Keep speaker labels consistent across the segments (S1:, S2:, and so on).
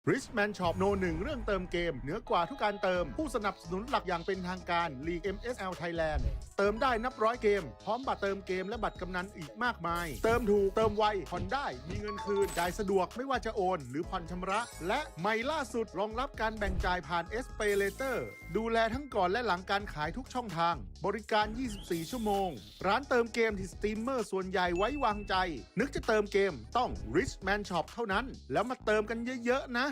S1: Richman Shopโนหนึ่งเรื่องเติมเกมเหนือกว่าทุกการเติมผู้สนับสนุนหลักอย่างเป็นทางการ League MSL Thailand เติมได้นับร้อยเกมพร้อมบัตรเติมเกมและบัตรกำนันอีกมากมายเติมถูกเติมไวผ่อนได้มีเงินคืนจ่ายสะดวกไม่ว่าจะโอนหรือผ่อนชำระและใหม่ล่าสุดรองรับการแบ่งจ่ายผ่าน SPayLater ดูแลทั้งก่อนและหลังการขายทุกช่องทางบริการ 24 ชั่วโมงร้านเติมเกมที่สตรีมเมอร์ส่วนใหญ่ไว้วางใจนึกจะเติมเกมต้อง Richman Shop เท่านั้นแล้วมาเติมกันเยอะๆนะ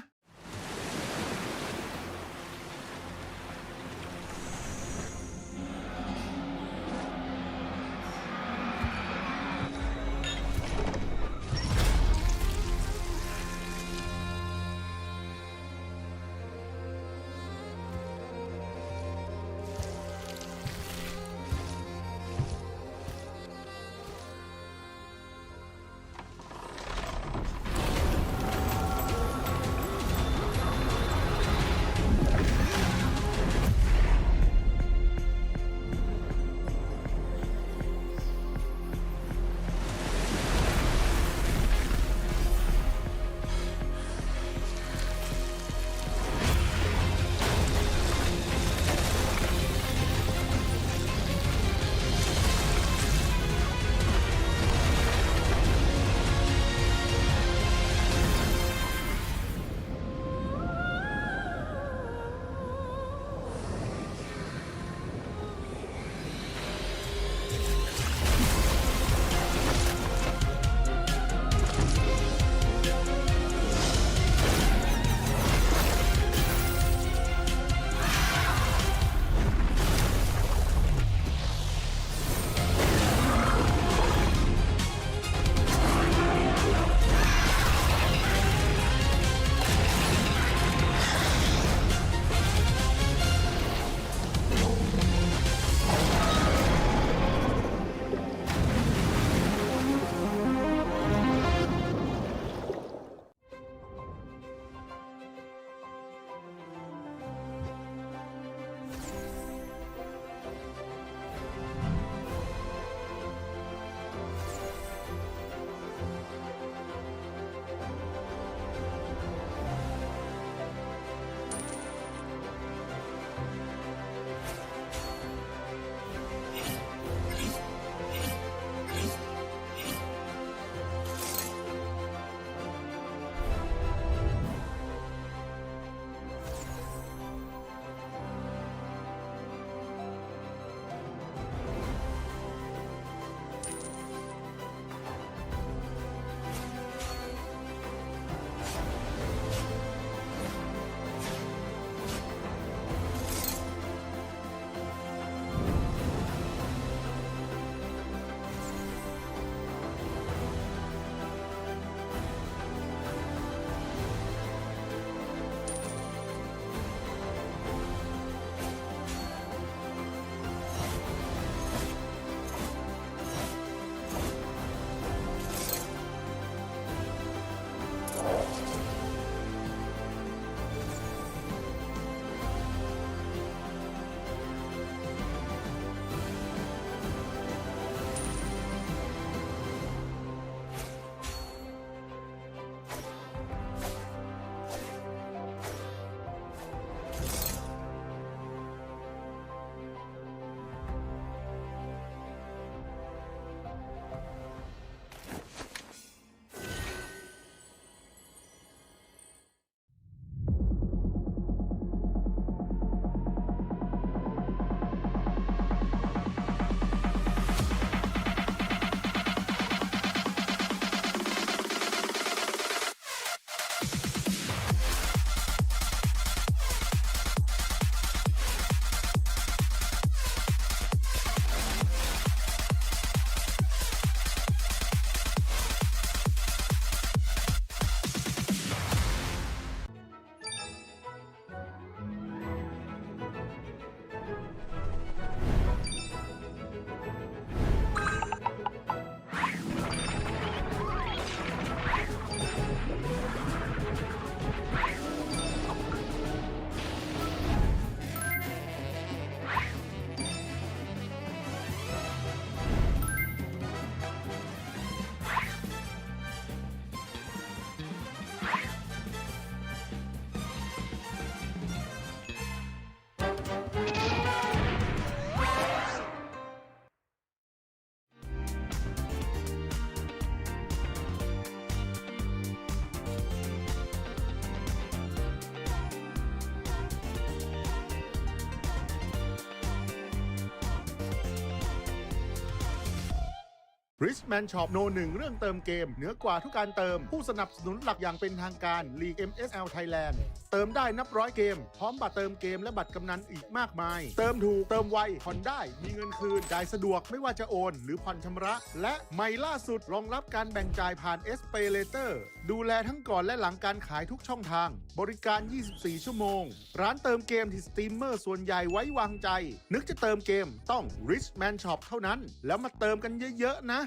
S1: Richman Shop โนหนึ่งเรื่องเติมเกมเหนือกว่าทุกการเติมผู้สนับสนุนหลักอย่างเป็นทางการ League MSL Thailand เติมได้นับร้อยเกมพร้อมบัตรเติมเกมและบัตรกำนันอีกมากมายเติมถูกเติมไวผ่อนได้มีเงินคืนจ่ายสะดวกไม่ว่าจะโอนหรือผ่อนชำระและใหม่ล่าสุดรองรับการแบ่งจ่ายผ่าน SPayLater ดูแลทั้งก่อนและหลังการขายทุกช่องทางบริการ 24 ชั่วโมงร้านเติมเกมที่สตรีมเมอร์ส่วนใหญ่ไว้วางใจนึกจะเติมเกมต้อง Richman Shop เท่านั้นแล้วมาเติมกันเยอะๆนะ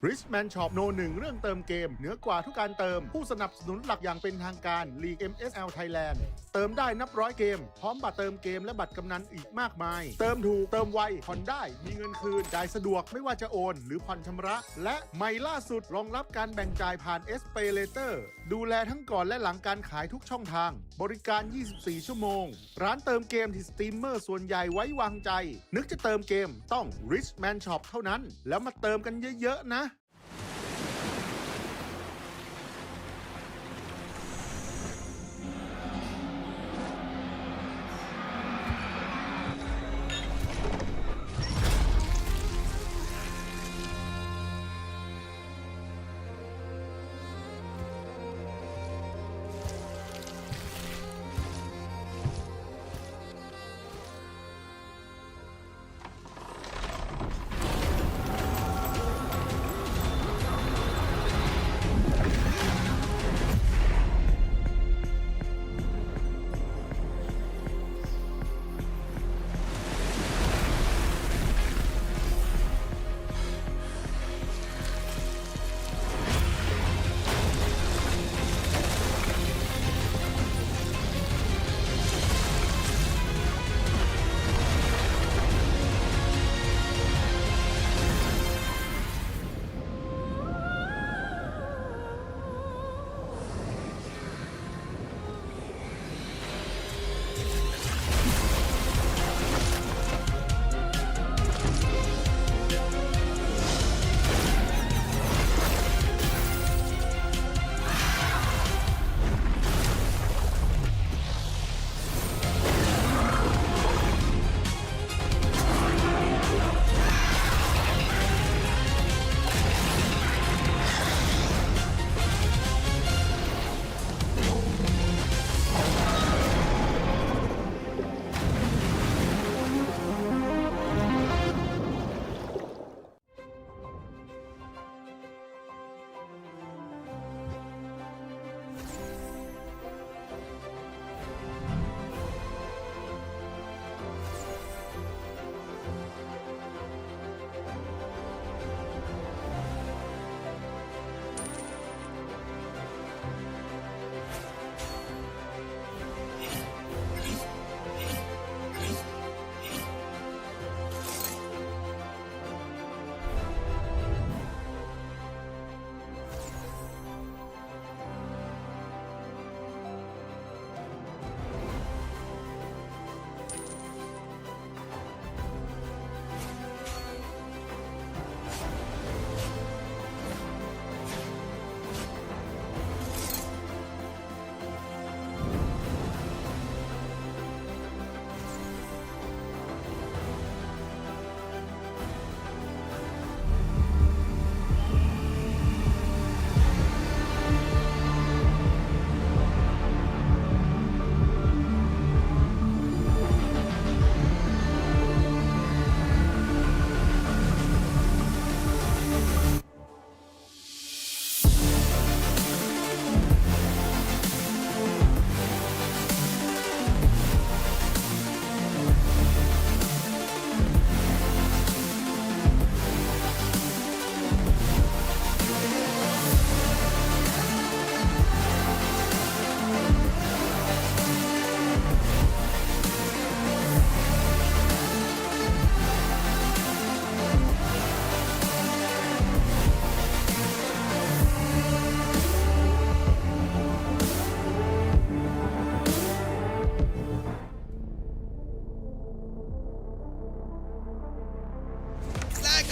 S1: Richman Shop No 1 เรื่องเติมเกมเหนือกว่าทุกการเติมผู้สนับสนุนหลักอย่างเป็นทางการ League MSL Thailand เติมได้นับร้อยเกมพร้อมบัตรเติมเกมและบัตรกำนันอีกมากมายเติมถูกเติมไวผ่อนได้มีเงินคืนจ่ายสะดวกไม่ว่าจะโอนหรือผ่อนชำระและใหม่ล่าสุดรองรับการแบ่งจ่ายผ่าน SPayLater ดูแลทั้งก่อนและหลังการขายทุกช่องทางบริการ 24 ชั่วโมงร้านเติมเกมที่สตรีมเมอร์ส่วนใหญ่ไว้วางใจนึกจะเติมเกมต้อง Richman Shop เท่านั้นแล้วมาเติมกันเยอะๆนะ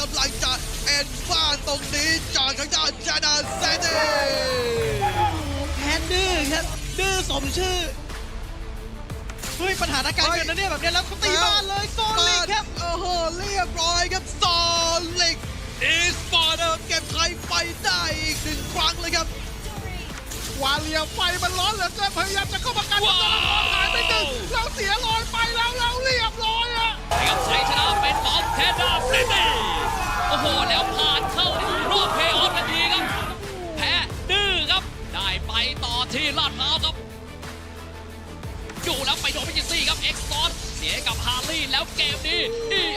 S2: กำลังจะเอ็นบ้านตรงนี้จากทางด้านจานาเซเน่
S3: แพ้ดื้อครับดื้อสมชื่อเฮ้ยปัญหาการเงินนะเนี่ยแบบนี้แล้วตีบ้านเลยโซลิกครับ
S2: โอ้โหเรียบร้อยครับโซลิกอีสปอร์ตเก็บไทยไปได้อีก1 ครั้งเลยครับ
S1: วาเลียไฟมันร้อนเหลือเกินพยายามจะเข้ามากันแต่หายไปหนึ่งเราเสียลอยไปแล้วเราเรียบร้อยอะ
S4: กับชัยชนะเป็นของเทนดาฟริตตี้โอ้โหแล้วผ่านเข้ารอบเพลย์ออฟทันทีครับแพ้ดื้อครับได้ไปต่อที่ลาดพร้าวครับดูแล้วไปโดนพิจิตซี่ครับเอ็กซ์ตอนเสียกับฮาร์ลี่แล้วเกมนี้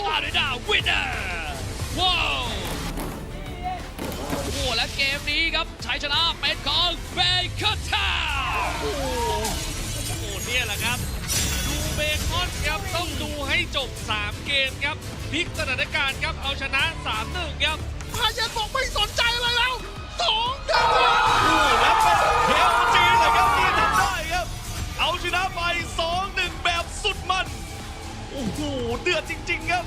S4: อารีนาวินเนอร์ว้าว ยชนะเป็นของเบคอนทา
S2: โอ้เนี่ยแหละครับดูเบคอนครับต้องดูให้จบ3เกมครับพลิกสถานการณ์ครับเอาชนะ 3-1 ครับ
S1: พายันบอกไม่สนใจอะไรแล้ว2-1
S2: แล้วเป็นเฮลจีเลยครับที่ทำได้ครับ เอาชนะไป 2-1 แบบสุดมัน โอ้โห เดือดจริงๆครับ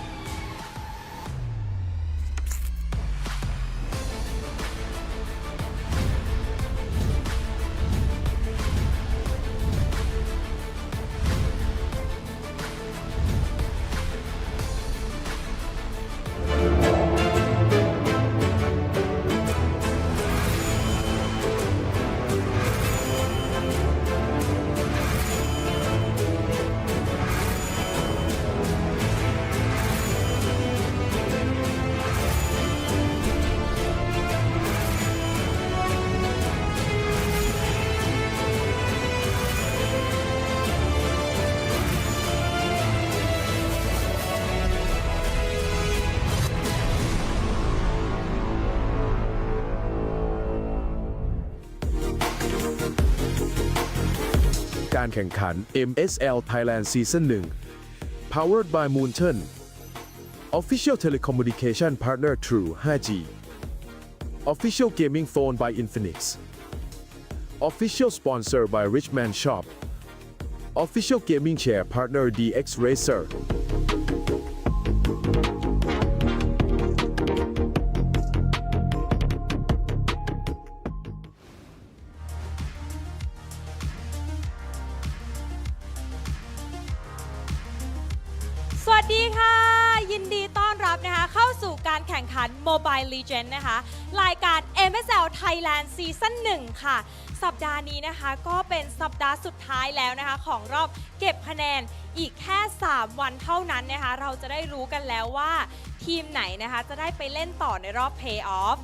S5: การแข่งขัน MSL Thailand Season 1 Powered by Moonton Official Telecommunication Partner True 5G Official Gaming Phone by Infinix Official Sponsor by Richman Shop Official Gaming Chair Partner DX Racer
S6: สวัสดีค่ะ ยินดีต้อนรับนะคะเข้าสู่การแข่งขัน Mobile Legends นะคะรายการ MSL Thailand Season 1 ค่ะ สัปดาห์นี้นะคะก็เป็นสัปดาห์สุดท้ายแล้วนะคะของรอบเก็บคะแนนอีกแค่ 3 วันเท่านั้นนะคะเราจะได้รู้กันแล้วว่าทีมไหนนะคะจะได้ไปเล่นต่อในรอบ Playoff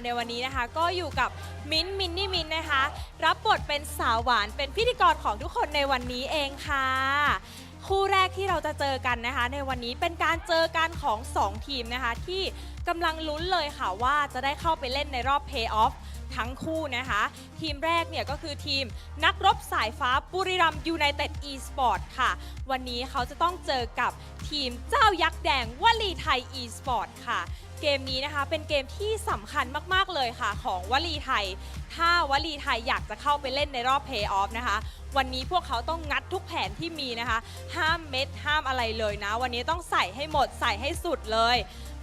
S6: ในวันนี้นะคะก็อยู่กับมินนี่มินนะคะรับบทเป็นสาวหวานเป็นพิธีกรของทุกคนในวันนี้เองค่ะคู่แรกที่เราจะเจอกันนะคะในวันนี้เป็นการเจอกันของ2ทีมนะคะที่กำลังลุ้นเลยค่ะว่าจะได้เข้าไปเล่นในรอบ Playoff ทั้งคู่นะคะทีมแรกเนี่ยก็คือทีมนักรบสายฟ้าบุรีรัมย์ยูไนเต็ดอีสปอร์ตค่ะวันนี้เขาจะต้องเจอกับทีมเจ้ายักษ์แดงวลีไทยอีสปอร์ตค่ะเกมนี้นะคะเป็นเกมที่สำคัญมากๆเลยค่ะของวลีไทยถ้าวลีไทยอยากจะเข้าไปเล่นในรอบเพลย์ออฟนะคะวันนี้พวกเขาต้องงัดทุกแผนที่มีนะคะห้ามเม็ดห้ามอะไรเลยนะวันนี้ต้องใส่ให้หมดใส่ให้สุดเลย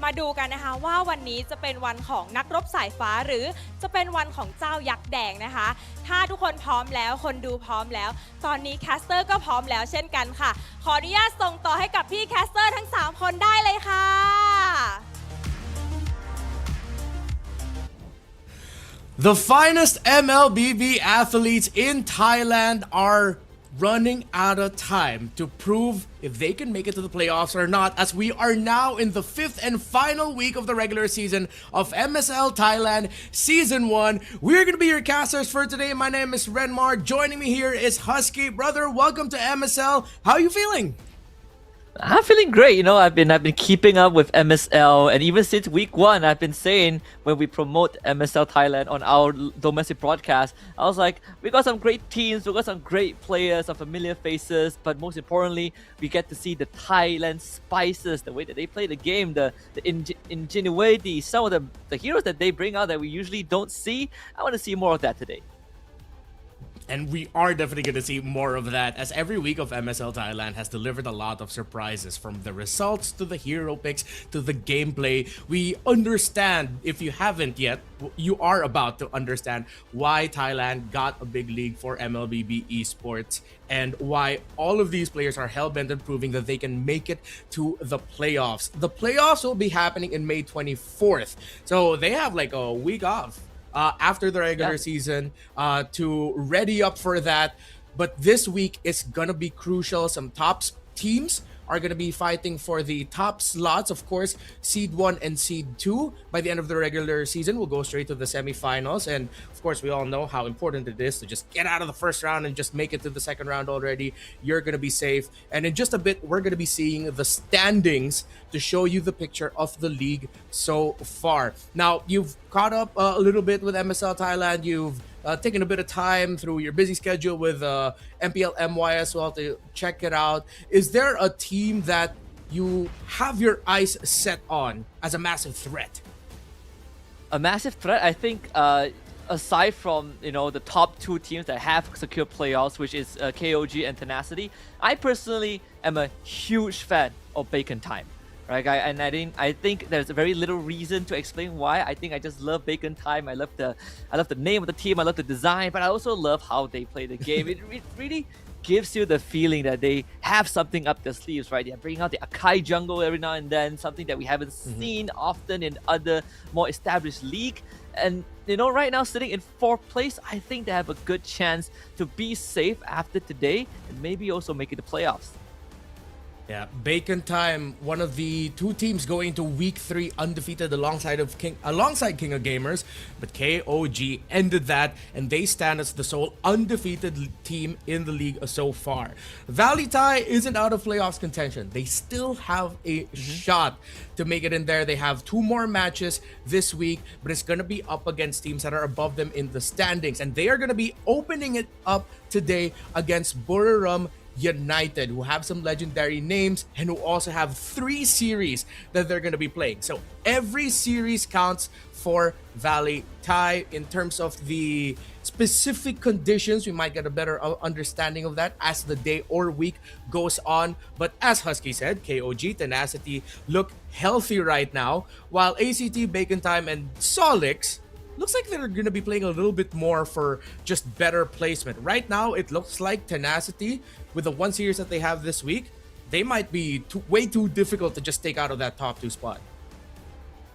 S6: มาดูกันนะคะว่าวันนี้จะเป็นวันของนักรบสายฟ้าหรือจะเป็นวันของเจ้ายักษ์แดงนะคะถ้าทุกคนพร้อมแล้วคนดูพร้อมแล้วตอนนี้แคสเตอร์ก็พร้อมแล้วเช่นกันค่ะขออนุญาตส่งต่อให้กับพี่แคสเตอร์ทั้ง3คนได้เลยค่ะ
S7: The finest MLBB athletes in Thailand are running out of time to prove if they can make it to the playoffs or not, as we are now in the 5th and final week of the regular season of MSL Thailand Season 1. We're going to be your casters for today. My name is Renmar. Joining me here is Husky. Brother, welcome to MSL. How are you feeling?
S8: I'm feeling great. You know, I've been keeping up with MSL, and even since week 1, I've been saying when we promote MSL Thailand on our domestic broadcast, I was like, we got some great teams, we got some great players, some familiar faces, but most importantly, we get to see the Thailand spices, the way that they play the game, the ingenuity, some of the heroes that they bring out that we usually don't see. I want to see more of that today.
S7: And we are definitely going to see more of that, as every week of MSL Thailand has delivered a lot of surprises, from the results to the hero picks to the gameplay. We understand, if you haven't yet, you are about to understand why Thailand got a big league for MLBB esports and why all of these players are hell-bent on proving that they can make it to the playoffs. The playoffs will be happening in May 24th, so they have like a week off after the regular season to ready up for that. But this week is gonna be crucial. Some top teams are going to be fighting for the top slots. Of course, Seed 1 and Seed 2 by the end of the regular season will go straight to the semifinals. And of course, we all know how important it is to just get out of the first round and just make it to the second round already. You're going to be safe. And in just a bit, we're going to be seeing the standings to show you the picture of the league so far. Now, you've caught up a little bit with MSL Thailand. You've taken a bit of time through your busy schedule with MPL MY as well to check it out. Is there a team that you have your eyes set on as a massive threat?
S8: A massive threat, I think, aside from the top two teams that have secured playoffs, which is KOG and Tenacity, I personally am a huge fan of Bacon Time. Right, and I think there's very little reason to explain why. I think I just love Bacon Time. I love the name of the team. I love the design, but I also love how they play the game. It really gives you the feeling that they have something up their sleeves, right? They're bringing out the Akai jungle every now and then, something that we haven't seen often in other more established league. And right now sitting in 4th place, I think they have a good chance to be safe after today and maybe also make it the playoffs.
S7: Yeah, Bacon Time, one of the two teams going into week 3 undefeated alongside King of Gamers, but KOG ended that and they stand as the sole undefeated team in the league so far. VLTH isn't out of playoffs contention. They still have a shot to make it in there. They have 2 more matches this week, but it's going to be up against teams that are above them in the standings, and they are going to be opening it up today against Buriram United, who have some legendary names and who also have 3 series that they're going to be playing. So every series counts for VLTH. In terms of the specific conditions, we might get a better understanding of that as the day or week goes on. But as Husky said, KOG, Tenacity look healthy right now, while ACT, Bacon Time, and Solix looks like they're going to be playing a little bit more for just better placement. Right now, it looks like Tenacity, with the 1 series that they have this week, they might be way too difficult to just take out of that top 2 spot.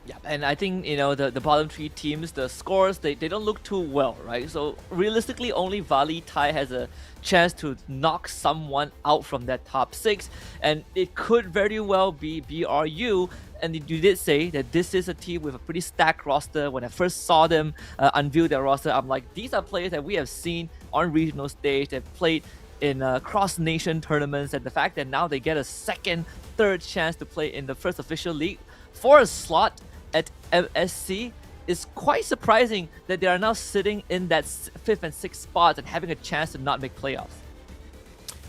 S8: Yeah, and I think, the bottom 3 teams, the scores, they don't look too well, right? So realistically, only VLTH has a chance to knock someone out from that top 6, and it could very well be BRU. And you did say that this is a team with a pretty stacked roster. When I first saw them unveil their roster, I'm like, these are players that we have seen on regional stage, they've played in cross-nation tournaments, and the fact that now they get a second, third chance to play in the first official league for a slot at MSC is quite surprising that they are now sitting in that 5th and 6th spots and having a chance to not make playoffs.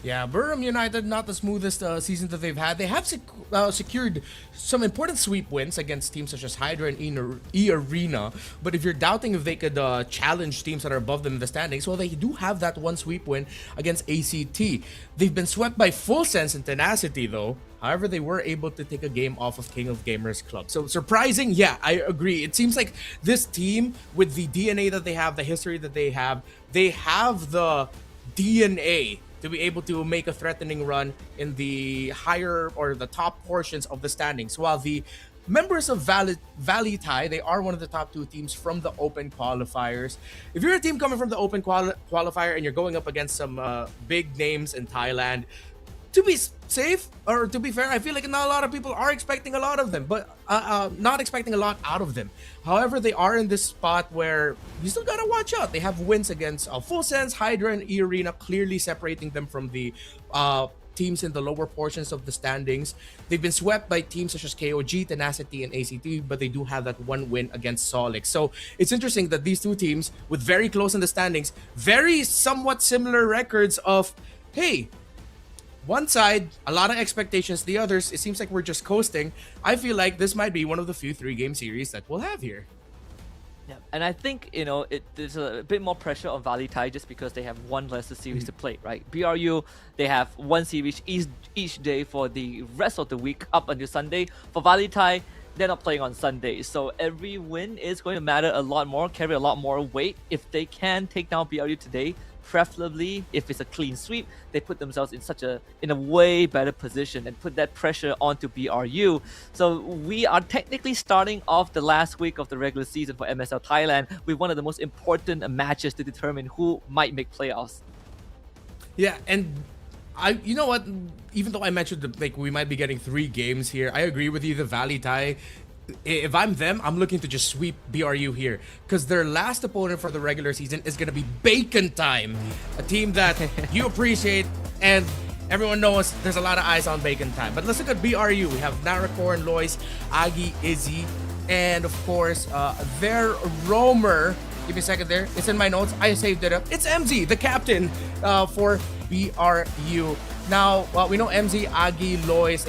S7: Yeah, Buriram United, not the smoothest season that they've had. They have secured some important sweep wins against teams such as Hydra and E-Arena. But if you're doubting if they could challenge teams that are above them in the standings, well, they do have that 1 sweep win against ACT. They've been swept by Full Sense and Tenacity, though. However, they were able to take a game off of King of Gamers Club. So surprising, yeah, I agree. It seems like this team, with the DNA that they have, the history that they have the DNA to be able to make a threatening run in the higher or the top portions of the standings. While the members of VLTH, they are one of the top 2 teams from the open qualifiers. If you're a team coming from the open qualifier and you're going up against some big names in Thailand, to be safe, or to be fair, I feel like not a lot of people are expecting a lot of them, but not expecting a lot out of them. However, they are in this spot where you still gotta watch out. They have wins against Full Sense, Hydra, and E-Arena, clearly separating them from the teams in the lower portions of the standings. They've been swept by teams such as KOG, Tenacity, and ACT, but they do have that 1 win against Solix. So it's interesting that these 2 teams, with very close in the standings, very somewhat similar records of, hey, one side, a lot of expectations. The others, it seems like we're just coasting. I feel like this might be one of the few 3-game series that we'll have here.
S8: Yeah, and I think, there's a bit more pressure on VLTH just because they have 1 lesser series to play, right? BRU, they have 1 series each day for the rest of the week up until Sunday. For VLTH, they're not playing on Sundays, so every win is going to matter a lot more, carry a lot more weight. If they can take down BRU today, preferably if it's a clean sweep, they put themselves in a way better position and put that pressure onto BRU. So we are technically starting off the last week of the regular season for MSL Thailand with one of the most important matches to determine who might make playoffs.
S7: Yeah, and You know what? Even though I mentioned like we might be getting 3 games here, I agree with you. The Valley Tie, if I'm them, I'm looking to just sweep BRU here because their last opponent for the regular season is gonna be Bacon Time, a team that you appreciate and everyone knows there's a lot of eyes on Bacon Time. But let's look at BRU. We have Naracorn, Lois, Agi, Izzy, and of course their roamer. Give me a second there. It's in my notes. I saved it up. It's MZ, the captain for BRU. Now, we know MZ, Agi, Lois,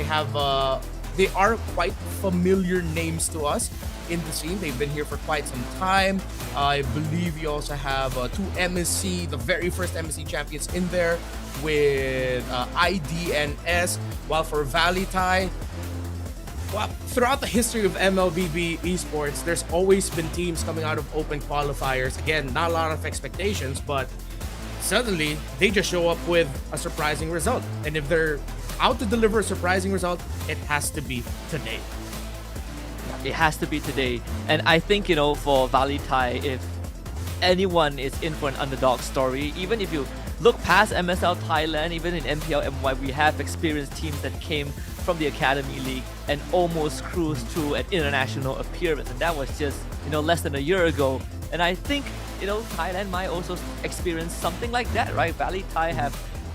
S7: they are quite familiar names to us in the scene. They've been here for quite some time. I believe you also have 2 MSC, the very first MSC champions in there with ID and S. While for Valley Tie, throughout the history of MLBB esports, there's always been teams coming out of open qualifiers. Again, not a lot of expectations, but suddenly they just show up with a surprising result. And if they're out to deliver a surprising result, it has to be today.
S8: It has to be today. And I think, you know, for Valley Tie, if anyone is in for an underdog story, even if you look past MSL Thailand, even in MPL MY, we have experienced teams that came from the Academy League and almost cruised to an international appearance. And that was just, you know, less than a year ago. And I think, you know, Thailand might also experience something like that, right? Valley Thai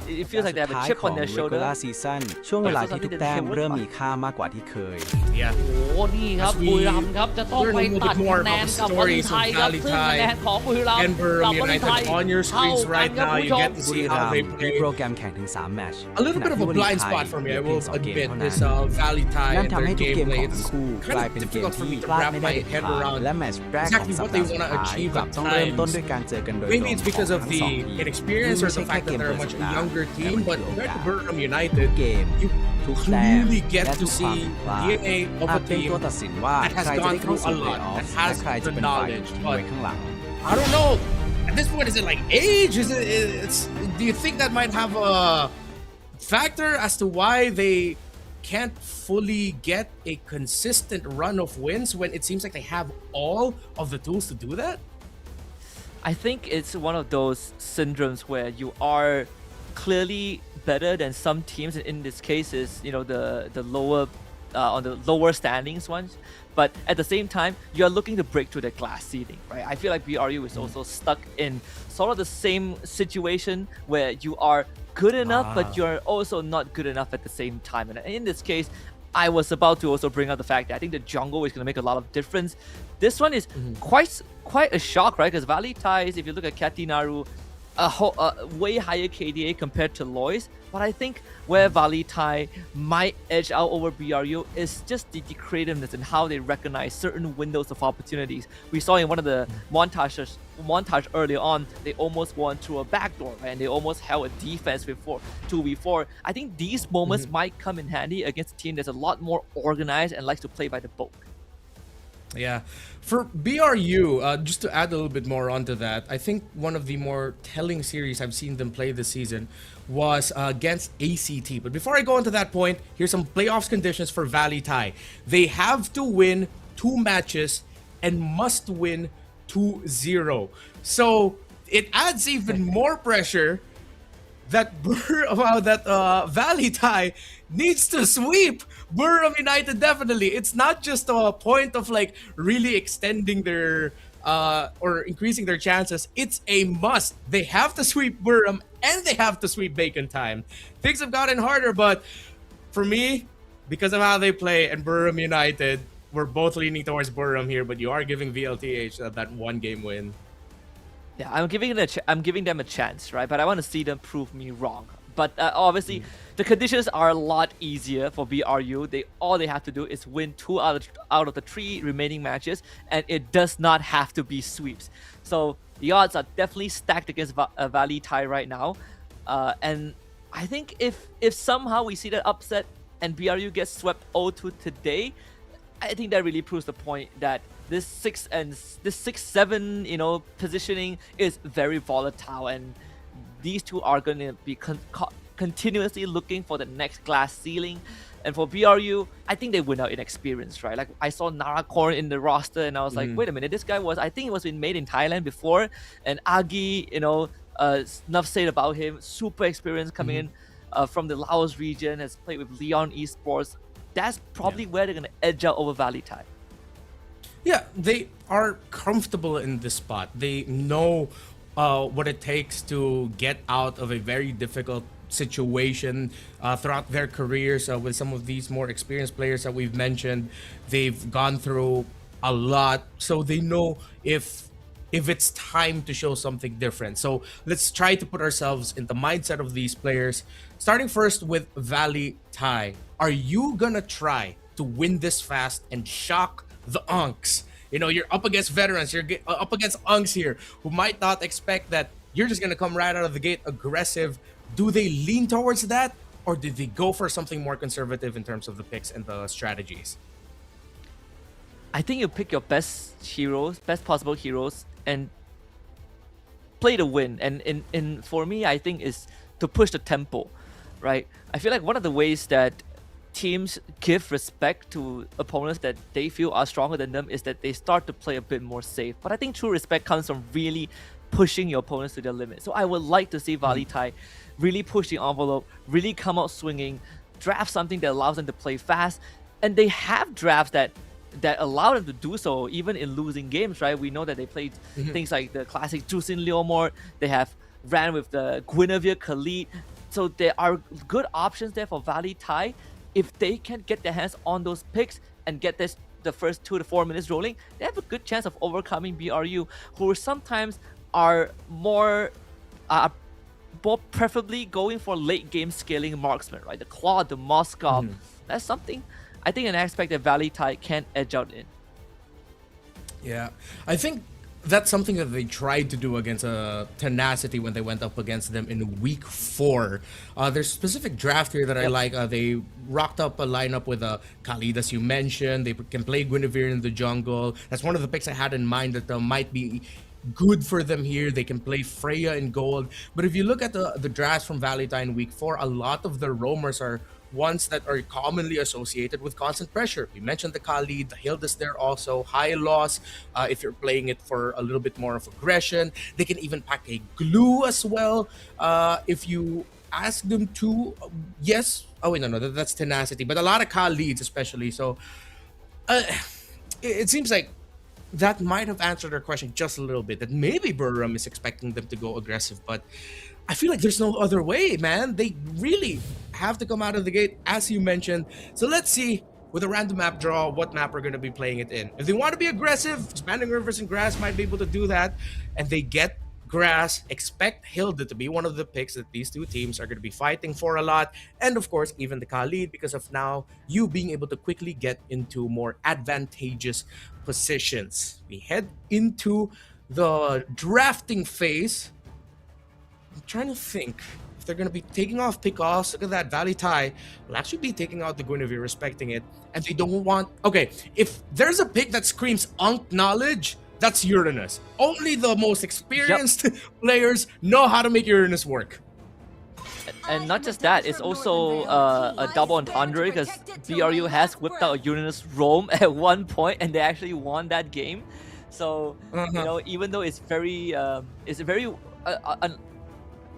S8: it feels like they have a chip on their shoulder.
S9: Season ช่วงเวลาที่ทุกแต้มเริ่มมีค่ามากกว่าที่เคย
S7: Yeah.
S4: โอ้นี่ครับบุรีรัมย์ครับจะต้องไปตัดคะแนนกับวอลเลย์ไทยครับซึ่งคะแนนของบุรีรัมย์
S7: and Burram
S4: กับวอลเลย์ไทย
S7: United on your
S4: เท่า
S7: screens
S4: กัน
S7: right
S4: ครับ
S7: now.
S4: คุณ
S7: You
S4: ผู้ช
S7: get
S4: ม
S7: to
S9: บุ
S7: see
S9: รีรั
S7: how
S9: ม
S7: they
S9: ย์มี
S7: play.
S9: โปรแกรมแข่งถึง3แมตช์
S7: A little bit of a blind spot for me, I will admit. This Valley Tie
S9: นั่น
S7: and
S9: ทำ
S7: their
S9: ให้ทุกเกม
S7: gameplay
S9: ของทั้ง
S7: is
S9: คู่กลาย
S7: kind
S9: เป็
S7: of
S9: นเกม
S7: difficult for
S9: ที่
S7: me to
S9: พลาด
S7: wrap
S9: ไม่ได้
S7: my
S9: เด็ด
S7: head
S9: ขาด
S7: around
S9: และแมตช์แรกของ
S7: exactly
S9: สัป
S7: what
S9: ดา
S7: they
S9: ห์สุด
S7: want to
S9: ท้าย
S7: achieve
S9: กลั
S7: at
S9: บต้องเริ่มต้น
S7: times.
S9: ด้วยการเจอกันโดยตรง
S7: Maybe it's because
S9: ของ
S7: of
S9: ทั้ง
S7: the
S9: สองทีม
S7: inexperience or the fact that they're a much younger team, but compared to Burram United,
S9: เกม
S7: you
S9: ทุกแต้ม
S7: clearly get
S9: และ
S7: to
S9: ทุกความ
S7: see
S9: ผิดพลาด
S7: DNA of
S9: อาจ
S7: a
S9: เป็น
S7: team
S9: ตัวตัดสินว่า
S7: that
S9: ใคร
S7: has
S9: จะ
S7: gone
S9: ได้เข้า
S7: through
S9: สู่
S7: a
S9: เพล
S7: lot,
S9: ย์ออฟ
S7: that
S9: และ
S7: has
S9: ใครจะ
S7: the
S9: เป็นฝ่าย
S7: knowledge,
S9: ทิ้งไว้
S7: but
S9: ข้างหลัง
S7: I don't know. At this point, is it like age? Do you think that might have a factor as to why they can't fully get a consistent run of wins when it seems like they have all of the tools to do that?
S8: I think it's one of those syndromes where you are clearly better than some teams. In this case, is, you know, the lower on the lower standings ones. But at the same time, you're looking to break through the glass ceiling, right? I feel like BRU is also stuck in sort of the same situation where you are good enough, but you're also not good enough at the same time. And in this case, I was about to also bring up the fact that I think the jungle is going to make a lot of difference. This one is quite a shock, right? Because Valley Ties, if you look at Katinaru, a way higher KDA compared to Lois. But I think where Valley Thai might edge out over BRU is just the creativeness and how they recognize certain windows of opportunities. We saw in one of the montage earlier on, they almost won through a backdoor, right? And they almost held a defense before 2v4. I think these moments might come in handy against a team that's a lot more organized and likes to play by the book.
S7: Yeah. For BRU, just to add a little bit more onto that, I think one of the more telling series I've seen them play this season was against ACT. But before I go into that point, here's some playoffs conditions for Valley Thai. They have to win 2 matches and must win 2-0. So it adds even more pressure that Valley Thai needs to sweep Burram United. Definitely, it's not just a point of like really extending their or increasing their chances. It's a must. They have to sweep Burram and they have to sweep Bacon Time. Things have gotten harder, but for me, because of how they play and Burram United, we're both leaning towards Burram here. But you are giving VLTH that 1 game win.
S8: Yeah, I'm giving them a chance, right? But I want to see them prove me wrong. But obviously, the conditions are a lot easier for BRU. All they have to do is win 2 out of the 3 remaining matches, and it does not have to be sweeps. So the odds are definitely stacked against Valley Thai right now. And I think if somehow we see that upset and BRU gets swept 0-2 today, I think that really proves the point that this 6-7, you know, positioning is very volatile, and these two are going to be continuously looking for the next glass ceiling. And for BRU, I think they win out in experience, right? Like I saw Naracorn in the roster, and I was like, wait a minute, this guy I think it was been made in Thailand before, and Agi, you know, enough said about him, super experienced coming in. from the Laos region, has played with Leon Esports. That's probably where they're going to edge out over VLTH.
S7: Yeah, they are comfortable in this spot. They know what it takes to get out of a very difficult situation throughout their careers with some of these more experienced players that we've mentioned. They've gone through a lot, so they know if it's time to show something different. So let's try to put ourselves in the mindset of these players. Starting first with VLTH. Are you gonna try to win this fast and shock the Unks? You know, you're up against veterans, you're up against Unks here who might not expect that you're just gonna come right out of the gate aggressive. Do they lean towards that, or did they go for something more conservative in terms of the picks and the strategies?
S8: I think you pick your best heroes, best possible heroes, and play to win. And for me, I think is to push the tempo, right? I feel like one of the ways that teams give respect to opponents that they feel are stronger than them is that they start to play a bit more safe. But I think true respect comes from really pushing your opponents to their limit. So I would like to see VLTH really push the envelope, really come out swinging, draft something that allows them to play fast. And they have drafts that allow them to do so even in losing games, right? We know that they played things like the classic Jusin Leomord. They have ran with the Guinevere Khalid. So there are good options there for VLTH. If they can get their hands on those picks and get the first 2 to 4 minutes rolling, they have a good chance of overcoming BRU, who sometimes are more preferably going for late game scaling marksmen, right? The Claude, the Moskov. That's something, I think, an aspect that VLTH can edge out in.
S7: Yeah, I think that's something that they tried to do against Tenacity when they went up against them in week 4. There's a specific draft here that I like. They rocked up a lineup with Khalid, as you mentioned. They can play Guinevere in the jungle. That's one of the picks I had in mind that might be good for them here. They can play Freya in gold. But if you look at the drafts from VLTH in week 4, a lot of the roamers are ones that are commonly associated with constant pressure. We mentioned the Khalid, the Hilda's there also, high loss if you're playing it for a little bit more of aggression. They can even pack a glue as well if you ask them to. Yes. Oh, wait, no, that's Tenacity. But a lot of Khalids especially. So it seems like that might have answered our question just a little bit, that maybe Burram is expecting them to go aggressive, but I feel like there's no other way, man. They really have to come out of the gate, as you mentioned. So let's see, with a random map draw, what map we're going to be playing it in. If they want to be aggressive, Expanding Rivers and Grass might be able to do that, and they get Grass. Expect Hilda to be one of the picks that these two teams are going to be fighting for a lot, and of course, even the Khalid, because of now you being able to quickly get into more advantageous positions. We head into the drafting phase. I'm trying to think if they're going to be taking off pickoffs. Look at that. VLTH will actually be taking out the Guinevere, respecting it. And they don't want... Okay, if there's a pick that screams Unk knowledge, that's Uranus. Only the most experienced players know how to make Uranus work.
S8: And not just that, it's also a double entendre because BRU has whipped out a Uranus roam at one point and they actually won that game. So, you know, even though it's very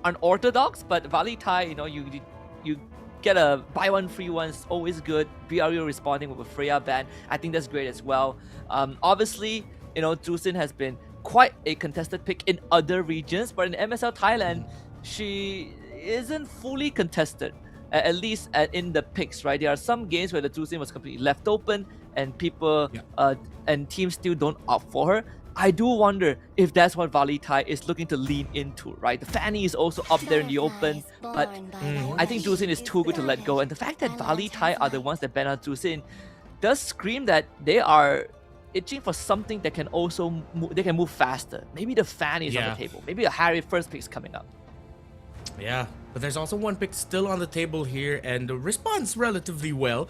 S8: unorthodox, but VLTH, you know, you get a buy one free one, it's always good. BRU responding with a Freya ban, I think that's great as well. Obviously, you know, Jusin has been quite a contested pick in other regions, but in MSL Thailand, she isn't fully contested, at least in the picks, right? There are some games where the Jusin was completely left open and people and teams still don't opt for her. I do wonder if that's what VLTH is looking to lean into, right? The Fanny is also up there in the open, but I think Jusin is too good to let go. And the fact that VLTH are the ones that ban out Jusin does scream that they are itching for something that can also they can move faster. Maybe the Fanny is on the table. Maybe a Harry first pick is coming up.
S7: Yeah, but there's also one pick still on the table here, and responds relatively well.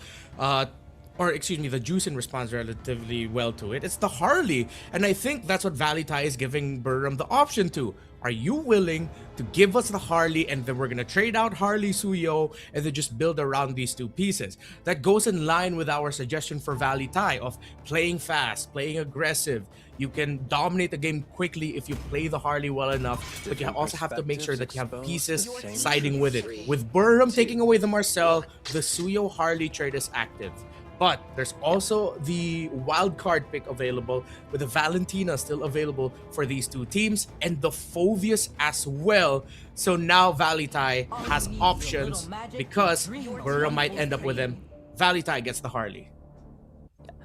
S7: Or excuse me, the Jusin responds relatively well to it. It's the Harley, and I think that's what VLTH is giving Burram the option to. Are you willing to give us the Harley, and then we're gonna trade out Harley Suyo and then just build around these two pieces? That goes in line with our suggestion for VLTH of playing fast, playing aggressive. You can dominate the game quickly if you play the Harley well enough, but you also have to make sure that you have pieces siding with it. With Burham taking away the Marcel, the Suyo Harley trade is active. But there's also the wild card pick available, with the Valentina still available for these two teams, and the Phoveus as well. So now VLTH has options because Burra might end up with him. VLTH gets the Harley.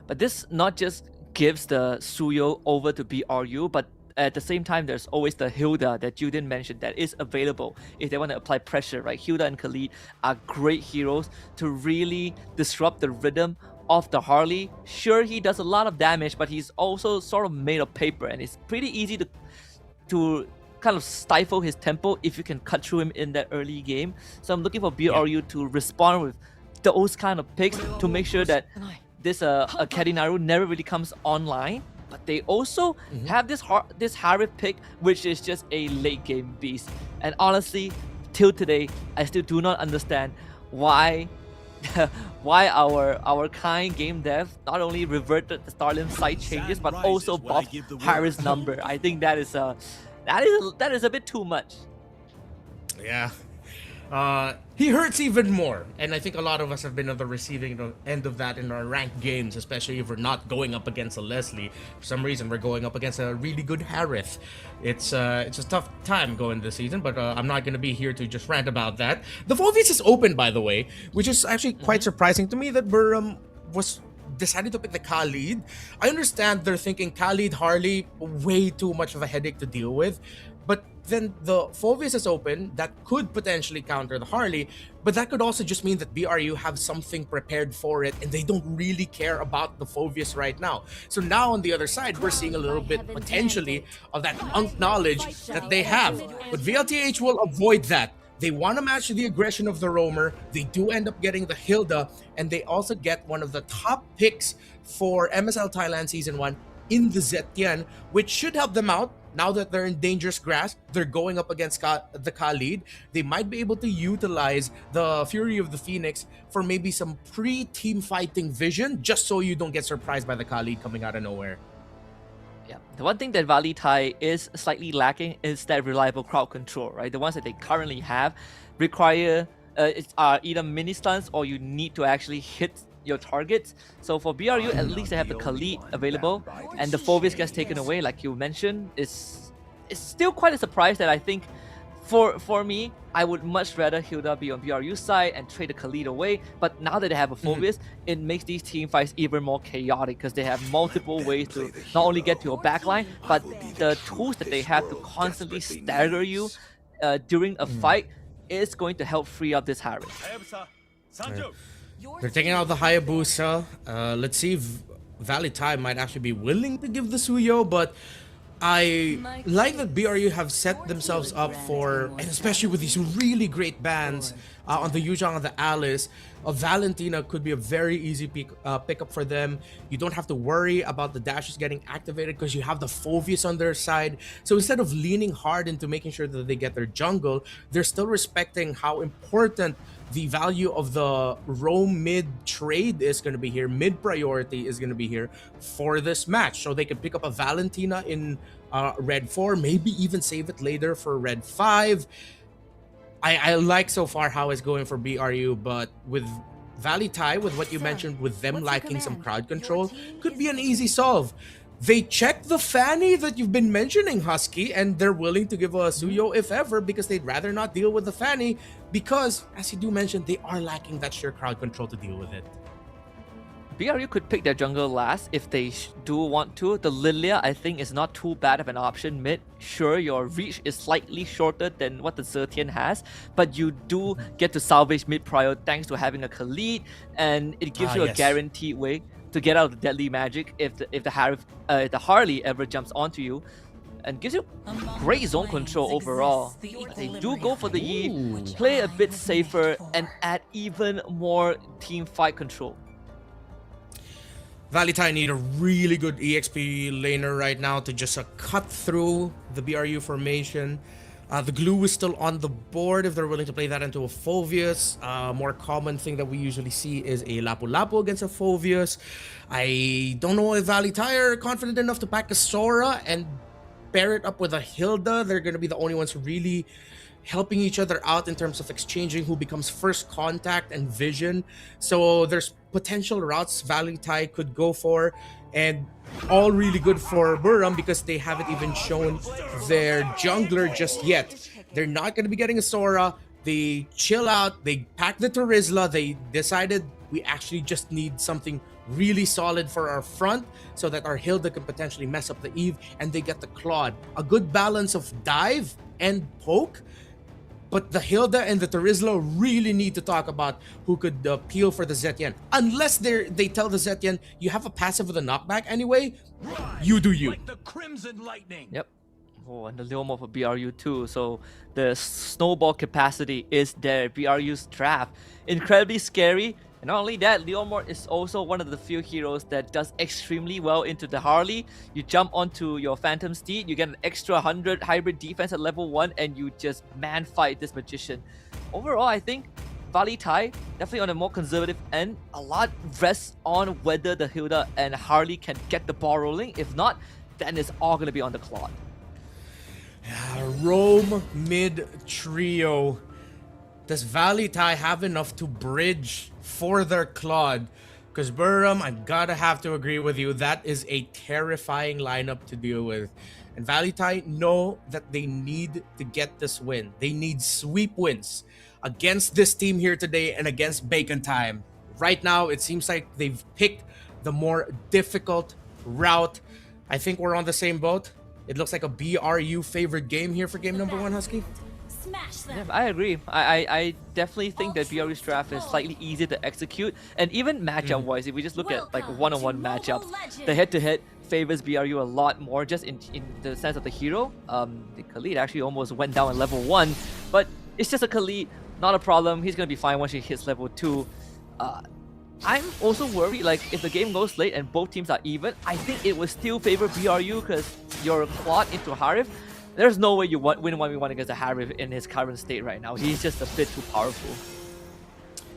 S8: But this not just gives the Suyo over to BRU, but at the same time, there's always the Hilda that you didn't mention that is available if they want to apply pressure, right? Hilda and Khalid are great heroes to really disrupt the rhythm of the Harley. Sure, he does a lot of damage, but he's also sort of made of paper, and it's pretty easy to kind of stifle his tempo if you can cut through him in that early game. So I'm looking for BRU to respond with those kind of picks to make sure that this Kadinaru never really comes online. But they also have this Harith pick, which is just a late game beast. And honestly, till today, I still do not understand why our kind game dev not only reverted the Starlim side changes, but also buffed Harith's number. I think that is a bit too much.
S7: Yeah. He hurts even more, and I think a lot of us have been on the receiving end of that in our ranked games, especially if we're not going up against a Leslie. For some reason, we're going up against a really good Harith. It's a tough time going this season, but I'm not going to be here to just rant about that. The Phoveus is open, by the way, which is actually quite surprising to me that Burham was decided to pick the Khalid. I understand they're thinking Khalid Harley, way too much of a headache to deal with, but then the Phoveus is open. That could potentially counter the Harley, but that could also just mean that BRU have something prepared for it and they don't really care about the Phoveus right now. So now on the other side, we're seeing a little bit potentially of that unk knowledge that they have. But VLTH will avoid that. They want to match the aggression of the Roamer. They do end up getting the Hilda, and they also get one of the top picks for MSL Thailand Season 1 in the Zetian, which should help them out. Now that they're in dangerous grass, they're going up against the Khalid. They might be able to utilize the Fury of the Phoenix for maybe some pre-team fighting vision, just so you don't get surprised by the Khalid coming out of nowhere.
S8: Yeah, the one thing that VLTH is slightly lacking is that reliable crowd control, right? The ones that they currently have require either mini stuns or you need to actually hit your targets. So for BRU, at least they have the Khalid available, and the Phoveus gets taken away, like you mentioned. It's still quite a surprise that I think for me, I would much rather Hilda be on BRU's side and trade the Khalid away. But now that they have a Phoveus, it makes these team fights even more chaotic because they have multiple ways to not only get to your backline, but the tools that they have to constantly stagger you during a fight is going to help free up this Harith.
S7: They're taking out the Hayabusa. Let's see if VLTH might actually be willing to give the Suyo, but I like that BRU have set themselves up for, and especially with these really great bans on the Yuzhang and the Alice, Valentina could be a very easy pickup for them. You don't have to worry about the dashes getting activated because you have the Phoveus on their side. So instead of leaning hard into making sure that they get their jungle, they're still respecting how important the value of the roam mid trade is going to be here. Mid priority is going to be here for this match. So they can pick up a Valentina in Red 4, maybe even save it later for Red 5. I like so far how it's going for BRU, but with VLTH, with what you mentioned, with them lacking some crowd control, could be an easy solve. They check the Fanny that you've been mentioning, Husky, and they're willing to give a Suyo if ever because they'd rather not deal with the Fanny because, as you do mention, they are lacking that sheer crowd control to deal with it.
S8: BRU could pick their jungle last if they do want to. The Lilia, I think, is not too bad of an option mid. Sure, your reach is slightly shorter than what the Zetian has, but you do get to salvage mid prior thanks to having a Khalid, and it gives you a guaranteed way to get out of the deadly magic if the Harley ever jumps onto you, and gives you great zone control overall. They do go for the Yi, play a bit safer, and add even more team fight control.
S7: VLTH need a really good EXP laner right now to just cut through the BRU formation. The glue is still on the board if they're willing to play that into a Phoveus. More common thing that we usually see is a Lapu-Lapu against a Phoveus. I don't know if VLTH are confident enough to pack a Sora and pair it up with a Hilda. They're going to be the only ones really helping each other out in terms of exchanging who becomes first contact and vision. So there's potential routes VLTH could go for, and all really good for Burram because they haven't even shown their jungler just yet. They're not going to be getting a Sora. They chill out, they pack the Terizla, they decided we actually just need something really solid for our front so that our Hilda can potentially mess up the Eve, and they get the Claude. A good balance of dive and poke, but the Hilda and the Terizla really need to talk about who could peel for the Zetien. Unless they tell the Zetien, you have a passive with a knockback anyway, you do you.
S10: Like the Crimson Lightning.
S8: Yep. Oh, and the Leomorph for BRU too. So the snowball capacity is there. BRU's draft. Incredibly scary. And not only that, Leomorph is also one of the few heroes that does extremely well into the Harley. You jump onto your Phantom Steed, you get an extra 100 hybrid defense at level 1, and you just man fight this Magician. Overall, I think VLTH, definitely on a more conservative end. A lot rests on whether the Hilda and Harley can get the ball rolling. If not, then it's all going to be on the Claude.
S7: Rome mid trio. Does VLTH have enough to bridge for their Claude? Because Burram, I gotta have to agree with you, that is a terrifying lineup to deal with. And VLTH know that they need to get this win. They need sweep wins against this team here today and against Bacon Time. Right now, it seems like they've picked the more difficult route. I think we're on the same boat. It looks like a BRU favorite game here for game number 1, Husky.
S8: Yeah, I agree. I definitely think that BRU's draft is slightly easier to execute, and even matchup-wise, if we just look at like one-on-one matchups, the head-to-head favors BRU a lot more, just in the sense of the hero. The Khalid actually almost went down at level 1, but it's just a Khalid, not a problem. He's gonna be fine once he hits level 2. I'm also worried, like, if the game goes late and both teams are even, I think it would still favor BRU because your Claude into Harif, there's no way you win 1v1 against a Harif in his current state right now. He's just a bit too powerful.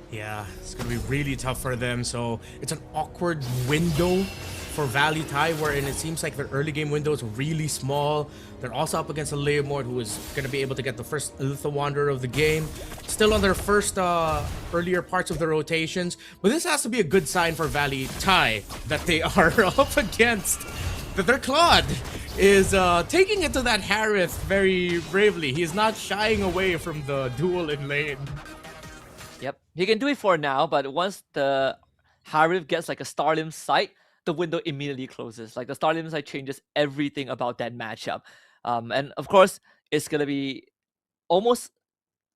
S7: Yeah, it's going to be really tough for them. So it's an awkward window for VLTH, wherein it seems like their early game window is really small. They're also up against a Leomord who is going to be able to get the first Litha Wanderer of the game. Still on their first earlier parts of the rotations. But this has to be a good sign for VLTH that they are up against. That their Claude is taking it to that Harith very bravely. He is not shying away from the duel in lane.
S8: Yep, he can do it for now, but once the Harith gets like a Starlim sight, the window immediately closes. Like the Starlim sight changes everything about that matchup. And of course, it's gonna be almost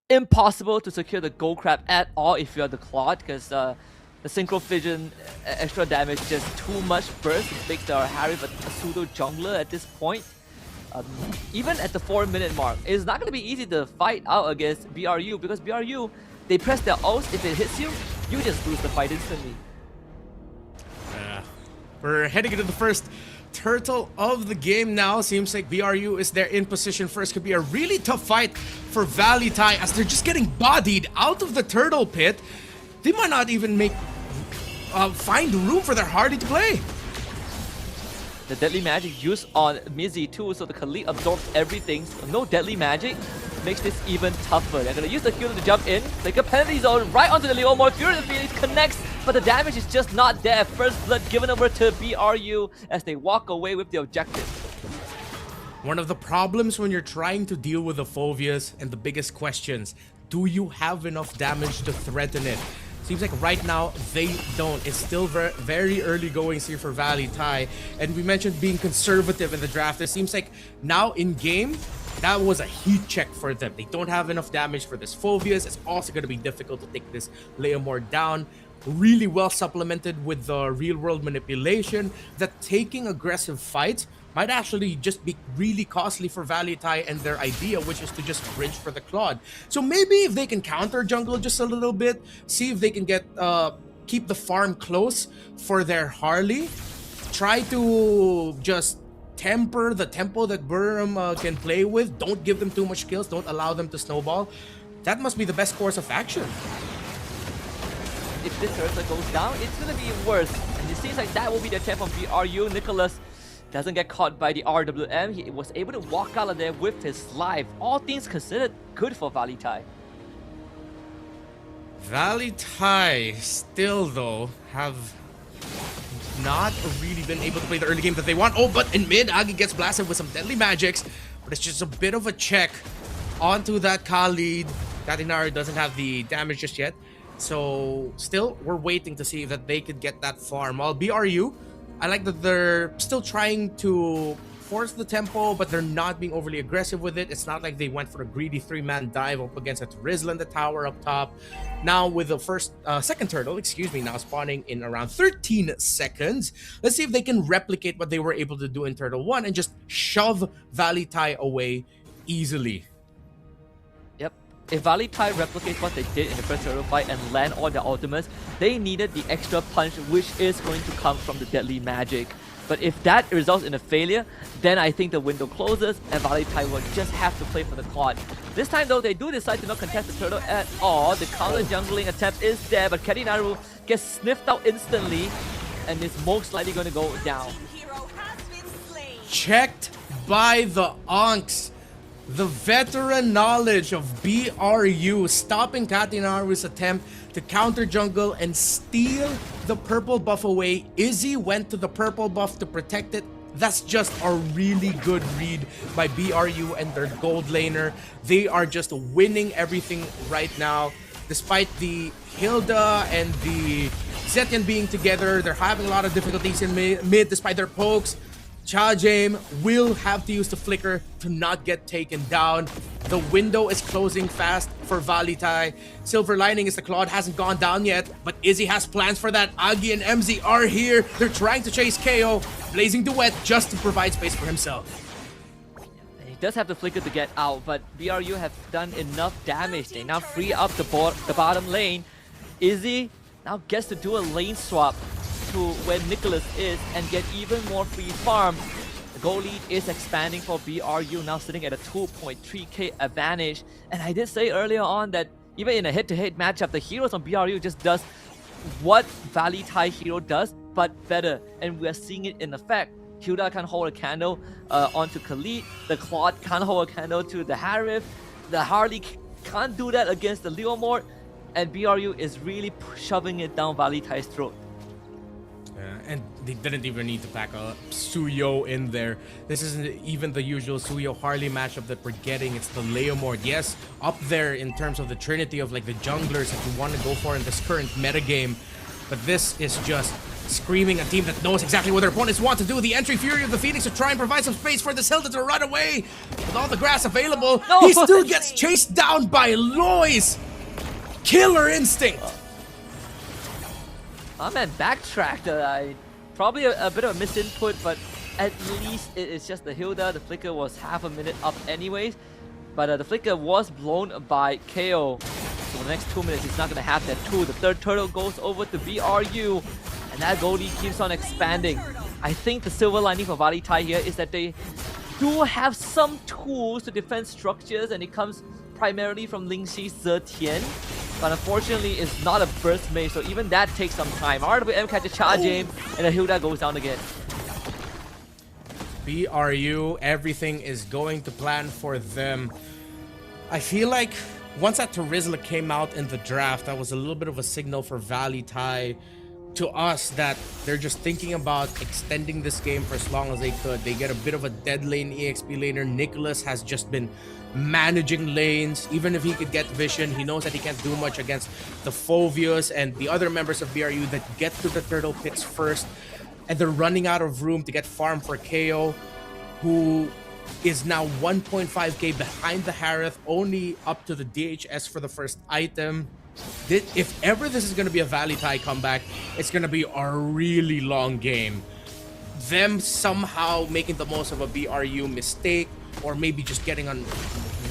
S8: impossible to secure the Gold Crab at all if you're the Claude, because the Synchro Fission extra damage, just too much burst. It makes the Harith a pseudo jungler at this point. Even at the 4-minute mark, it's not going to be easy to fight out against BRU, because BRU, they press their ults. If it hits you, you just lose the fight instantly.
S7: We're heading into the first turtle of the game now. Seems like BRU is there in position first. Could be a really tough fight for VLTH as they're just getting bodied out of the turtle pit. They might not even find room for their Hardy to play.
S8: The Deadly Magic used on Mizzy too, so the Khalid absorbs everything. So no Deadly Magic makes this even tougher. They're gonna use the healer to jump in, take a penalty zone right onto the Leomord. Fury of the Phoenix connects, but the damage is just not there. First blood given over to BRU as they walk away with the objective.
S7: One of the problems when you're trying to deal with the Phoveus and the biggest questions, do you have enough damage to threaten it? Seems like right now they don't. It's still very early goings here for VLTH. And we mentioned being conservative in the draft. It seems like now in game, that was a heat check for them. They don't have enough damage for this Phoveus. It's also going to be difficult to take this Leomord down. Really well supplemented with the real world manipulation, that taking aggressive fights might actually just be really costly for VLTH and their idea, which is to just bridge for the Claude. So maybe if they can counter jungle just a little bit, see if they can get keep the farm close for their Harley. Try to just temper the tempo that Burham can play with. Don't give them too much kills. Don't allow them to snowball. That must be the best course of action.
S8: If this Ursa goes down, it's gonna be worse. And it seems like that will be the attempt from BRU. Nicholas doesn't get caught by the RWM. He was able to walk out of there with his life. All things considered, good for VLTH.
S7: VLTH still, though, have not really been able to play the early game that they want. Oh, but in mid, Agi gets blasted with some deadly magics. But it's just a bit of a check onto that Khalid. Katinaru doesn't have the damage just yet. So still, we're waiting to see that they could get that farm. While BRU, I like that they're still trying to force the tempo, but they're not being overly aggressive with it. It's not like they went for a greedy 3-man dive up against a Rizla in the tower up top. Now with the second turtle, now spawning in around 13 seconds. Let's see if they can replicate what they were able to do in Turtle 1 and just shove VLTH away easily.
S8: Yep. If VLTH replicates what they did in the first turtle fight and land all their ultimates, they needed the extra punch, which is going to come from the deadly magic. But if that results in a failure, then I think the window closes and VLTH will just have to play for the Claude. This time though, they do decide to not contest the turtle at all. The counter jungling attempt is there, but Katinaru gets sniffed out instantly and is most likely going to go down.
S7: Checked by the Onks. The veteran knowledge of BRU stopping Katinaru's attempt to counter jungle and steal the purple buff away. Izzy went to the purple buff to protect it. That's just a really good read by BRU and their gold laner. They are just winning everything right now. Despite the Hilda and the Zetian being together, they're having a lot of difficulties in mid despite their pokes. Chajame will have to use the flicker to not get taken down. The window is closing fast for VLTH. Silver lining is the Claude hasn't gone down yet, but Izzy has plans for that. Agi and MZ are here. They're trying to chase KO. Blazing Duet just to provide space for himself.
S8: He does have the flicker to get out, but BRU have done enough damage. They now free up the bottom lane. Izzy now gets to do a lane swap to where Nicholas is and get even more free farm. The goal lead is expanding for BRU, now sitting at a 2.3k advantage. And I did say earlier on that even in a head-to-head matchup, the heroes on BRU just does what VLTH hero does, but better. And we are seeing it in effect. Hilda can't hold a candle onto Khalid. The Claude can't hold a candle to the Harith. The Harley can't do that against the Leomord. And BRU is really shoving it down VLTH's throat.
S7: And they didn't even need to pack a Suyo in there. This isn't even the usual Suyo Harley matchup that we're getting. It's the Leomord. Yes, up there in terms of the trinity of like the junglers that you want to go for in this current metagame. But this is just screaming a team that knows exactly what their opponents want to do. The entry Fury of the Phoenix to try and provide some space for this Hilda to run away. With all the grass available, he still gets chased down by Lois. Killer instinct.
S8: My man backtracked. Probably a bit of a misinput, but at least it is just the Hilda. The flicker was half a minute up anyways. But the flicker was blown by KO. So the next 2 minutes, he's not going to have that too. The third turtle goes over to BRU. And that goal lead keeps on expanding. I think the silver lining for VLTH here is that they do have some tools to defend structures. And it comes primarily from Lingxi's Zetian. But unfortunately, it's not a burst mage, so even that takes some time. RWM catches Chajame, and the Hilda goes down again.
S7: BRU, everything is going to plan for them. I feel like once that Rizla came out in the draft, that was a little bit of a signal for VLTH to us that they're just thinking about extending this game for as long as they could. They get a bit of a dead lane EXP laner. Nicholas has just been managing lanes. Even if he could get vision, he knows that he can't do much against the Phovius and the other members of BRU that get to the turtle pits first. And they're running out of room to get farm for KO, who is now 1.5k behind the Harith, only up to the DHS for the first item. If ever this is going to be a VLTH comeback, it's going to be a really long game. Them somehow making the most of a BRU mistake, or maybe just getting a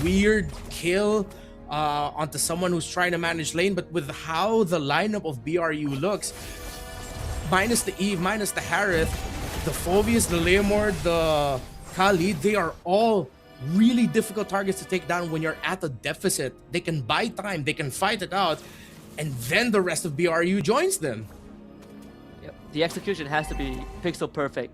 S7: weird kill onto someone who's trying to manage lane. But with how the lineup of BRU looks, minus the Eve, minus the Harith, the Phobius, the Leomord, the Khalid, they are all really difficult targets to take down when you're at a deficit. They can buy time, they can fight it out, and then the rest of BRU joins them.
S8: Yep. The execution has to be pixel perfect.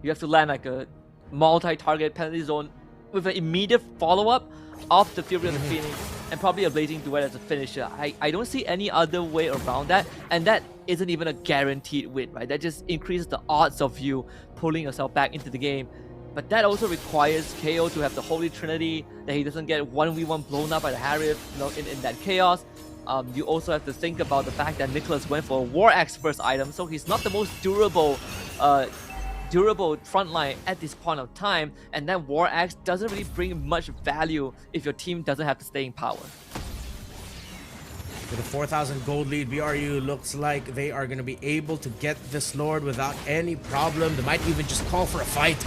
S8: You have to land like a multi-target penalty zone with an immediate follow-up of the Fury of the Phoenix and probably a Blazing Duet as a finisher. I don't see any other way around that, and that isn't even a guaranteed win, right? That just increases the odds of you pulling yourself back into the game. But that also requires KO to have the Holy Trinity, that he doesn't get 1v1 blown up by the Harith, you know, in that chaos. You also have to think about the fact that Nicholas went for a War Axe first item, so he's not the most durable frontline at this point of time, and that War Axe doesn't really bring much value if your team doesn't have the staying power.
S7: With a 4,000 gold lead, BRU looks like they are going to be able to get this Lord without any problem. They might even just call for a fight.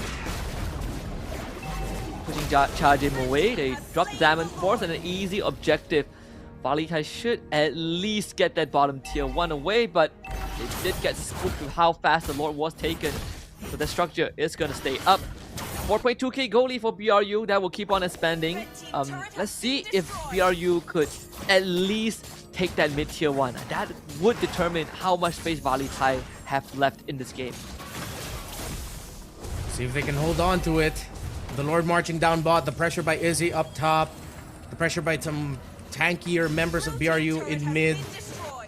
S8: Pushing Chargim away, they drop the Diamond Force and an easy objective. VLTH should at least get that bottom tier 1 away, but they did get spooked with how fast the Lord was taken. So the structure is going to stay up. 4.2k gold lead for BRU, that will keep on expanding. Let's see if BRU could at least take that mid tier 1. That would determine how much space VLTH have left in this game.
S7: See if they can hold on to it. The Lord marching down bot, the pressure by Izzy up top, the pressure by some tankier members of BRU in mid.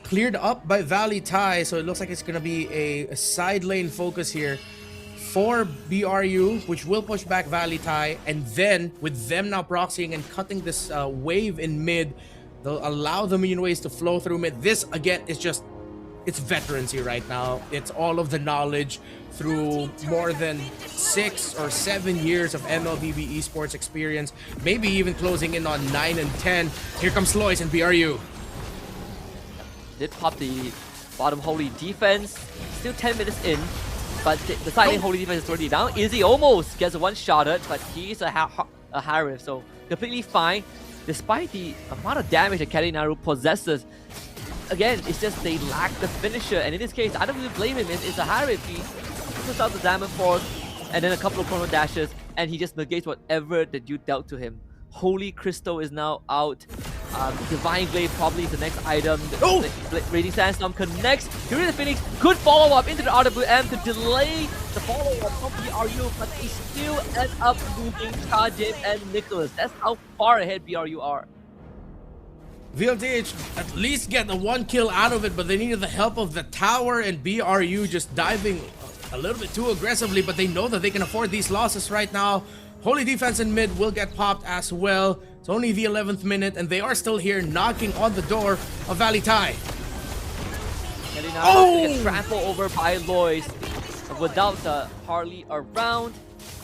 S7: Cleared up by VLTH, so it looks like it's going to be a side lane focus here for BRU, which will push back VLTH, and then with them now proxying and cutting this wave in mid, they'll allow the minion waves to flow through mid. This, again, is just, it's veterancy right now. It's all of the knowledge through more than 6 or 7 years of MLBB esports experience, maybe even closing in on 9 and 10. Here comes Lois and BRU.
S8: Did pop the bottom holy defense. Still 10 minutes in, but the side lane holy defense is already down. Izzy almost gets one-shotted, but he's a Harith, so completely fine. Despite the amount of damage that Kalinaru possesses, again, it's just they lack the finisher, and in this case, I don't really blame him. It's a Harith. He puts out the Diamond Force, and then a couple of chrono dashes, and he just negates whatever that you dealt to him. Holy Crystal is now out. Divine Glaive probably is the next item. Raging Sandstorm connects. Fury of the Phoenix could follow up into the RWM to delay the follow-up from BRU, but they still end up losing Charjim and Nicholas. That's how far ahead BRU are.
S7: VLTH at least get the 1 kill out of it, but they needed the help of the tower, and BRU just diving a little bit too aggressively, but they know that they can afford these losses right now. Holy defense in mid will get popped as well. It's only the 11th minute, and they are still here knocking on the door of VLTH.
S8: Gets trampled over by Lois. Without the Harley around,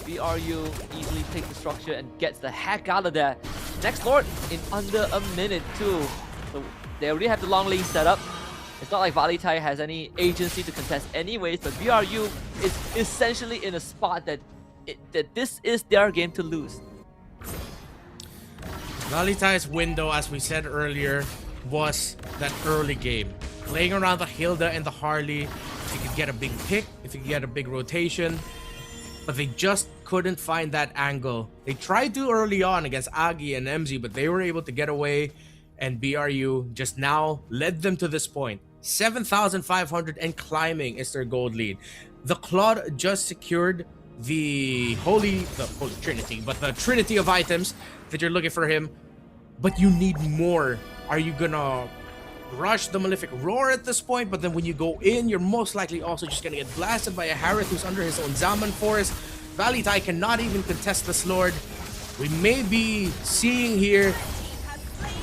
S8: BRU easily takes the structure and gets the heck out of there. Next Lord in under a minute too. So they already have the long lane set up. It's not like VLTH has any agency to contest anyways, but BRU is essentially in a spot that this is their game to lose.
S7: VLTH's window, as we said earlier, was that early game. Playing around the Hilda and the Harley, if you could get a big pick, if you could get a big rotation, but they just couldn't find that angle. They tried to early on against Agi and MZ, but they were able to get away, and BRU just now led them to this point. 7,500 and climbing is their gold lead. The Claude just secured the Holy Trinity, but the Trinity of items that you're looking for him, but you need more. Are you gonna rush the Malefic Roar at this point? But then when you go in, you're most likely also just gonna get blasted by a Harith who's under his own Zaman Forest. VLTH cannot even contest this Lord. We may be seeing here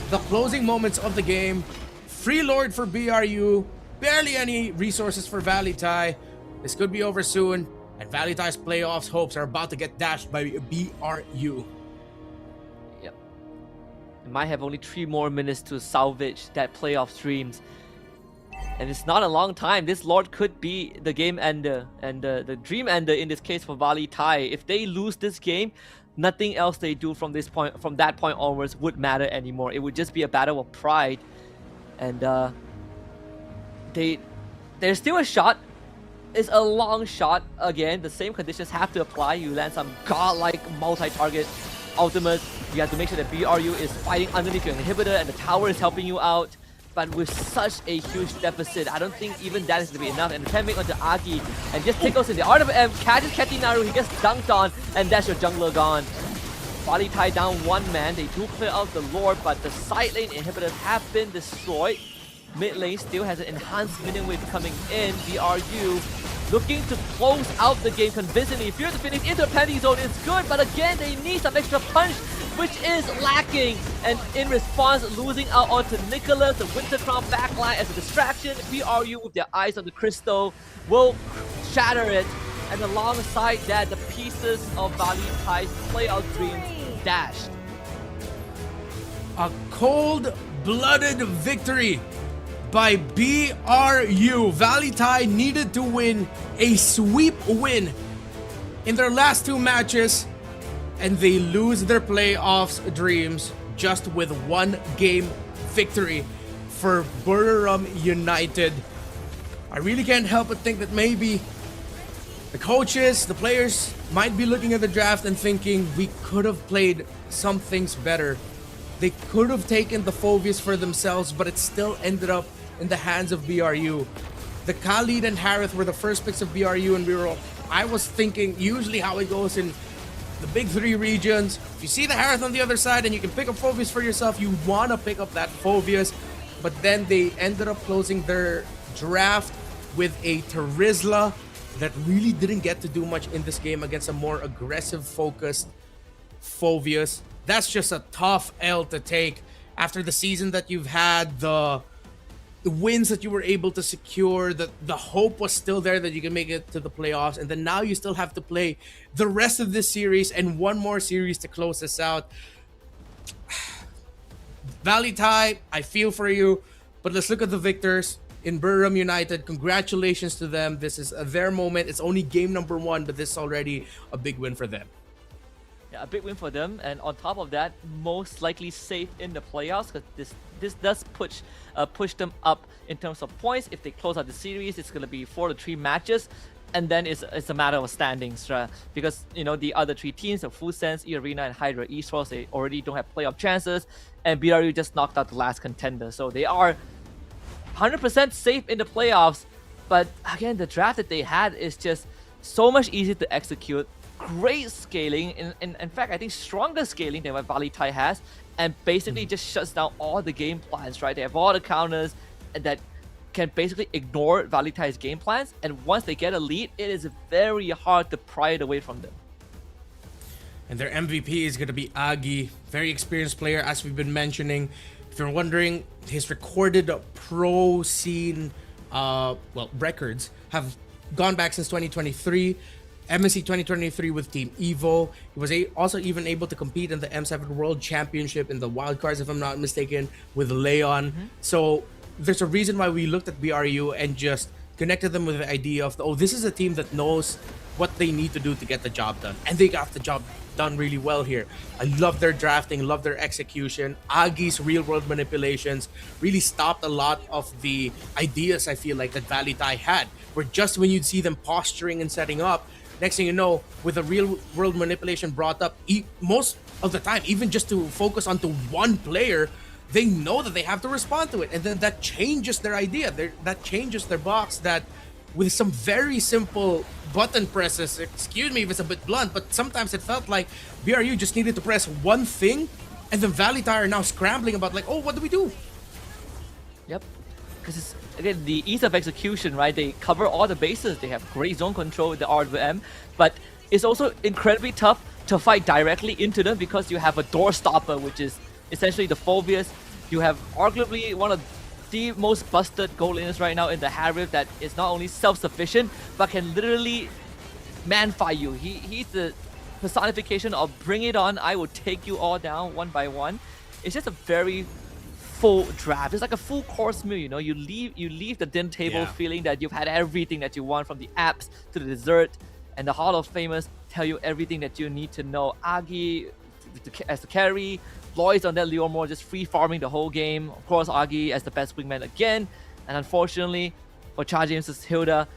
S7: the closing moments of the game. Free Lord for BRU, barely any resources for VLTH. This could be over soon, and VLTH's playoffs hopes are about to get dashed by BRU.
S8: Yep. It might have only 3 more minutes to salvage that playoff dreams. And it's not a long time. This Lord could be the game ender and the dream ender in this case for VLTH. If they lose this game, nothing else they do from that point onwards would matter anymore. It would just be a battle of pride, and there's still a shot. It's a long shot. Again, the same conditions have to apply. You land some godlike multi-target ultimate. You have to make sure that BRU is fighting underneath your inhibitor and the tower is helping you out. But with such a huge deficit, I don't think even that is going to be enough. And the 10 make onto Agi and just tickles in the art of M, catches Ketinaru, he gets dunked on, and that's your jungler gone. VLTH down one man. They do clear out the Lord, but the side lane inhibitors have been destroyed. Mid lane still has an enhanced minion wave coming in. BRU looking to close out the game convincingly. Fear to finish into a penalty zone is good, but again, they need some extra punch, which is lacking. And in response, losing out onto Nicholas, the Winter Crown backline as a distraction. BRU with their eyes on the crystal will shatter it. And alongside that, the pieces of VLTH's playout dreams dashed.
S7: A cold-blooded victory by BRU. VLTH needed to win a sweep win in their last two matches, and they lose their playoffs dreams just with one game victory for Buriram United. I really can't help but think that maybe the coaches, the players might be looking at the draft and thinking we could have played some things better. They could have taken the Phobius for themselves, but it still ended up in the hands of BRU. The Khalid and Harith were the first picks of BRU, and I was thinking usually how it goes in the big three regions. If you see the Harith on the other side and you can pick up Phobius for yourself, you want to pick up that Phobius. But then they ended up closing their draft with a Terizla that really didn't get to do much in this game against a more aggressive focused Phobius. That's just a tough L to take after the season that you've had, the wins that you were able to secure, the hope was still there that you can make it to the playoffs, and then now you still have to play the rest of this series and one more series to close this out. VLTH, I feel for you, but let's look at the victors in Buriram United. Congratulations to them. This is their moment. It's only game number one, but this is already a big win for them.
S8: Yeah, a big win for them, and on top of that, most likely safe in the playoffs, because this does push them up in terms of points. If they close out the series, it's going to be 4-3 matches, and then it's a matter of standings, because the other three teams, the Full Sense, E-Arena, and Hydra Esports, they already don't have playoff chances, and BRU just knocked out the last contender, so they are 100% safe in the playoffs. But again, the draft that they had is just so much easier to execute. Great scaling, in fact, I think stronger scaling than what VLTH has, and basically just shuts down all the game plans, right? They have all the counters that can basically ignore VLTH's game plans, and once they get a lead, it is very hard to pry it away from them.
S7: And their MVP is going to be Agi, very experienced player, as we've been mentioning. If you're wondering, his recorded pro scene records have gone back since 2023. MSC 2023 with Team Evo. He was also even able to compete in the M7 World Championship in the wildcards, if I'm not mistaken, with Leon. So there's a reason why we looked at BRU and just connected them with the idea of, this is a team that knows what they need to do to get the job done. And they got the job done really well here. I love their drafting, love their execution. Agi's real-world manipulations really stopped a lot of the ideas, I feel like, that VLTH had. Where just when you'd see them posturing and setting up, next thing you know, with a real-world manipulation brought up, most of the time, even just to focus onto one player, they know that they have to respond to it. And then that changes their idea. That changes their box, that with some very simple button presses, excuse me if it's a bit blunt, but sometimes it felt like BRU just needed to press one thing, and then VLTH are now scrambling about like, what do we do?
S8: Yep. Because it's, again, the ease of execution, right? They cover all the bases. They have great zone control with the RWM, but it's also incredibly tough to fight directly into them because you have a door stopper, which is essentially the Phobius. You have arguably one of the most busted goal laners right now in the Harith that is not only self-sufficient, but can literally man-fight you. He's the personification of bring it on, I will take you all down one by one. It's just a very full draft. It's like a full course meal, you leave the dinner table feeling that you've had everything that you want, from the apps to the dessert. and the Hall of Famers tell you everything that you need to know. Agi as the carry, Lois on that Leo Moore just free farming the whole game. Of course, Agi as the best wingman again, and unfortunately for Charge vs Hilda,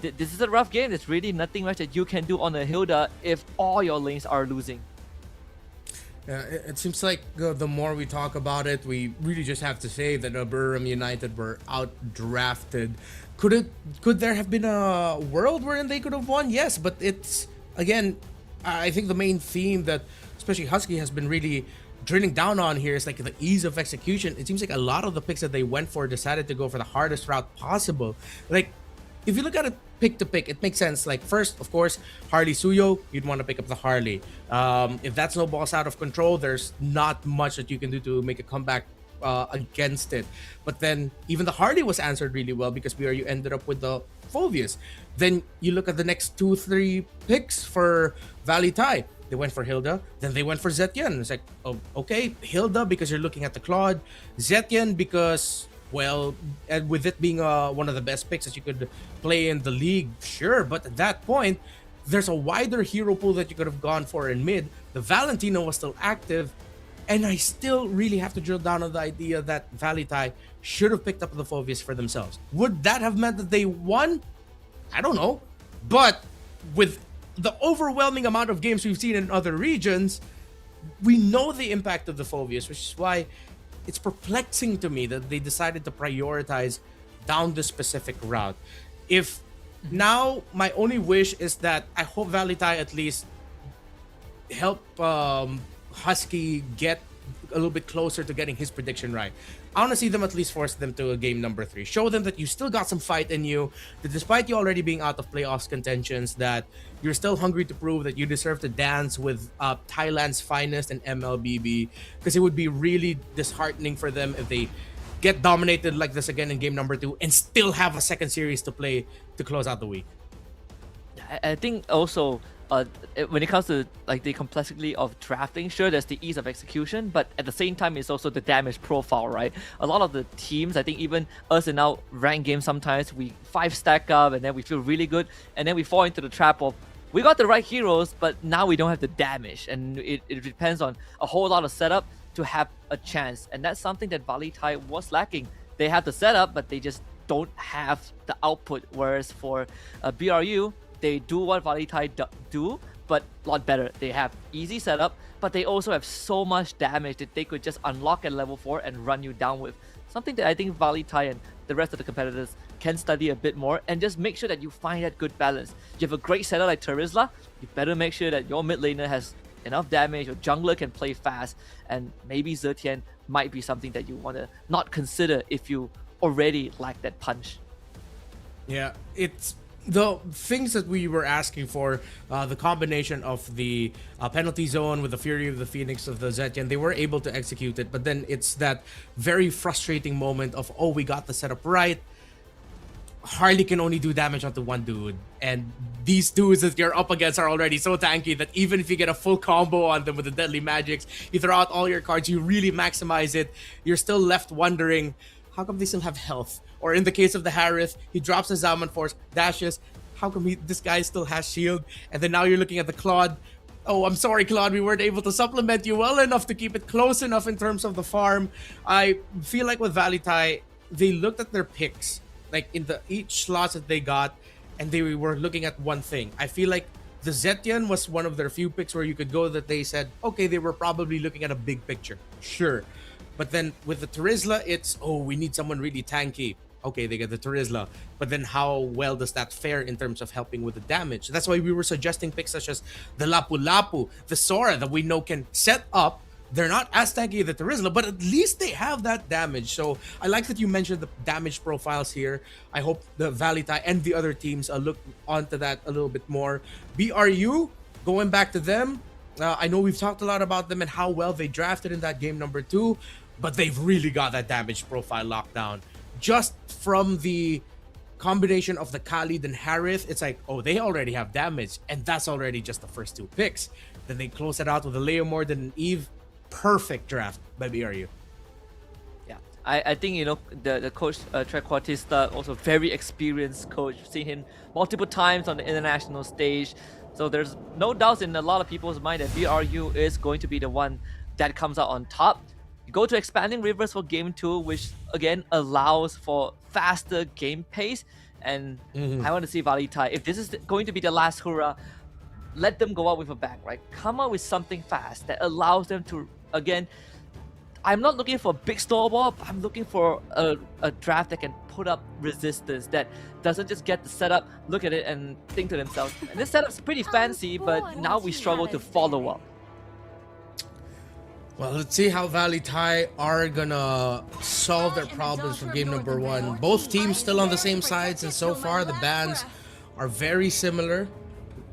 S8: this is a rough game. There's really nothing much that you can do on a Hilda if all your lanes are losing.
S7: Yeah, it seems like the more we talk about it, we really just have to say that Burram United were out-drafted. Could there have been a world wherein they could have won? Yes, but it's, again, I think the main theme that especially Husky has been really drilling down on here is like the ease of execution. It seems like a lot of the picks that they went for decided to go for the hardest route possible. Like, if you look at it pick to pick, it makes sense. Like, first, of course, Harley Suyo, you'd want to pick up the Harley. If that snowball's out of control, there's not much that you can do to make a comeback against it. But then even the Harley was answered really well because BRU ended up with the Phoveus. Then you look at the next 2-3 picks for VLTH. They went for Hilda, then they went for Zetien. It's like, oh, okay, Hilda because you're looking at the Claude, Zetien because, well, and with it being one of the best picks that you could play in the league, sure. But at that point, there's a wider hero pool that you could have gone for in mid. The Valentino was still active, and I still really have to drill down on the idea that VLTH should have picked up the Phoveus for themselves. Would that have meant that they won? I don't know. But with the overwhelming amount of games we've seen in other regions, we know the impact of the Phoveus, which is why it's perplexing to me that they decided to prioritize down this specific route. If now my only wish is that I hope VLTH at least help Husky get a little bit closer to getting his prediction right. I want to see them at least force them to a game number 3. Show them that you still got some fight in you, that despite you already being out of playoffs contentions, that you're still hungry to prove that you deserve to dance with Thailand's finest and MLBB, because it would be really disheartening for them if they get dominated like this again in game number 2 and still have a second series to play to close out the week.
S8: I think also when it comes to like the complexity of drafting, sure, there's the ease of execution, but at the same time, it's also the damage profile, right? A lot of the teams, I think even us in our ranked games, sometimes we 5-stack up and then we feel really good, and then we fall into the trap of we got the right heroes, but now we don't have the damage, and it depends on a whole lot of setup to have a chance, and that's something that VLTH was lacking. They have the setup, but they just don't have the output, whereas for BRU, they do what VLTH do, but a lot better. They have easy setup, but they also have so much damage that they could just unlock at level 4 and run you down with. Something that I think VLTH and the rest of the competitors can study a bit more and just make sure that you find that good balance. You have a great setup like Terizla, you better make sure that your mid laner has enough damage, your jungler can play fast, and maybe Zetien might be something that you want to not consider if you already lack that punch.
S7: Yeah, it's the things that we were asking for, the combination of the penalty zone with the Fury of the Phoenix of the Zetien, they were able to execute it, but then it's that very frustrating moment of, oh, we got the setup right, Harley can only do damage onto one dude, and these dudes that you're up against are already so tanky that even if you get a full combo on them with the deadly magics, you throw out all your cards, you really maximize it, you're still left wondering, how come they still have health? Or in the case of the Harith, he drops his Zaman Force, dashes, how come this guy still has shield? And then now you're looking at the Claude. Oh, I'm sorry, Claude, we weren't able to supplement you well enough to keep it close enough in terms of the farm. I feel like with VLTH, they looked at their picks, like in each slots that they got, and they were looking at one thing. I feel like the Zetien was one of their few picks where you could go that they said, okay, they were probably looking at a big picture. Sure. But then with the Terizla, it's, oh, we need someone really tanky. Okay, they get the Terizla. But then how well does that fare in terms of helping with the damage? That's why we were suggesting picks such as the Lapu-Lapu, the Sora that we know can set up. They're not as tanky as the Terizla, but at least they have that damage. So I like that you mentioned the damage profiles here. I hope the VLTH and the other teams look onto that a little bit more. BRU, going back to them, I know we've talked a lot about them and how well they drafted in that game number 2, but they've really got that damage profile locked down. Just from the combination of the Khalid and Harith, it's like, oh, they already have damage, and that's already just the first 2 picks. Then they close it out with a Leomord and an Eve. Perfect draft by BRU.
S8: Yeah, I think, you know, the coach, Trequartista, also very experienced coach. Seen him multiple times on the international stage. So there's no doubts in a lot of people's mind that BRU is going to be the one that comes out on top. You go to expanding rivers for game 2, which again allows for faster game pace. And I want to see VLTH. If this is going to be the last hurrah, let them go out with a bang, right? Come out with something fast that allows them to, again, I'm not looking for a big snowball, I'm looking for a draft that can put up resistance, that doesn't just get the setup, look at it and think to themselves, this setup's pretty fancy, but now we struggle to follow up.
S7: Well, let's see how VLTH are gonna solve their problems from game number 1. Both teams still on the same sides, and so far the bans are very similar.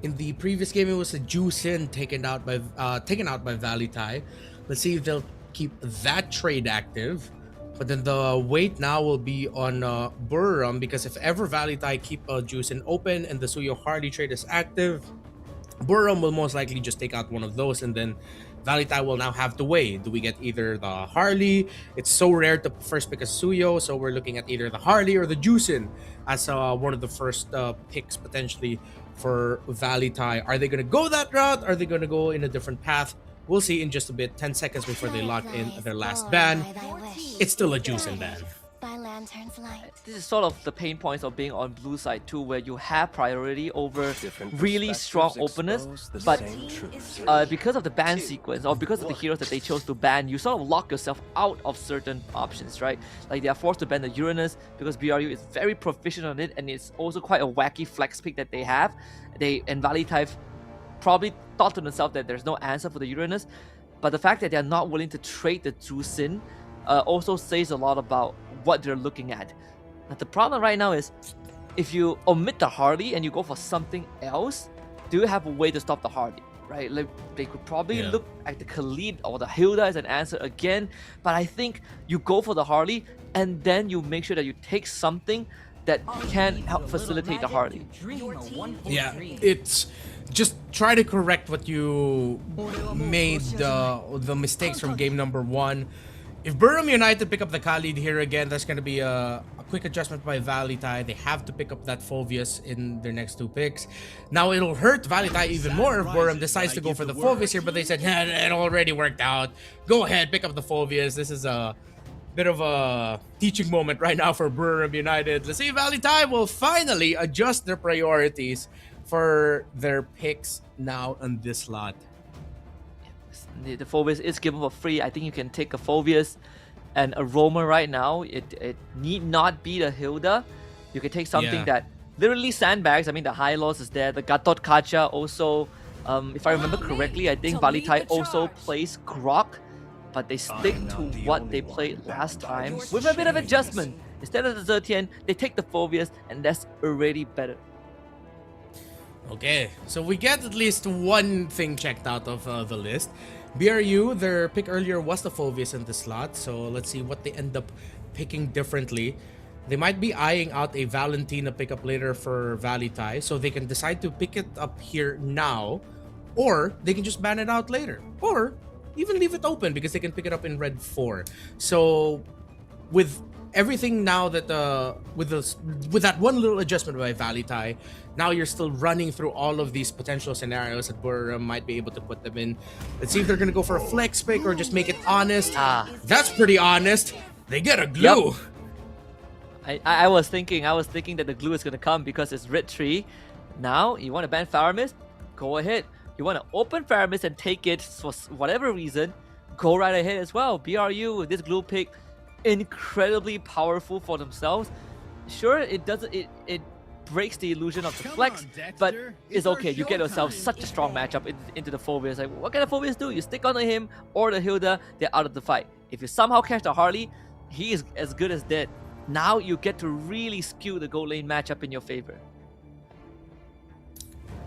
S7: In the previous game, it was a Juicin taken out by VLTH. Let's see if they'll keep that trade active. But then the wait now will be on Burram, because if ever VLTH keep Juicin open and the Suyo Harley trade is active, Burram will most likely just take out one of those, and then VLTH will now have to weigh. Do we get either the Harley? It's so rare to first pick a Suyo, so we're looking at either the Harley or the Juicin as one of the first picks potentially for VLTH. Are they going to go that route? Are they going to go in a different path? We'll see in just a bit. 10 seconds before they lock in their last ban. It's still a Juicin ban.
S8: This is sort of the pain points of being on blue side too, where you have priority over really strong openers, but because of the ban sequence or because of the heroes that they chose to ban, you sort of lock yourself out of certain options, right? Like they are forced to ban the Uranus because BRU is very proficient on it, and it's also quite a wacky flex pick that they have. And VLTH probably thought to themselves that there's no answer for the Uranus, but the fact that they're not willing to trade the Juicin also says a lot about what they're looking at. Now, the problem right now is if you omit the Harley and you go for something else, do you have a way to stop the Harley, right? Like they could probably look at the Khalid or the Hilda as an answer again, but I think you go for the Harley and then you make sure that you take something that can help facilitate the Harley.
S7: Yeah, it's just try to correct what you made the mistakes from game number 1. If Burram United pick up the Khalid here again, that's going to be a quick adjustment by VLTH. They have to pick up that Phoveus in their next 2 picks. Now, it'll hurt VLTH even more if Burram decides to go for the Phoveus here, but they said, nah, it already worked out. Go ahead, pick up the Phoveus. This is a bit of a teaching moment right now for Burram United. Let's see if VLTH will finally adjust their priorities for their picks now on this slot.
S8: The Phoveus is given for free. I think you can take a Phoveus and a Roamer right now. It need not be the Hilda. You can take something that literally sandbags. I mean, the High Loss is there. The Gatot Kacha also, if I remember correctly, I think VLTH also plays Grok, but they stick to what they played last time with a bit of adjustment. Instead of the Zertian, they take the Phoveus, and that's already better.
S7: Okay, so we get at least one thing checked out of the list. BRU, their pick earlier was the Phoveus in the slot, so let's see what they end up picking differently. They might be eyeing out a Valentina pickup later for VLTH, so they can decide to pick it up here now, or they can just ban it out later, or even leave it open because they can pick it up in red 4. So with everything now that with that one little adjustment by VLTH, now you're still running through all of these potential scenarios that Burram might be able to put them in. Let's see if they're gonna go for a flex pick or just make it honest. That's pretty honest. They get a glue.
S8: Yep. I was thinking that the glue is gonna come because it's red 3. Now you want to ban Faramis? Go ahead. You want to open Faramis and take it for whatever reason? Go right ahead as well. BRU with this glue pick, incredibly powerful for themselves. Sure, it doesn't. It breaks the illusion of the flex, but it's okay. You get yourself such a strong matchup into the Phoveus. Like, what can the Phoveus do? You stick onto him or the Hilda, they're out of the fight. If you somehow catch the Harley, he is as good as dead. Now you get to really skew the gold lane matchup in your favor.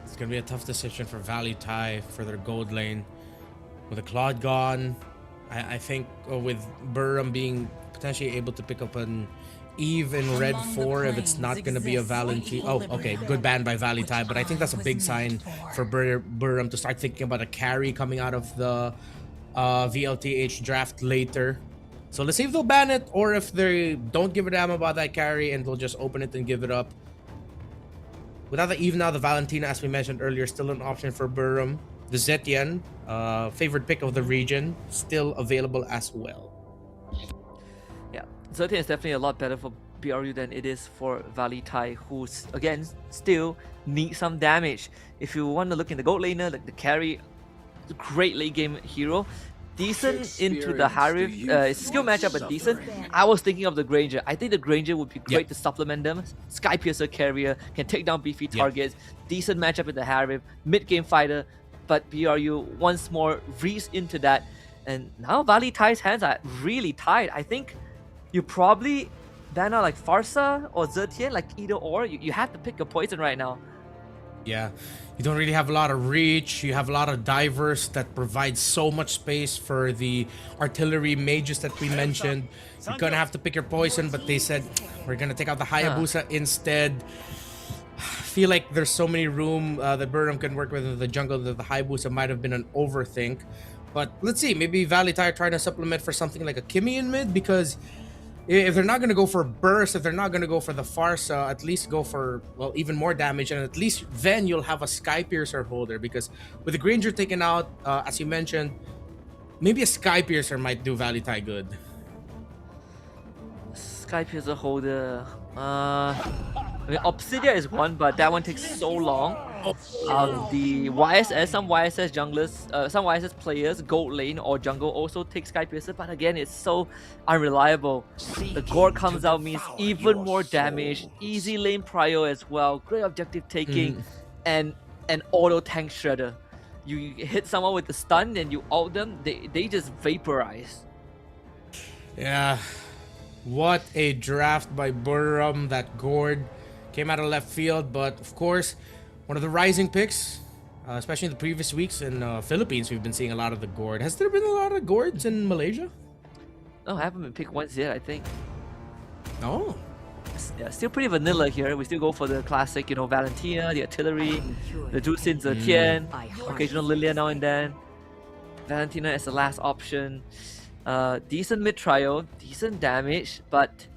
S7: It's gonna be a tough decision for VLTH for their gold lane. With the Claude gone, I think with Burram being potentially able to pick up an Eve in red 4 if it's not going to be a Valentina. Oh, okay, good ban by VLTH, but I think that's a big sign for Burram to start thinking about a carry coming out of the VLTH draft later. So let's see if they'll ban it or if they don't give a damn about that carry and they'll just open it and give it up. Without the Eve now, the Valentina, as we mentioned earlier, still an option for Burram. The Zetian, favorite pick of the region, still available as well.
S8: Yeah, Zetian is definitely a lot better for BRU than it is for VLTH, who's again still need some damage. If you want to look in the gold laner, like the carry, great late game hero, decent into the Harif, skill matchup but decent. I was thinking of the Granger. I think the Granger would be great to supplement them. Sky Piercer carrier, can take down beefy targets, decent matchup in the Harif, mid game fighter, but BRU once more reads into that, and now VLTH's hands are really tied. I think you probably ban out like Farsa or Zetian, like either or. You have to pick a poison right now.
S7: Yeah, you don't really have a lot of reach. You have a lot of divers that provide so much space for the artillery mages that we mentioned. You're gonna have to pick your poison, but they said we're gonna take out the Hayabusa instead. I feel like there's so many room that Burram can work with in the jungle that the Hayabusa might have been an overthink. But let's see, maybe VLTH are trying to supplement for something like a Kimi in mid, because if they're not going to go for burst, if they're not going to go for the Farsa, at least go for, well, even more damage, and at least then you'll have a Sky Piercer holder, because with the Granger taken out, as you mentioned, maybe a Sky Piercer might do VLTH good.
S8: Sky Piercer holder, I mean, Obsidia is one, but that one takes so long. The YSS, some YSS junglers, some YSS players, gold lane or jungle also take Sky Piercer, but again, it's so unreliable. The gore comes out means even more damage, easy lane prio as well, great objective taking, and an auto tank shredder. You hit someone with the stun and you ult them, they just vaporize.
S7: Yeah, what a draft by Burram. That gourd came out of left field, but of course, one of the rising picks, especially in the previous weeks in Philippines, we've been seeing a lot of the gourd. Has there been a lot of gourds in Malaysia?
S8: No, I haven't been picked once yet, I think.
S7: Oh.
S8: Yeah, still pretty vanilla here. We still go for the classic, you know, Valentina, the artillery, the Jusin Zetian, occasional Lilia now and then. Valentina is the last option. Decent mid trio, decent damage, but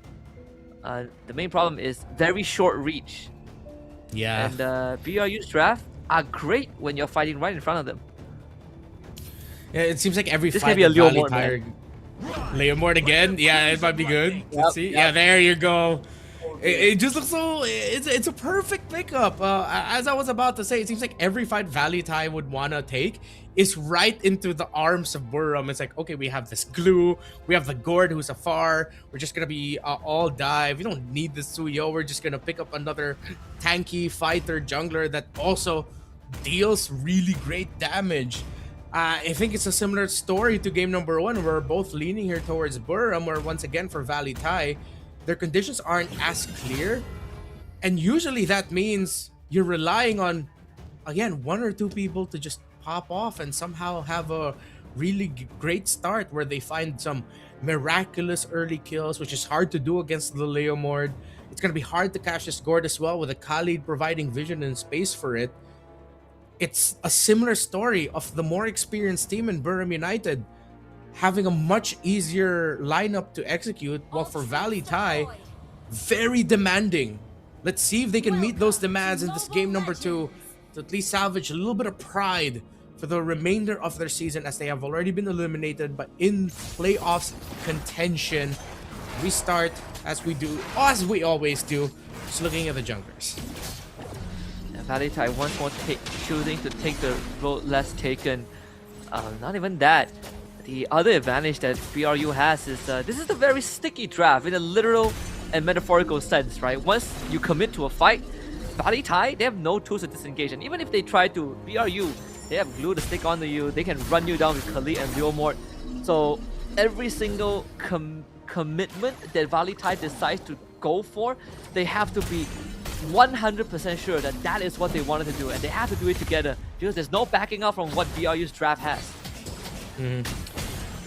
S8: the main problem is very short reach.
S7: Yeah.
S8: And BRU's draft are great when you're fighting right in front of them.
S7: Yeah, it seems like every
S8: this
S7: fight
S8: can be a Leo Mort,
S7: Leomord again? Yeah, it might be good. Let's see. Yeah, there you go. It just looks so... It's a perfect pickup. As I was about to say, it seems like every fight VLTH would want to take is right into the arms of Burram. It's like, okay, we have this glue. We have the gourd who's afar. We're just going to be all dive. We don't need this Suyo. We're just going to pick up another tanky fighter jungler that also deals really great damage. I think it's a similar story to game number 1. We're both leaning here towards Burram, where once again for VLTH, their conditions aren't as clear. And usually that means you're relying on, again, 1 or 2 people to just pop off and somehow have a really great start where they find some miraculous early kills, which is hard to do against the Leomord. It's going to be hard to catch this gourd as well with a Khalid providing vision and space for it. It's a similar story of the more experienced team in Burram United having a much easier lineup to execute, while for VLTH, very demanding. Let's see if they can meet those demands in this game number 2 to at least salvage a little bit of pride for the remainder of their season, as they have already been eliminated, but in playoffs contention. We start as we always do, just looking at the junglers.
S8: VLTH once more choosing to take the road less taken. Not even that. The other advantage that BRU has is this is a very sticky draft in a literal and metaphorical sense, right? Once you commit to a fight, VLTH, they have no tools to disengage, and even if they try to, BRU, they have glue to stick onto you. They can run you down with Khalid and Leomord. So every single commitment that VLTH decides to go for, they have to be 100% sure that that is what they wanted to do, and they have to do it together, because there's no backing up from what BRU's draft has.
S7: I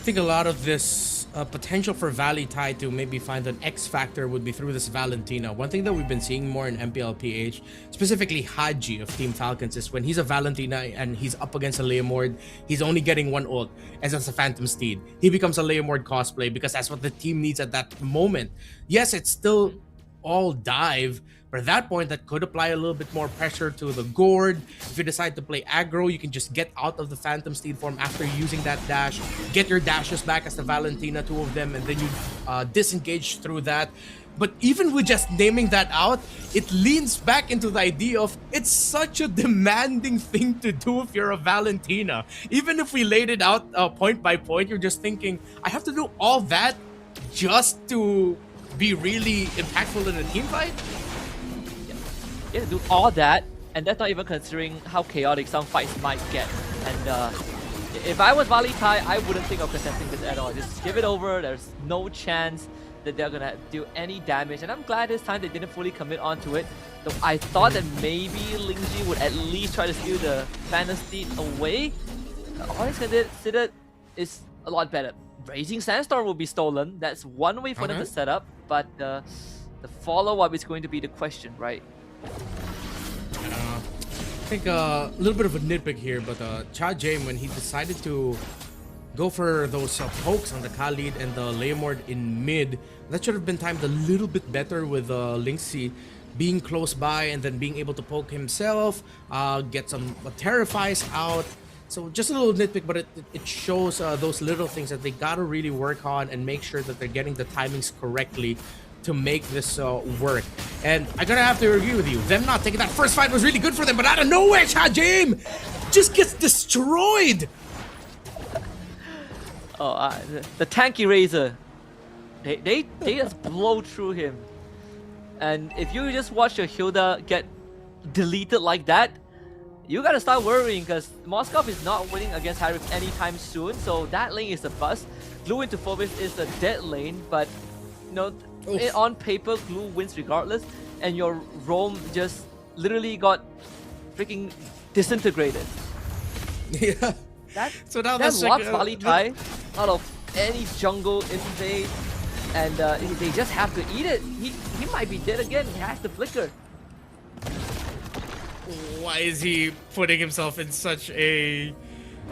S7: think a lot of this potential for VLTH to maybe find an X factor would be through this Valentina. One thing that we've been seeing more in MPLPH, specifically Haji of Team Falcons, is when he's a Valentina and he's up against a Leomord, he's only getting one ult, as that's a Phantom Steed. He becomes a Leomord cosplay because that's what the team needs at that moment. Yes, it's still all dive, but at that point, that could apply a little bit more pressure to the Gourd. If you decide to play aggro, you can just get out of the Phantom Steed form after using that dash, get your dashes back as the Valentina, 2 of them, and then you disengage through that. But even with just naming that out, it leans back into the idea of it's such a demanding thing to do if you're a Valentina. Even if we laid it out point by point, you're just thinking, I have to do all that just to be really impactful in a team fight?
S8: You have to do all that, and that's not even considering how chaotic some fights might get. And if I was VLTH, I wouldn't think of contesting this at all. Just give it over. There's no chance that they're gonna do any damage, and I'm glad this time they didn't fully commit onto it. Though I thought that maybe Lingji would at least try to steal the Phantom Steed away. All he's considered is a lot better. Raising Sandstorm will be stolen. That's one way for them to set up, but the follow-up is going to be the question, right?
S7: I think a little bit of a nitpick here, but Cha James, when he decided to go for those pokes on the Khalid and the Leomord in mid, that should have been timed a little bit better with Lingxi being close by and then being able to poke himself, get some Terrifies out. So just a little nitpick, but it shows those little things that they gotta really work on and make sure that they're getting the timings correctly to make this work. And I gotta have to agree with you. Them not taking that first fight was really good for them, but out of nowhere, Chajim just gets destroyed.
S8: Oh, the tanky Razor. They just blow through him. And if you just watch your Hilda get deleted like that, you gotta start worrying, because Moskov is not winning against Harif anytime soon, so that lane is a bust. Glue into Phobos is a dead lane, but you know, on paper, Glue wins regardless, and your roam just literally got freaking disintegrated.
S7: Yeah. So now
S8: that locks VLTH out of any jungle invade, and they just have to eat it. He might be dead again. He has to flicker.
S7: Why is he putting himself in such a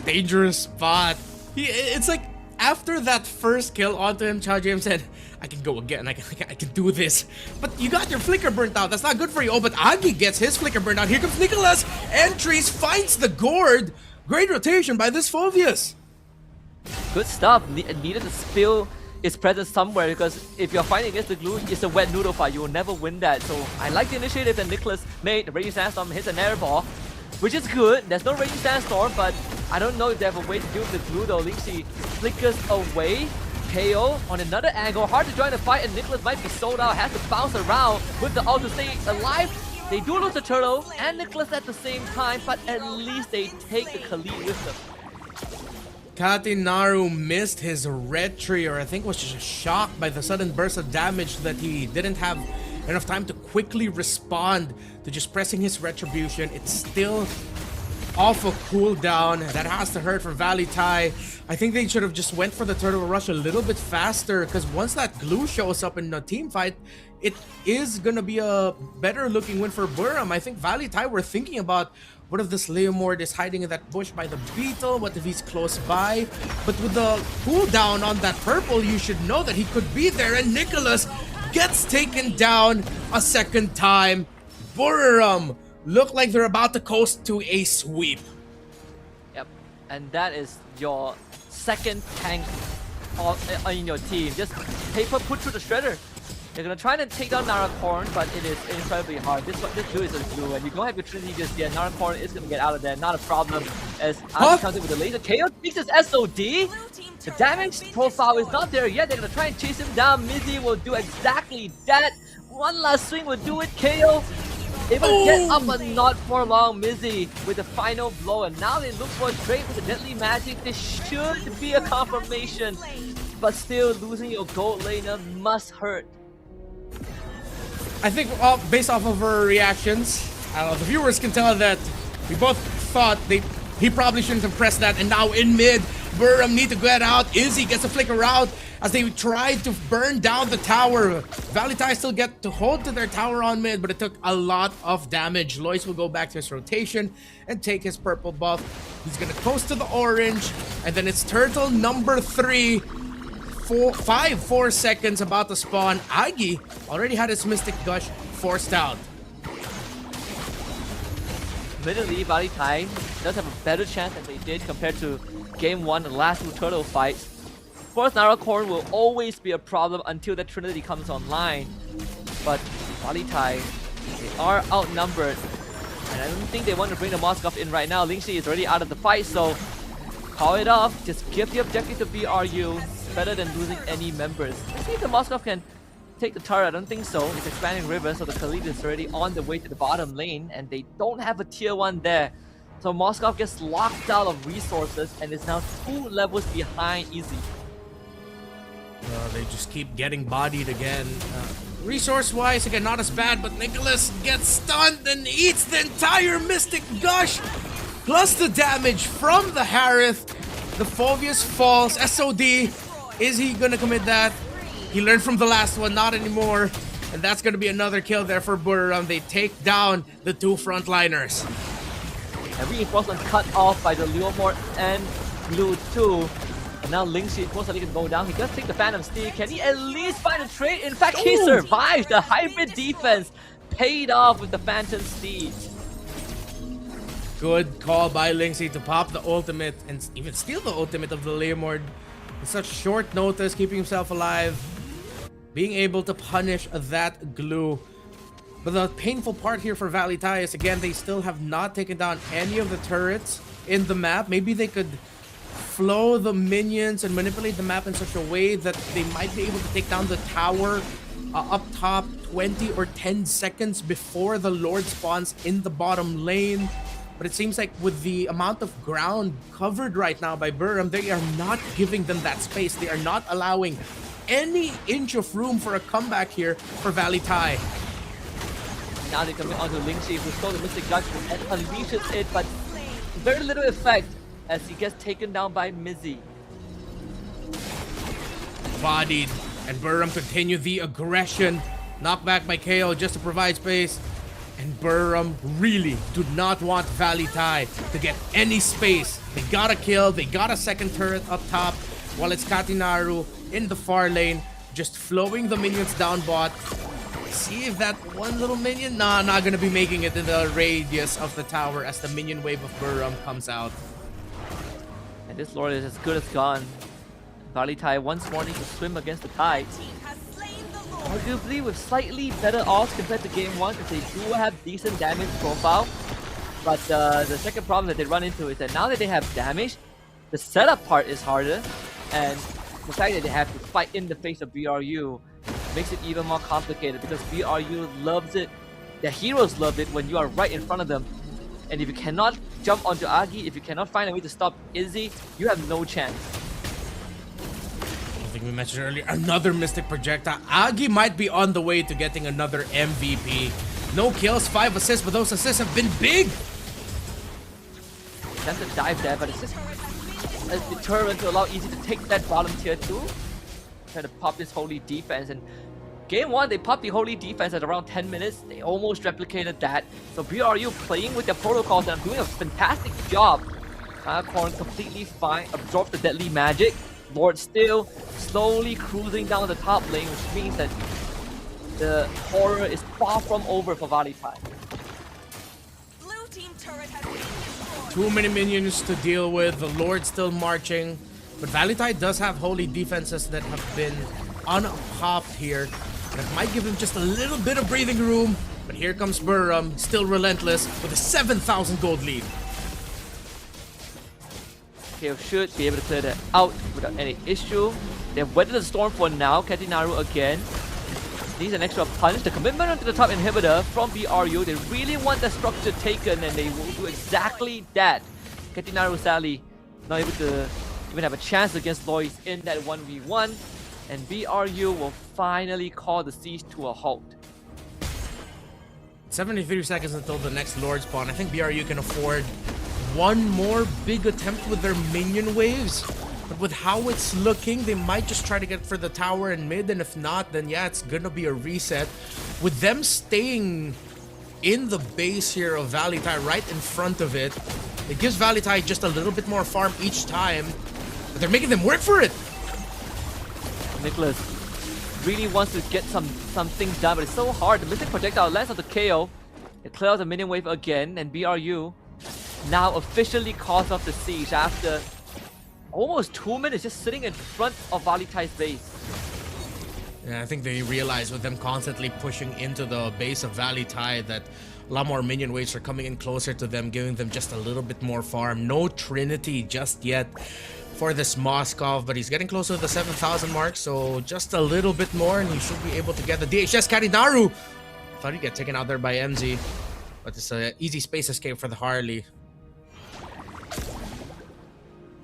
S7: dangerous spot? It's like after that first kill onto him, Cha James said, I can go again, I can do this. But you got your flicker burnt out, that's not good for you. Oh, but Agi gets his flicker burnt out. Here comes Nicholas, entries, finds the Gourd. Great rotation by this Phoveus.
S8: Good stuff. Needed to spill its presence somewhere, because if you're fighting against the Glue, it's a wet noodle fight. You will never win that. So I like the initiative that Nicholas made. The Raging Sandstorm hits an air ball, which is good. There's no Raging Sandstorm, but I don't know if they have a way to deal with the Glue though. Lingxi flickers away. KO on another angle. Hard to join the fight, and Nicholas might be sold out. Has to bounce around with the ult to stay alive. They do lose the turtle and Nicholas at the same time, but at least they take the Khalid with them.
S7: Katinaru missed his retry, or I think was just shocked by the sudden burst of damage that he didn't have enough time to quickly respond to just pressing his retribution. It's still off a cooldown. That has to hurt for VLTH. I think they should have just went for the turtle rush a little bit faster, because once that Glue shows up in a team fight, it is gonna be a better looking win for Buram. I think VLTH were thinking about, what if this Leomord is hiding in that bush by the beetle? What if he's close by? But with the cooldown on that purple, you should know that he could be there, and Nicholas gets taken down a second time. Buram look like they're about to coast to a sweep.
S8: Yep, and that is your second tank in your team. Just paper put through the shredder. They're gonna try to take down Narakorn, but it is incredibly hard. This Glue is a Glue, and you don't have your Trinity just yet. Narakorn is gonna get out of there, not a problem. As Agi comes in with the laser. KO takes his SOD. The damage profile is not there yet. They're gonna try and chase him down. Mizzy will do exactly that. One last swing will do it. KO able to get up, but not for long. Mizzy with the final blow, and now they look for a trade with the deadly magic. This should be a confirmation, but still losing your gold laner must hurt.
S7: I think based off of our reactions, the viewers can tell that we both thought he probably shouldn't have pressed that, and now in mid, Buram need to get out. Izzy gets a flicker out. as they tried to burn down the tower. VLTH still get to hold to their tower on mid, but it took a lot of damage. Lois will go back to his rotation and take his purple buff. He's gonna coast to the orange, and then it's turtle number 3. 4 seconds about to spawn. Agi already had his Mystic Gush forced out.
S8: Admittedly, VLTH does have a better chance than they did compared to Game 1 and the last 2 turtle fights. Of course, Narakorn will always be a problem until the Trinity comes online. But VLTH, they are outnumbered. And I don't think they want to bring the Moskov in right now. Lingxi is already out of the fight, so call it off. Just give the objective to BRU. Better than losing any members. Let's see if the Moskov can take the turret. I don't think so. It's expanding river, so the Khalid is already on the way to the bottom lane, and they don't have a tier 1 there. So Moskov gets locked out of resources and is now 2 levels behind Easy.
S7: They just keep getting bodied again. Resource-wise, again, not as bad, but Nicholas gets stunned and eats the entire Mystic Gush, plus the damage from the Harith. The Phobius falls. SOD. Is he gonna commit that? He learned from the last one, not anymore. And that's gonna be another kill there for Buram. They take down the 2 frontliners.
S8: And reinforcement cut off by the Leomort and Blue 2. And now Lingxi most likely can go down. He does take the Phantom Steed. Can he at least find a trade? In fact, he survives. The hybrid defense paid off with the Phantom Steed.
S7: Good call by Lingxi to pop the ultimate and even steal the ultimate of the Leomord. In such short notice, keeping himself alive, being able to punish that glue. But the painful part here for VLTH is, again, they still have not taken down any of the turrets in the map. Maybe they could flow the minions and manipulate the map in such a way that they might be able to take down the tower up top 20 or 10 seconds before the Lord spawns in the bottom lane. But it seems like with the amount of ground covered right now by Buram, they are not giving them that space. They are not allowing any inch of room for a comeback here for VLTH.
S8: Now they're coming onto Lingxi, who stole the Mystic Gush and unleashes it, but very little effect as he gets taken down by Mizzy.
S7: Bodied, and Buram continue the aggression. Knocked back by KO just to provide space. And Buram really do not want VLTH to get any space. They got a kill, they got a second turret up top, while it's Katinaru in the far lane, just flowing the minions down bot. See if that one little minion, not gonna be making it in the radius of the tower as the minion wave of Buram comes out.
S8: And this Lord is as good as gone. VLTH once more needs to swim against the tide. Arguably with slightly better odds compared to Game 1 because they do have decent damage profile. But the second problem that they run into is that now that they have damage, the setup part is harder. And the fact that they have to fight in the face of BRU makes it even more complicated because BRU loves it. The heroes love it when you are right in front of them. And if you cannot jump onto Agi, if you cannot find a way to stop Izzy, you have no chance.
S7: I think we mentioned earlier, another Mystic Projectile. Agi might be on the way to getting another MVP. No kills, 5 assists, but those assists have been big.
S8: That's a dive there, but it's just a deterrent to allow Easy to take that bottom tier 2. Try to pop this holy defense. And Game 1, they popped the holy defense at around 10 minutes. They almost replicated that. So BRU playing with their protocols and doing a fantastic job. Korn completely fine, absorbed the deadly magic. Lord still slowly cruising down the top lane, which means that the horror is far from over for VLTH.
S7: Too many minions to deal with, the Lord still marching. But VLTH does have holy defenses that have been unpopped here. That might give him just a little bit of breathing room. But here comes Buram, still relentless, with a 7,000 gold lead.
S8: KO should be able to clear that out without any issue. They've weathered the storm for now. Katinaru again needs an extra punch. The commitment onto the top inhibitor from BRU. They really want the structure taken, and they will do exactly that. Katinaru sadly not able to even have a chance against Lois in that 1v1, and BRU will finally call the siege to a halt.
S7: 73 seconds until the next Lord spawn. I think BRU can afford one more big attempt with their minion waves. But with how it's looking, they might just try to get for the tower and mid, and if not, then yeah, it's gonna be a reset. With them staying in the base here of VLTH right in front of it, it gives VLTH just a little bit more farm each time, but they're making them work for it.
S8: Nicholas really wants to get some things done, but it's so hard. The Mystic Projectile lands on the KO. It clears the minion wave again, and BRU now officially calls off the siege after almost 2 minutes just sitting in front of VLTH's base.
S7: Yeah, I think they realize with them constantly pushing into the base of VLTH that a lot more minion waves are coming in closer to them, giving them just a little bit more farm. No Trinity just yet for this Moskov, but he's getting close to the 7,000 mark, so just a little bit more and he should be able to get the DHS Karinaru. Thought he'd get taken out there by MZ, but it's an easy space escape for the Harley.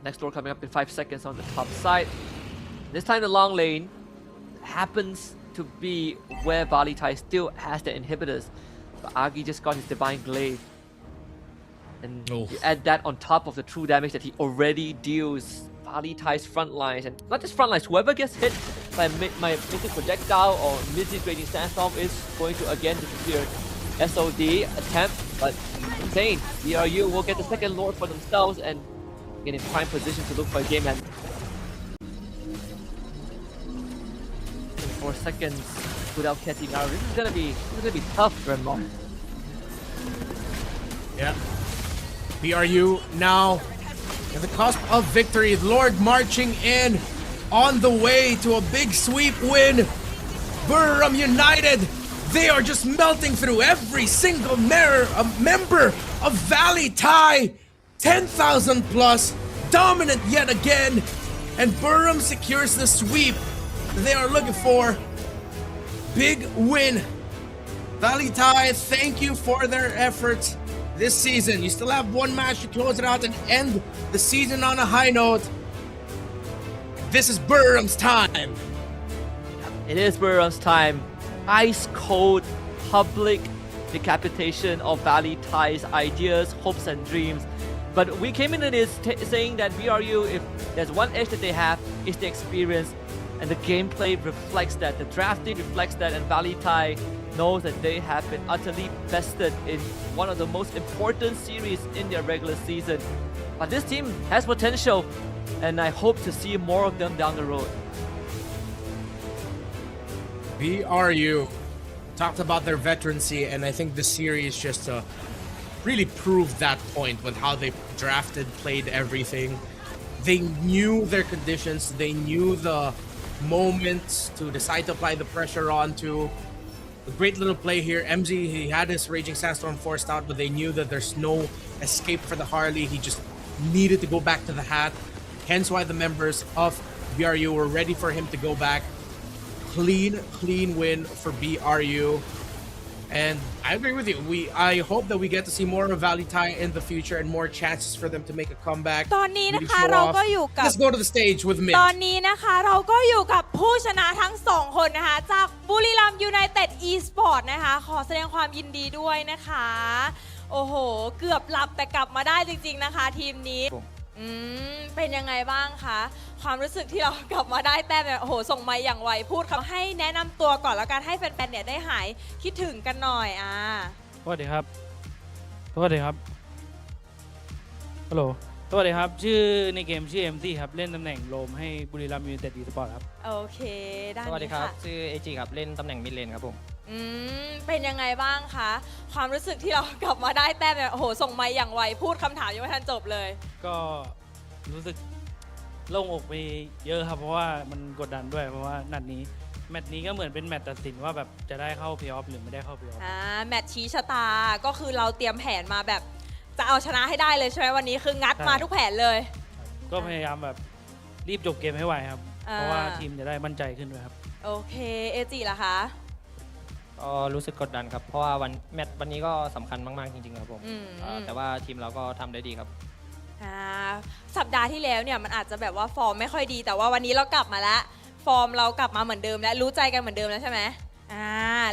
S8: Next door coming up in 5 seconds on the top side. This time the long lane happens to be where VLTH still has their inhibitors. But Agi just got his Divine Glaive. And you add that on top of the true damage that he already deals VLTH's front lines. And not just front lines, whoever gets hit by my Mystic Projectile or Mid-Grading Sandstorm is going to again disappear. SOD attempt, but insane. BRU will get the second Lord for themselves and get in prime position to look for a game end. 4 seconds without catching out. This is gonna be tough for him.
S7: Yeah. BRU now at the cusp of victory. Lord marching in on the way to a big sweep win. Buriram United, they are just melting through every single member of VLTH. 10,000 plus, dominant yet again, and Buriram secures the sweep they are looking for. Big win. VLTH, thank you for their efforts this season. You still have one match to close it out and end the season on a high note. This is Buriram's time.
S8: It is Buriram's time. Ice cold public decapitation of VLTH's ideas, hopes and dreams. But we came into this saying that BRU, if there's one edge that they have, is the experience. And the gameplay reflects that, the drafting reflects that, and VLTH knows that they have been utterly bested in one of the most important series in their regular season. But this team has potential, and I hope to see more of them down the road.
S7: BRU talked about their veterancy, and I think the series just really proved that point with how they drafted, played everything. They knew their conditions, they knew the moments to decide to apply the pressure onto. A great little play here. MZ, he had his Raging Sandstorm forced out, but they knew that there's no escape for the Harley. He just needed to go back to the hat. Hence why the members of BRU were ready for him to go back. Clean win for BRU. And I agree with you. I hope that we get to see more of VLTH in the future and more chances for them to make a comeback.
S6: ตอนนี้นะคะเราก็อยู่กับ
S7: Let's go to the stage with Mid.
S6: ตอนนี้นะคะเราก็อยู่กับผู้ชนะทั้ง2คนนะคะจากบุรีรัมย์ยูไนเต็ดอีสปอร์ตนะคะขอแสดงความยินดีด้วยนะคะโอ้โหเกือบหลับแต่กลับมาได้จริงๆนะคะทีมนี้เป็นยังไงบ้างคะความรู้สึกที่เรากลับมาได้แต้มเนี่ยโอ้โหส่งมาอย่างไวพูดคำให้แนะนำตัวก่อนแล้วกันให้แฟนๆเนี่ยได้หายคิดถึงกันหน่อย
S10: สวัสดีครับสวัสดีครับฮัลโหลสวัสดีครับชื่อในเกมชื่อ MC ครับเล่นตำแหน่งโลมให้บุรีรัมย์ยูไนเต็ดอีสปอร์ตครับ
S6: โอเคด้านนี้ค่ะ
S11: สวัสดีครับชื่อ AG ครับเล่นตำแหน่งมิดเลนครับผม
S6: เป็นยังไงบ้างคะความรู้สึกที่เรากลับมาได้แต้มเนี่ยโอ้โหส่งมาอย่างไวพูดคำถามยังไม่ทันจบเลย
S10: ก็รู้สึกโล่งอกไปเยอะครับเพราะว่ามันกดดันด้วยเพราะว่าแมตช์นี้ก็เหมือนเป็นแมตช์ตัดสินว่าแบบจะได้เข้าเพลย์ออฟหรือไม่ได้เข้าเพลย์ออฟ
S6: แมตช์ชี้ชะตาก็คือเราเตรียมแผนมาแบบจะเอาชนะให้ได้เลยใช่ไหมวันนี้คืองัดมาทุกแผนเลย
S10: ก็พยายามแบบรีบจบเกมให้ไวครับเพราะว่าทีมจะได้มั่นใจขึ้นด้วยครับ
S6: โอเคเอจิล่ะคะ
S11: ก็รู้สึกกดดันครับเพราะว่าแมตช์วันนี้ก็สำคัญมากๆจริงๆครับผมแต่ว่าทีมเราก็ทำได้ดีครับ
S6: สัปดาห์ที่แล้วเนี่ยมันอาจจะแบบว่าฟอร์มไม่ค่อยดีแต่ว่าวันนี้เรากลับมาแล้วฟอร์มเรากลับมาเหมือนเดิมและรู้ใจกันเหมือนเดิมแล้วใช่ไหม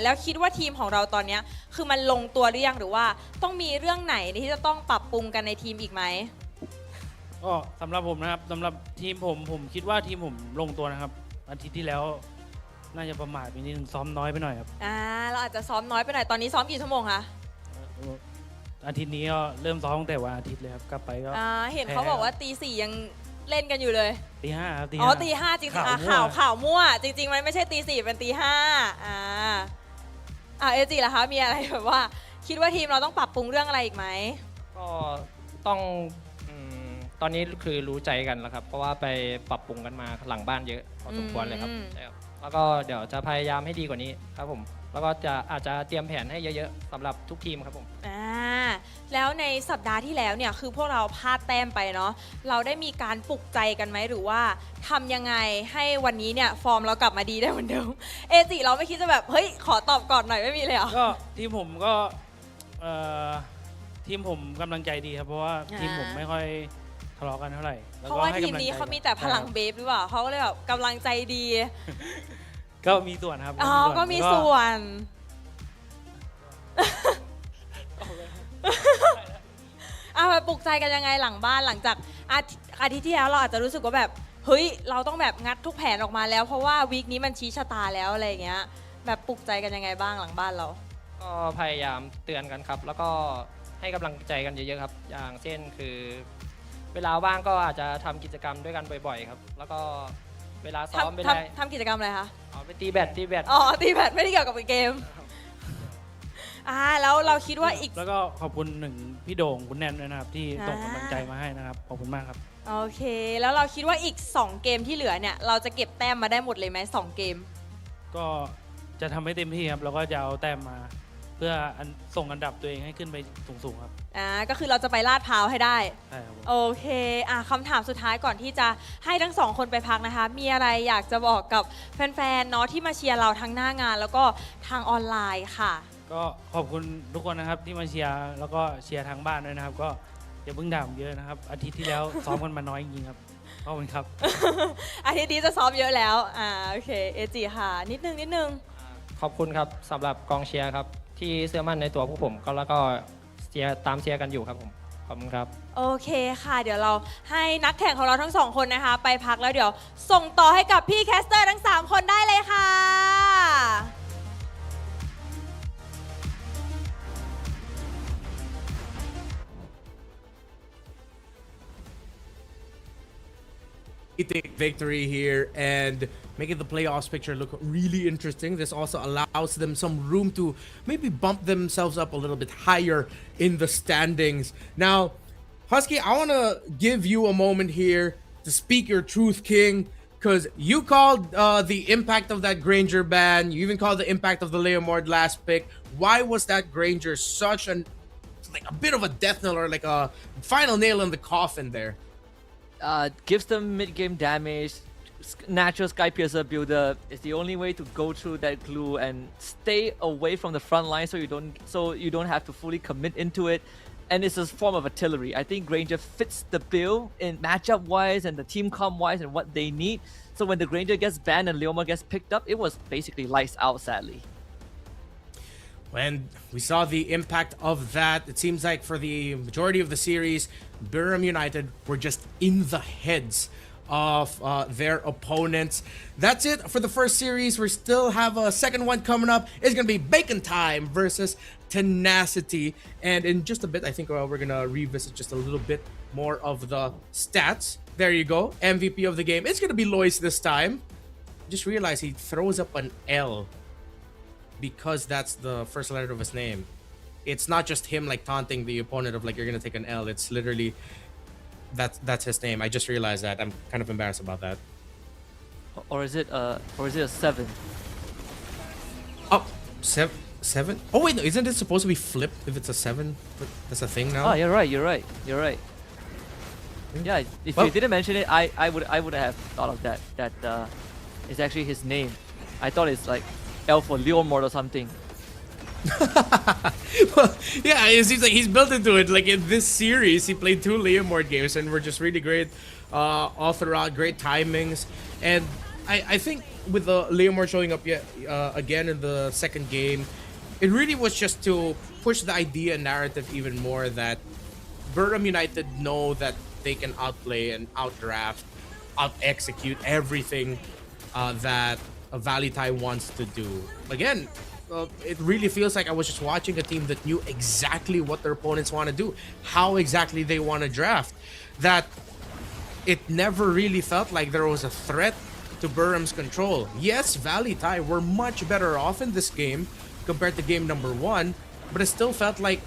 S6: แล้วคิดว่าทีมของเราตอนนี้คือมันลงตัวหรือยังหรือว่าต้องมีเรื่องไหนที่จะต้องปรับปรุงกันในทีมอีกไหม
S10: ก็สำหรับผมนะครับสำหรับทีมผมคิดว่าทีมผมลงตัวนะครับอาทิตย์ที่แล้วน่าจะประมาทไปนิดนึงซ้อมน้อยไปหน่อยครับ
S6: เราอาจจะซ้อมน้อยไปหน่อยตอนนี้ซ้อมกี่ชั่วโมงคะ
S10: อาทิตย์นี้ก็เริ่มซ้อมตั้งแต่วันอาทิตย์เลยครับกลับไปก็
S6: เห็นเขาบอกว่าตี 4ยังเล่นกันอยู่เลย
S10: ตี 5ครับตี
S6: อ๋อ
S10: 5
S6: ตี 5จริงๆ
S10: ข่าวมั่ว
S6: ข่าวมั่วจริงๆมันไม่ใช่ตี 4เป็นตี 5เอจิล่ะคะมีอะไรแบบว่าคิดว่าทีมเราต้องปรับปรุงเรื่องอะไรอีกไหม
S11: ก็ต้องตอนนี้คือรู้ใจกันแล้วครับ เพราะว่าไปปรับปรุงกันมาหลังบ้านเยอะพอสมควรเลยครับใช่ครับแล้วก็เดี๋ยวจะพยายามให้ดีกว่านี้ครับผมแล้วก็อาจจะเตรียมแผนให้เยอะๆสำหรับทุกทีมครับผม
S6: แล้วในสัปดาห์ที่แล้วเนี่ยคือพวกเราพลาดแต้มไปเนาะเราได้มีการปลุกใจกันไหมหรือว่าทำยังไงให้วันนี้เนี่ยฟอร์มเรากลับมาดีได้เหมือนเดิมเอจิเราไม่คิดจะแบบเฮ้ยขอตอบก่อนหน่อยไม่มีเลยเหรอ
S10: ก็ทีมผมก็ทีมผมกำลังใจดีครับเพราะว่าทีมผมไม่ค่อยทะเลาะกันเท่าไหร่
S6: เพราะว่าทีมนี้เขามีแต่พลังเบฟหรือเปล่าเขาก็เลยแบบกำลังใจดี
S10: ก็มีส่วนครับ
S6: ก็มีส่วนปลุกใจกันยังไงหลังบ้านหลังจากอาทิตย์ที่แล้วเราอาจจะรู้สึกว่าแบบเฮ้ยเราต้องแบบงัดทุกแผนออกมาแล้วเพราะว่าวีคนี้มันชี้ชะตาแล้วอะไรอย่างเงี้ยแบบปลุกใจกันยังไงบ้างหลังบ้านเรา
S11: ก็พยายามเตือนกันครับแล้วก็ให้กำลังใจกันเยอะๆครับอย่างเช่นคือเวลาว่างก็อาจจะทำกิจกรรมด้วยกันบ่อยๆครับแล้วก็เวลาซ้อมไม่ได้
S6: ทำกิจกรรมอะไรคะ
S11: ไปตีแบด
S6: ตีแบดไม่ได้เกี่ยวกับเกมแล้วเราคิดว่าอีก
S10: แล้วก็ขอบคุณหนึ่งพี่โด่งคุณแนนด้วยนะครับที่ส่งกำลังใจมาให้นะครับขอบคุณมากครับ
S6: โอเคแล้วเราคิดว่าอีก2เกมที่เหลือเนี่ยเราจะเก็บแต้มมาได้หมดเลยไหม2เกม
S10: ก็จะทำให้เต็มที่ครับแล้วก็จะเอาแต้มมาเพื่อส่งอันดับตัวเองให้ขึ้นไปสูงๆครับ
S6: ก็คือเราจะไปลาดพร้าวให้ได้
S10: ใช่ครับ
S6: โอเคคำถามสุดท้ายก่อนที่จะให้ทั้ง2คนไปพักนะคะมีอะไรอยากจะบอกกับแฟนๆเนาะที่มาเชียร์เราทั้งหน้างานแล้วก็ทางออนไลน์ค่ะ
S10: ก็ขอบคุณทุกคนนะครับที่มาเชียร์แล้วก็เชียร์ทางบ้านด้วยนะครับก็อย่าเพิ่งด่าผมเยอะนะครับอาทิตย์ที่แล้วซ้อมกันมาน้อยจริงๆครับขอบคุณครับ
S6: อาทิตย์นี้จะซ้อมเยอะแล้วโอเคเอจิค่ะนิดนึง
S11: ขอบคุณครับสำหรับกองเชียร์ครับที่เชื่อมั่นในตัวพวกผมก็แล้วก็ตามเชียร์กันอยู่ครับผมขอบคุณครับ
S6: โอเคค่ะเดี๋ยวเราให้นักแข่งของเราทั้ง2คนนะคะไปพักแล้วเดี๋ยวส่งต่อให้กับพี่แคสเตอร์ทั้ง3คนได้เลยค่ะ
S7: victory here and making the playoffs picture look really interesting. This also allows them some room to maybe bump themselves up a little bit higher in the standings. Now, Husky, I want to give you a moment here to speak your truth, King, because you called the impact of that Granger ban. You even called the impact of the Leomord last pick. Why was that Granger such a bit of a death knell or like a final nail in the coffin there?
S8: Gives them mid-game damage. Natural Sky Piercer builder is the only way to go through that glue and stay away from the front line so you don't have to fully commit into it. And it's a form of artillery. I think Granger fits the bill in matchup wise and the team comp wise and what they need. So when the Granger gets banned and Leomord gets picked up, it was basically lights out, sadly.
S7: When we saw the impact of that, it seems like for the majority of the series, Durham United were just in the heads of their opponents. That's it for the first series. We still have a second one coming up. It's going to be Bacon Time versus Tenacity. And in just a bit, I think we're going to revisit just a little bit more of the stats. There you go. MVP of the game. It's going to be Lois this time. Just realized he throws up an L because that's the first letter of his name. It's not just him like taunting the opponent of like you're gonna take an L. It's literally that's his name. I just realized that. I'm kind of embarrassed about that.
S8: Or is it a 7?
S7: Oh, seven? Oh wait, no, isn't it supposed to be flipped if it's a 7? That's a thing now.
S8: Oh, you're right. Yeah, if you didn't mention it, I would have thought of that. That is actually his name. I thought it's like L for Leomord or something.
S7: Well, yeah, it seems like he's built into it. Like in this series, he played 2 Leomord games and were just really great all throughout, great timings. And I think with the Leomord showing up yet again in the second game, it really was just to push the idea and narrative even more that Durham United know that they can outplay and outdraft, out-execute everything that VLTH wants to do. Again, it really feels like I was just watching a team that knew exactly what their opponents want to do, how exactly they want to draft. That it never really felt like there was a threat to Burham's control. Yes, VLTH were much better off in this game compared to game number 1, but it still felt like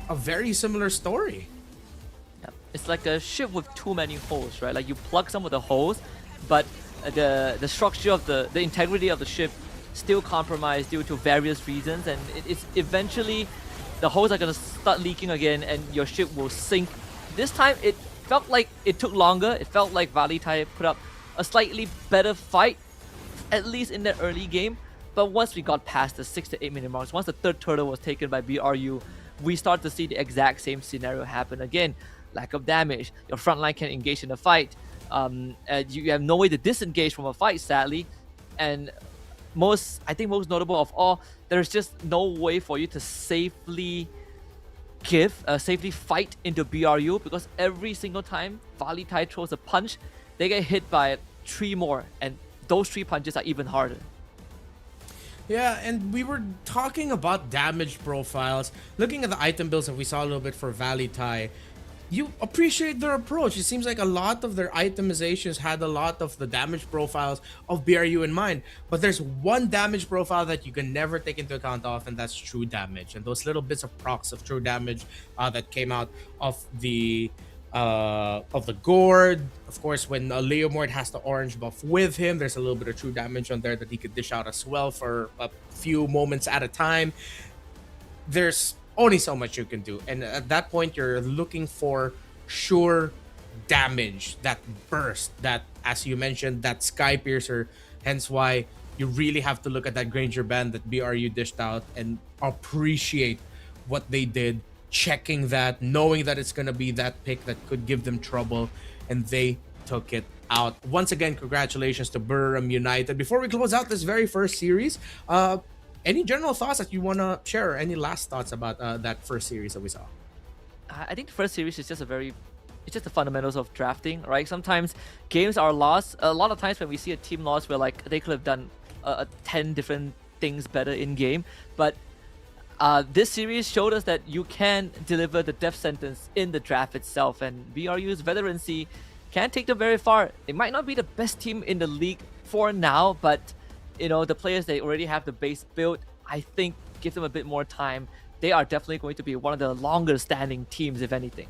S7: a very similar story.
S8: Yeah. It's like a ship with too many holes, right? Like you plug some of the holes, but the structure of the integrity of the ship still compromised due to various reasons, and it's eventually the holes are gonna start leaking again, and your ship will sink. This time it felt like it took longer. It felt like VLTH put up a slightly better fight, at least in the early game. But once we got past the 6 to 8 minute marks, once the third turtle was taken by BRU, we start to see the exact same scenario happen again. Lack of damage. Your front line can engage in a fight. You have no way to disengage from a fight, sadly. And I think most notable of all, there's just no way for you to safely fight into BRU, because every single time VLTH throws a punch, they get hit by 3 more, and those 3 punches are even harder.
S7: Yeah, and we were talking about damage profiles. Looking at the item builds that we saw a little bit for VLTH, you appreciate their approach. It seems like a lot of their itemizations had a lot of the damage profiles of BRU in mind. But there's one damage profile that you can never take into account of, and that's true damage. And those little bits of procs of true damage that came out of the Gourd. Of course, when Leomord has the orange buff with him, there's a little bit of true damage on there that he could dish out as well for a few moments at a time. There's only so much you can do, and at that point you're looking for sure damage, that burst, that, as you mentioned, that Sky Piercer. Hence why you really have to look at that Granger band that BRU dished out and appreciate what they did, checking that, knowing that it's going to be that pick that could give them trouble, and they took it out. Once again, congratulations to Burham United. Before we close out this very first series, any general thoughts that you want to share, or any last thoughts about that first series that we saw?
S8: I think the first series is just it's just the fundamentals of drafting, right? Sometimes games are lost. A lot of times when we see a team lost, we're like, they could have done 10 different things better in game, but this series showed us that you can deliver the death sentence in the draft itself, and BRU's veterancy can take them very far. It might not be the best team in the league for now, but the players they already have the base built, I think give them a bit more time. They are definitely going to be one of the longer standing teams, if anything.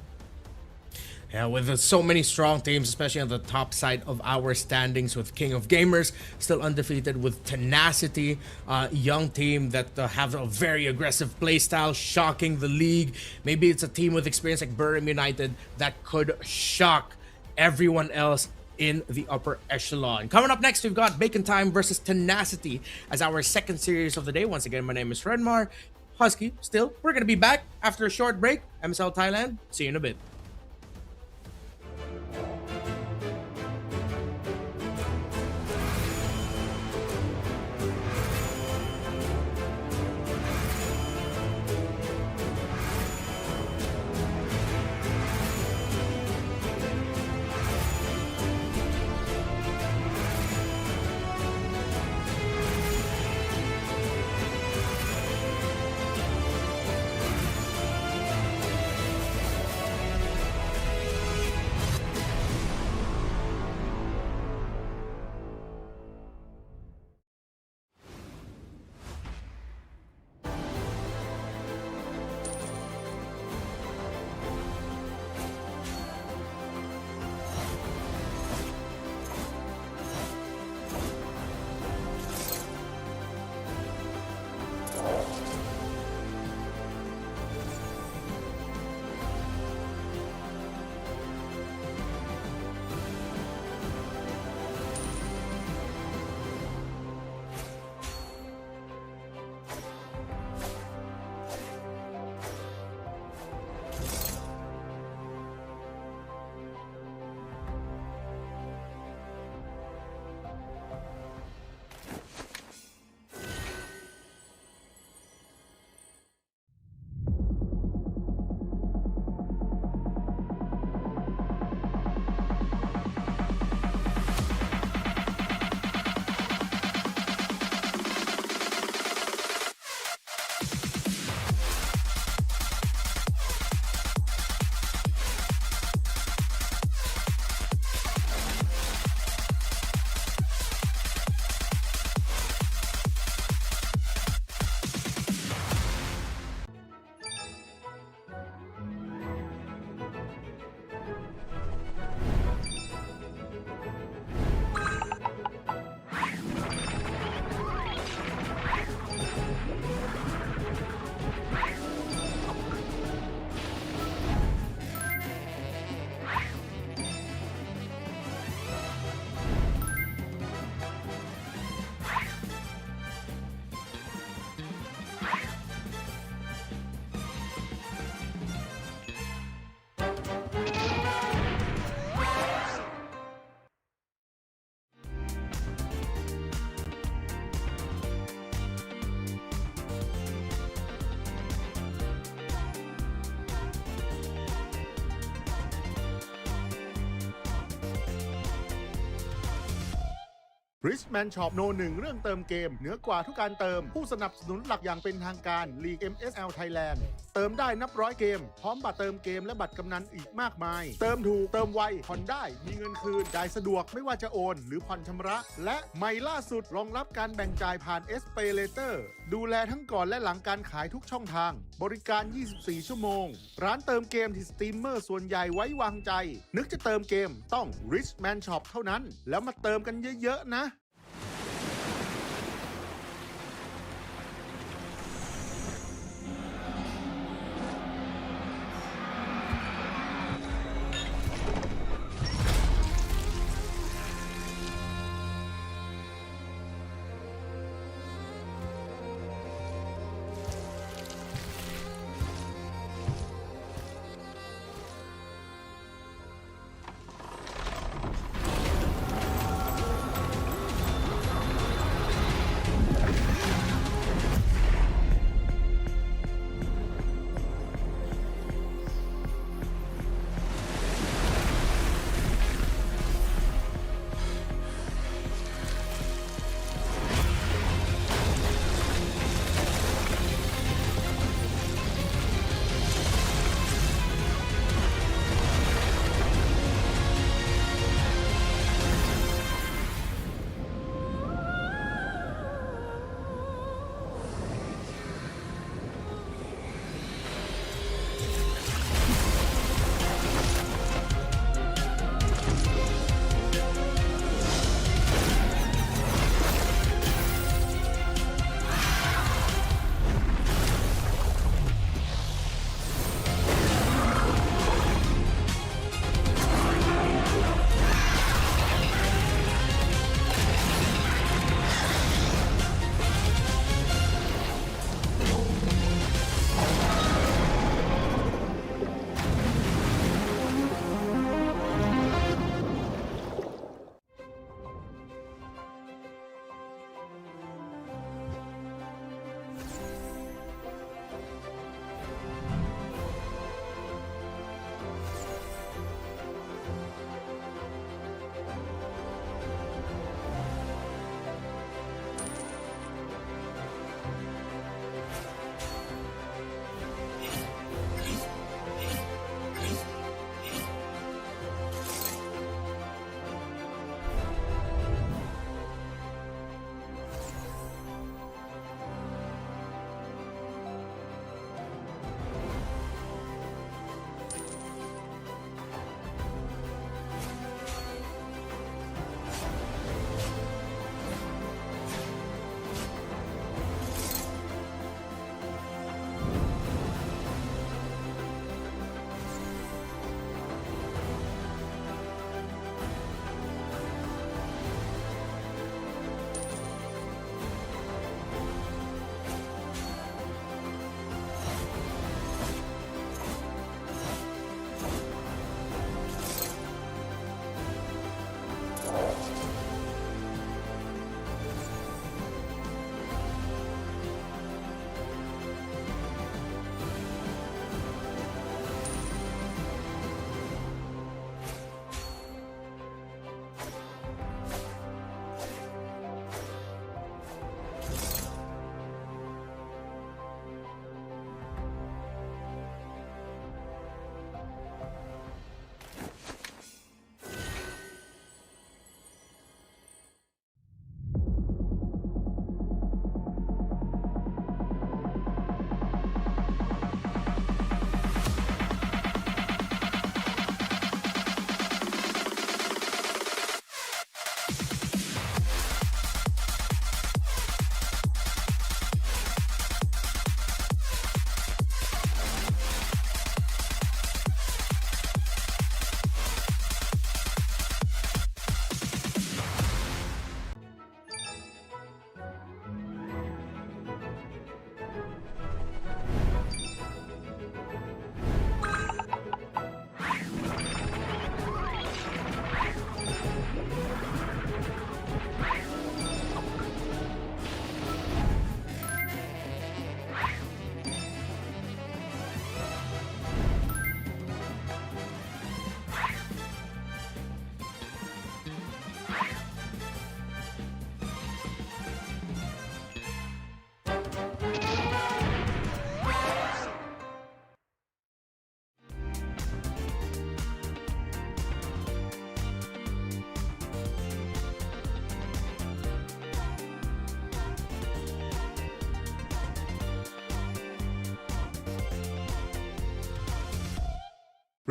S7: Yeah, with so many strong teams, especially on the top side of our standings, with King of Gamers still undefeated, with Tenacity, young team that have a very aggressive playstyle, shocking the league. Maybe it's a team with experience like Burham United that could shock everyone else in the upper echelon. Coming up next, we've got Bacon Time versus Tenacity as our second series of the day. Once again, my name is Redmar. Husky, still, we're going to be back after a short break. MSL Thailand, see you in a bit.
S1: Richman Shop No 1 เรื่องเติมเกมเหนือกว่าทุกการเติมผู้สนับสนุนหลักอย่างเป็นทางการ League MSL Thailand เติมได้นับร้อยเกมพร้อมบัตรเติมเกมและบัตรกำนันอีกมากมายเติมถูกเติมไวผ่อนได้มีเงินคืนจ่ายสะดวกไม่ว่าจะโอนหรือผ่อนชำระและใหม่ล่าสุดรองรับการแบ่งจ่ายผ่าน SPayLater ดูแลทั้งก่อนและหลังการขายทุกช่องทางบริการ 24 ชั่วโมงร้านเติมเกมที่สตรีมเมอร์ส่วนใหญ่ไว้วางใจนึกจะเติมเกมต้อง Richman Shop เท่านั้นแล้วมาเติมกันเยอะๆนะ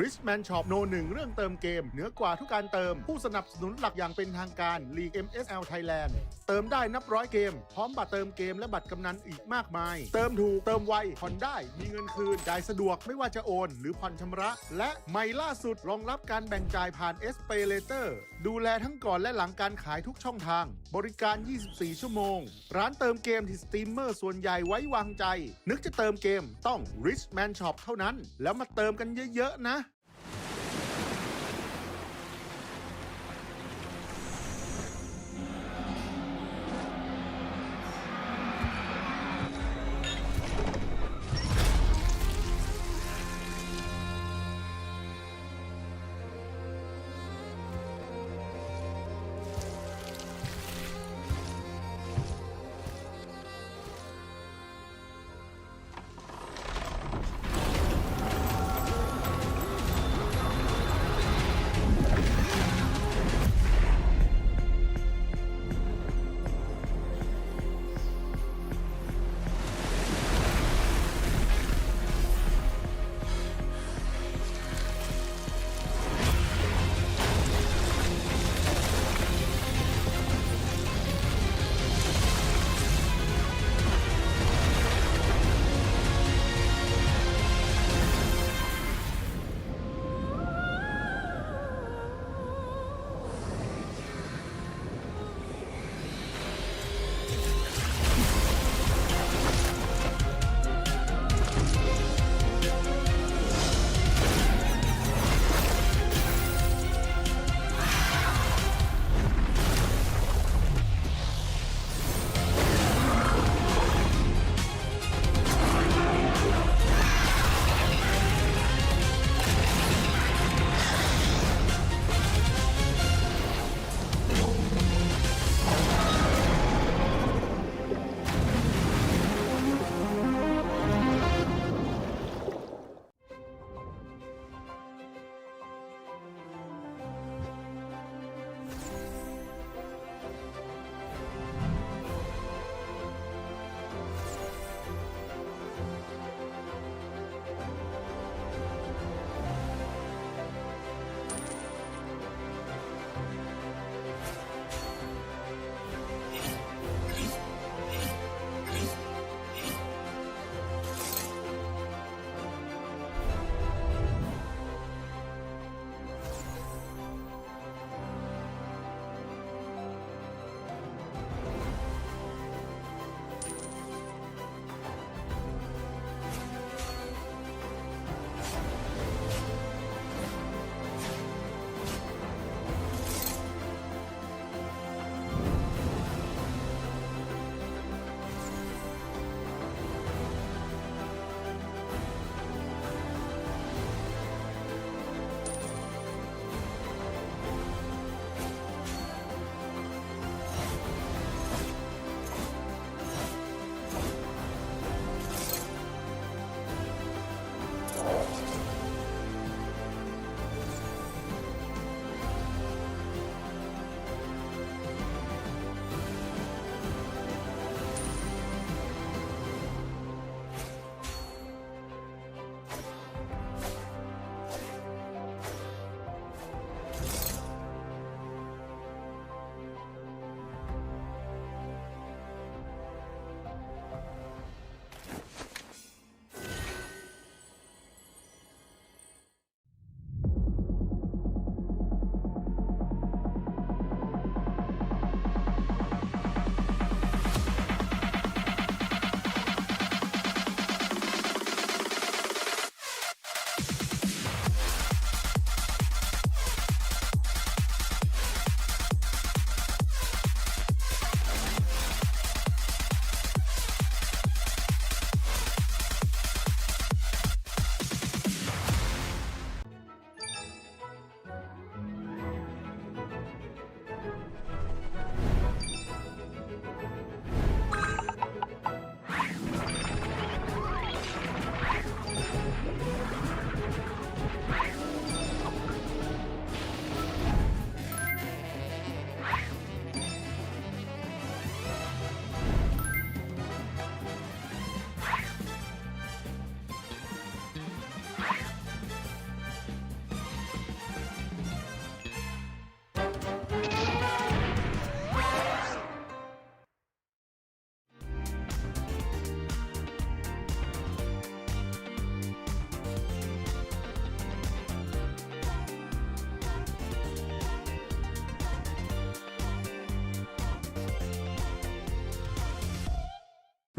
S1: Richman Shopโน1เรื่องเติมเกมเหนือกว่าทุกการเติมผู้สนับสนุนหลักอย่างเป็นทางการ League MSL Thailand เติมได้นับร้อยเกมพร้อมบัตรเติมเกมและบัตรกำนันอีกมากมายเติมถูกเติมไวผ่อนได้มีเงินคืนจ่ายสะดวกไม่ว่าจะโอนหรือผ่อนชำระและใหม่ล่าสุดรองรับการแบ่งจ่ายผ่าน SPayLater ดูแลทั้งก่อนและหลังการขายทุกช่องทางบริการ 24 ชั่วโมงร้านเติมเกมที่สตรีมเมอร์ส่วนใหญ่ไว้วางใจนึกจะเติมเกมต้อง Richman Shop เท่านั้นแล้วมาเติมกันเยอะๆนะ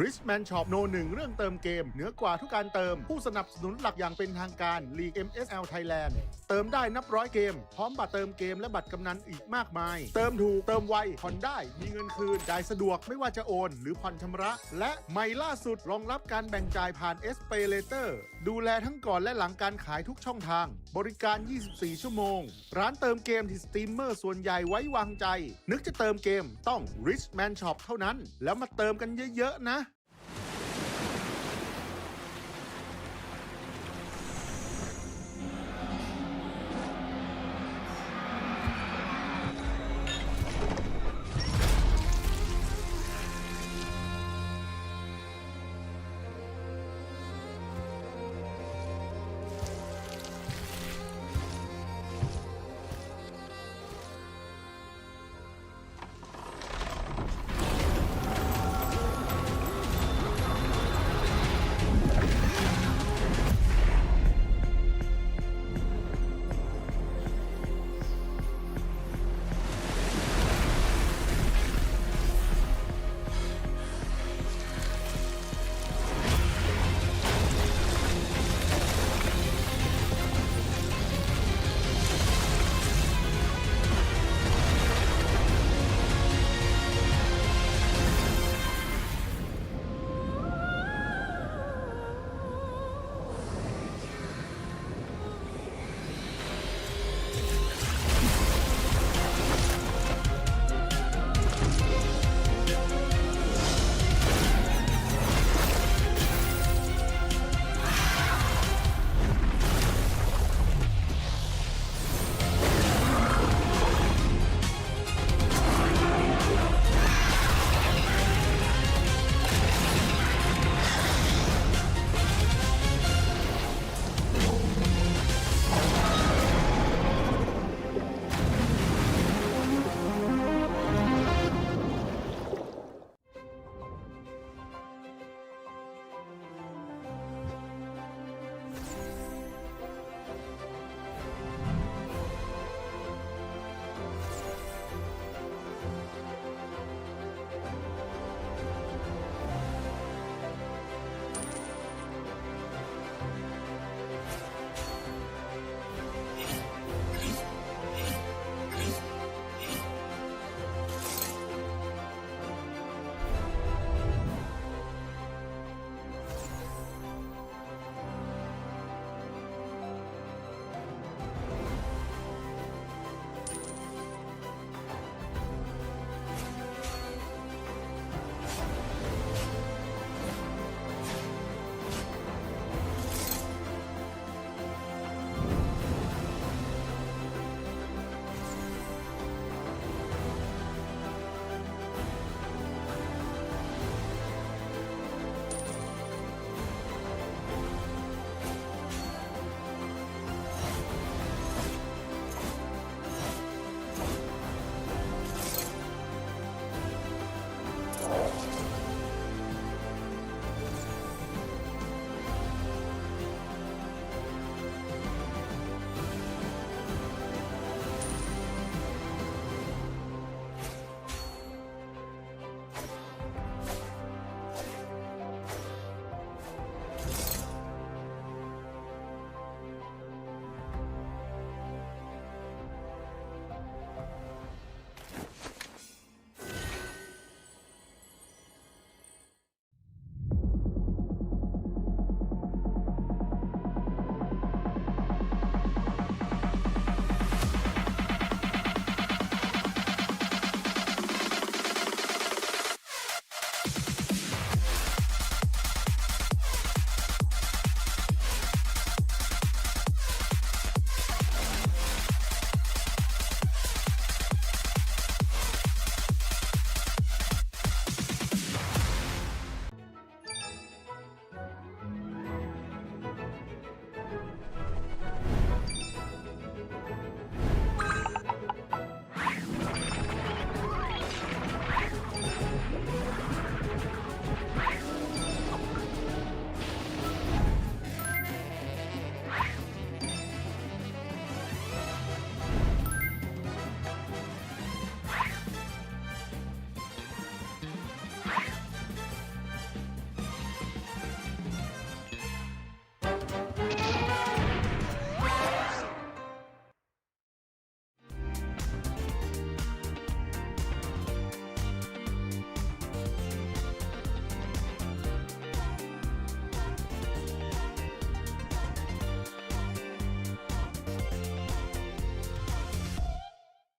S1: Richman Shop โนหนึ่งเรื่องเติมเกมเหนือกว่าทุกการเติมผู้สนับสนุนหลักอย่างเป็นทางการ League MSL Thailand เติมได้นับร้อยเกมพร้อมบัตรเติมเกมและบัตรกำนันอีกมากมายเติมถูกเติมไวผ่อนได้มีเงินคืนจ่ายสะดวกไม่ว่าจะโอนหรือผ่อนชำระและใหม่ล่าสุดรองรับการแบ่งจ่ายผ่าน SPay Later ดูแลทั้งก่อนและหลังการขายทุกช่องทางบริการ 24 ชั่วโมงร้านเติมเกมที่สตรีมเมอร์ส่วนใหญ่ไว้วางใจนึกจะเติมเกมต้อง Richman Shop เท่านั้นแล้วมาเติมกันเยอะๆนะ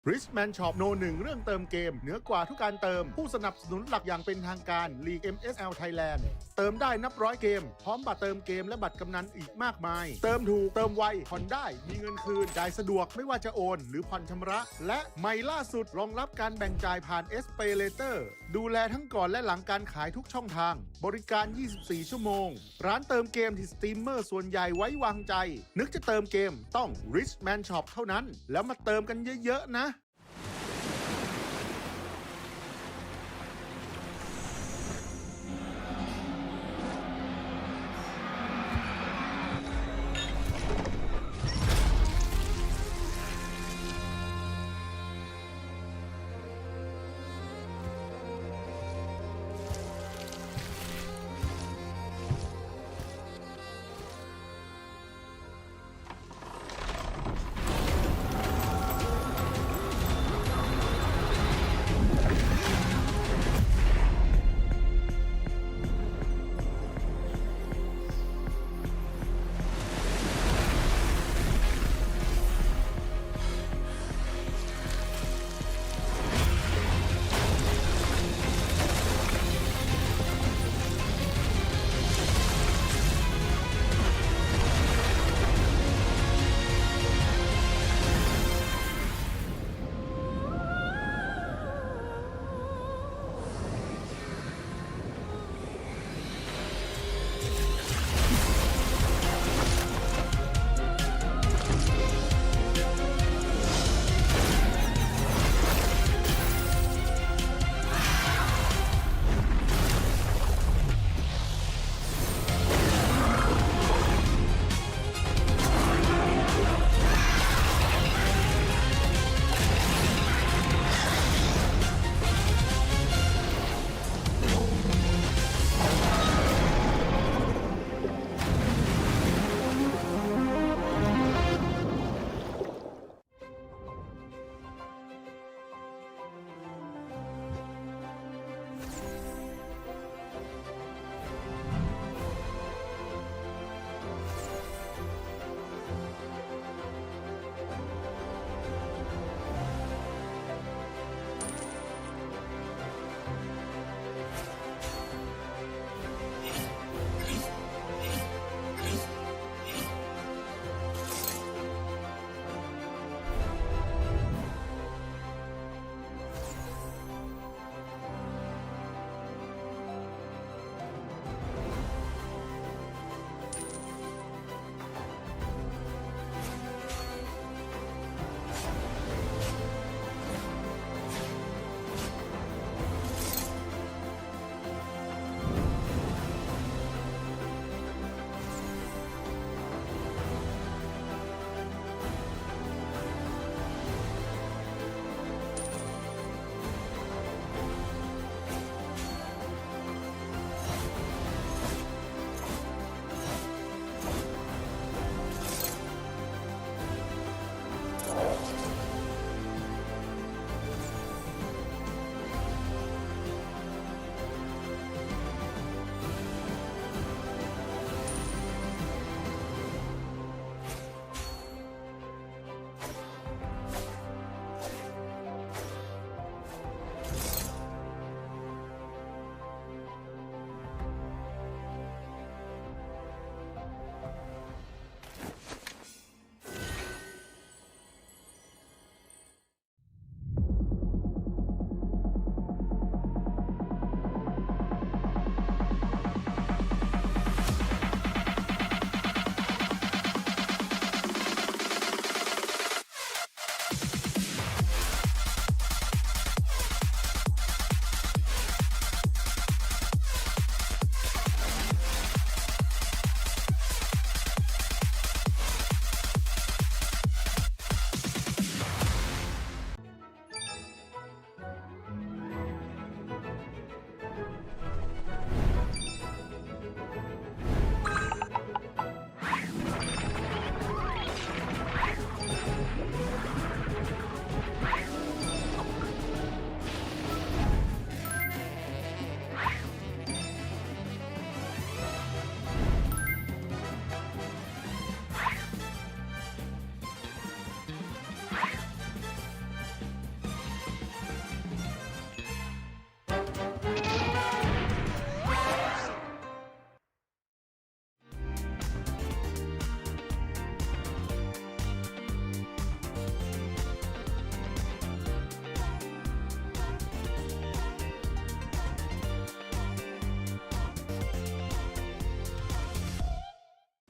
S1: Richman Shop โนหนึ่งเรื่องเติมเกมเหนือกว่าทุกการเติมผู้สนับสนุนหลักอย่างเป็นทางการ League MSL Thailand เติมได้นับร้อยเกมพร้อมบัตรเติมเกมและบัตรกำนันอีกมากมายเติมถูกเติมไวผ่อนได้มีเงินคืนจ่ายสะดวกไม่ว่าจะโอนหรือผ่อนชำระและใหม่ล่าสุดรองรับการแบ่งจ่ายผ่าน SPayLater ดูแลทั้งก่อนและหลังการขายทุกช่องทางบริการ 24 ชั่วโมงร้านเติมเกมที่สตรีมเมอร์ส่วนใหญ่ไว้วางใจนึกจะเติมเกมต้อง Richman Shop เท่านั้นแล้วมาเติมกันเยอะๆนะ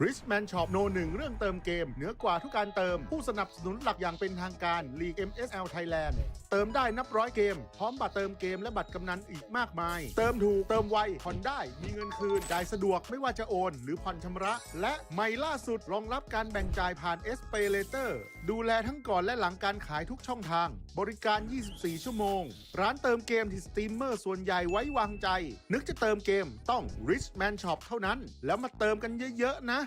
S1: Richman Shop No 1เรื่องเติมเกมเหนือกว่าทุกการเติมผู้สนับสนุนหลักอย่างเป็นทางการ League MSL Thailand เติมได้นับร้อยเกมพร้อมบัตรเติมเกมและบัตรกำนันอีกมากมายเติมถูกเติมไวผ่อนได้มีเงินคืนจ่ายสะดวกไม่ว่าจะโอนหรือผ่อนชำระและใหม่ล่าสุดรองรับการแบ่งจ่ายผ่าน SPay Later ดูแลทั้งก่อนและหลังการขายทุกช่องทางบริการ 24 ชั่วโมงร้านเติมเกมที่สตรีมเมอร์ส่วนใหญ่ไว้วางใจนึกจะเติมเกมต้อง Richman Shop เท่านั้นแล้วมาเติมกันเยอะๆนะ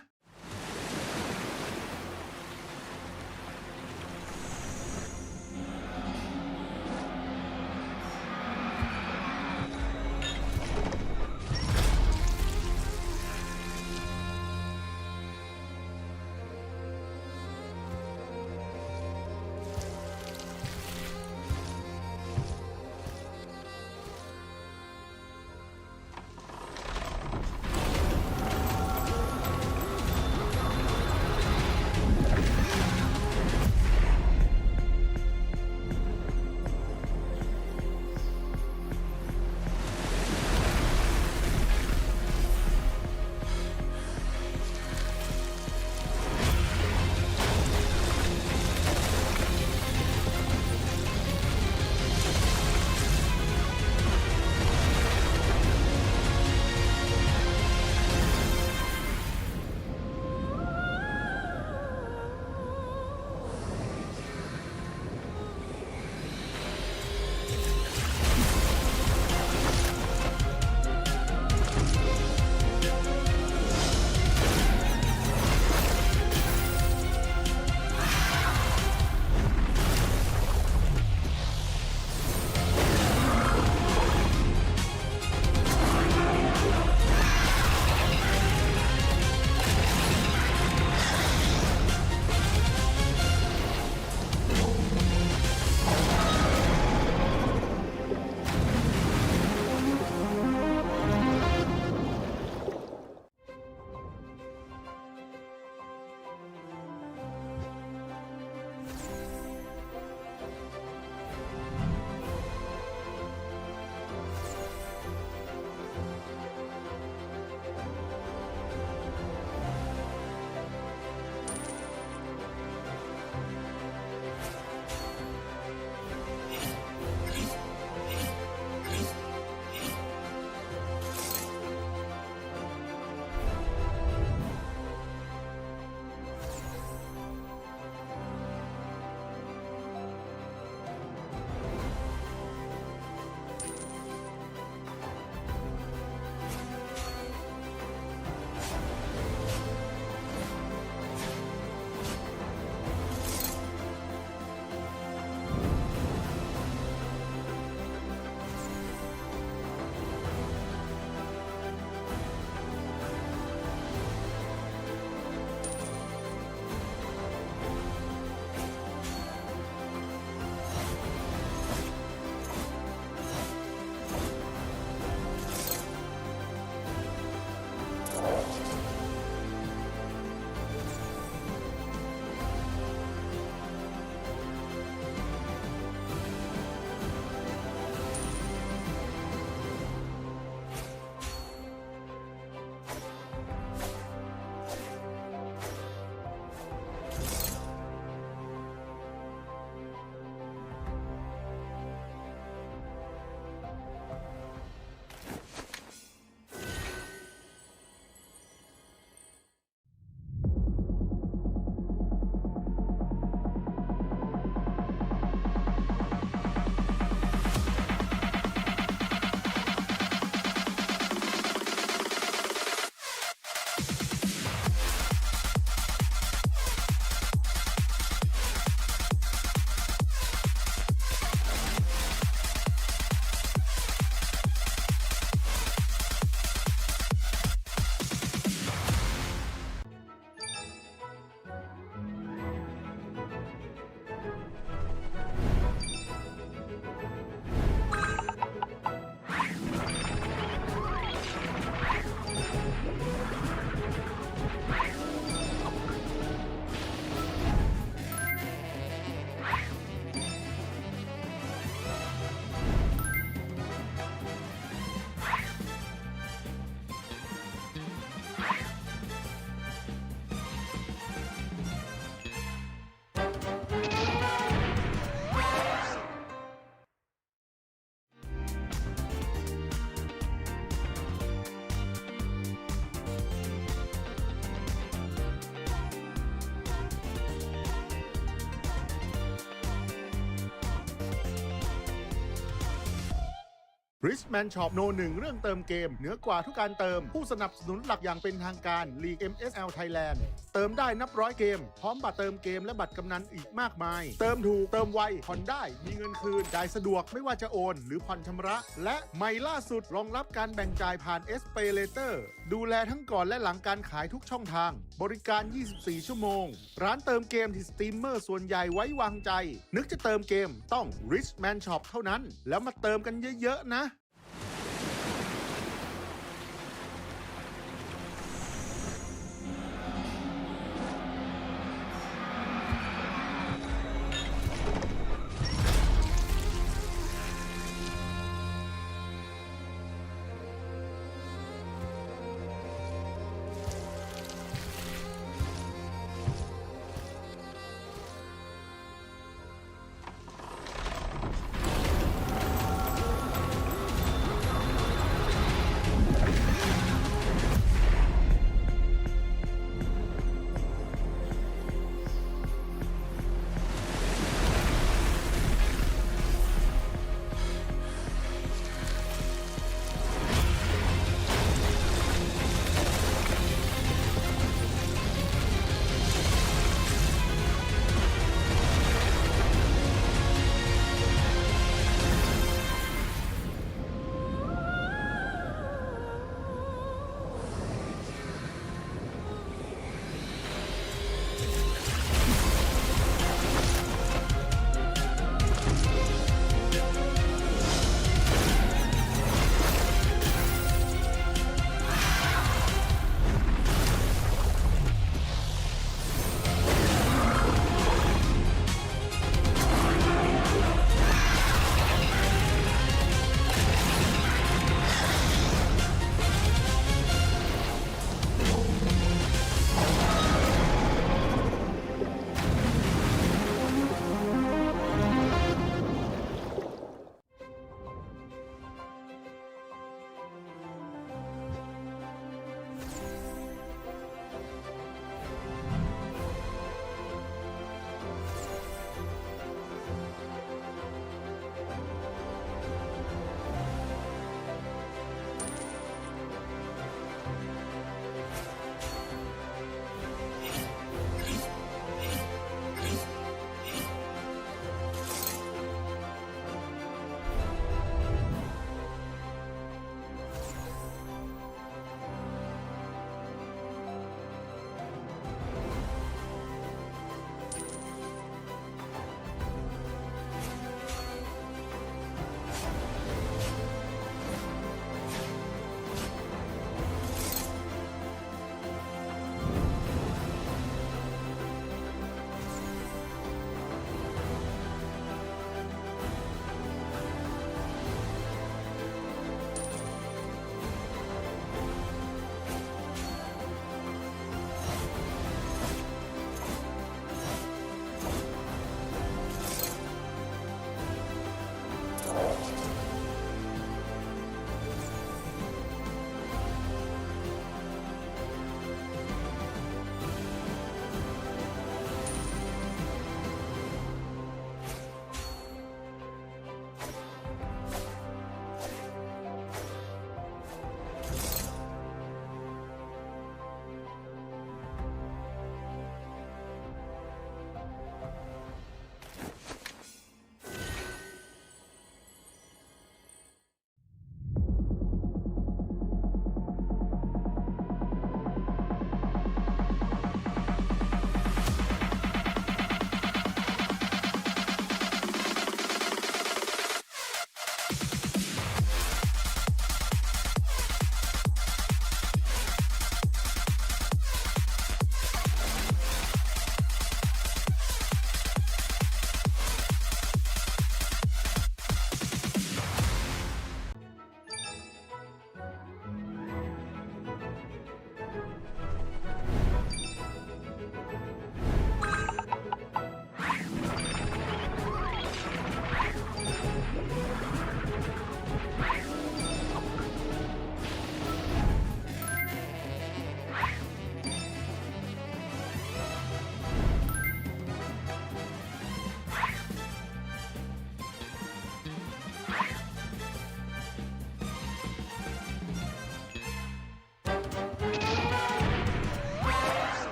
S1: Richman Shop No 1เรื่องเติมเกมเหนือกว่าทุกการเติมผู้สนับสนุนหลักอย่างเป็นทางการ League MSL Thailand เติมได้นับร้อยเกมพร้อมบัตรเติมเกมและบัตรกำนันอีกมากมายเติมถูกเติมไวผ่อนได้มีเงินคืนจ่ายสะดวกไม่ว่าจะโอนหรือผ่อนชำระและใหม่ล่าสุดรองรับการแบ่งจ่ายผ่าน SPay Later ดูแลทั้งก่อนและหลังการขายทุกช่องทางบริการ 24 ชั่วโมงร้านเติมเกมที่สตรีมเมอร์ส่วนใหญ่ไว้วางใจนึกจะเติมเกมต้อง Richman Shop เท่านั้นแล้วมาเติมกันเยอะๆนะ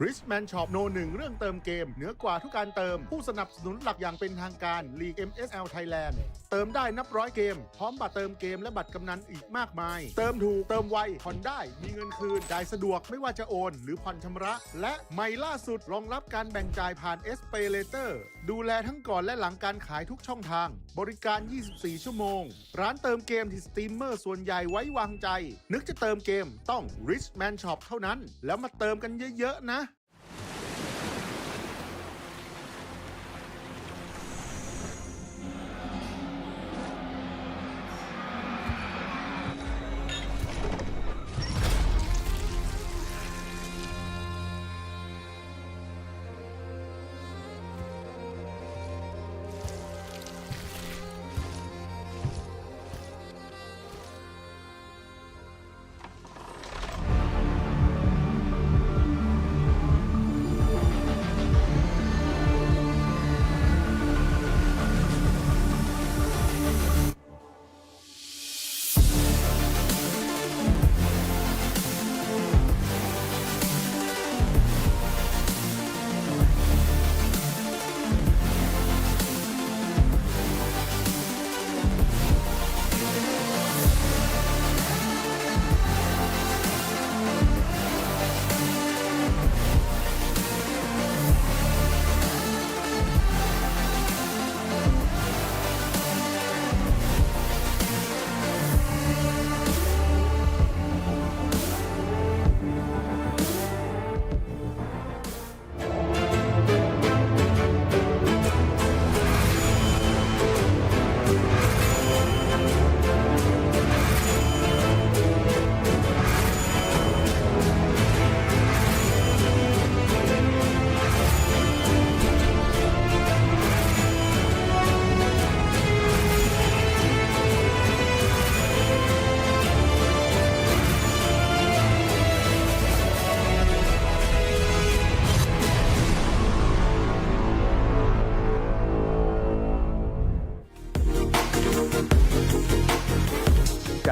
S1: Richman Shop โนหนึ่งเรื่องเติมเกมเหนือกว่าทุกการเติมผู้สนับสนุนหลักอย่างเป็นทางการ League MSL Thailand เติมได้นับร้อยเกมพร้อมบัตรเติมเกมและบัตรกำนันอีกมากมายเติมถูกเติมไวผ่อนได้มีเงินคืนจ่ายสะดวกไม่ว่าจะโอนหรือผ่อนชำระและใหม่ล่าสุดรองรับการแบ่งจ่ายผ่าน SPayLater ดูแลทั้งก่อนและหลังการขายทุกช่องทางบริการ 24 ชั่วโมงร้านเติมเกมที่สตรีมเมอร์ส่วนใหญ่ไว้วางใจนึกจะเติมเกมต้อง Richman Shop เท่านั้นแล้วมาเติมกันเยอะๆนะ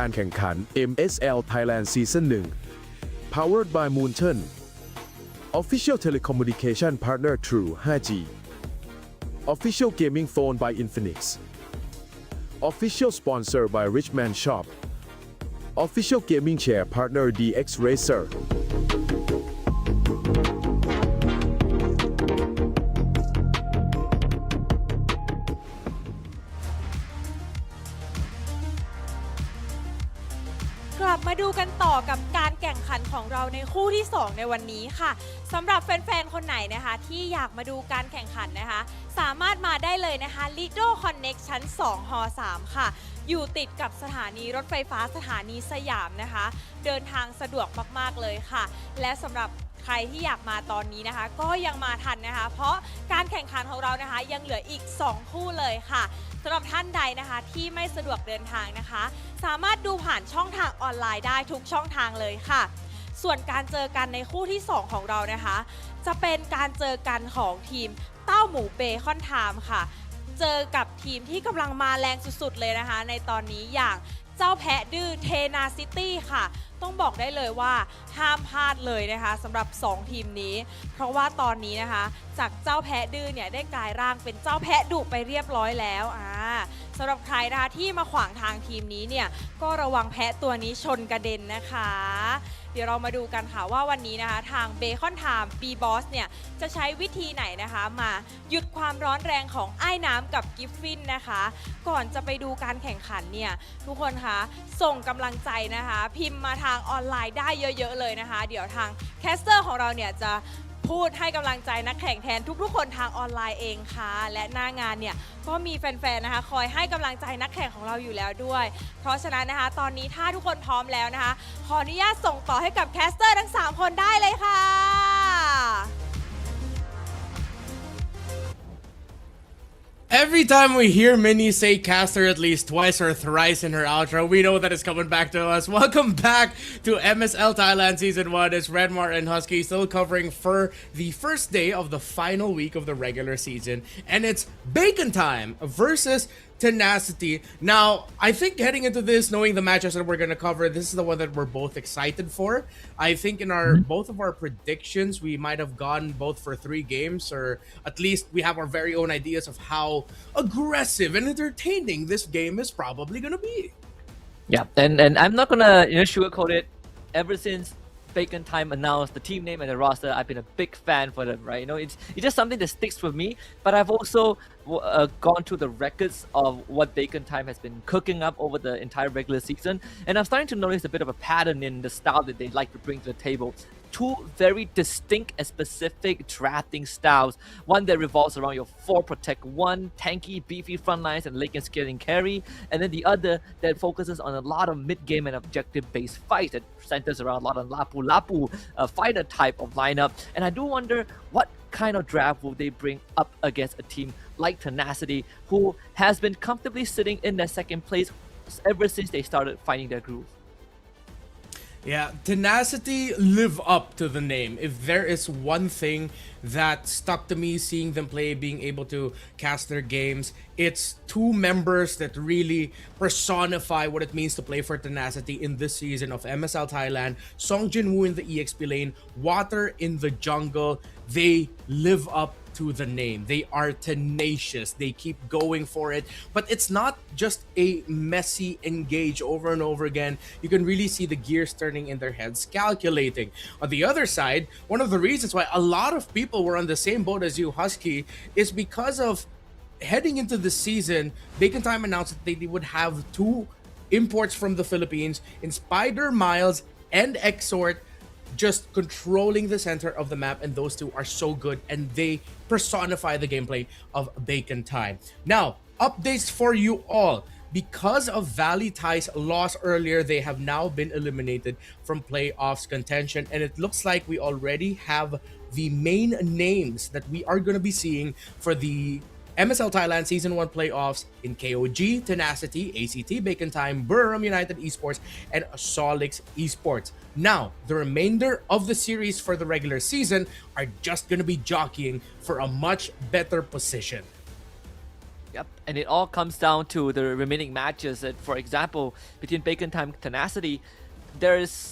S5: การแข่งขัน MSL Thailand Season 1 Powered by Moonton Official Telecommunication Partner True 5G Official Gaming Phone by Infinix Official Sponsor by Richman Shop Official Gaming Chair Partner DX Racer
S6: กลับมาดูกันต่อกับการแข่งขันของเราในคู่ที่ 2 ในวันนี้ค่ะสำหรับแฟนๆ คนไหนนะคะที่อยากมาดูการแข่งขันนะคะสามารถมาได้เลยนะคะ Lido Connect ชั้น 2 ฮ3 ค่ะอยู่ติดกับสถานีรถไฟฟ้าสถานีสยามนะคะเดินทางสะดวกมากๆเลยค่ะและสำหรับใครที่อยากมาตอนนี้นะคะก็ยังมาทันนะคะเพราะการแข่งขันของเรานะคะยังเหลืออีก2คู่เลยค่ะสำหรับท่านใดนะคะที่ไม่สะดวกเดินทางนะคะสามารถดูผ่านช่องทางออนไลน์ได้ทุกช่องทางเลยค่ะส่วนการเจอกันในคู่ที่ 2 ของเรานะคะจะเป็นการเจอกันของทีมเต้าหมูเบคอนไทม์ค่ะเจอกับทีมที่กำลังมาแรงสุดๆเลยนะคะในตอนนี้อย่างเจ้าแพะดื้อเทนาซิตี้ค่ะต้องบอกได้เลยว่าห้ามพลาดเลยนะคะสำหรับ2ทีมนี้เพราะว่าตอนนี้นะคะจากเจ้าแพะดื้อเนี่ยได้กลายร่างเป็นเจ้าแพะดุไปเรียบร้อยแล้วสำหรับใครนะคะที่มาขวางทางทีมนี้เนี่ยก็ระวังแพะตัวนี้ชนกระเด็นนะคะเดี๋ยวเรามาดูกันค่ะว่าวันนี้นะคะทางเบคอนไทม์บีบอสเนี่ยจะใช้วิธีไหนนะคะมาหยุดความร้อนแรงของอ้ายน้ำกับกิฟฟินนะคะก่อนจะไปดูการแข่งขันเนี่ยทุกคนคะส่งกำลังใจนะคะพิมพ์มาทางออนไลน์ได้เยอะๆเลยนะคะเดี๋ยวทางแคสเตอร์ของเราเนี่ยจะพูดให้กำลังใจนักแข่งแทนทุกๆคนทางออนไลน์เองค่ะและหน้างานเนี่ยก็มีแฟนๆนะคะคอยให้กำลังใจนักแข่งของเราอยู่แล้วด้วยเพราะฉะนั้นนะคะตอนนี้ถ้าทุกคนพร้อมแล้วนะคะขออนุญาตส่งต่อให้กับแคสเตอร์ทั้ง3คนได้เลยค่ะ
S7: Every time we hear Minnie say caster at least twice or thrice in her outro, we know that it's coming back to us. Welcome back to MSL Thailand Season 1. It's Redmar and Husky still covering for the first day of the final week of the regular season. And it's Bacon Time versus Tenacity. Now, I think heading into this, knowing the matches that we're going to cover, this is the one that we're both excited for. I think in our both of our predictions, we might have gone both for 3 games, or at least we have our very own ideas of how aggressive and entertaining this game is probably going to be.
S8: Yeah, and I'm not gonna sugarcoat it. Ever since Bacon Time announced the team name and the roster, I've been a big fan for them, right? It's just something that sticks with me. But I've also gone through the records of what Bacon Time has been cooking up over the entire regular season, and I'm starting to notice a bit of a pattern in the style that they like to bring to the table. 2 very distinct and specific drafting styles. One that revolves around your 4 protect 1, tanky, beefy front lines and late game scaling carry, and then the other that focuses on a lot of mid-game and objective-based fights that centers around a lot of Lapu fighter type of lineup. And I do wonder what kind of draft will they bring up against a team like Tenacity, who has been comfortably sitting in their 2nd place ever since they started finding their groove.
S7: Yeah, Tenacity live up to the name. If there is one thing that stuck to me seeing them play, being able to cast their games, it's 2 members that really personify what it means to play for Tenacity in this season of MSL Thailand. Song Jinwoo in the EXP lane, Water in the jungle. They live up to the name. They are tenacious. They keep going for it. But it's not just a messy engage over and over again. You can really see the gears turning in their heads, calculating. On the other side, one of the reasons why a lot of people were on the same boat as you, Husky, is because of heading into the season, Bacon Time announced that they would have 2 imports from the Philippines in Spider, Miles, and Exort, just controlling the center of the map, and those 2 are so good and they personify the gameplay of Bacon Time. Now, updates for you all. Because of Valley Thai's loss earlier, they have now been eliminated from playoffs contention, and it looks like we already have the main names that we are going to be seeing for the MSL Thailand Season 1 playoffs in KOG, Tenacity, ACT, Bacon Time, Burram United Esports, and Solix Esports. Now, the remainder of the series for the regular season are just going to be jockeying for a much better position.
S8: Yep, and it all comes down to the remaining matches. That, for example, between Bacon Time and Tenacity, there's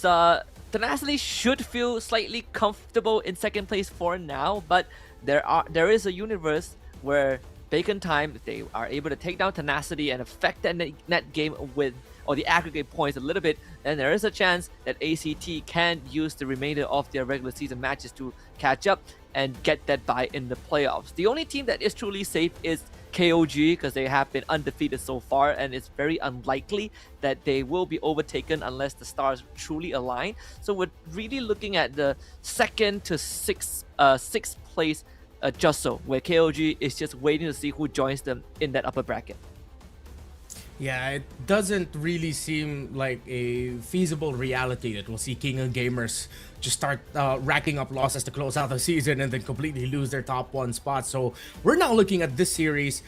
S8: Tenacity should feel slightly comfortable in 2nd place for now, but there is a universe where Bacon Time, if they are able to take down Tenacity and affect that net game with, or the aggregate points a little bit, then there is a chance that ACT can use the remainder of their regular season matches to catch up and get that bye in the playoffs. The only team that is truly safe is KOG, because they have been undefeated so far, and it's very unlikely that they will be overtaken unless the stars truly align. So we're really looking at the 2nd to 6th place jostle, where KOG is just waiting to see who joins them in that upper bracket.
S7: Yeah, it doesn't really seem like a feasible reality that we'll see King of Gamers just start racking up losses to close out the season and then completely lose their top 1 spot. So we're now looking at this series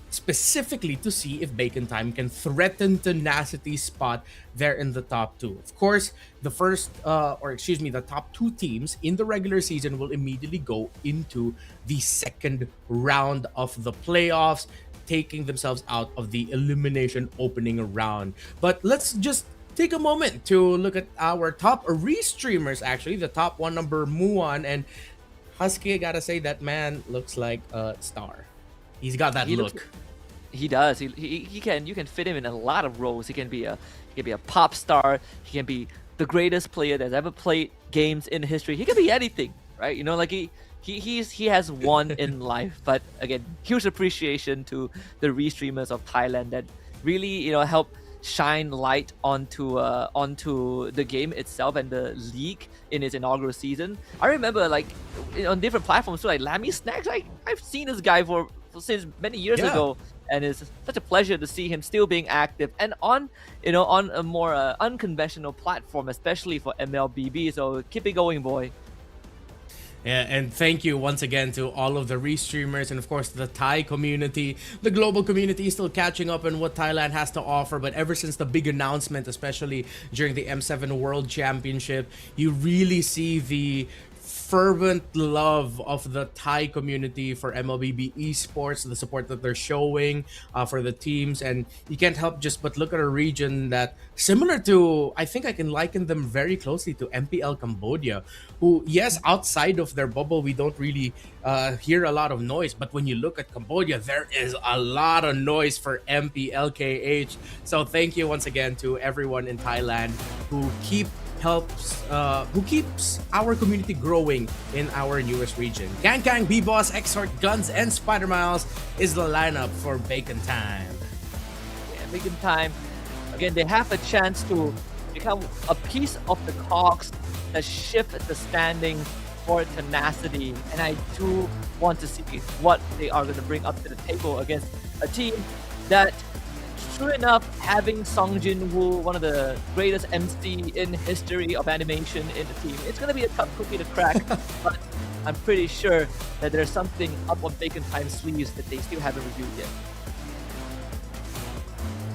S7: specifically to see if Bacon Time can threaten Tenacity's spot there in the top 2. Of course, the top 2 teams in the regular season will immediately go into the 2nd round of the playoffs, taking themselves out of the elimination opening round. But let's just take a moment to look at our top restreamers. Actually, the top 1 number Muan, and Husky, I gotta say that man looks like a star. He's got that look.
S8: He does. He can. You can fit him in a lot of roles. He can be a pop star. He can be the greatest player that's ever played games in history. He can be anything, right? He has won in life. But again, huge appreciation to the restreamers of Thailand that really help shine light onto the game itself and the league in its inaugural season. I remember on different platforms too, like Lammy Snacks. I've seen this guy since many years ago, and it's such a pleasure to see him still being active and on a more unconventional platform, especially for MLBB. So keep it going, boy.
S7: Yeah, and thank you once again to all of the restreamers and of course the Thai community. The global community is still catching up on what Thailand has to offer, but ever since the big announcement, especially during the M7 World Championship, you really see the fervent love of the Thai community for MLBB esports, the support that they're showing for the teams, and you can't help just but look at a region that similar to, I think I can liken them very closely to MPL Cambodia, who, yes, outside of their bubble we don't really hear a lot of noise, but when you look at Cambodia, there is a lot of noise for MPLKH. So thank you once again to everyone in Thailand who keeps our community growing in our newest region. Gang Gang, B-Boss, Exhort, Guns, and Spider Miles is the lineup for Bacon Time.
S8: Yeah, Bacon Time. Again, they have a chance to become a piece of the cogs that shift the standing for Tenacity, and I do want to see what they are going to bring up to the table against a team that, true enough, having Song Jin-woo, one of the greatest MC in history of animation in the team, it's going to be a tough cookie to crack, but I'm pretty sure that there's something up on Bacon Time's sleeves that they still haven't reviewed yet.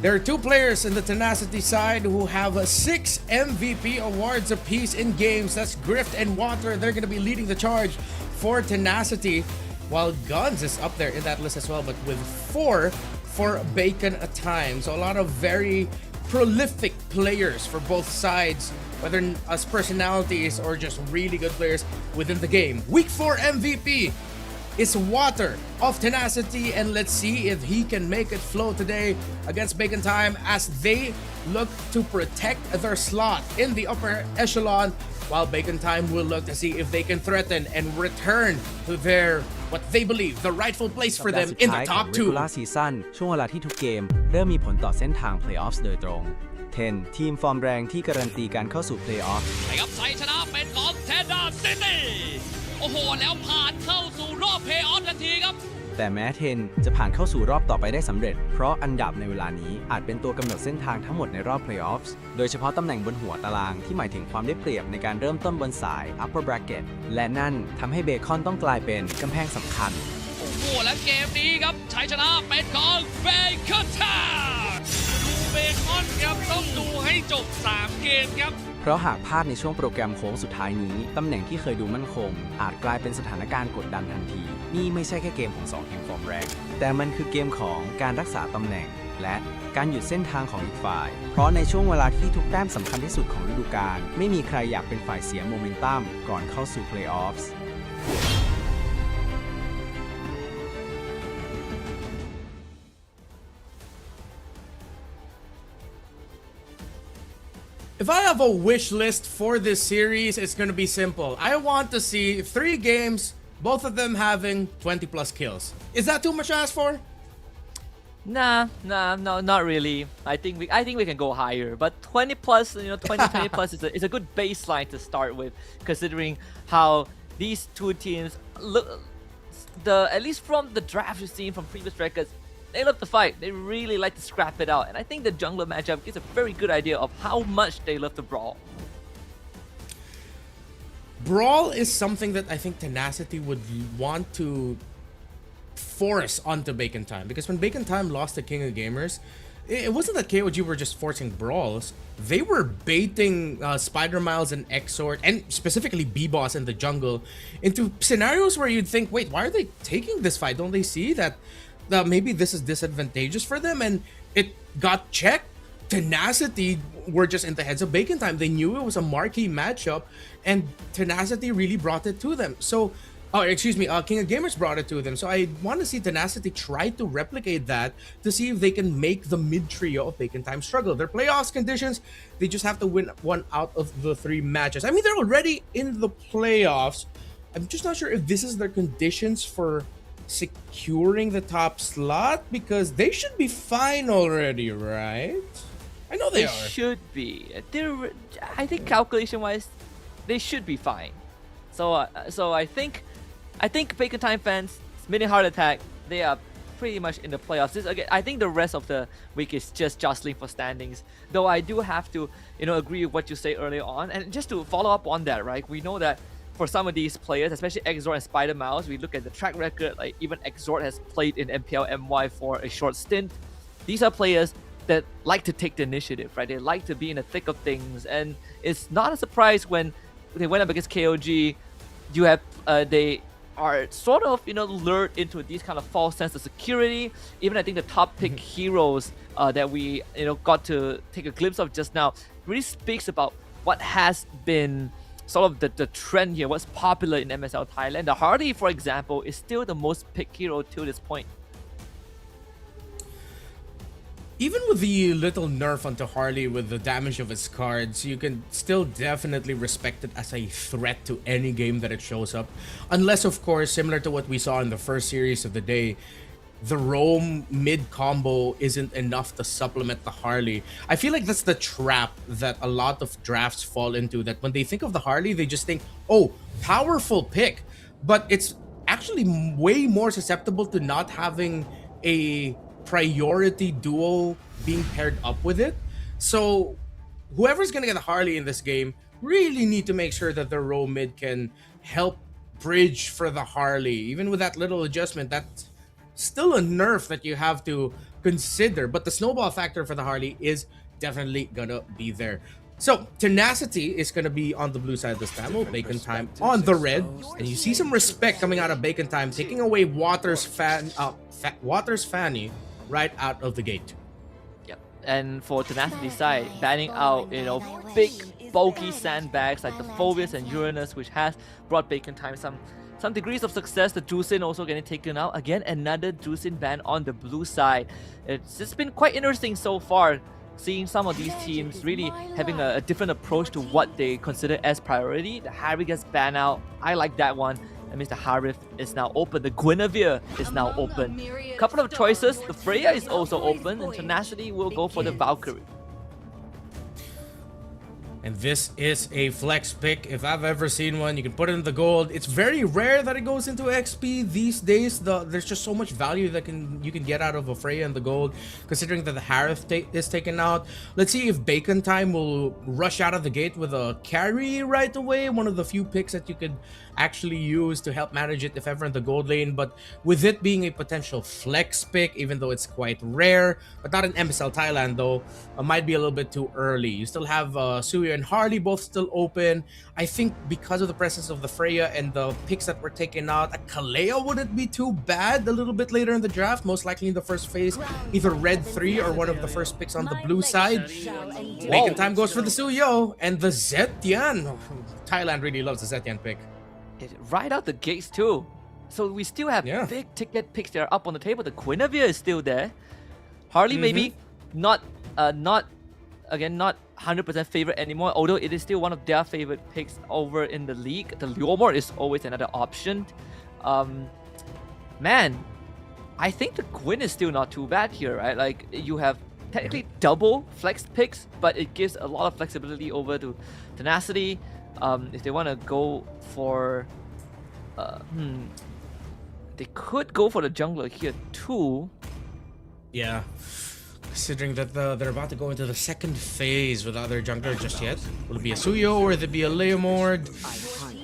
S7: There are two players in the Tenacity side who have 6 MVP awards apiece in games. That's Grift and Water. They're going to be leading the charge for Tenacity, while Guns is up there in that list as well, but with 4 for Bacon Time. So a lot of very prolific players for both sides, whether as personalities or just really good players within the game. Week 4 MVP is Water of Tenacity, and let's see if he can make it flow today against Bacon Time as they look to protect their slot in the upper echelon, while Bacon Time will look to see if they can threaten and return to their, what they believe, the rightful place for them in the top 2.
S9: Regular Season ช่วงเวลาที่ทุกเกมเริ่มมีผลต่อเส้นทาง Playoffs โดยตรง 10 ทีมฟอร์มแรงที่การันตีการเข้าสู่ Playoff
S4: นะครับชัยชนะเป็นของ Tenacity โอ้โหแล้วผ่านเข้าสู่รอบ Playoff ทันทีครับ
S9: แต่แม้10จะผ่านเข้าสู่รอบต่อไปได้สำเร็จเพราะอันดับในเวลานี้อาจเป็นตัวกำหนดเส้นทางทั้งหมดในรอบ Playoffs โดยเฉพาะตำแหน่งบนหัวตารางที่หมายถึงความได้เปรียบในการเริ่มต้นบนสาย Upper Bracket และนั่นทำให้เบคอนต้องกลายเป็นกำแพงสำคัญ
S4: โอ้โหและเกมนี้ครับชัยชนะเป็นของเบคอนทาวน์ดูเบคอนครับต้องดูให้จบ3เกมครับ
S9: เพราะหากพลาดในช่วงโปรแกรมโค้งสุดท้ายนี้ตำแหน่งที่เคยดูมั่นคงอาจกลายเป็นสถานการณ์กดดันทันทีนี่ไม่ใช่แค่เกมของ2ทีมฟอร์มแรงแต่มันคือเกมของการรักษาตำแหน่งและการหยุดเส้นทางของอีกฝ่ายเพราะในช่วงเวลาที่ทุกแต้มสำคัญที่สุดของฤดูกาลไม่มีใครอยากเป็นฝ่ายเสียโมเมนตัมก่อนเข้าสู่ Playoffs
S7: If I have a wish list for this series, it's going to be simple. I want to see 3 games, both of them having 20 plus kills. Is that too much to ask for?
S8: Nah, no, not really. I think we can go higher, but 20 plus, 20 plus is a good baseline to start with, considering how these two teams look. At least from the draft we've seen from previous records, they love to fight. They really like to scrap it out, and I think the jungler matchup gives a very good idea of how much they love to brawl.
S7: Brawl is something that I think Tenacity would want to force onto Bacon Time, because when Bacon Time lost to King of Gamers, it wasn't that KOG were just forcing brawls. They were baiting Spider Miles and Exhort, and specifically B-Boss in the jungle, into scenarios where you'd think, wait, why are they taking this fight? Don't they see that maybe this is disadvantageous for them? And it got checked. Tenacity were just in the heads of Bacon Time. They knew it was a marquee matchup, and Tenacity really brought it to them. So, King of Gamers brought it to them. So I want to see Tenacity try to replicate that to see if they can make the mid trio of Bacon Time struggle. Their playoffs conditions, they just have to win 1 out of the 3 matches. I mean, they're already in the playoffs. I'm just not sure if this is their conditions for securing the top slot, because they should be fine already, right? I know they are.
S8: Should be. I think calculation-wise, they should be fine. So I think Bacon Time fans, mini heart attack, they are pretty much in the playoffs. Again, I think the rest of the week is just jostling for standings. Though I do have to, agree with what you say earlier on, and just to follow up on that, right? We know that for some of these players, especially Exhort and Spider Mouse, we look at the track record, like even Exhort has played in MPL MY for a short stint. These are players that like to take the initiative, right? They like to be in the thick of things, and it's not a surprise when they went up against KOG. you have they are sort of lured into these kind of false sense of security. Even I think the top pick heroes that we got to take a glimpse of just now really speaks about what has been sort of the trend here, what's popular in MSL Thailand. The Harley, for example, is still the most picked hero to this point.
S7: Even with the little nerf onto Harley with the damage of his cards, you can still definitely respect it as a threat to any game that it shows up. Unless, of course, similar to what we saw in the first series of the day, the roam mid combo isn't enough to supplement the Harley. I feel like that's the trap that a lot of drafts fall into, that when they think of the Harley, they just think, oh, powerful pick. But it's actually way more susceptible to not having a priority duo being paired up with it. So whoever's gonna get the Harley in this game really need to make sure that the roam mid can help bridge for the Harley. Even with that little adjustment, that's still a nerf that you have to consider, but the snowball factor for the Harley is definitely gonna be there. So Tenacity is gonna be on the blue side this time. Bacon Time on the red, and you see some respect coming out of Bacon Time, taking away Water's Fanny right out of the gate.
S8: Yep. And for Tenacity side, banning out big bulky sandbags like the Phobius and Uranus, which has brought Bacon Time some degrees of success. The Juicin also getting taken out. Again, another Juicin ban on the blue side. It's just been quite interesting so far, seeing some of these teams really having a different approach to what they consider as priority. The Harry gets banned out. I like that one. That means the Harith is now open. The Guinevere is now open. Couple of choices. The Freya is also open, and Tenacity will go for the Valkyrie.
S7: And this is a flex pick. If I've ever seen one, you can put it in the gold. It's very rare that it goes into XP these days. There's just so much value that you can get out of a Freya in the gold, considering that the Harith is taken out. Let's see if Bacon Time will rush out of the gate with a carry right away. One of the few picks that you could actually use to help manage it if ever in the gold lane. But with it being a potential flex pick, even though it's quite rare, but not in MSL Thailand though, might be a little bit too early. You still have Suyo and Harley both still open. I think because of the presence of the Freya and the picks that were taken out, a Kalea wouldn't be too bad a little bit later in the draft, most likely in the first phase, either red 3 or one of the first picks on the blue side. Bacon Time goes for the Suyo and the Zetian. Thailand really loves the Zetian pick.
S8: Right out the gates too. So we still have big ticket picks that are up on the table. The Guinevere is still there. Harley maybe not 100% favorite anymore, although it is still one of their favorite picks over in the league. The Leomord is always another option. Man, I think the Gwyn is still not too bad here, right? Like, you have technically double flex picks, but it gives a lot of flexibility over to Tenacity. If they want to go for they could go for the jungler here too.
S7: Yeah, considering that they're about to go into the second phase without their jungler just yet. Will it be a Suyo or will it be a Leomord?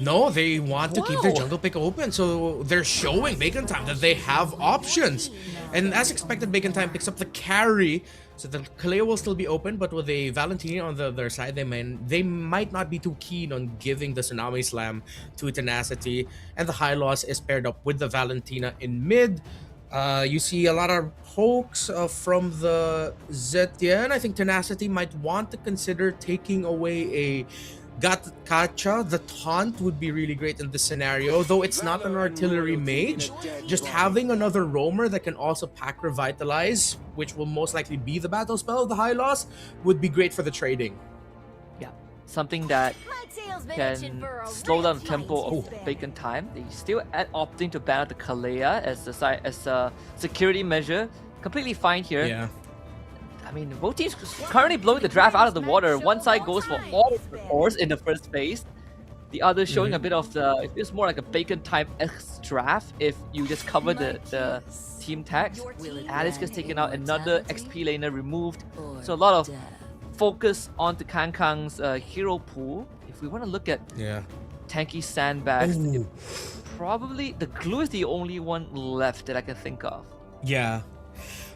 S7: No, they want to keep their jungle pick open, so they're showing Bacon Time that they have options. And as expected, Bacon Time picks up the carry, so the Kaleo will still be open, but with a Valentina on the other side, they might not be too keen on giving the Tsunami Slam to Tenacity. And the High Loss is paired up with the Valentina in mid. You see a lot of pokes from the Zetian. I think Tenacity might want to consider taking away a Gatkacha. The taunt would be really great in this scenario, though it's not an artillery mage. Just having another roamer that can also pack revitalize, which will most likely be the battle spell of the High Loss, would be great for the trading.
S8: Yeah, something that can slow down the tempo of Bacon Time. They still opting to ban out the Kalea as a security measure. Completely fine here.
S7: Yeah.
S8: I mean, both teams currently blowing the draft out of the water. One side goes for all of the cores in the first phase. The other showing a bit of it feels more like a Bacon Time-esque draft if you just cover the team tags. Alice gets taken out, another XP laner removed. So a lot of focus onto Kangkang's hero pool. If we want to look at tanky sandbags, probably the glue is the only one left that I can think of.
S7: Yeah.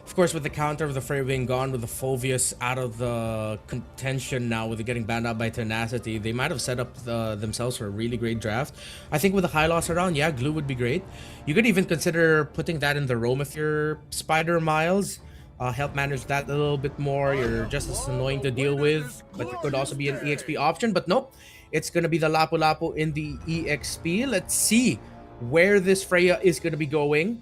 S7: Of course, with the counter of the Freya being gone, with the Phoveus out of the contention now, with it getting banned out by Tenacity, they might have set up themselves for a really great draft. I think with a high loss around, yeah, Glue would be great. You could even consider putting that in the roam if you're Spider Miles. Help manage that a little bit more. You're just as annoying to deal with, but it could also be an EXP option. But nope, it's going to be the Lapu-Lapu in the EXP. Let's see where this Freya is going to be going.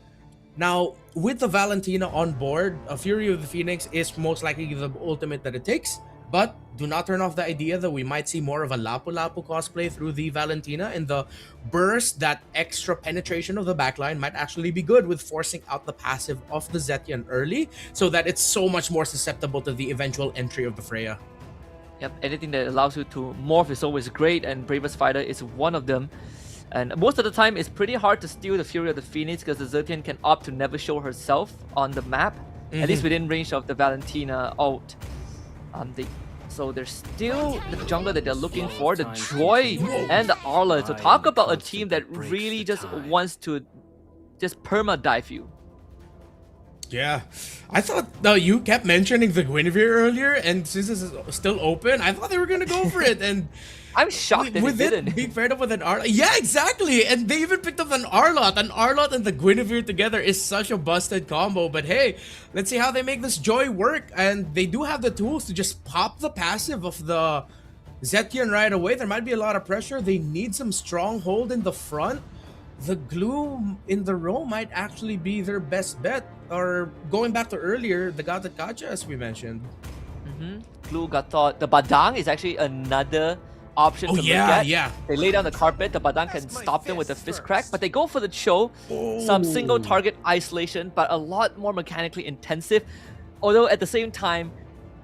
S7: Now, with the Valentina on board, a Fury of the Phoenix is most likely the ultimate that it takes. But do not turn off the idea that we might see more of a Lapu-Lapu cosplay through the Valentina, and the burst, that extra penetration of the backline might actually be good with forcing out the passive of the Zetian early, so that it's so much more susceptible to the eventual entry of the Freya.
S8: Yep, anything that allows you to morph is always great, and Bravest Fighter is one of them. And most of the time, it's pretty hard to steal the Fury of the Phoenix because the Zetian can opt to never show herself on the map, at least within range of the Valentina ult. So there's still the jungler that they're looking for, the Joy and the Arla. So talk about a team that really just wants to just perma-dive you.
S7: Yeah, I thought you kept mentioning the Guinevere earlier, and since this is still open, I thought they were gonna go for it. And
S8: I'm shocked that
S7: with
S8: they
S7: it
S8: didn't.
S7: being paired up with an Arlot. Yeah, exactly. And they even picked up an Arlot. An Arlot and the Guinevere together is such a busted combo. But hey, let's see how they make this Joy work. And they do have the tools to just pop the passive of the Zetian right away. There might be a lot of pressure. They need some stronghold in the front. The Glue in the row might actually be their best bet. Or going back to earlier, the Gata Kacha, as we mentioned.
S8: Glue got thought. The Badang is actually another option to look at. They lay down the carpet, the Badang can stop them with the fist crack, but they go for the Cho. Some single target isolation, but a lot more mechanically intensive. Although at the same time,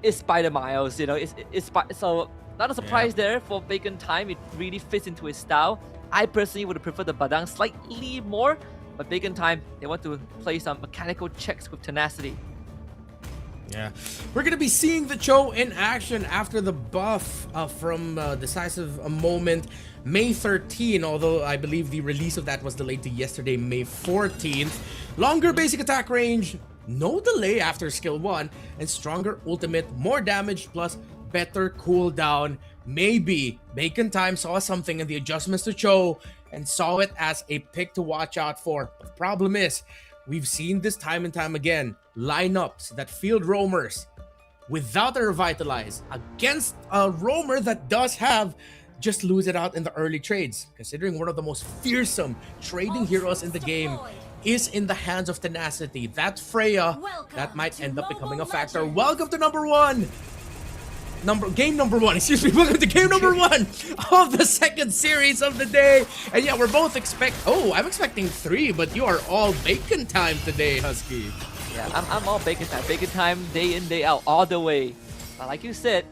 S8: it's Spider Miles, you know, so not a surprise there for Bacon Time. It really fits into his style. I personally would have preferred the Badang slightly more, but Bacon Time, they want to play some mechanical checks with Tenacity.
S7: Yeah, we're going to be seeing the Cho in action after the buff from Decisive Moment May 13, although I believe the release of that was delayed to yesterday, May 14th. Longer basic attack range, no delay after skill 1, and stronger ultimate, more damage plus better cooldown. Maybe Bacon Time saw something in the adjustments to Cho and saw it as a pick to watch out for. But the problem is, we've seen this time and time again, lineups that field roamers without a revitalize against a roamer that does have, just lose it out in the early trades. Considering one of the most fearsome trading heroes in the game is in the hands of Tenacity, that Freya, that might end up becoming a factor. Welcome to game number one, excuse me. Welcome to game number 1 of the second series of the day. And yeah, we're both I'm expecting 3, but you are all Bacon Time today, Husky.
S8: Yeah, I'm all Bacon Time. Bacon Time, day in, day out, all the way. But like you said,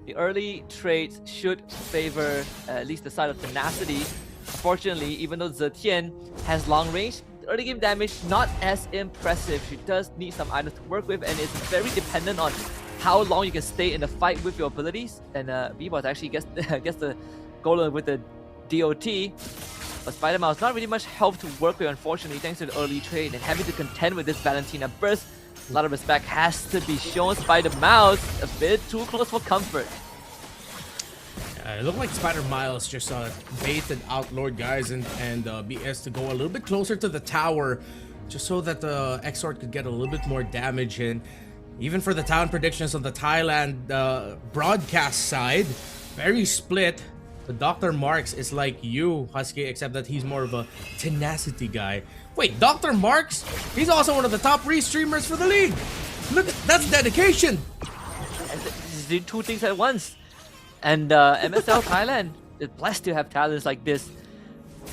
S8: the early trades should favor at least the side of Tenacity. Unfortunately, even though Zetian has long range, the early game damage not as impressive. She does need some items to work with, and it's very dependent on how long you can stay in the fight with your abilities. And V-Boss actually gets the golem with the DOT. But Spider-Mouse not really much help to work with, unfortunately, thanks to the early trade. And having to contend with this Valentina burst, a lot of respect has to be shown. Spider-Mouse a bit too close for comfort.
S7: It looked like Spider Miles just baited out Lord Guys and BS to go a little bit closer to the tower, just so that the Exort could get a little bit more damage in. Even for the town predictions on the Thailand broadcast side, very split. The Dr. Marks is like you, Husky, except that he's more of a Tenacity guy. Wait, Dr. Marks? He's also one of the top streamers for the league. Look, that's dedication.
S8: He's doing two things at once. And MSL Thailand is blessed to have talents like this.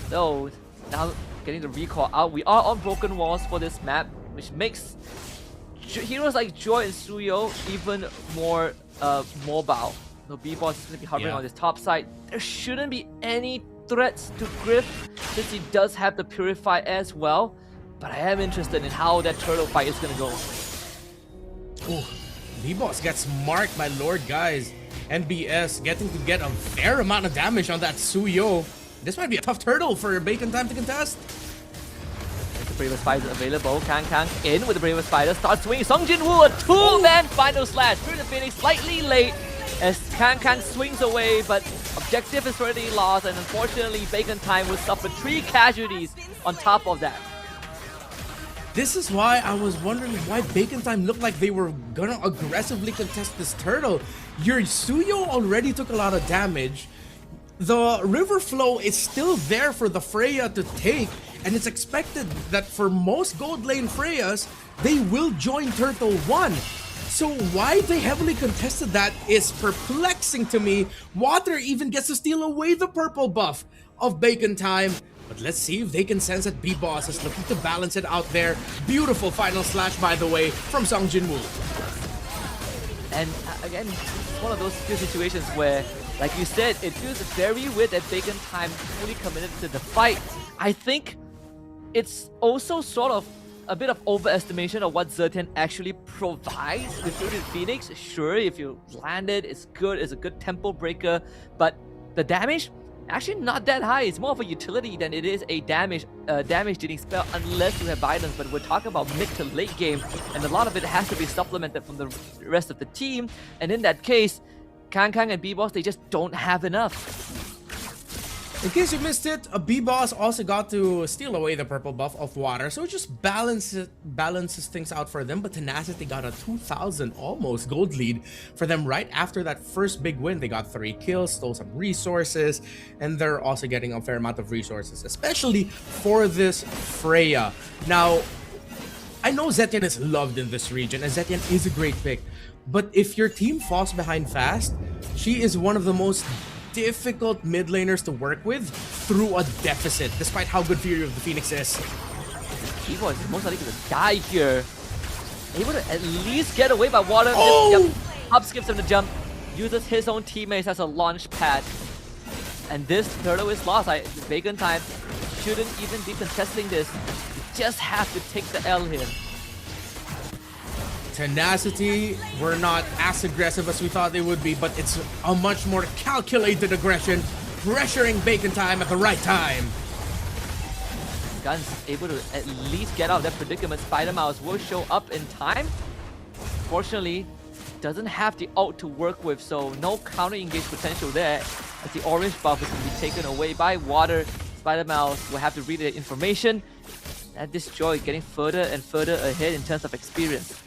S8: So now getting the recall out, we are on broken walls for this map, which makes heroes like Joy and Suyo even more mobile. So B-Boss is going to be hovering on this top side. There shouldn't be any threats to Griff since he does have the Purify as well. But I am interested in how that turtle fight is going to go.
S7: Ooh, B-Boss gets marked by Lord Guys. MBS getting to get a fair amount of damage on that Suyo. This might be a tough turtle for Bacon Time to contest.
S8: Bravest Spider available. Kang in with the Bravest Spider. Starts swinging. Song Jin-woo, a two-man final slash through the Phoenix slightly late as Kang swings away, but objective is already lost, and unfortunately Bacon Time will suffer 3 casualties on top of that.
S7: This is why I was wondering why Bacon Time looked like they were gonna aggressively contest this turtle. Your Suyo already took a lot of damage. The river flow is still there for the Freya to take, and it's expected that for most gold lane Freyas, they will join Turtle 1. So why they heavily contested that is perplexing to me. Water even gets to steal away the purple buff of Bacon Time. But let's see if they can sense that B-Boss is looking to balance it out there. Beautiful final slash, by the way, from Song Jin-woo.
S8: And again, it's one of those few situations where, like you said, it feels very weird that Bacon Time fully committed to the fight. I think it's also sort of a bit of overestimation of what Zertian actually provides with Phoenix. Sure, if you land it, it's good, it's a good tempo breaker, but the damage, actually not that high. It's more of a utility than it is a damage dealing spell unless you have violence. But we're talking about mid to late game, and a lot of it has to be supplemented from the rest of the team. And in that case, Kang and B-Boss, they just don't have enough.
S7: In case you missed it, a B-Boss also got to steal away the purple buff of Water, so it just balances things out for them. But Tenacity got a 2,000 almost gold lead for them right after that first big win. They got 3 kills, stole some resources, and they're also getting a fair amount of resources, especially for this Freya. Now, I know Zetian is loved in this region, and Zetian is a great pick, but if your team falls behind fast, she is one of the most difficult mid laners to work with through a deficit, despite how good Fury of the Phoenix is.
S8: B-Boy is most likely going to die here. Able to at least get away by Water.
S7: Oh!
S8: Yep. Up skips him to jump. Uses his own teammates as a launch pad. And this turtle is lost. Bacon Time shouldn't even be contesting this. You just have to take the L here.
S7: Tenacity were not as aggressive as we thought they would be, but it's a much more calculated aggression, pressuring Bacon Time at the right time.
S8: Guns able to at least get out of that predicament. Spider-Mouse will show up in time. Fortunately, doesn't have the ult to work with, so no counter-engage potential there, as the orange buff is going to be taken away by Water. Spider-Mouse will have to read the information, and this Joy getting further and further ahead in terms of experience.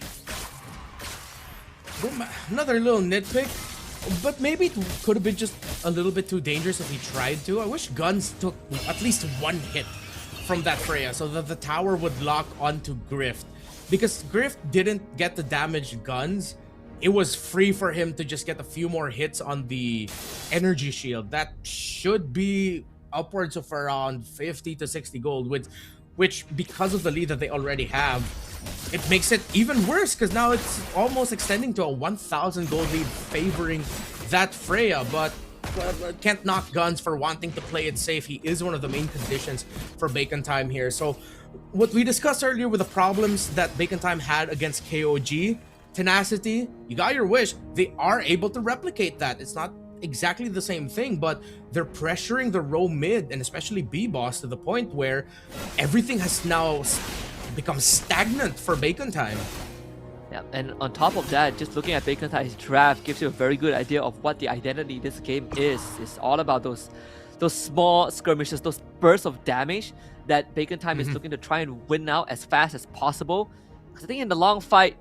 S7: Another little nitpick, but maybe it could have been just a little bit too dangerous if he tried to. I wish Guns took at least one hit from that Freya so that the tower would lock onto Grift. Because Grift didn't get the damage Guns, it was free for him to just get a few more hits on the energy shield. That should be upwards of around 50 to 60 gold, which because of the lead that they already have, it makes it even worse because now it's almost extending to a 1,000 gold lead favoring that Freya. But can't knock Guns for wanting to play it safe. He is one of the main conditions for Bacon Time here. So what we discussed earlier with the problems that Bacon Time had against KOG, Tenacity, you got your wish. They are able to replicate that. It's not exactly the same thing, but they're pressuring the row mid and especially B-Boss to the point where everything has now become stagnant for Bacon Time.
S8: Yeah, and on top of that, just looking at Bacon Time's draft gives you a very good idea of what the identity of this game is. It's all about those small skirmishes, those bursts of damage that Bacon Time is looking to try and win out as fast as possible. Because I think in the long fight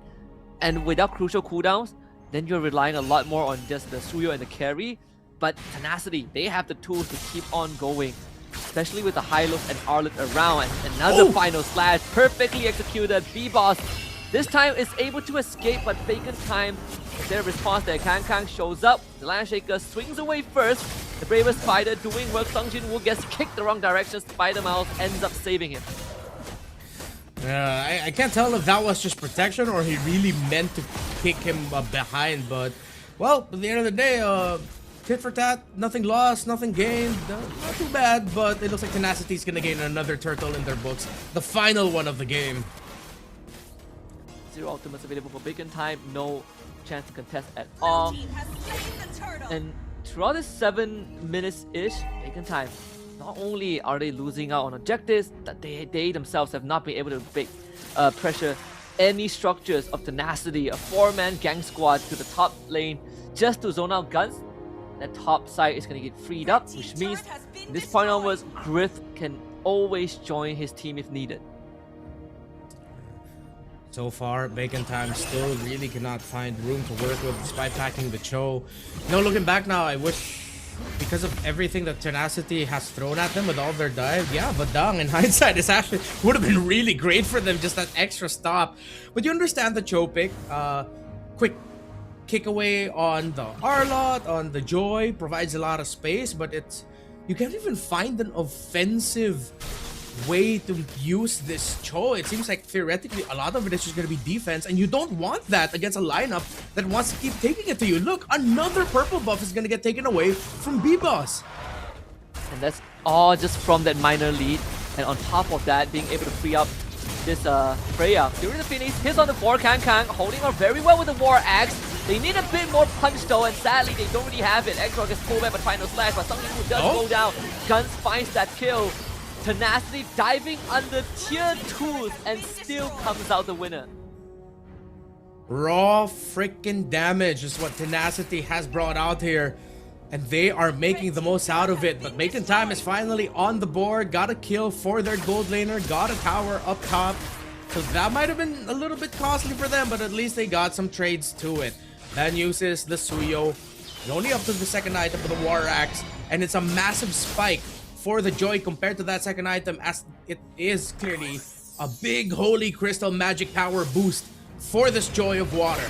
S8: and without crucial cooldowns, then you're relying a lot more on just the Suyo and the carry. But Tenacity, they have the tools to keep on going, especially with the Hylos and Arlet around. And another final slash, perfectly executed. B-Boss this time is able to escape, but Bacon Time, their response there. Kang shows up, the Land Shaker swings away first. The Bravest Spider doing work. Song Jin-woo gets kicked the wrong direction. Spider-Mouse ends up saving him.
S7: I can't tell if that was just protection or he really meant to kick him behind, but well, at the end of the day, tit for tat, nothing lost, nothing gained, not too bad, but it looks like Tenacity is gonna gain another turtle in their books, the final one of the game.
S8: 0 ultimates available for Bacon Time, no chance to contest at all. And throughout this 7 minutes-ish, Bacon Time not only are they losing out on objectives, that they themselves have not been able to pressure any structures of tenacity. A 4-man gang squad to the top lane just to zone out guns. That top side is going to get freed up, which means from this point onwards, Griff can always join his team if needed.
S7: So far, Bacon Time still really cannot find room to work with despite packing the Cho. Looking back now, I wish, because of everything that Tenacity has thrown at them with all their dive, yeah, Vadang in hindsight is actually would have been really great for them, just that extra stop. But you understand the Cho pick. Quick kick away on the Arlot, on the Joy, provides a lot of space, but you can't even find an offensive way to use this Cho. It seems like theoretically a lot of it is just going to be defense, and you don't want that against a lineup that wants to keep taking it to you. Look, another purple buff is going to get taken away from B-Boss.
S8: And that's all just from that minor lead, and on top of that, being able to free up this Freya. During the Phoenix, hits on the 4, Kang holding on very well with the War Axe. They need a bit more punch though, and sadly they don't really have it. Exor gets pulled back by Final Slash, but something who does go down. Guns finds that kill. Tenacity diving under tier 2s and still comes out the winner.
S7: Raw freaking damage is what Tenacity has brought out here, and they are making the most out of it. But Bacon Time is finally on the board, got a kill for their gold laner, got a tower up top. So that might have been a little bit costly for them, but at least they got some trades to it. Then uses the Suyo, only up to the second item for the War Axe, and it's a massive spike for the Joy compared to that second item, as it is clearly a big Holy Crystal magic power boost for this Joy of Water.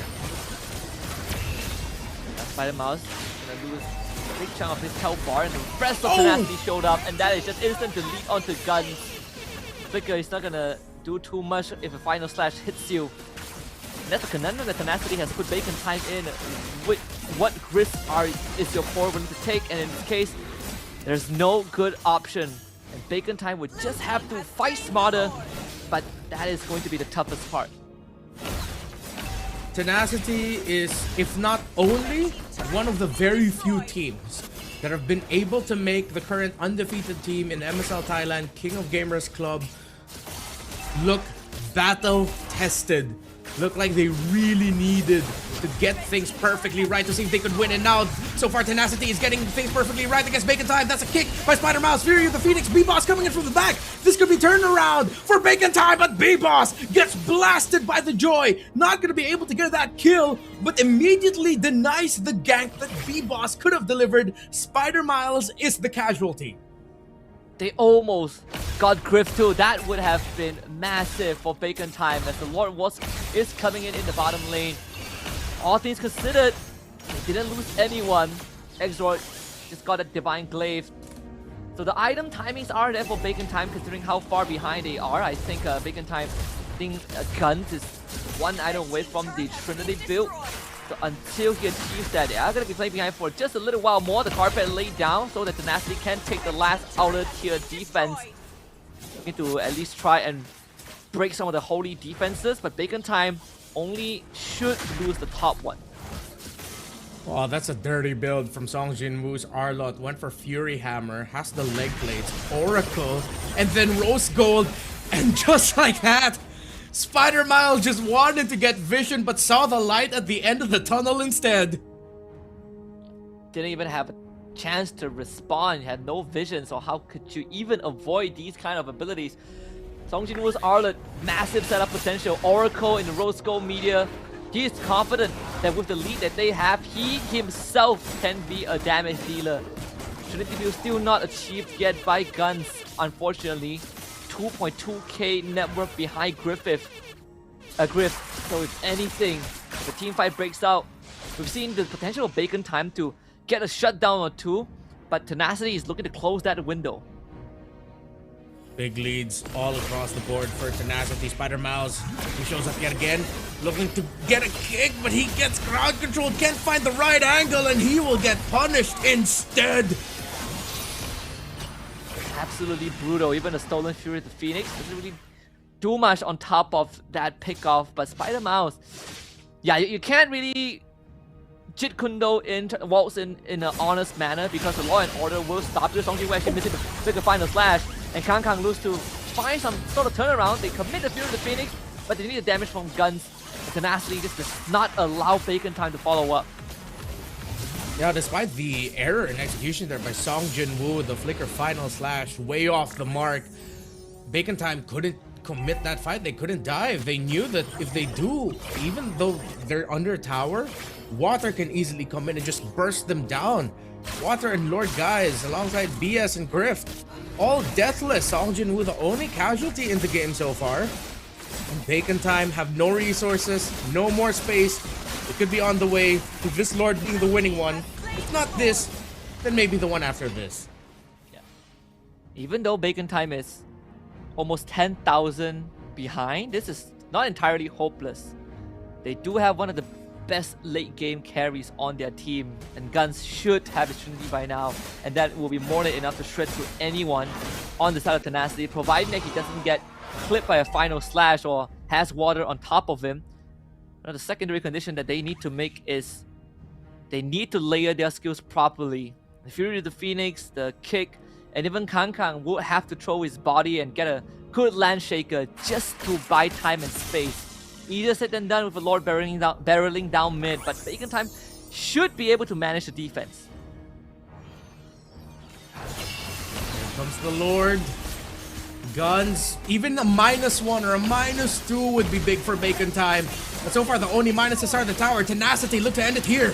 S8: That Spider Mouse gonna lose a big chunk of his health bar, and the rest of Tenacity showed up, and that is just instant delete onto Guns. Flicker is not gonna do too much if a Final Slash hits you. And that's a conundrum that Tenacity has put Bacon Time in. With what risks is your core willing to take, and in this case, there's no good option. And Bacon Time would just have to fight smarter, but that is going to be the toughest part.
S7: Tenacity is, if not only, one of the very few teams that have been able to make the current undefeated team in MSL Thailand King of Gamers Club look battle-tested. Look like they really needed to get things perfectly right to see if they could win. And now, so far, Tenacity is getting things perfectly right against Bacon Time. That's a kick by Spider Mouse. Fury of the Phoenix. B-Boss coming in from the back. This could be turned around for Bacon Time, but B-Boss gets blasted by the Joy. Not going to be able to get that kill, but immediately denies the gank that B-Boss could have delivered. Spider Miles is the casualty.
S8: They almost got Griff too. That would have been massive for Bacon Time, as the Lord is coming in the bottom lane. All things considered, they didn't lose anyone. Exor just got a Divine Glaive. So the item timings are there for Bacon Time, considering how far behind they are. I think Bacon Time, Guns is one item away from the Trinity build. So until he achieves that, they are going to be playing behind for just a little while more. The carpet laid down so that Tenacity can take the last outer tier defense. Looking to at least try and break some of the holy defenses, but Bacon Time only should lose the top one.
S7: Oh, that's a dirty build from Song Jinwoo's Arlot. Went for Fury Hammer, has the leg plates, Oracle, and then Rose Gold. And just like that, Spider Miles just wanted to get vision, but saw the light at the end of the tunnel instead.
S8: Didn't even have a chance to respond, had no vision, so how could you even avoid these kind of abilities? Song Jinwoo's Arlot, massive setup potential, Oracle in the Rose Gold media. He is confident that with the lead that they have, he himself can be a damage dealer. Trinity build still not achieved yet by Guns, unfortunately. 2.2k network behind Griff. So if anything, if the team fight breaks out, we've seen the potential of Bacon Time to get a shutdown or two, but Tenacity is looking to close that window.
S7: Big leads all across the board for Tenacity. Spider Mouse, who shows up yet again, looking to get a kick, but he gets crowd control, can't find the right angle, and he will get punished instead.
S8: Absolutely brutal. Even a Stolen Fury of the Phoenix doesn't really do much on top of that pickoff, but Spider Mouse, yeah, you can't really Jit Kundo waltz in an honest manner because the Law and Order will stop this. Songjin will actually missing the final slash, and Kang lose to find some sort of turnaround. They commit the Fury to the Phoenix, but they need the damage from guns. Tenacity just does not allow Bacon Time to follow up.
S7: Yeah, despite the error in execution there by Song Jin-woo, the flicker final slash way off the mark, Bacon Time couldn't commit that fight. They couldn't dive. They knew that if they do, even though they're under tower, Water can easily come in and just burst them down. Water and Lord Guys alongside BS and Grift, all deathless. Song Jin-woo the only casualty in the game so far. And Bacon Time have no resources, no more space. It could be on the way to this Lord being the winning one. If not this, then maybe the one after this.
S8: Yeah. Even though Bacon Time is almost 10,000 behind, this is not entirely hopeless. They do have one of the best late game carries on their team, and Guns should have his Trinity by now, and that will be more than enough to shred through anyone on the side of Tenacity, providing that he doesn't get clipped by a final slash or has Water on top of him. The secondary condition that they need to make is they need to layer their skills properly. The Fury of the Phoenix, the kick, and even Kang would have to throw his body and get a good land shaker just to buy time and space. Easier said than done with the Lord barreling down mid, but Bacon Time should be able to manage the defense.
S7: Here comes the Lord. Guns, even a -1 or a -2 would be big for Bacon Time. But so far, the only minuses are the tower. Tenacity look to end it here.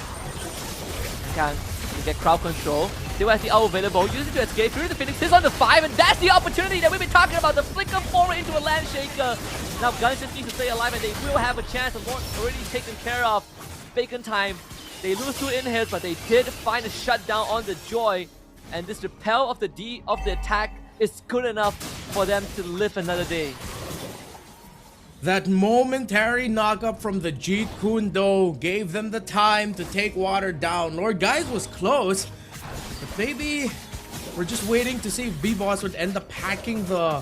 S8: Kang to get crowd control. Still has the ult available, use it to escape. Fury the Phoenix is on the 5, and that's the opportunity that we've been talking about. The flicker forward into a land shaker. Now Guns just need to stay alive, and they will have a chance. The Lord already taken care of. Bacon Time, they lose 2 inhales, but they did find a shutdown on the Joy, and this repel of the attack is good enough for them to live another day.
S7: That momentary knockup from the Jeet Kune Do gave them the time to take Water down. Lord Guys was close, but maybe we're just waiting to see if B-Boss would end up packing the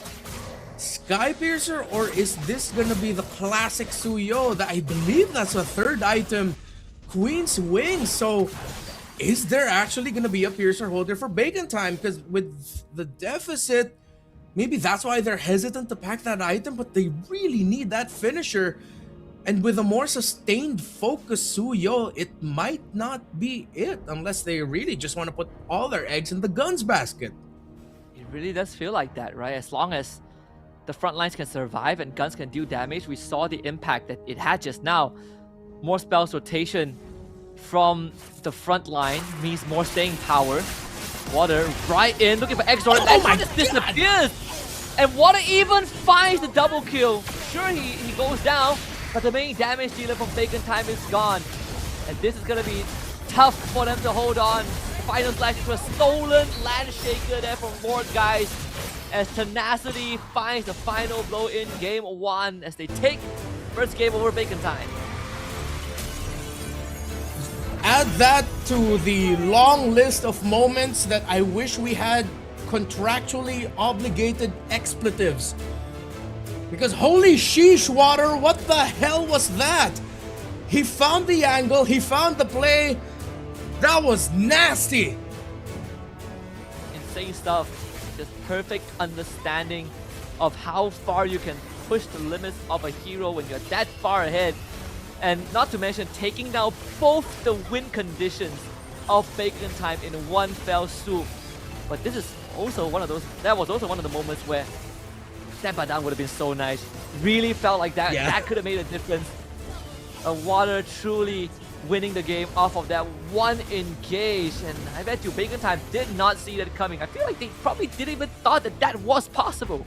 S7: Sky Piercer, or is this gonna be the classic Suyo? That I believe that's a 3rd item, Queen's Wings. So is there actually gonna be a Piercer holder for Bacon Time? Because with the deficit, maybe that's why they're hesitant to pack that item, but they really need that finisher. And with a more sustained focus Suyo, it might not be it unless they really just want to put all their eggs in the Guns basket.
S8: It really does feel like that, right? As long as the front lines can survive and Guns can deal damage, we saw the impact that it had just now. More spells rotation from the front line means more staying power. Water right in, looking for Exor.
S7: Oh my
S8: just disappears! And Water even finds the double kill. Sure, he goes down, but the main damage dealer from Bacon Time is gone. And this is gonna be tough for them to hold on. Final slash into a stolen land shaker there from Lord Guys, as Tenacity finds the final blow in game 1 as they take first game over Bacon Time.
S7: Add that to the long list of moments that I wish we had contractually obligated expletives. Because holy sheesh, Water, what the hell was that? He found the angle, he found the play. That was nasty.
S8: Insane stuff. Just perfect understanding of how far you can push the limits of a hero when you're that far ahead. And not to mention taking down both the win conditions of Bacon Time in one fell swoop. But this is also one of those, that was also one of the moments where Stand By Down would have been so nice. Really felt like that, that could have made a difference. Water truly winning the game off of that one engage, and I bet you Bacon Time did not see that coming. I feel like they probably didn't even thought that that was possible.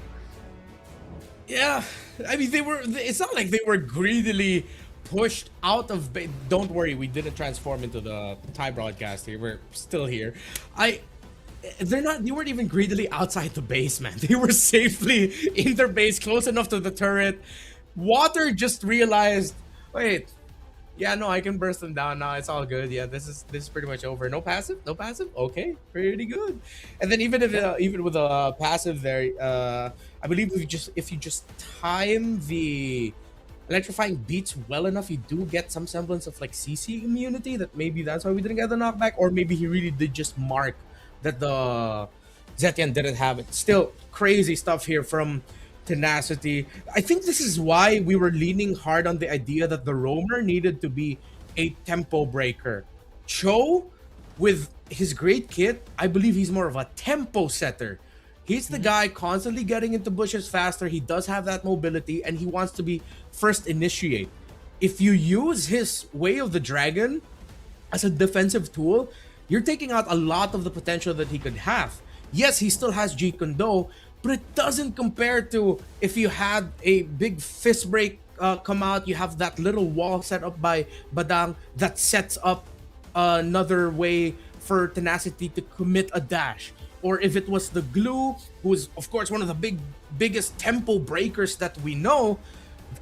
S7: Yeah, I mean, it's not like they were greedily pushed out of don't worry, we didn't transform into the Thai broadcast here. We're still here. They weren't even greedily outside the base, man. They were safely in their base, close enough to the turret. Water just realized, wait, yeah, no, I can burst them down now. It's all good. Yeah, this is pretty much over. No passive, no passive. Okay, pretty good. And then even with a passive there, I believe if you just time the electrifying beats well enough, you do get some semblance of like CC immunity. That maybe that's why we didn't get the knockback, or maybe he really did just mark that the Zetian didn't have it. Still crazy stuff here from Tenacity. I think this is why we were leaning hard on the idea that the roamer needed to be a tempo breaker. Cho, with his great kit, I believe he's more of a tempo setter. He's the guy constantly getting into bushes faster. He does have that mobility, and he wants to be first initiate. If you use his Way of the Dragon as a defensive tool, you're taking out a lot of the potential that he could have. Yes, he still has Jeet Kune Do, but it doesn't compare to if you had a big fist break come out, you have that little wall set up by Badang that sets up another way for Tenacity to commit a dash. Or if it was the Glue, who is of course one of the biggest tempo breakers that we know,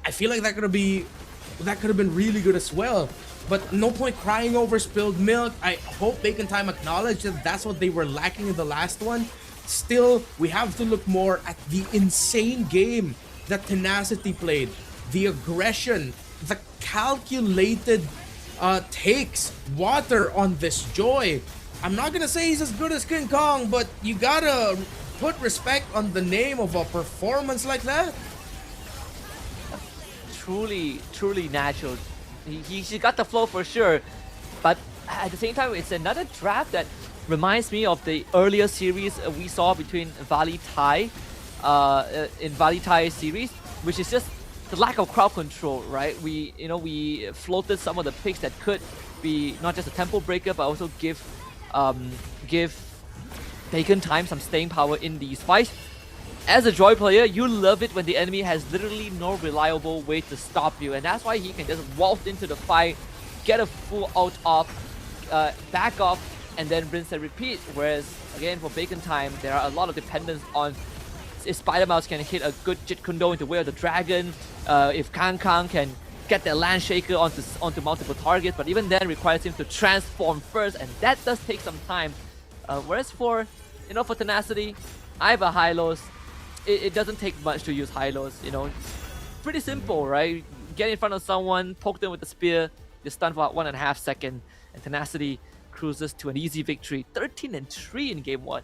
S7: I feel like that could have been really good as well. But no point crying over spilled milk. I hope Bacon Time acknowledged that that's what they were lacking in the last one. Still, we have to look more at the insane game that Tenacity played. The aggression, the calculated takes, water on this Joy. I'm not gonna say he's as good as King Kong, but you gotta put respect on the name of a performance like that.
S8: Truly natural. He got the flow for sure, but at the same time, it's another draft that reminds me of the earlier series we saw between VLTH in VLTH series, which is just the lack of crowd control, right? We floated some of the picks that could be not just a tempo breaker, but also give Bacon Time some staying power in these fights. As a Joy player, you love it when the enemy has literally no reliable way to stop you, and that's why he can just waltz into the fight, get a full out off, back off, and then rinse and repeat. Whereas, again, for Bacon Time, there are a lot of dependence on if Spider Mouse can hit a good Jeet Kune Do into Way of the Dragon, if Kang can get their Land Shaker onto multiple targets, but even then requires him to transform first, and that does take some time. Whereas for Tenacity, I have a high-lows. It doesn't take much to use high-lows, Pretty simple, right? Get in front of someone, poke them with the spear, you stun for about 1.5 seconds, and Tenacity cruises to an easy victory, 13-3 in Game 1.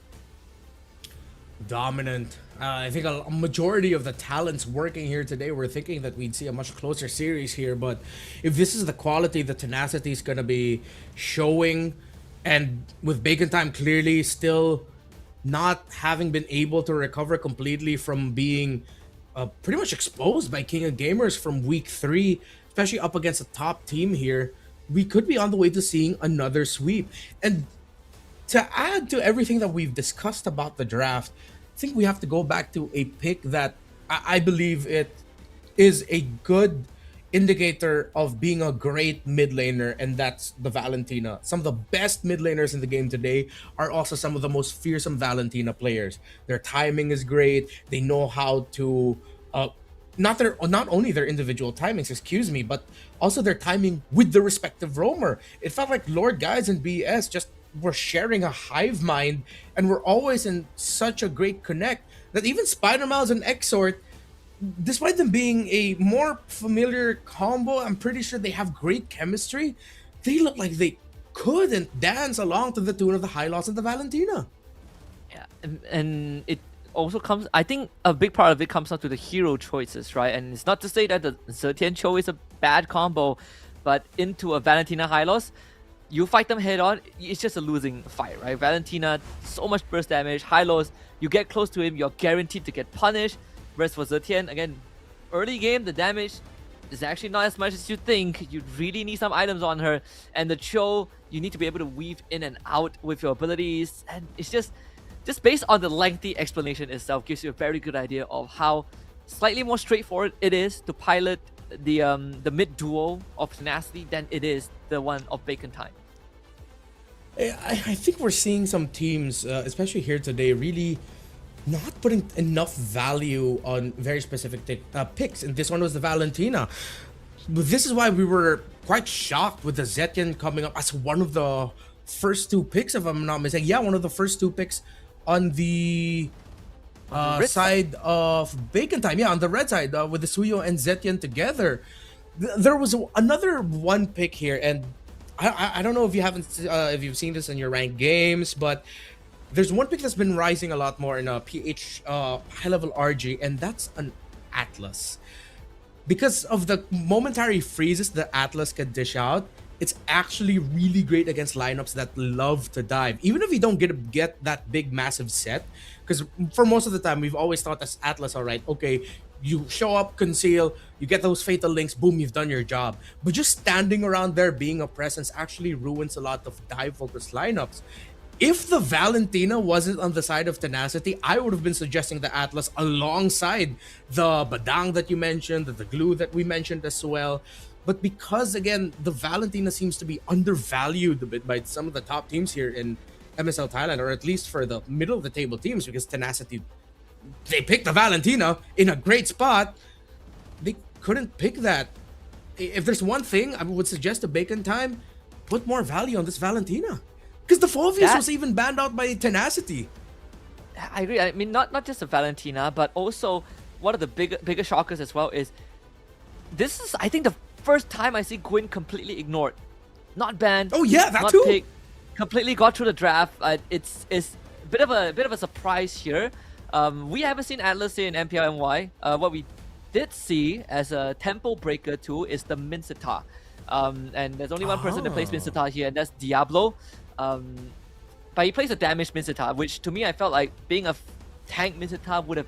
S7: Dominant. I think a majority of the talents working here today were thinking that we'd see a much closer series here, but if this is the quality that Tenacity is going to be showing, and with Bacon Time clearly still not having been able to recover completely from being pretty much exposed by King of Gamers from week 3, especially up against a top team here, we could be on the way to seeing another sweep. And to add to everything that we've discussed about the draft, I think we have to go back to a pick that I believe it is a good indicator of being a great mid laner, and that's the Valentina. Some of the best mid laners in the game today are also some of the most fearsome Valentina players. Their timing is great. They know how to not only their individual timings, but also their timing with the respective roamer. It felt like Lord Guys and BS just were sharing a hive mind, and we're always in such a great connect that even Spider-Mouse and Exort, despite them being a more familiar combo, I'm pretty sure they have great chemistry. They look like they couldn't dance along to the tune of the high loss of the Valentina.
S8: Yeah, and it also comes, I think a big part of it comes down to the hero choices, right? And it's not to say that the Zetian Cho is a bad combo, but into a Valentina high loss, you fight them head on, it's just a losing fight, right? Valentina, so much burst damage, high lows, you get close to him, you're guaranteed to get punished. Whereas for Zetian, again, early game, the damage is actually not as much as you think. You really need some items on her. And the Cho, you need to be able to weave in and out with your abilities. And it's just based on the lengthy explanation itself, gives you a very good idea of how slightly more straightforward it is to pilot the mid duo of Tenacity than it is the one of Bacon Time.
S7: I think we're seeing some teams, especially here today, really not putting enough value on very specific picks, and this one was the Valentina. But this is why we were quite shocked with the Zetian coming up as one of the first 2 picks, if I'm not mistaken. Yeah, one of the first 2 picks on the
S8: red
S7: side of Bacon Time. Yeah, on the red side with the Suyo and Zetian together. There was another one pick here, and I don't know if you've seen this in your ranked games, but there's one pick that's been rising a lot more in a PH high level RG, and that's an Atlas. Because of the momentary freezes the Atlas can dish out, it's actually really great against lineups that love to dive. Even if you don't get that big massive set, because for most of the time we've always thought as Atlas, all right, okay, you show up, conceal, you get those fatal links, boom, you've done your job. But just standing around there being a presence actually ruins a lot of dive focused lineups. If the Valentina wasn't on the side of Tenacity, I would have been suggesting the Atlas alongside the Badang that you mentioned, the Glue that we mentioned as well. But because, again, the Valentina seems to be undervalued a bit by some of the top teams here in MSL Thailand, or at least for the middle of the table teams, because Tenacity, they picked the Valentina in a great spot. They couldn't pick that. If there's one thing I would suggest to Bacon Time, put more value on this Valentina. Because the Phoveus was even banned out by Tenacity.
S8: I agree. I mean, not just the Valentina, but also one of the bigger shockers as well is this is, I think, the first time I see Gwyn completely ignored, not banned.
S7: Oh yeah, that
S8: not
S7: too.
S8: Picked, completely got through the draft. It's a bit of a surprise here. We haven't seen Atlas in MPL NY. What we did see as a tempo breaker too is the Minsita. And there's only one person that plays Minsita here, and that's Diablo. But he plays a damaged Minsita, which to me I felt like being a tank Minsita would have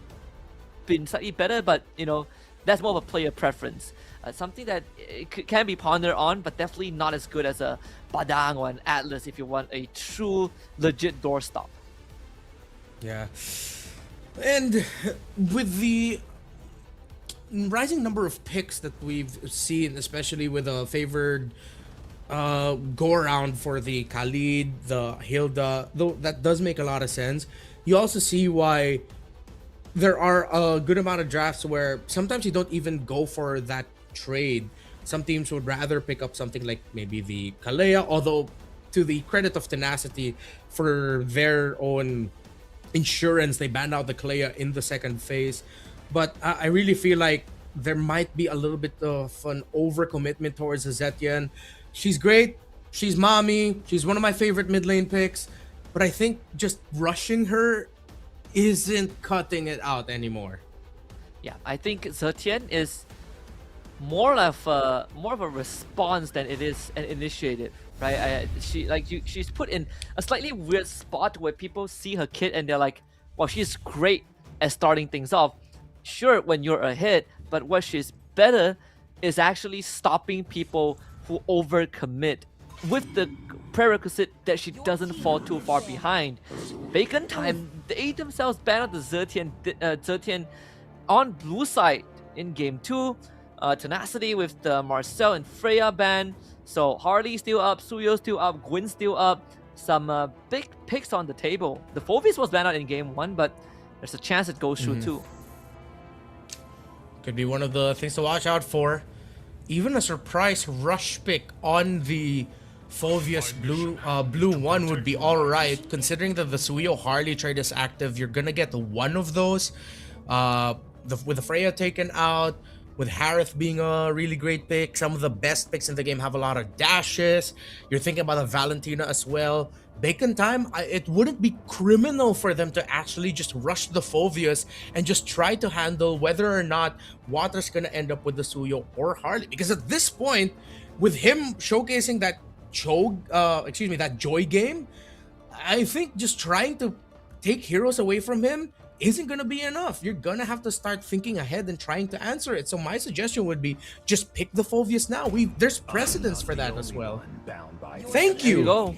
S8: been slightly better, but you know, that's more of a player preference. Something that can be pondered on, but definitely not as good as a Badang or an Atlas if you want a true, legit doorstop.
S7: Yeah. And with the rising number of picks that we've seen, especially with a favored go around for the Khalid, the Hilda, though that does make a lot of sense. You also see why there are a good amount of drafts where sometimes you don't even go for that trade. Some teams would rather pick up something like maybe the Kalea, although to the credit of Tenacity, for their own insurance, they banned out the Kalea in the second phase. But I really feel like there might be a little bit of an overcommitment towards Zetian. She's great. She's mommy. She's one of my favorite mid lane picks. But I think just rushing her isn't cutting it out anymore.
S8: Yeah, I think Zetian is more of a response than it is an initiative, right? She's put in a slightly weird spot where people see her kit and they're like, well, she's great at starting things off. Sure, when you're ahead, but what she's better is actually stopping people who overcommit with the prerequisite that she doesn't fall too far behind. Bacon Time, they themselves banned out the Zetian on blue side in game 2. Tenacity with the Marcel and Freya ban. So Harley still up, Suyo still up, Gwyn still up. Some big picks on the table. The Phoveus was banned out in game 1, but there's a chance it goes through too.
S7: Could be one of the things to watch out for. Even a surprise rush pick on the Phoveus blue 1 would be alright, considering that the Suyo Harley trade is active. You're gonna get one of those. With the Freya taken out, with Harith being a really great pick, some of the best picks in the game have a lot of dashes. You're thinking about a Valentina as well. Bacon Time, it wouldn't be criminal for them to actually just rush the Phoveus and just try to handle whether or not Water's gonna end up with the Suyo or Harley. Because at this point, with him showcasing that that Joy game, I think just trying to take heroes away from him isn't gonna be enough. You're gonna have to start thinking ahead and trying to answer it. So my suggestion would be just pick the Phoveus now. There's precedence for that as well. Thank you.
S8: There you go.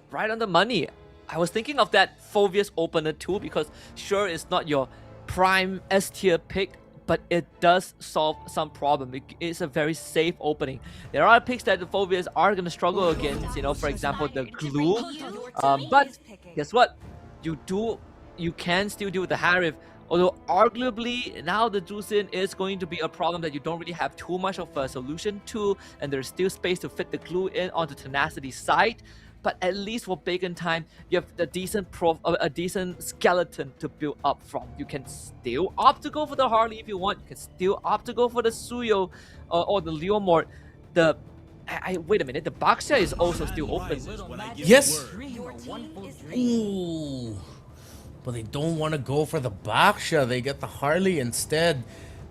S8: Right on the money. I was thinking of that Phoveus opener too, because sure, it's not your prime S tier pick, but it does solve some problem. It's a very safe opening. There are picks that the Phoveus are going to struggle against, you know, for example, the Glue. But guess what? You can still do the Harith. Although arguably now the Drusin is going to be a problem that you don't really have too much of a solution to, and there's still space to fit the Glue in onto Tenacity's side. but at least for Bacon Time, you have a decent skeleton to build up from. You can still opt to go for the Harley if you want. You can still opt to go for the Suyo or the Leomord. Wait a minute, the Baxia is also still open.
S7: Yes. Ooh. But they don't want to go for the Baxia. They get the Harley instead.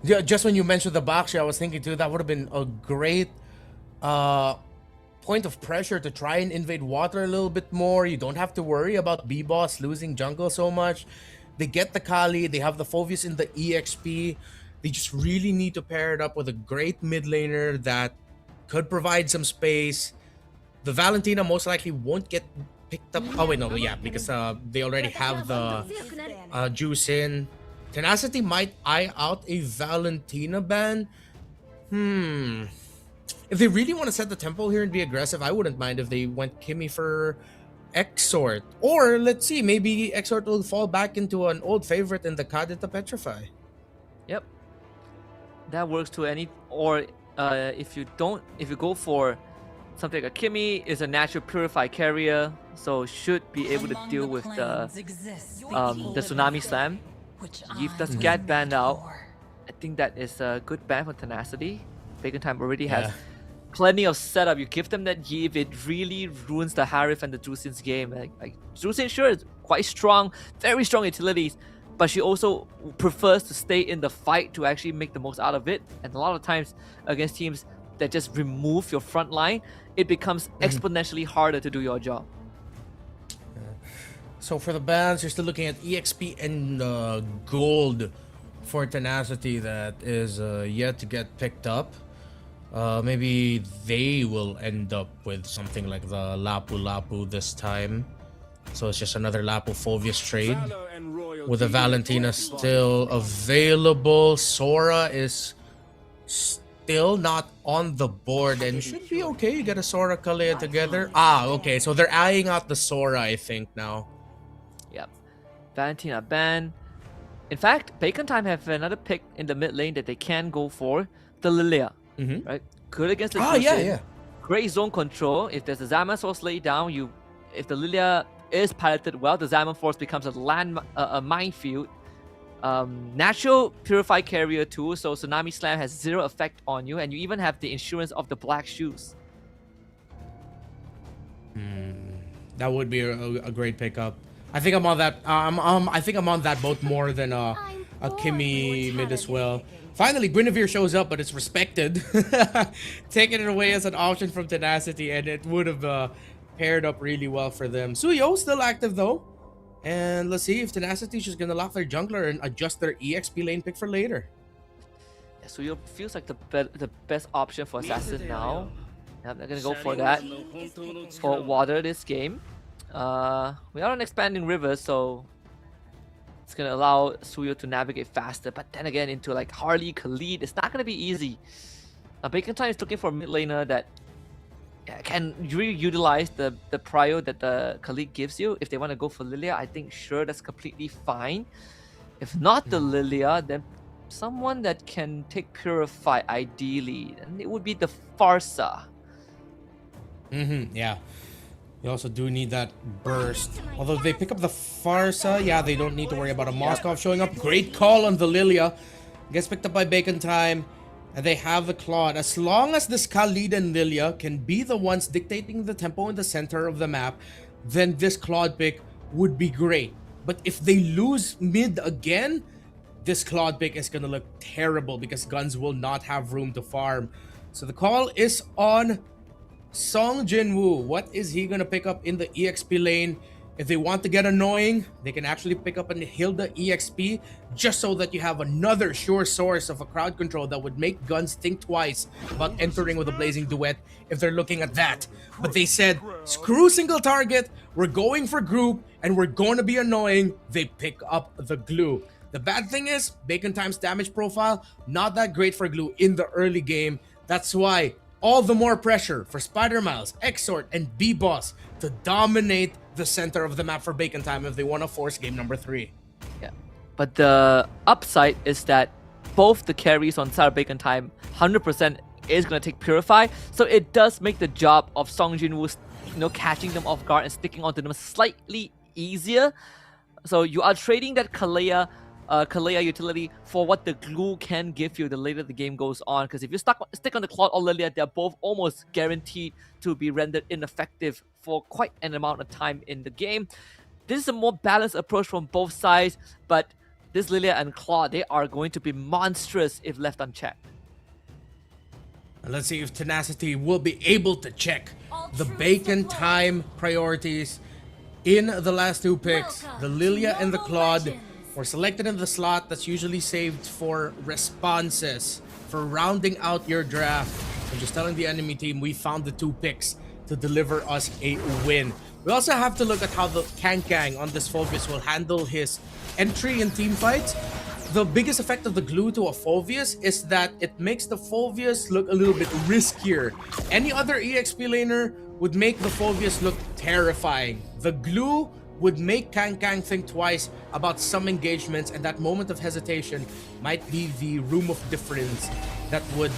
S7: Yeah, just when you mentioned the Baxia, I was thinking too, that would have been a great point of pressure to try and invade water a little bit more. You don't have to worry about B-Boss losing jungle so much. They get the Kali, they have the Phoveus in the EXP. They just really need to pair it up with a great mid laner that could provide some space. The Valentina most likely won't get picked up. Oh wait, no, yeah, because they already have the Juice in. Tenacity might eye out a Valentina ban. If they really want to set the tempo here and be aggressive, I wouldn't mind if they went Kimmy for Exort. Or let's see, maybe Exort will fall back into an old favorite in the Kadita Petrify.
S8: Yep, that works to any. Or if you go for something like a Kimmy, is a natural Purify carrier, so should be able to deal with the Tsunami Slam. If the Scat banned out, I think that is a good ban for Tenacity. Bacon Time already has plenty of setup. You give them that Yi, if it really ruins the Harif and the Drusin's game. Like Drusin, sure, is quite strong, very strong utilities, but she also prefers to stay in the fight to actually make the most out of it. And a lot of times against teams that just remove your front line, it becomes exponentially harder to do your job.
S7: So for the bans, you're still looking at EXP and gold for Tenacity that is yet to get picked up. Maybe they will end up with something like the Lapu Lapu this time. So it's just another Lapu Phoveus trade. With the Valentina still available, Sora is still not on the board and should be okay. You get a Sora Kalea together. Okay, so they're eyeing out the Sora, I think, now.
S8: Yep. Valentina ban. In fact, Bacon Time have another pick in the mid lane that they can go for. The Lilia. Right? Good against the
S7: yeah.
S8: Great zone control. If there's a Zaman Force laid down, if the Lilia is piloted well, the Zaman Force becomes a minefield. Natural Purify carrier too, so Tsunami Slam has 0 effect on you, and you even have the insurance of the black shoes.
S7: That would be a great pickup. I think I'm on that. I think I'm on that boat more than a Kimmy mid as well. Finally, Guinevere shows up, but it's respected. Taking it away as an option from Tenacity, and it would have paired up really well for them. Suyo still active though. And let's see if Tenacity is just gonna lock their jungler and adjust their EXP lane pick for later.
S8: Yeah, Suyo feels like the best option for Assassin now. Yeah, they're gonna go for that. For water this game. We are on expanding rivers, so it's gonna allow Suyo to navigate faster. But then again, into like Harley, Khalid, it's not gonna be easy. Bacon Time is looking for a mid laner that can really utilize the prio that the Khalid gives you. If they want to go for Lilia, I think sure that's completely fine. If not the Lilia, then someone that can take Purify ideally, and it would be the Farsa.
S7: Yeah. You also do need that burst. Although if they pick up the Farsa, yeah, they don't need to worry about a Moskov showing up. Great call on the Lilia. Gets picked up by Bacon Time. And they have the Claude. As long as this Khalid and Lilia can be the ones dictating the tempo in the center of the map, then this Claude pick would be great. But if they lose mid again, this Claude pick is gonna look terrible because Guns will not have room to farm. So the call is on Song Jinwoo. What is he gonna pick up in the EXP lane? If they want to get annoying, they can actually pick up and Hilda EXP just so that you have another sure source of a crowd control that would make Guns think twice about entering with a Blazing Duet if they're looking at that. But they said, screw single target, we're going for group, and we're going to be annoying. They pick up the glue. The bad thing is, Bacon Time's damage profile, not that great for glue in the early game. That's why all the more pressure for Spider Miles, Exort, and B-Boss to dominate the center of the map for Bacon Time if they want to force game number 3.
S8: Yeah, but the upside is that both the carries on side of Bacon Time 100% is going to take Purify, so it does make the job of Song Jinwoo catching them off guard and sticking onto them slightly easier. So you are trading that Kalea utility for what the glue can give you the later the game goes on. Because if you stick on the Claude or Lilia, they're both almost guaranteed to be rendered ineffective for quite an amount of time in the game. This is a more balanced approach from both sides, but this Lilia and Claude, they are going to be monstrous if left unchecked.
S7: And let's see if Tenacity will be able to check the Bacon time priorities in the last two picks. The Lilia and the Claude were selected in the slot that's usually saved for responses, for rounding out your draft. I'm just telling the enemy team we found the two picks to deliver us a win. We also have to look at how the Kang on this Phoveus will handle his entry in team fights. The biggest effect of the glue to a Phoveus is that it makes the Phoveus look a little bit riskier. Any other EXP laner would make the Phoveus look terrifying. The glue would make Kang think twice about some engagements, and that moment of hesitation might be the room of difference that would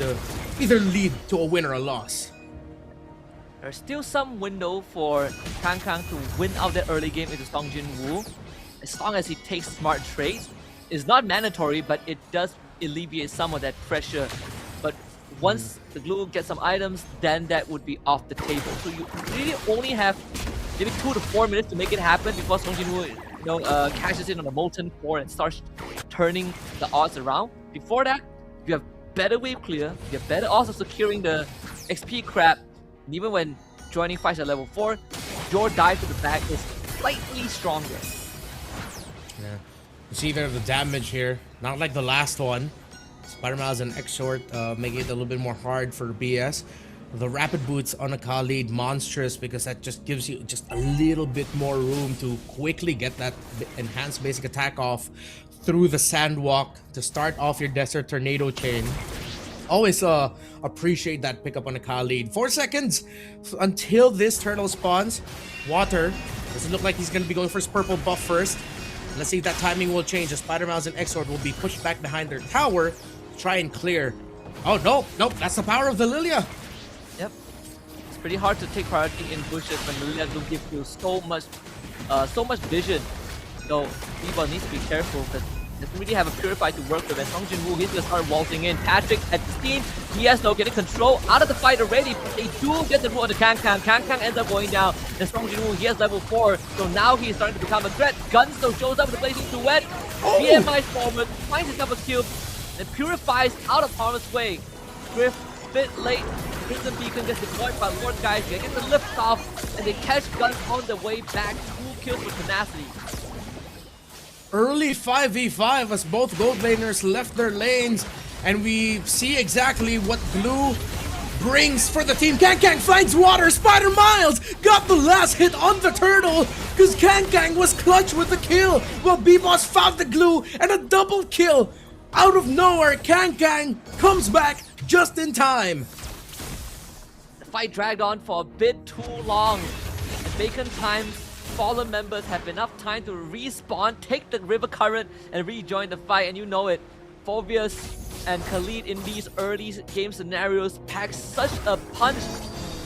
S7: either lead to a win or a loss.
S8: There's still some window for Kang to win out that early game into Song Jin-woo, as long as he takes smart trades. It's not mandatory, but it does alleviate some of that pressure. But once the glue gets some items, then that would be off the table. So you really only have maybe 2 to 4 minutes to make it happen before Song Jin-woo cashes in on a Molten Core and starts turning the odds around. Before that, you have better wave clear, you have better odds of securing the XP crab. And even when joining fights at level 4, your dive to the back is slightly stronger.
S7: Yeah. You see there the damage here, not like the last one. Spider-Miles and X-Short making it a little bit more hard for BS. The rapid boots on a Khalid, monstrous, because that just gives you just a little bit more room to quickly get that enhanced basic attack off through the Sandwalk to start off your Desert Tornado chain. Always appreciate that pickup on a Khalid. 4 seconds until this turtle spawns. Water, doesn't look like he's going to be going for his purple buff first. Let's see if that timing will change. The Spider-Miles and X-Sword will be pushed back behind their tower to try and clear. Oh, nope, that's the power of the Lilia.
S8: Yep. It's pretty hard to take priority in bushes when Lilia will give you so much vision. So people needs to be careful because doesn't really have a Purify to work with. And Song Jin-woo, he's gonna start waltzing in. Patrick at the team, he has no getting control out of the fight already, but they do get the root on the Kang. Kang ends up going down. And Song Jin-woo, he has level 4, so now he's starting to become a threat. Gunsto shows up with the blazing duet. BMI forward, finds himself a kill, and Purifies out of harm's way. Griff, bit late. Crimson Beacon gets deployed by Lord Guys. They get the lift off, and they catch Guns on the way back. 2 kills for Tenacity.
S7: Early 5v5 as both gold laners left their lanes, and we see exactly what glue brings for the team. Kang finds water. Spider-Miles got the last hit on the turtle because Kang was clutch with the kill, while B-Boss found the glue and a double kill. Out of nowhere, Kang comes back just in time.
S8: The fight dragged on for a bit too long, and Bacon Time's fallen members have enough time to respawn, take the river current, and rejoin the fight. And you know it, Phoveus and Khalid in these early game scenarios pack such a punch.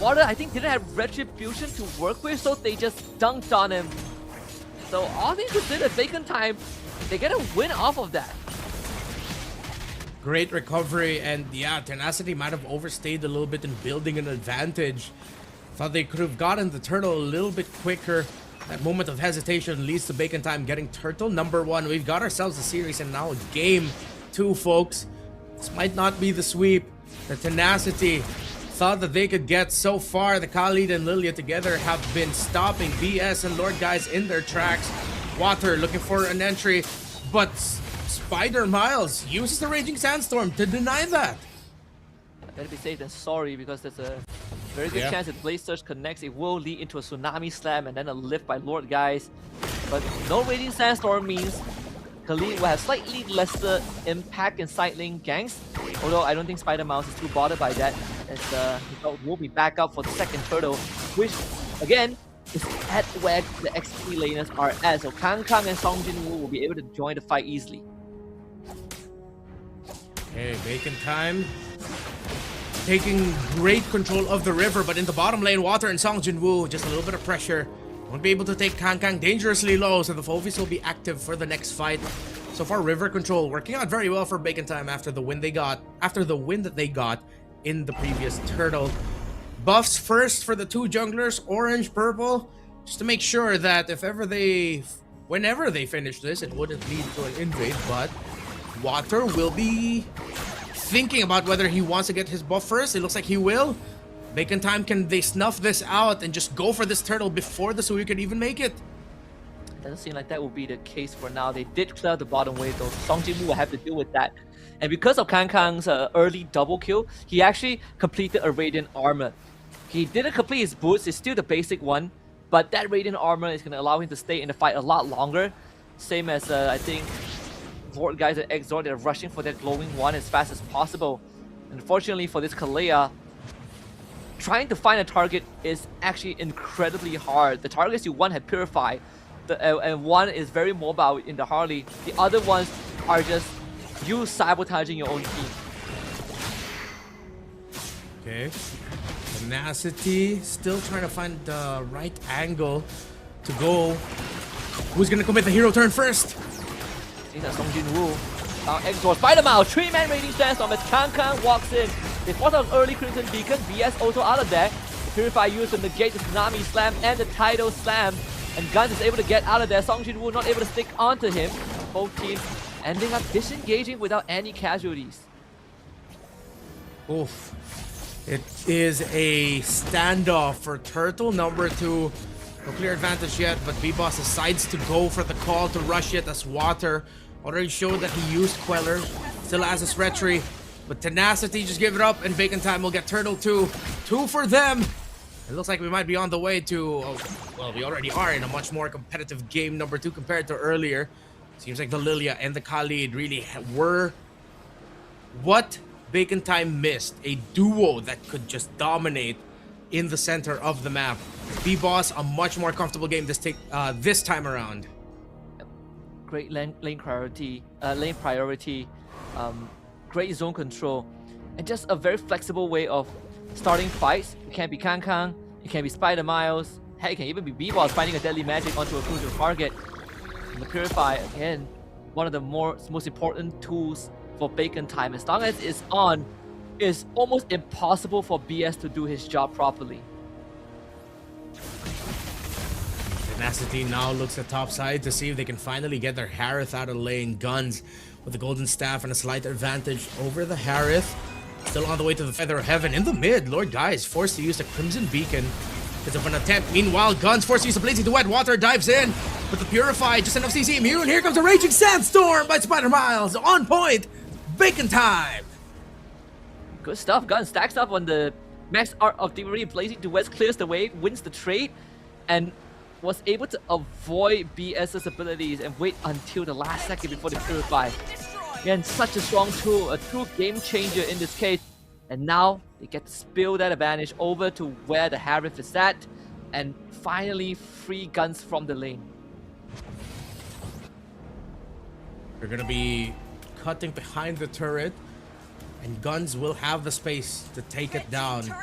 S8: Water, I think, didn't have retribution to work with, so they just dunked on him. So all things considered, Bacon Time, they get a win off of that.
S7: Great recovery, and yeah, Tenacity might have overstayed a little bit in building an advantage. Thought they could have gotten the turtle a little bit quicker. That moment of hesitation leads to Bacon Time getting turtle number 1. We've got ourselves a series and now a game 2, folks. This might not be the sweep. The Tenacity thought that they could get so far. The Khalid and Lilia together have been stopping BS and Lord Guys in their tracks. Water looking for an entry, but Spider-Miles uses the Raging Sandstorm to deny that.
S8: Better be safe than sorry, because there's a very good chance if Blaze Surge connects, it will lead into a Tsunami Slam and then a lift by Lord Guys. But no Raging Sandstorm means Khalid will have slightly lesser impact in side lane ganks. Although I don't think Spider-Miles is too bothered by that, as he will be back up for the second turtle, which again is at where the XP laners are at. So Kang and Song Jin-woo will be able to join the fight easily.
S7: Okay, Bacon Time taking great control of the river, but in the bottom lane, Water and Song Jinwoo, just a little bit of pressure. Won't be able to take Kang dangerously low, so the Fovies will be active for the next fight. So far, river control working out very well for Bacon Time after the win that they got in the previous turtle. Buffs first for the two junglers, orange, purple, just to make sure that whenever they finish this, it wouldn't lead to an invade, but Water will be thinking about whether he wants to get his buff first. It looks like he will. Bacon Time, can they snuff this out and just go for this turtle before the Suyu can even make it?
S8: Doesn't seem like that will be the case for now. They did clear the bottom wave though. Song Jinwoo will have to deal with that. And because of Kang's early double kill, he actually completed a Radiant Armor. He didn't complete his boots, it's still the basic one, but that Radiant Armor is going to allow him to stay in the fight a lot longer. Same as I think Lord guys at Exort, they're rushing for that glowing one as fast as possible. Unfortunately for this Kalea, trying to find a target is actually incredibly hard. The targets you want have Purify, and one is very mobile in the Harley. The other ones are just you sabotaging your own team.
S7: Okay. Tenacity still trying to find the right angle to go. Who's gonna commit the hero turn first?
S8: See that Song Jinwoo. Now Exort, Spider-Man, 3-man raiding stance on as Kang walks in. They fought an early Crimson Beacon, BS also out of there. The Purify used to negate the Tsunami Slam and the Tidal Slam. And Guns is able to get out of there. Song Jinwoo not able to stick onto him. Both teams ending up disengaging without any casualties.
S7: Oof. It is a standoff for Turtle number 2. No clear advantage yet, but B-Boss decides to go for the call to rush it as Water already showed that he used Queller. Still has his retry. But Tenacity just give it up, and Bacon Time will get Turtle 2. 2 for them. It looks like we might be on the way to, well, we already are in a much more competitive game number 2 compared to earlier. Seems like the Lilia and the Khalid really were what Bacon Time missed. A duo that could just dominate in the center of the map. B-Boss, a much more comfortable game this time around.
S8: Great lane priority, great zone control, and just a very flexible way of starting fights. It can be Kang, it can be Spider Miles, heck, it can even be B-Boss finding a deadly magic onto a crucial target. And the Purify, again, one of the most important tools for Bacon Time. As long as it's on, it's almost impossible for BS to do his job properly.
S7: Tenacity now looks at top side to see if they can finally get their Harith out of lane. Guns with the golden staff and a slight advantage over the Harith. Still on the way to the Feather of Heaven. In the mid, Lord Guy is forced to use the Crimson Beacon because of an attempt. Meanwhile, Guns forced to use the Blazing Duet. Water dives in, but the Purify just enough CC immune. Here comes a Raging Sandstorm by Spider Miles. On point. Bacon Time.
S8: Good stuff. Gun stacks up on the max art of Delivery. Blazing Duet clears the way, wins the trade, and was able to avoid BS's abilities and wait until the last second before the Purify. Again, such a strong tool, a true game changer in this case. And now they get to spill that advantage over to where the Harith is at and finally free Guns from the lane.
S7: They're gonna be cutting behind the turret, and Guns will have the space to take it down.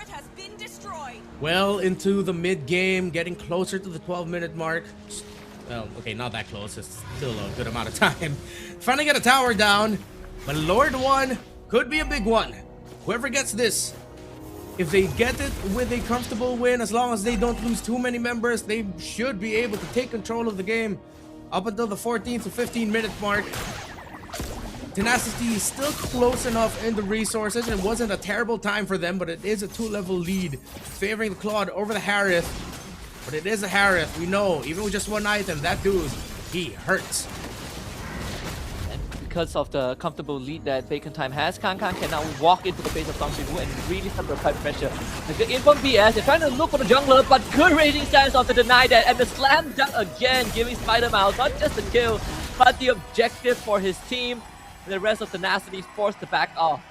S7: Well into the mid game, getting closer to the 12-minute mark. Well, okay, not that close. It's still a good amount of time. Trying to get a tower down, but Lord 1 could be a big one. Whoever gets this, if they get it with a comfortable win, as long as they don't lose too many members, they should be able to take control of the game up until the 14th to 15-minute mark. Tenacity is still close enough in the resources. It wasn't a terrible time for them, but it is a 2-level lead favoring the Claude over the Harith. But it is a Harith. We know, even with just one item, that dude, he hurts.
S8: And because of the comfortable lead that Bacon Time has, Kang can now walk into the face of Song Jinwoo and really start to apply pressure. The good in from BS, they're trying to look for the jungler, but good raiding stance off to deny that, and the slam dunk again, giving Spider Mouse not just the kill, but the objective for his team. The rest of Tenacity forced to back off.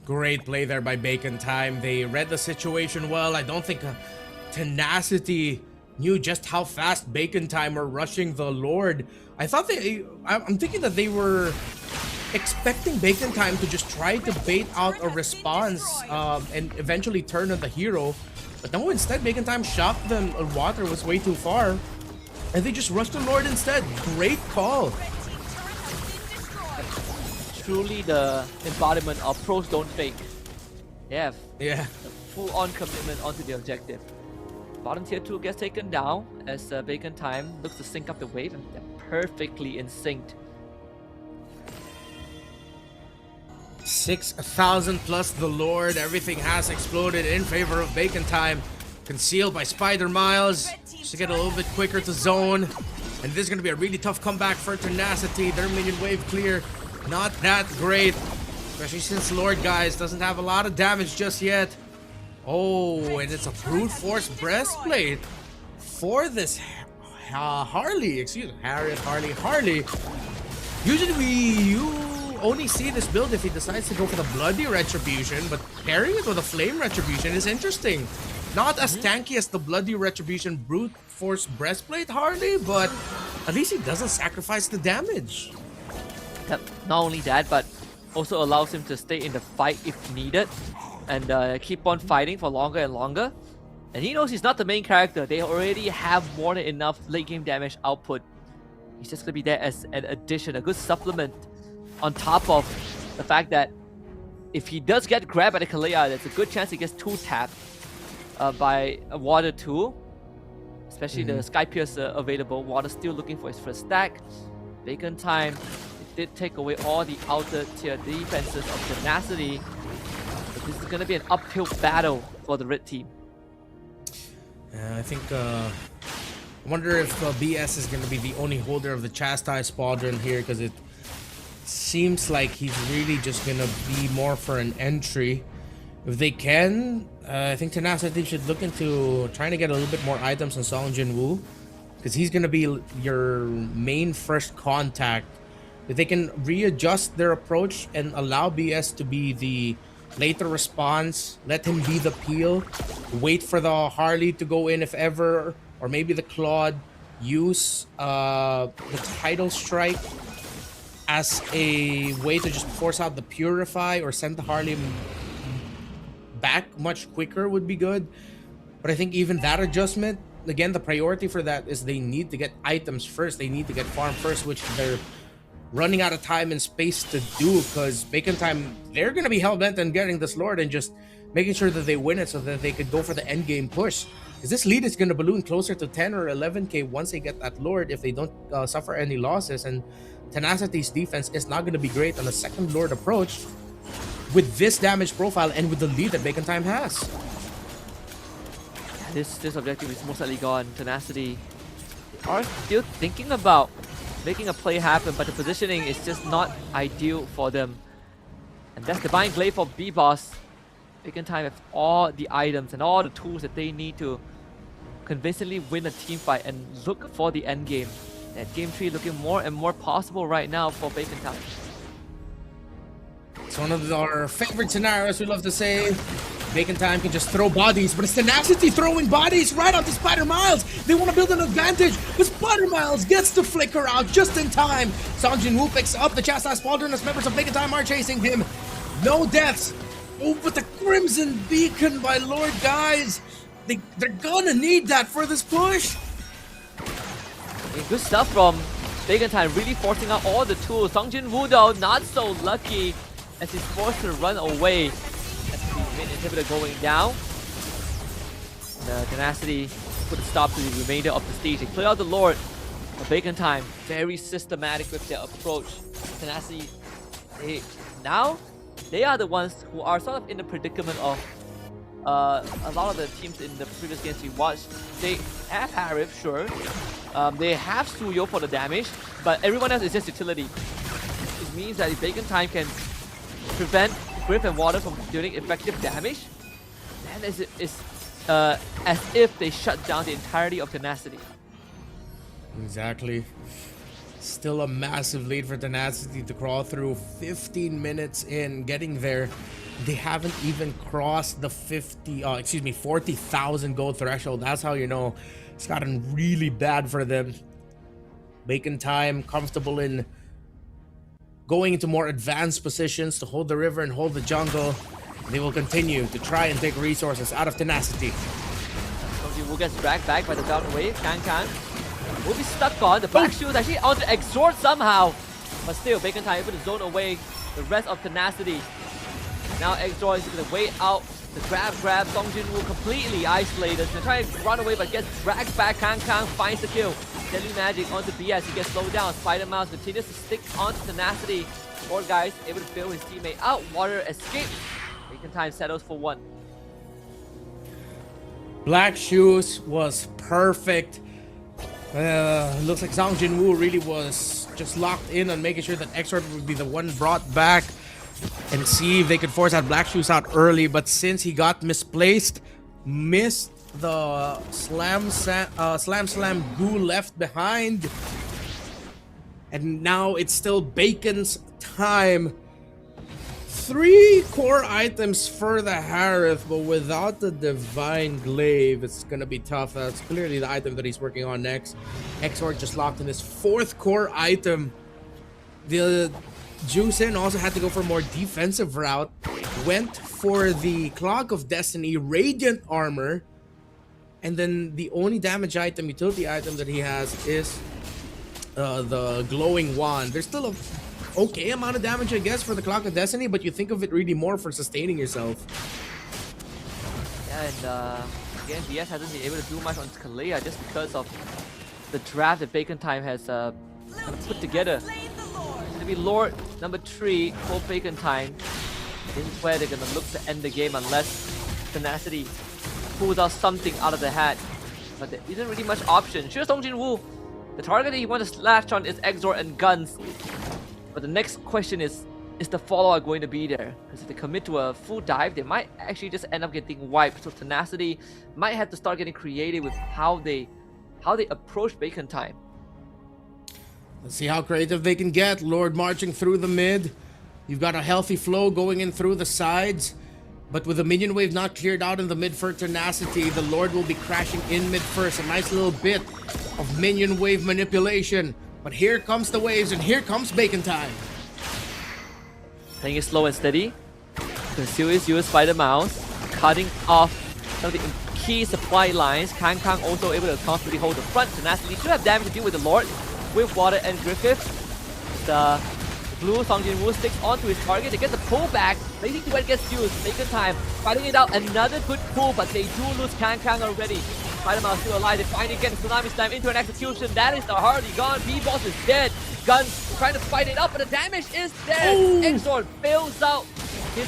S7: Great play there by Bacon Time. They read the situation well. I don't think Tenacity knew just how fast Bacon Time were rushing the Lord. I'm thinking that they were expecting Bacon Time to just try to bait out a response and eventually turn on the hero. But no, instead Bacon Time shocked them. Water was way too far. And they just rushed the Lord instead. Great call.
S8: Truly the embodiment of pros don't fake. They have
S7: Yeah.
S8: full-on commitment onto the objective. Bottom tier 2 gets taken down as Bacon Time looks to sync up the wave, and they're perfectly in sync.
S7: 6,000 plus the Lord. Everything has exploded in favor of Bacon Time. Concealed by Spider Miles. Just to get a little bit quicker to zone. And this is going to be a really tough comeback for Tenacity. Their minion wave clear. Not that great. Especially since Lord, guys, doesn't have a lot of damage just yet. Oh, and it's a brute force breastplate for this Harley. Excuse me, Harley. Usually you only see this build if he decides to go for the bloody retribution, but pairing it with a flame retribution is interesting. Not as tanky as the bloody retribution brute force breastplate Harley, but at least he doesn't sacrifice the damage.
S8: Yep. Not only that, but also allows him to stay in the fight if needed and keep on fighting for longer and longer. And he knows he's not the main character. They already have more than enough late game damage output. He's just gonna be there as an addition, a good supplement on top of the fact that if he does get grabbed by the Kalea, there's a good chance he gets 2-tapped by a Water 2. Especially the Sky Pierce available. Water still looking for his first stack. Bacon Time did take away all the outer tier defenses of Tenacity. But this is going to be an uphill battle for the red team.
S7: I think, I wonder if BS is going to be the only holder of the Chastise Squadron here, because it seems like he's really just going to be more for an entry. If they can, I think Tenacity should look into trying to get a little bit more items on Song Jinwoo, because he's going to be your main first contact. If they can readjust their approach and allow BS to be the later response, let him be the peel, wait for the Harley to go in if ever, or maybe the Claude, use the Tidal Strike as a way to just force out the Purify or send the Harley back much quicker would be good. But I think even that adjustment, again, the priority for that is they need to get items first. They need to get farm first, which they're running out of time and space to do, because Bacon Time, they're going to be hell-bent on getting this Lord and just making sure that they win it so that they could go for the end game push. Because this lead is going to balloon closer to 10 or 11k once they get that Lord if they don't suffer any losses. And Tenacity's defense is not going to be great on the second Lord approach with this damage profile and with the lead that Bacon Time has.
S8: This objective is most likely gone. Tenacity are still thinking about making a play happen, but the positioning is just not ideal for them. And that's Divine Glaive for B-Boss. Bacon Time have all the items and all the tools that they need to convincingly win a team fight and look for the end game. That game tree looking more and more possible right now for Bacon Time.
S7: It's one of our favorite scenarios we love to say. Bacon Time can just throw bodies, but it's Tenacity throwing bodies right onto Spider Miles. They want to build an advantage, but Spider Miles gets to flicker out just in time. Song Jinwoo picks up the Chastise Squadron as members of Bacon Time are chasing him. No deaths. Oh, but the Crimson Beacon by Lord, guys. They're gonna need that for this push.
S8: Okay, good stuff from Bacon Time, really forcing out all the tools. Song Jinwoo though, not so lucky as he's forced to run away. That's the mid inhibitor going down. The Tenacity put a stop to the remainder of the stage. They clear out the Lord. But Bacon Time, very systematic with their approach. Tenacity, they are the ones who are sort of in the predicament of a lot of the teams in the previous games we watched. They have Harif, sure. They have Suyo for the damage, but everyone else is just utility. It means that if Bacon Time can prevent Griff and Water from dealing effective damage, then it's as if they shut down the entirety of Tenacity.
S7: Exactly. Still a massive lead for Tenacity to crawl through. 15 minutes in, getting there. They haven't even crossed the 40,000 gold threshold. That's how you know it's gotten really bad for them. Bacon Time comfortable in going into more advanced positions to hold the river and hold the jungle. They will continue to try and take resources out of Tenacity.
S8: Songji Woo gets dragged back by the down wave. Can will be stuck on. The Black Shoes actually onto Exhort somehow. But still, Bacon Time able to zone away the rest of Tenacity. Now Exhort is going to wait out the grab. Songjin Woo completely isolated. They're trying to run away but gets dragged back. Kang finds the kill. Deadly Magic onto BS. He gets slowed down. Spider Mouse continues to stick onto Tenacity. Four guys able to bail his teammate out. Water escape. Bacon Time settles for one.
S7: Black Shoes was perfect. Looks like Zhang Jinwoo really was just locked in on making sure that Exort would be the one brought back and see if they could force that Black Shoes out early. But since he got misplaced, missed the slam goo left behind, and now it's still Bacon's time. 3 core items for the Harith, but without the Divine Glaive, it's gonna be tough. That's clearly the item that he's working on next. Exort just locked in his 4th core item. The Juicin also had to go for a more defensive route. Went for the Clock of Destiny Radiant Armor. And then the only damage item, utility item that he has is the Glowing Wand. There's still a okay amount of damage, I guess, for the Clock of Destiny, but you think of it really more for sustaining yourself.
S8: Yeah, and again, BS hasn't been able to do much on Kalea just because of the draft that Bacon Time has kind of put together. It's gonna be Lord number 3 for Bacon Time. This is where they're gonna look to end the game unless Tenacity pulls out something out of the hat. But there isn't really much option. Sure, Songjin Woo, the target that you want to slash on is Exort and Guns. But the next question is the follow-up going to be there? Because if they commit to a full dive, they might actually just end up getting wiped. So Tenacity might have to start getting creative with how they approach Bacon Time.
S7: Let's see how creative they can get. Lord marching through the mid. You've got a healthy flow going in through the sides. But with the minion wave not cleared out in the mid for Tenacity, the Lord will be crashing in mid first. A nice little bit of minion wave manipulation. But here comes the waves, and here comes Bacon Time.
S8: Playing it slow and steady. Conceal use Spider Mouse, cutting off some of the key supply lines. Kang also able to constantly hold the front. Tenacity should have damage to deal with the Lord with Water and Griffith. The blue Songjin Woo sticks onto his target. They get the pullback. Waiting to when it gets used. Bacon Time fighting it out. Another good pull, but they do lose Kang already. Spider-Man still alive. They finally get Tsunami Slam into an execution. That is the Hardy gone. B-Boss is dead. Guns trying to fight it up, but the damage is there. Exort bails out his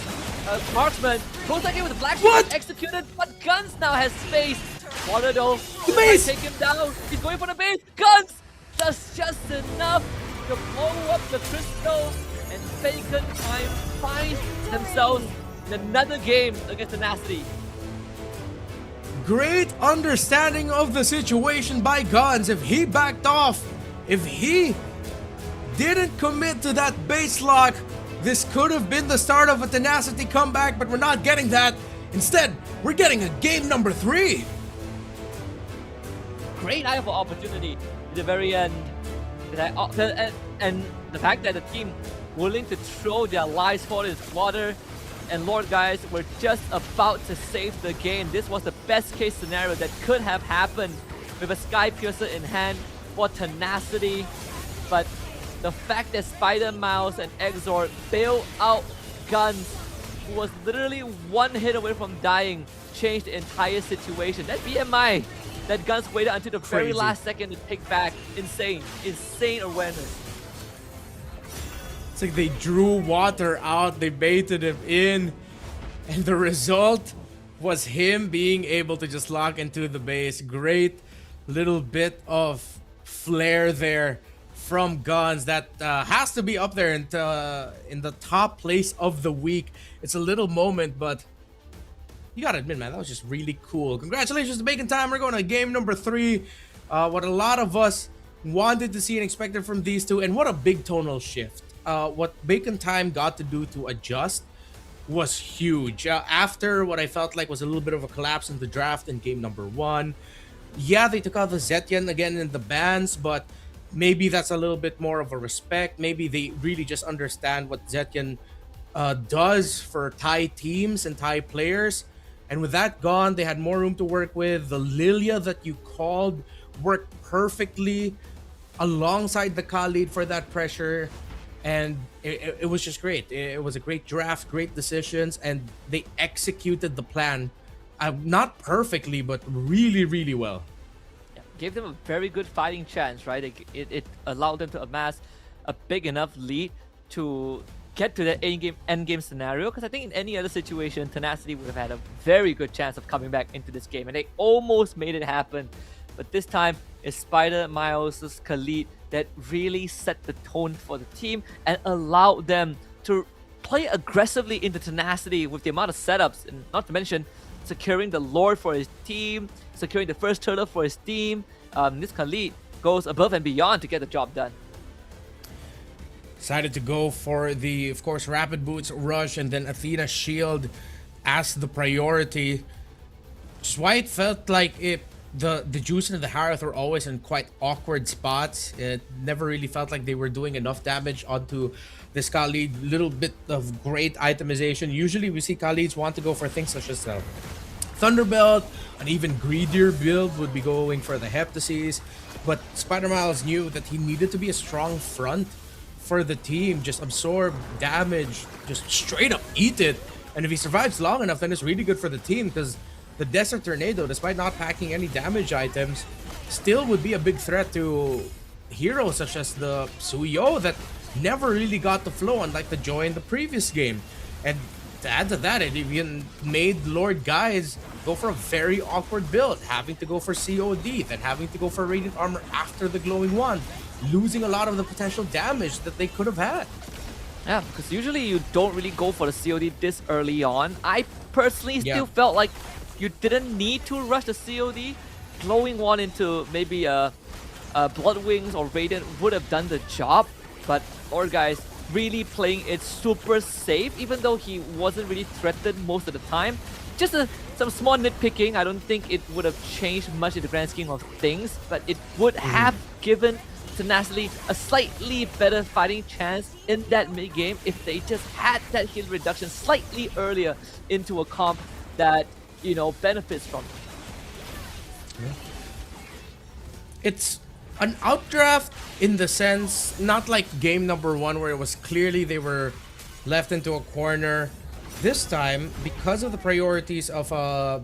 S8: marksman. Goes again with the Black Shield executed, but Guns now has space. Water though,
S7: base.
S8: Take him down. He's going for the base. Guns does just enough to blow up the crystals, and Bacon Time finds themselves in another game against Tenacity.
S7: Great understanding of the situation by Guns. If he backed off, if he didn't commit to that base lock, this could have been the start of a Tenacity comeback, but we're not getting that. Instead, we're getting a game number 3.
S8: Great eye for opportunity at the very end. And the fact that the team willing to throw their lives for this Water and Lord guys were just about to save the game. This was the best case scenario that could have happened with a Sky Piercer in hand for Tenacity. But the fact that Spider Mouse and Exort bail out Guns, who was literally one hit away from dying, changed the entire situation. That BMI that Guns waited until the very last second to take back. Insane awareness.
S7: It's like they drew Water out, they baited him in, and the result was him being able to just lock into the base. Great little bit of flair there from Guns. That has to be up there in the top place of the week. It's a little moment, but you gotta admit, man, that was just really cool. Congratulations to Bacon Time. We're going to game number 3. What a lot of us wanted to see and expected from these two, and what a big tonal shift. What Bacon Time got to do to adjust was huge. After what I felt like was a little bit of a collapse in the draft in game number 1. Yeah, they took out the Zetian again in the bans, but maybe that's a little bit more of a respect. Maybe they really just understand what Zetkin does for Thai teams and Thai players. And with that gone, they had more room to work with. The Lilia that you called worked perfectly alongside the Khalid for that pressure. And it was just great. It was a great draft, great decisions, and they executed the plan. Not perfectly, but really, really well.
S8: Gave them a very good fighting chance, right? It allowed them to amass a big enough lead to get to the end game scenario, because I think in any other situation, Tenacity would have had a very good chance of coming back into this game, and they almost made it happen. But this time, it's Spider, Miles, Khalid that really set the tone for the team and allowed them to play aggressively into Tenacity with the amount of setups, and not to mention securing the Lord for his team, securing the first turtle for his team. This Khalid goes above and beyond to get the job done.
S7: Decided to go for the, of course, Rapid Boots Rush and then Athena Shield as the priority. Just why it felt like the Juice and the Harith were always in quite awkward spots. It never really felt like they were doing enough damage onto this Khalid. Little bit of great itemization. Usually we see Khalids want to go for things such as Thunderbelt, an even greedier build would be going for the Heptases. But Spider Miles knew that he needed to be a strong front for the team. Just absorb damage, just straight up eat it. And if he survives long enough, then it's really good for the team, because the Desert Tornado, despite not packing any damage items, still would be a big threat to heroes such as the Suyo that never really got the flow, unlike the Joy in the previous game. And to add to that, it even made Lord Guys go for a very awkward build, having to go for COD, then having to go for Radiant Armor after the Glowing Wand, losing a lot of the potential damage that they could have had.
S8: Yeah, because usually you don't really go for the COD this early on. I personally still felt like you didn't need to rush the COD. Glowing Wand into maybe a Blood Wings or Radiant would have done the job, but Lord Guys really playing it super safe, even though he wasn't really threatened most of the time. Just some small nitpicking. I don't think it would have changed much in the grand scheme of things, but it would have given Tenacity a slightly better fighting chance in that mid game if they just had that heal reduction slightly earlier into a comp that, you know, benefits from it.
S7: It's an outdraft in the sense, not like game number 1 where it was clearly they were left into a corner. This time, because of the priorities of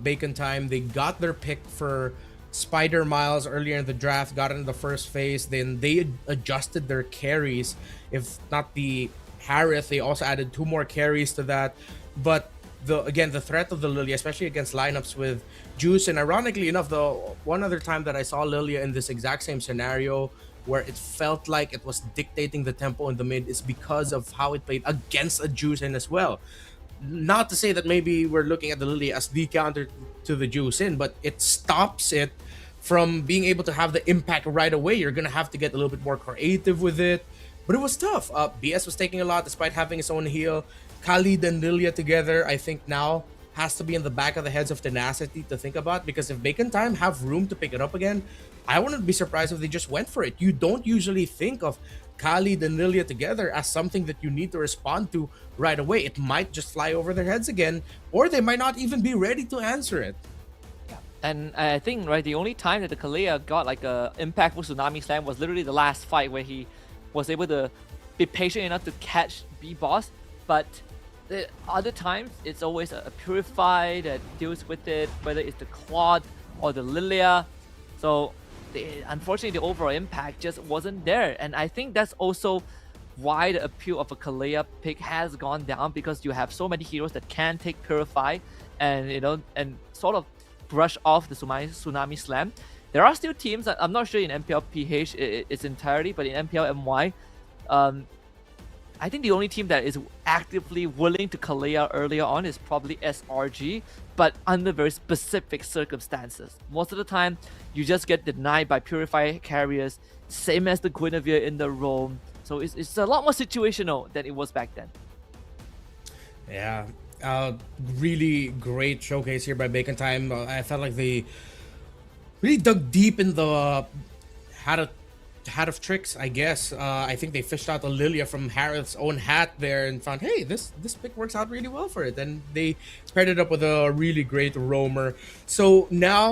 S7: Bacon Time, they got their pick for Spider Miles earlier in the draft, got in the first phase, then they adjusted their carries. If not the Harith, they also added 2 more carries to that. But the threat of the Lilia, especially against lineups with Juice, and ironically enough, the one other time that I saw Lilia in this exact same scenario where it felt like it was dictating the tempo in the mid is because of how it played against a Juice in as well. Not to say that maybe we're looking at the Lilia as the counter to the Juice in, but it stops it from being able to have the impact right away. You're gonna have to get a little bit more creative with it. But it was tough. BS was taking a lot despite having his own heal. Khalid and Lilia together, I think now has to be in the back of the heads of Tenacity to think about, because if Bacon Time have room to pick it up again, I wouldn't be surprised if they just went for it. You don't usually think of Khalid and Lilia together as something that you need to respond to right away. It might just fly over their heads again, or they might not even be ready to answer it.
S8: And I think, right, the only time that the Kalia got like a impactful Tsunami Slam was literally the last fight where he was able to be patient enough to catch B-Boss. But the other times, it's always a Purify that deals with it, whether it's the Claude or the Lilia. So unfortunately, the overall impact just wasn't there. And I think that's also why the appeal of a Kalia pick has gone down, because you have so many heroes that can take Purify and, you know, and sort of brush off the Tsunami Slam. There are still teams, I'm not sure in MPL PH its entirety, but in MPL MY, I think the only team that is actively willing to Kalia earlier on is probably SRG, but under very specific circumstances. Most of the time, you just get denied by Purify carriers, same as the Guinevere in the roam. So it's a lot more situational than it was back then.
S7: Yeah. Really great showcase here by Bacon Time. I felt like they really dug deep in the how to hat of tricks, I guess. I think they fished out a Lilia from Harith's own hat there and found, hey, this pick works out really well for it. And they paired it up with a really great roamer. So now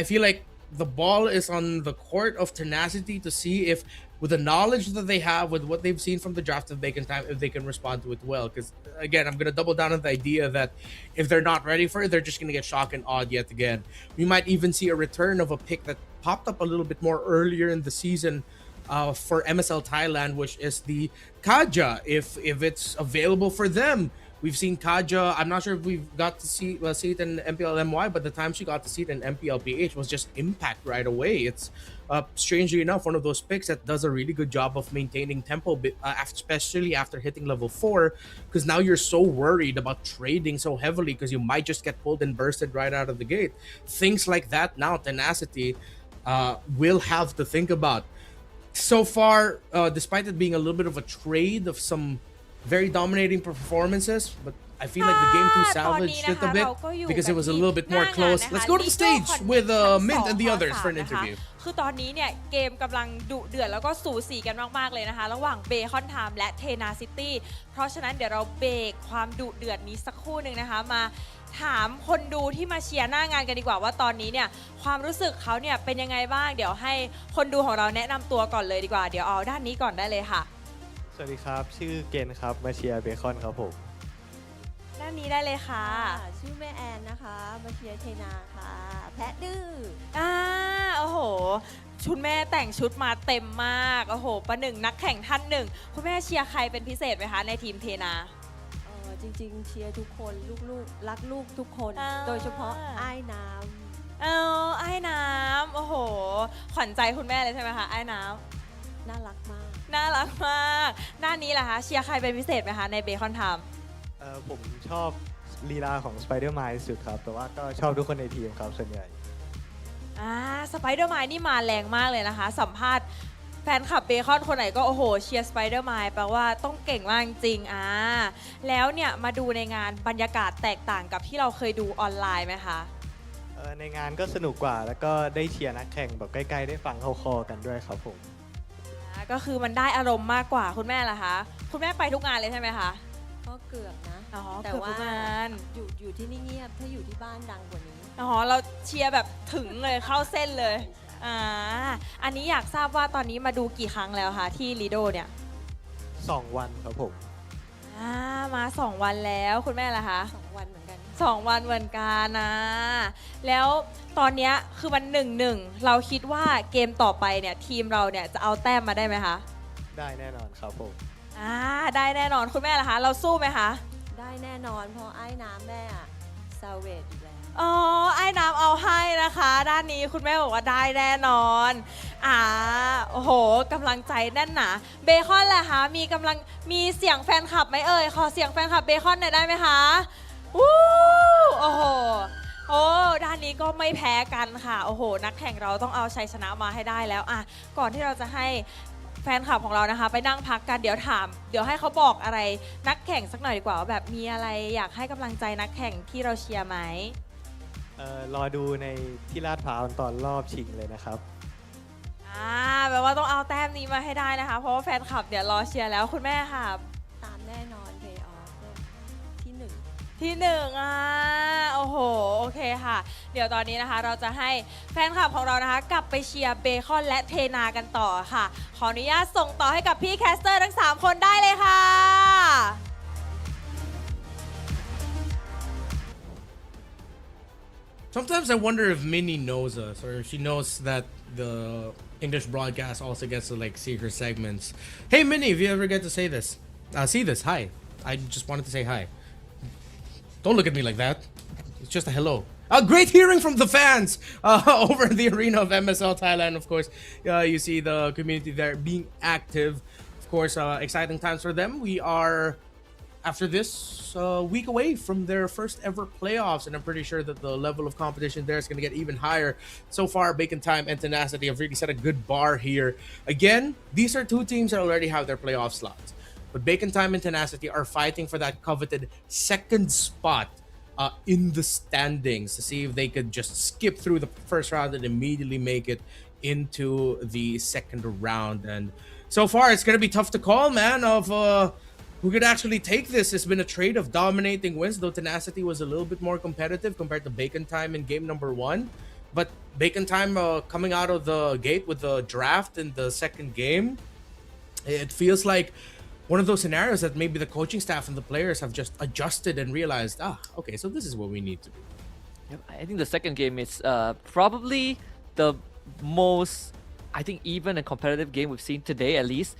S7: I feel like the ball is on the court of Tenacity to see if, with the knowledge that they have, with what they've seen from the draft of Bacon Time, if they can respond to it well. Because, again, I'm going to double down on the idea that if they're not ready for it, they're just going to get shocked and awed yet again. We might even see a return of a pick that popped up a little bit more earlier in the season for MSL Thailand, which is the Kaja, if it's available for them. We've seen Kaja. I'm not sure if we've got to see it in MPL MY, but the time she got to see it in MPL PH was just impact right away. It's strangely enough one of those picks that does a really good job of maintaining tempo, especially after hitting level 4, because now you're so worried about trading so heavily because you might just get pulled and bursted right out of the gate. Things like that now Tenacity will have to think about. So far, despite it being a little bit of a trade of some very dominating performances, but I feel like the game too salvaged it a bit because it was a little bit more close. Let's go to the stage with Mint and the others for an interview.
S6: คือตอนนี้เนี่ยเกมกำลังดุเดือดแล้วก็สูสีกันมากๆเลยนะคะระหว่างเบคอนไทม์และเทนาซิตี้เพราะฉะนั้นเดี๋ยวเราเบรกความดุเดือดนี้สักครู่หนึ่งนะคะมาถามคนดูที่มาเชียร์หน้างานกันดีกว่าว่าตอนนี้เนี่ยความรู้สึกเขาเนี่ยเป็นยังไงบ้างเดี๋ยวให้คนดูของเราแนะนำตัวก่อนเลยดีกว่าเดี๋ยวเอาด้านนี้ก่อนได้เลยค่ะ
S12: สวัสดีครับชื่อเกณฑ์ครับมาเชียร์เบคอนครับผม
S6: ด้านนี้ได้เลยค่ะ
S13: ชื่อแม่แอนนะคะมาเชียร์เทนาค่ะแพะดื้อ
S6: โอ้โหชุดแม่แต่งชุดมาเต็มมากโอ้โหประหนึ่งนักแข่งท่านหนึ่งคุณแม่เชียร์ใครเป็นพิเศษไหมคะในทีมเทนา
S13: จริงๆเชียร์ทุกคนลูกๆรักลูกทุกคนโดยเฉพาะไอ้น้ำ
S6: ไอ้น้ำโอ้โหขวัญใจคุณแม่เลยใช่ไหมคะไอ้น้ำ
S13: น่ารักมาก
S6: น่ารักมากด้านนี้ล่ะคะเชียร์ใครเป็นพิเศษไหมคะในเบคอนไทม์
S12: ผมชอบลีลาของสไปเดอร์แมนสุดครับแต่ว่าก็ชอบทุกคนในทีมครับส่วนใหญ่
S6: สไปเดอร์แมนนี่มาแรงมากเลยนะคะสัมภาษณ์แฟนคลับเบคอนคนไหนก็โอ้โหเชียร์สไปเดอร์แมนแปลว่าต้องเก่งมากจริงแล้วเนี่ยมาดูในงานบรรยากาศแตกต่างกับที่เราเคยดูออนไลน์ไหมคะ
S12: ในงานก็สนุกกว่าแล้วก็ได้เชียร์นักแข่งแบบใกล้ๆได้ฟังเข้าคอกันด้วยครับผม
S6: ก็คือมันได้อารมณ์มากกว่าคุณแม่ล่ะคะคุณแม่ไปทุกงานเลยใช่ไหมคะ
S13: ก็เกือบนะ
S6: แต่ว่า
S13: อยู่ที่นี่เงียบถ้าอยู่ที่บ้านดังกว่านี้
S6: เราเชียร์แบบถึงเลยเข้าเส้นเลยอันนี้อยากทราบว่าตอนนี้มาดูกี่ครั้งแล้วคะที่ลีโดเนี่ย
S12: 2 วันครับผม
S6: มา2 วันแล้วคุณแม่ล่ะคะ
S13: 2 วันเหมือนกัน
S6: 2 วันเหมือนกันนะแล้วตอนนี้คือมัน1-1เราคิดว่าเกมต่อไปเนี่ยทีมเราเนี่ยจะเอาแต้มมาได้ไหมคะ
S12: ได้แน่นอนครับผม
S6: ได้แน่นอนคุณแม่ล่ะคะเราสู้ไหมคะ
S13: ได้แน่นอนเพราะไอ้น้ำแม่ซาเวตอยู่แล้ว
S6: ไอ้น้ำเอาให้นะคะด้านนี้คุณแม่บอกว่าได้แน่นอนโอ้โหกำลังใจแน่นหนาเบคอนล่ะคะมีเสียงแฟนคลับไหมเอ่ยขอเสียงแฟนคลับเบคอนหน่อยได้ไหมคะโอ้โหด้านนี้ก็ไม่แพ้กันค่ะโอ้โหนักแข่งเราต้องเอาชัยชนะมาให้ได้แล้วก่อนที่เราจะให้แฟนคลับของเรานะคะไปนั่งพักกันเดี๋ยวให้เขาบอกอะไรนักแข่งสักหน่อยดีกว่าว่าแบบมีอะไรอยากให้กำลังใจนักแข่งที่เราเชียร์ไหม
S12: รอดูในที่ลาดพร้าวตอนรอบชิงเลยนะครับ
S6: แปลว่าต้องเอาแต้มนี้มาให้ได้นะคะเพราะว่าแฟนคลับเนี่ยรอเชียร์แล้วคุณแม่ค่ะ
S13: ตามแน่นอนเพย์ออฟที่1
S6: โอ้โหโอเคค่ะเดี๋ยวตอนนี้นะคะเราจะให้แฟนคลับของเรานะคะกลับไปเชียร์เบคอนและเทนากันต่อค่ะขออนุญาตส่งต่อให้กับพี่แคสเตอร์ทั้ง3 คนได้เลยค่ะ
S7: Sometimes I wonder if Minnie knows us, or if she knows that the English broadcast also gets to like see her segments. Hey Minnie, if you ever get to see this, hi. I just wanted to say hi. Don't look at me like that. It's just a hello. Great hearing from the fans over in the arena of MSL Thailand. Of course, you see the community there being active. Of course, exciting times for them. We are, after this, week away from their first ever playoffs, and I'm pretty sure that the level of competition there is going to get even higher. So far, Bacon Time and Tenacity have really set a good bar here. Again, these are two teams that already have their playoff slots. But Bacon Time and Tenacity are fighting for that coveted second spot in the standings to see if they could just skip through the first round and immediately make it into the second round. And so far, it's going to be tough to call, man, of who could actually take this. It's been a trade of dominating wins, though Tenacity was a little bit more competitive compared to Bacon Time in game number 1. But Bacon Time coming out of the gate with the draft in the second game, it feels like one of those scenarios that maybe the coaching staff and the players have just adjusted and realized, okay, so this is what we need to do.
S8: Yep, I think the second game is probably the most, I think, even and competitive game we've seen today, at least.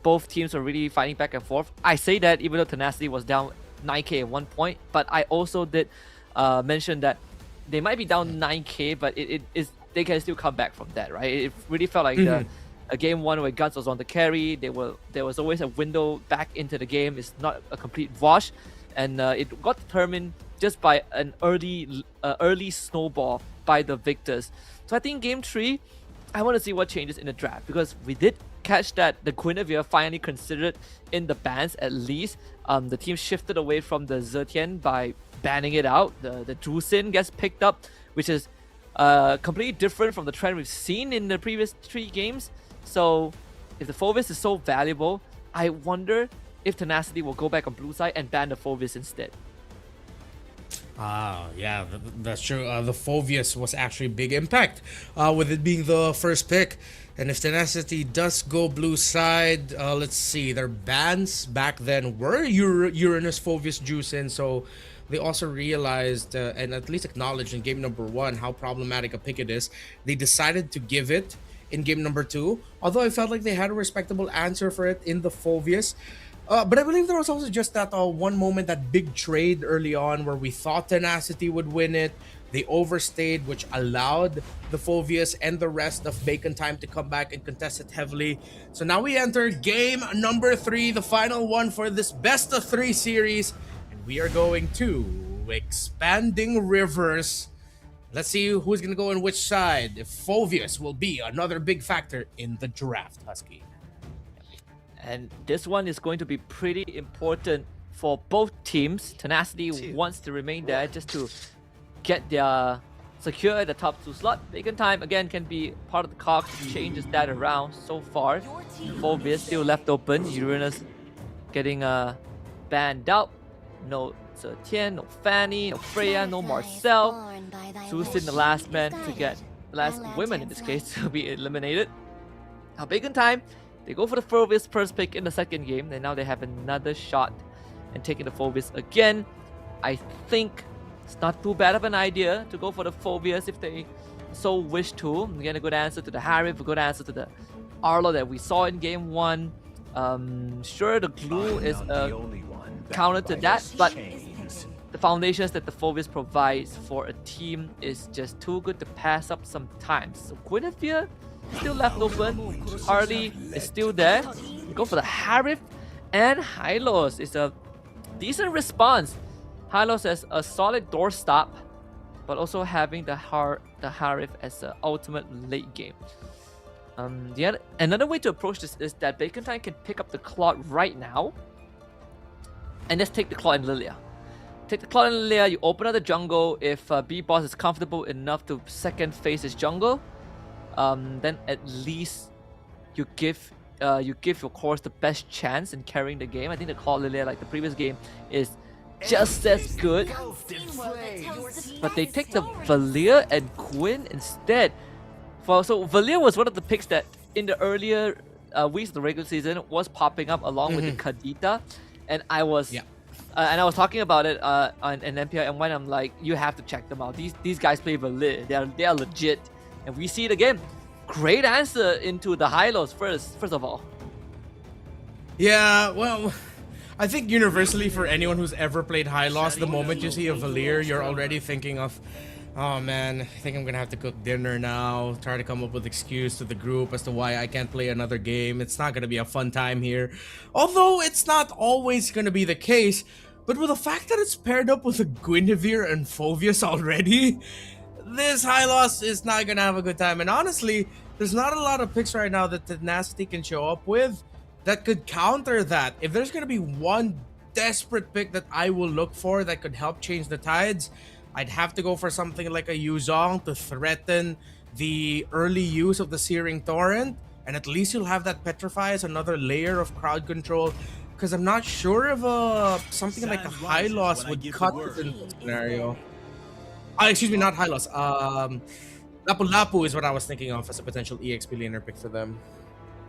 S8: Both teams are really fighting back and forth. I say that even though Tenacity was down 9k at one point, but I also did mention that they might be down 9k, but it is they can still come back from that, right? It really felt like a game 1 where Guns was on the carry. There was always a window back into the game. It's not a complete wash, and it got determined just by an early snowball by the victors. So I think game 3, I want to see what changes in the draft, because we did catch that the Guinevere finally considered in the bans at least. The team shifted away from the Zetian by banning it out. The Drusin gets picked up, which is completely different from the trend we've seen in the previous 3 games. So if the Phovis is so valuable, I wonder if Tenacity will go back on blue side and ban the Phovis instead.
S7: Yeah, that's true. The Phovius was actually a big impact with it being the first pick. And if Tenacity does go blue side, let's see, their bans back then were Uranus, Phovius, Juicin. So they also realized and at least acknowledged in game number 1 how problematic a pick it is. They decided to give it in game number 2, although I felt like they had a respectable answer for it in the Phovius. But I believe there was also just that one moment, that big trade early on where we thought Tenacity would win it. They overstayed, which allowed the Phovius and the rest of Bacon Time to come back and contest it heavily. So now we enter game number 3, the final one for this best of 3 series. And we are going to Expanding Rivers. Let's see who's going to go on which side. If Phovius will be another big factor in the draft, Husky.
S8: And this one is going to be pretty important for both teams. Tenacity wants to remain there just to get their secure at the top 2 slot. Bacon Time again can be part of the cog to change that around so far. Phovius still left open. Uranus getting banned out. No Zetian, no Fanny, no Freya, no Marcel. Susin, the last man to get, the last women in this case, to be eliminated. Now Bacon Time, they go for the Phovis first pick in the second game, and now they have another shot and taking the Phovis again. I think it's not too bad of an idea to go for the Phovius if they so wish to. Again, a good answer to the Harif, a good answer to the Arlo that we saw in game 1. Sure, the glue is a counter to that, but the foundations that the Phovis provides for a team is just too good to pass up sometimes. So Guinevere still left open. Harley is still there. We go for the Harif, and Hylos is a decent response. Hylos has a solid doorstop, but also having the Harif as an ultimate late game. Another way to approach this is that Bacon Time can pick up the Claude right now and just take the Claude and Lilia. Take the Claude and Lilia, you open up the jungle. If B-Boss is comfortable enough to second phase his jungle, then at least you give your cores the best chance in carrying the game. I think the Claude Lilia, like the previous game, is just as good. But they picked the Valir and Gwyn instead. So Valir was one of the picks that in the earlier weeks of the regular season was popping up along with the Kadita, and I was talking about it on NPI, and when I'm like, you have to check them out. These guys play Valir. They are legit, and we see it again. Great answer into the Hylos first of all.
S7: Yeah, well, I think universally for anyone who's ever played Hylos, the moment you see a Valir, you're already thinking of, oh man, I think I'm gonna have to cook dinner now, try to come up with excuse to the group as to why I can't play another game. It's not gonna be a fun time here. Although it's not always gonna be the case, but with the fact that it's paired up with a Guinevere and Phovius already, this Hylos is not gonna have a good time. And honestly, there's not a lot of picks right now that Tenacity can show up with that could counter that. If there's gonna be one desperate pick that I will look for that could help change the tides, I'd have to go for something like a Yuzong to threaten the early use of the Searing Torrent, and at least you'll have that Petrify as another layer of crowd control. Because I'm not sure if something like a High Loss would cut this in this scenario. Excuse me, not High Loss. Lapu is what I was thinking of as a potential EXP laner pick for them.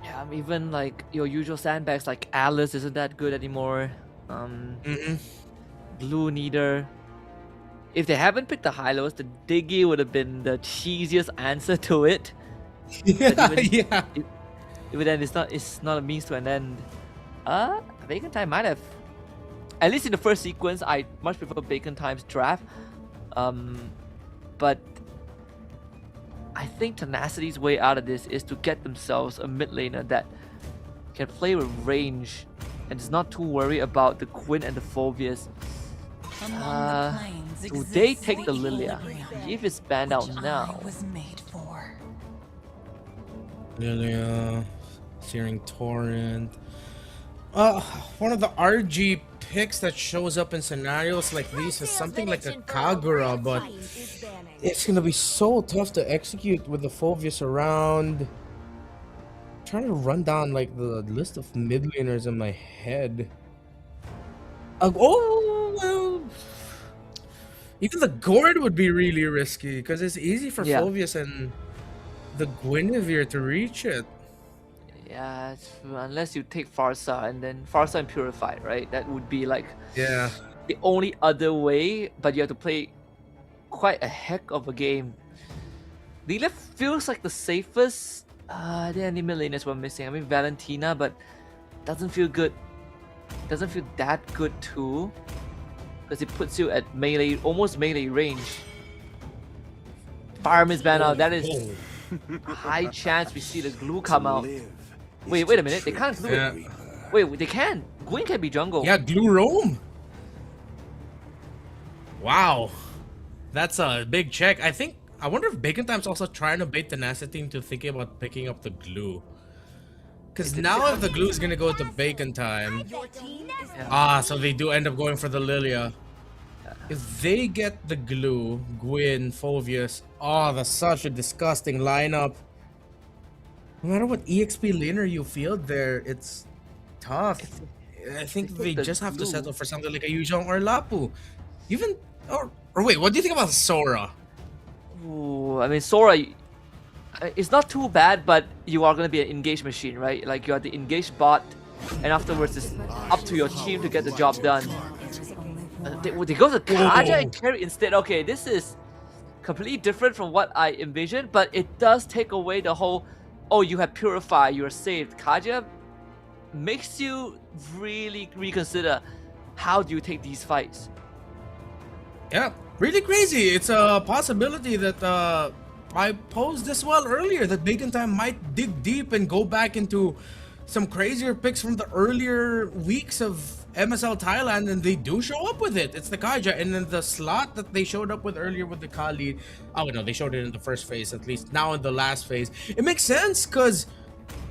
S8: Yeah, even like your usual sandbags like Alice isn't that good anymore. Blue neither. If they haven't picked the Hylos, the Diggy would have been the cheesiest answer to it.
S7: Yeah.
S8: Even then, it's not a means to an end. Bacon Time might have, at least in the first sequence, I much prefer Bacon Time's draft. But I think Tenacity's way out of this is to get themselves a mid laner that can play with range and is not too worried about the Quinn and the Phobius. Do they take the Lilia? If it's banned out now.
S7: Lilia, Searing Torrent. One of the RG picks that shows up in scenarios like these is something like a Kagura, but it's gonna be so tough to execute with the Phobius around. I'm trying to run down like the list of mid laners in my head. Even the Gourd would be really risky because it's easy for Phobius and the Guinevere to reach it.
S8: Yeah, unless you take Farsa and then Farsa and Purify, right? That would be like the only other way, but you have to play quite a heck of a game. Lilia feels like the safest. There are any mid laners we're missing. I mean Valentina, but doesn't feel good. Doesn't feel that good too, because it puts you at melee, almost melee range. Fireman's ban out. That is a high chance we see the glue come out. Wait a minute. They can't glue it. Wait, they can. Gwyn can be jungle.
S7: Yeah, glue roam. Wow, that's a big check. I wonder if Bacon Time's also trying to bait Tenacity into thinking about picking up the glue. Because now if the glue is gonna go to Bacon Time, so they do end up going for the Lilia. If they get the glue, Gwyn, Phobius, that's such a disgusting lineup. No matter what EXP laner you field there, it's tough. I think they just have to settle for something like a Yuzhong or Lapu. Even, or wait, what do you think about Sora?
S8: Ooh, I mean Sora, it's not too bad, but you are going to be an engaged machine, right? Like you are the engaged bot, and afterwards it's up to your team to get the job done. They go to Kaja and carry instead. Okay, this is completely different from what I envisioned, but it does take away the whole, you have Purify, you're saved. Kaja makes you really reconsider how do you take these fights.
S7: Yeah, really crazy. It's a possibility that I posed this well earlier, that Bacon Time might dig deep and go back into some crazier picks from the earlier weeks of MSL Thailand, and they do show up with it. It's the Kaja, and then the slot that they showed up with earlier with the Kali. Oh no, they showed it in the first phase, at least. Now in the last phase, it makes sense because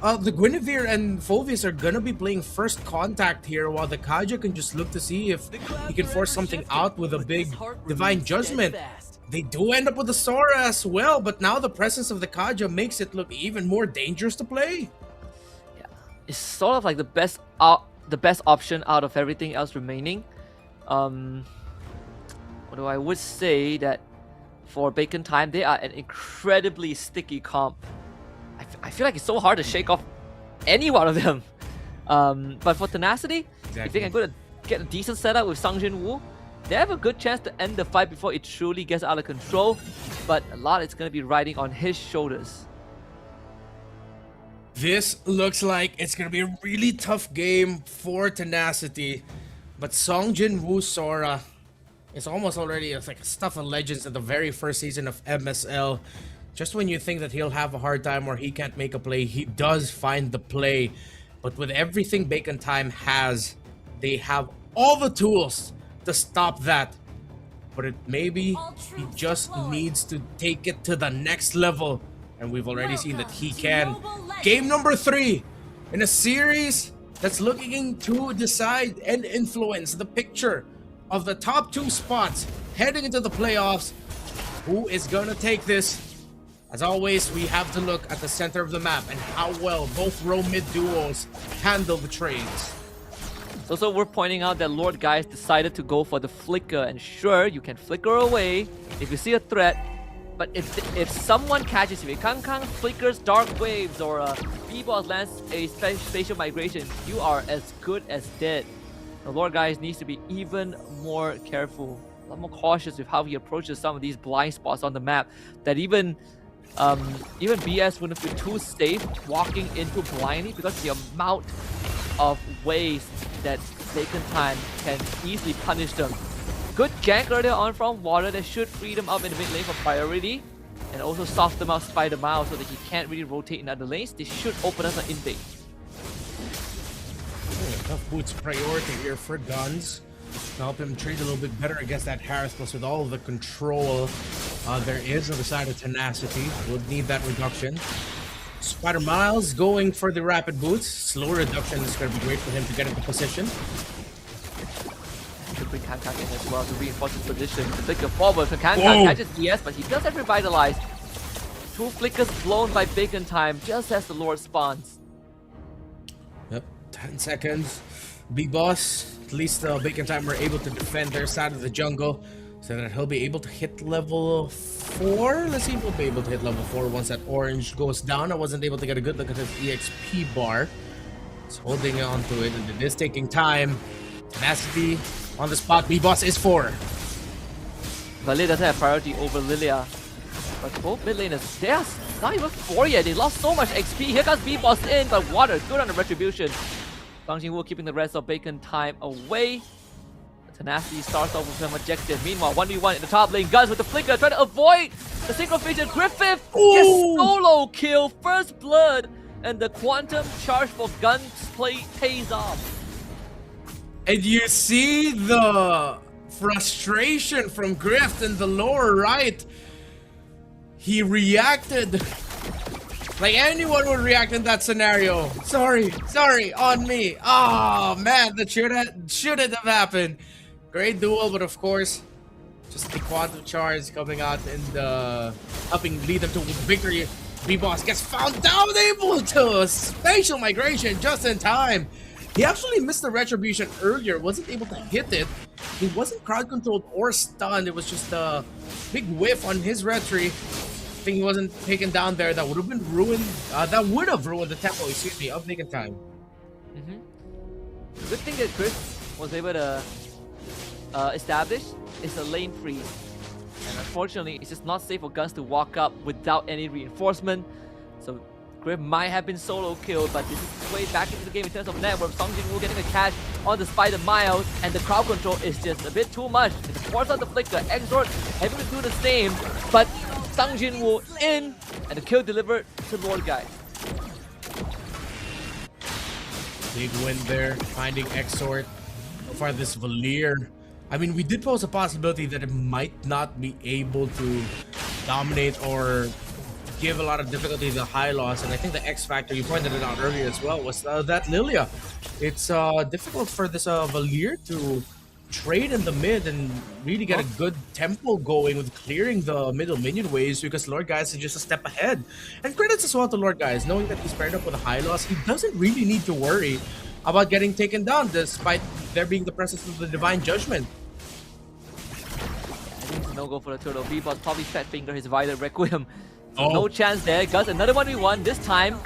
S7: the Guinevere and Phobius are gonna be playing first contact here, while the Kaja can just look to see if he can force something out with a big Divine Judgment. They do end up with the Sora as well, but now the presence of the Kaja makes it look even more dangerous to play.
S8: Yeah, it's sort of like the best option out of everything else remaining. Although I would say that for Bacon Time, they are an incredibly sticky comp. I feel like it's so hard to shake off any one of them. But for Tenacity, if they can go to get a decent setup with Sang-Jin Woo, they have a good chance to end the fight before it truly gets out of control. But a lot is going to be riding on his shoulders.
S7: This looks like it's going to be a really tough game for Tenacity. But Sang-Jin Woo Sora is almost already like stuff of legends in the very first season of MSL. Just when you think that he'll have a hard time or he can't make a play, he does find the play. But with everything Bacon Time has, they have all the tools to stop that. But maybe he just needs to take it to the next level. And we've already seen that he can. Game number 3 in a series that's looking to decide and influence the picture of the top 2 spots heading into the playoffs. Who is gonna take this? As always, we have to look at the center of the map and how well both row mid duos handle the trades.
S8: So we're pointing out that Lord Guys decided to go for the flicker, and sure, you can flicker away if you see a threat, but if someone catches you, if Kang flickers dark waves or B-Boss lands a spatial migration, you are as good as dead. The Lord Guys needs to be even more careful, a lot more cautious with how he approaches some of these blind spots on the map that even BS wouldn't feel too safe walking into blindly because the amount of ways that Vacant Time can easily punish them. Good gank earlier on from Water that should free them up in the mid lane for priority and also soft them out Spider Mile so that he can't really rotate in other lanes. This should open us an invade.
S7: Tough boots priority here for Guns. To help him trade a little bit better against that Harris, plus with all of the control there is on the side of Tenacity. Would need that reduction. Spider Miles going for the rapid boots. Slow reduction is going to be great for him to get into position.
S8: To bring Kang in as well to reinforce his position. The flicker forward for Kang catches DS, but he does have revitalized. 2 flickers blown by Bacon Time just as the Lord spawns.
S7: Yep, 10 seconds. B-Boss, at least Bacon Time were able to defend their side of the jungle so that he'll be able to hit level 4. Let's see if he'll be able to hit level 4 once that orange goes down. I wasn't able to get a good look at his EXP bar. It's holding on to it and it is taking time. Tenacity on the spot. B-Boss is 4.
S8: Valia doesn't have priority over Lilia. But both mid laners, they're not even 4 yet. They lost so much XP. Here comes B-Boss in, but Water good on the retribution. Bang Jingwoo keeping the rest of Bacon Time away. Tenacity starts off with some objective. Meanwhile, 1v1 in the top lane. Guns with the flicker trying to avoid the synchro feature. Griffith gets solo kill. First blood. And the quantum charge for Guns play pays off.
S7: And you see the frustration from Griff in the lower right. He reacted like anyone would react in that scenario. Sorry, on me. Oh man, that shouldn't have happened. Great duel, but of course, just the quantum charge coming out and helping lead them to victory. B-Boss gets found down, able to spatial migration just in time. He actually missed the retribution earlier, wasn't able to hit it. He wasn't crowd controlled or stunned. It was just a big whiff on his retry. I think he wasn't taken down there. That would have been ruined. That would have ruined the tempo, excuse me, of Vacant Time.
S8: Good thing that Chris was able to establish is a lane freeze. And unfortunately, it's just not safe for Guns to walk up without any reinforcement. So Griff might have been solo killed, but this is way back into the game in terms of network. Song Jin-woo getting a catch on the Spider Miles, and the crowd control is just a bit too much. It forces out the flicker. Exort having to do the same, but Sung Jin-woo in, and the kill delivered to Lord Guy.
S7: Big win there, finding Exort. So far this Valier, I mean, we did pose a possibility that it might not be able to dominate or give a lot of difficulty to the high loss, and I think the X factor, you pointed it out earlier as well, was that Lilia. It's difficult for this Valier to trade in the mid and really get a good tempo going with clearing the middle minion waves, because Lord Guys is just a step ahead. And credits as well to Lord Guys, knowing that he's paired up with a high loss, he doesn't really need to worry about getting taken down despite there being the presence of the Divine Judgment.
S8: I think it's no go for the turtle. B-Boss probably fat finger his Violet Requiem. So no chance there. Guts another 1v1, this time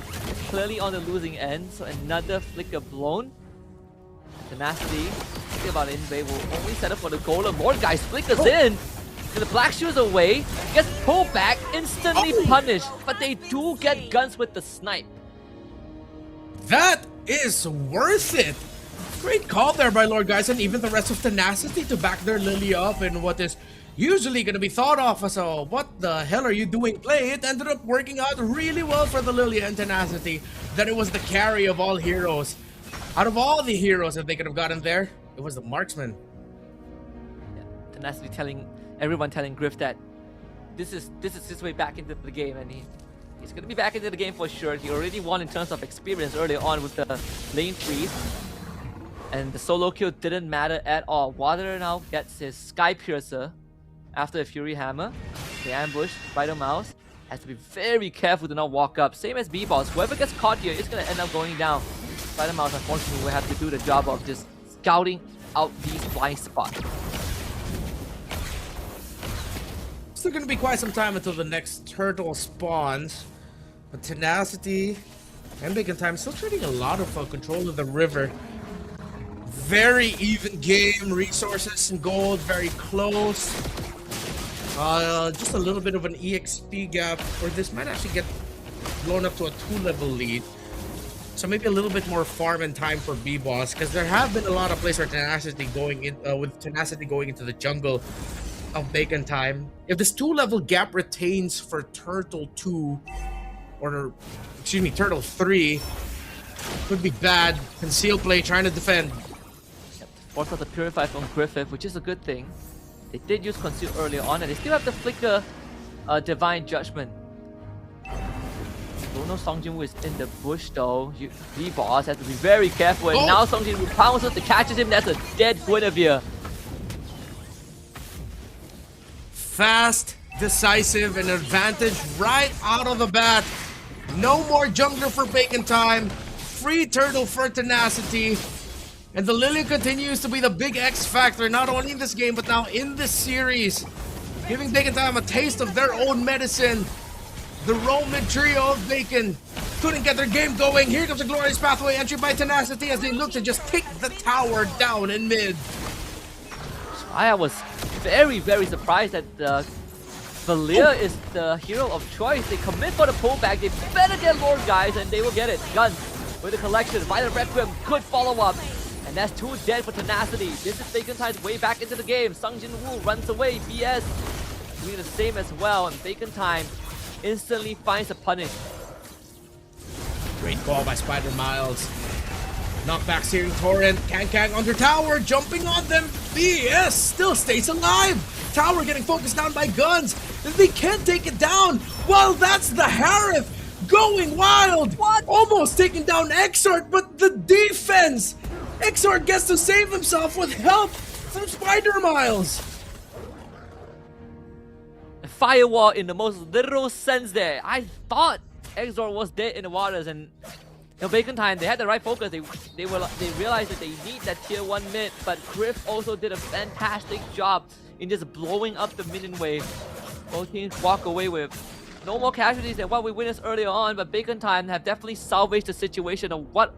S8: clearly on the losing end. So another flicker blown. Tenacity, think about invade, will only set up for the Golem. Lord Guys flickers in. The Black Shoes away, gets pulled back, instantly punished. But they do get Guns with the snipe.
S7: That is worth it. Great call there by Lord Guys and even the rest of Tenacity to back their Lily up in what is usually going to be thought of as a what the hell are you doing play. It ended up working out really well for the Lilia and Tenacity, that it was the carry of all heroes. Out of all the heroes that they could have gotten there, it was the marksman.
S8: Yeah, Tenacity everyone telling Griff that this is his way back into the game, and he's going to be back into the game for sure. He already won in terms of experience earlier on with the lane freeze. And the solo kill didn't matter at all. Water now gets his Sky Piercer after a Fury Hammer. They ambush Spider Mouse. has to be very careful to not walk up. Same as B-Boss. Whoever gets caught here is going to end up going down. Spider-Mouse, unfortunately, will have to do the job of just scouting out these blind spots.
S7: Still gonna be quite some time until the next turtle spawns. But Tenacity and Bacon Time still trading a lot of control of the river. Very even game, resources and gold very close. Just a little bit of an EXP gap, or this might actually get blown up to a 2-level lead. So maybe a little bit more farm and time for B-Boss, because there have been a lot of plays where Tenacity going in with Tenacity going into the jungle of Bacon Time. If this 2-level gap retains for Turtle 2, or excuse me, Turtle 3, could be bad. Conceal play, trying to defend.
S8: Force out the Purify from Griffith, which is a good thing. They did use Conceal earlier on, and they still have the Flicker Divine Judgment. Don't know Song Jin-woo is in the bush though. B-Boss has to be very careful, and now Song Jin-woo pounces to catches him. That's a dead Guinevere.
S7: Fast, decisive, and advantage right out of the bat. No more jungler for Bacon Time. Free turtle for Tenacity. And the Lily continues to be the big X factor, not only in this game, but now in this series. Giving Bacon Time a taste of their own medicine. The Roman trio of Bacon couldn't get their game going. Here comes a glorious pathway entry by Tenacity as they look to just take the tower down in mid.
S8: I was very surprised that Valir is the hero of choice. They commit for the pullback. They better get Lord, guys, and they will get it. Guns with the collection. Violent Requiem, good follow-up. And that's 2 dead for Tenacity. This is Bacon Time's way back into the game. Sung Jin-woo runs away. BS doing the same as well. And Bacon Time instantly finds a punish.
S7: Great call by Spider Miles. Knockback Searing Torrent. Kang under tower, jumping on them. BS still stays alive. Tower getting focused down by Guns. They can't take it down. Well, that's the Harith going wild. What? Almost taking down Exort, but the defense. Exort gets to save himself with help from Spider Miles.
S8: A firewall in the most literal sense there. I thought Exort was dead in the waters, and Bacon Time, they had the right focus. They realized that they need that tier 1 mid, but Griff also did a fantastic job in just blowing up the minion wave. Both teams walk away with no more casualties than what we witnessed earlier on, but Bacon Time have definitely salvaged the situation of what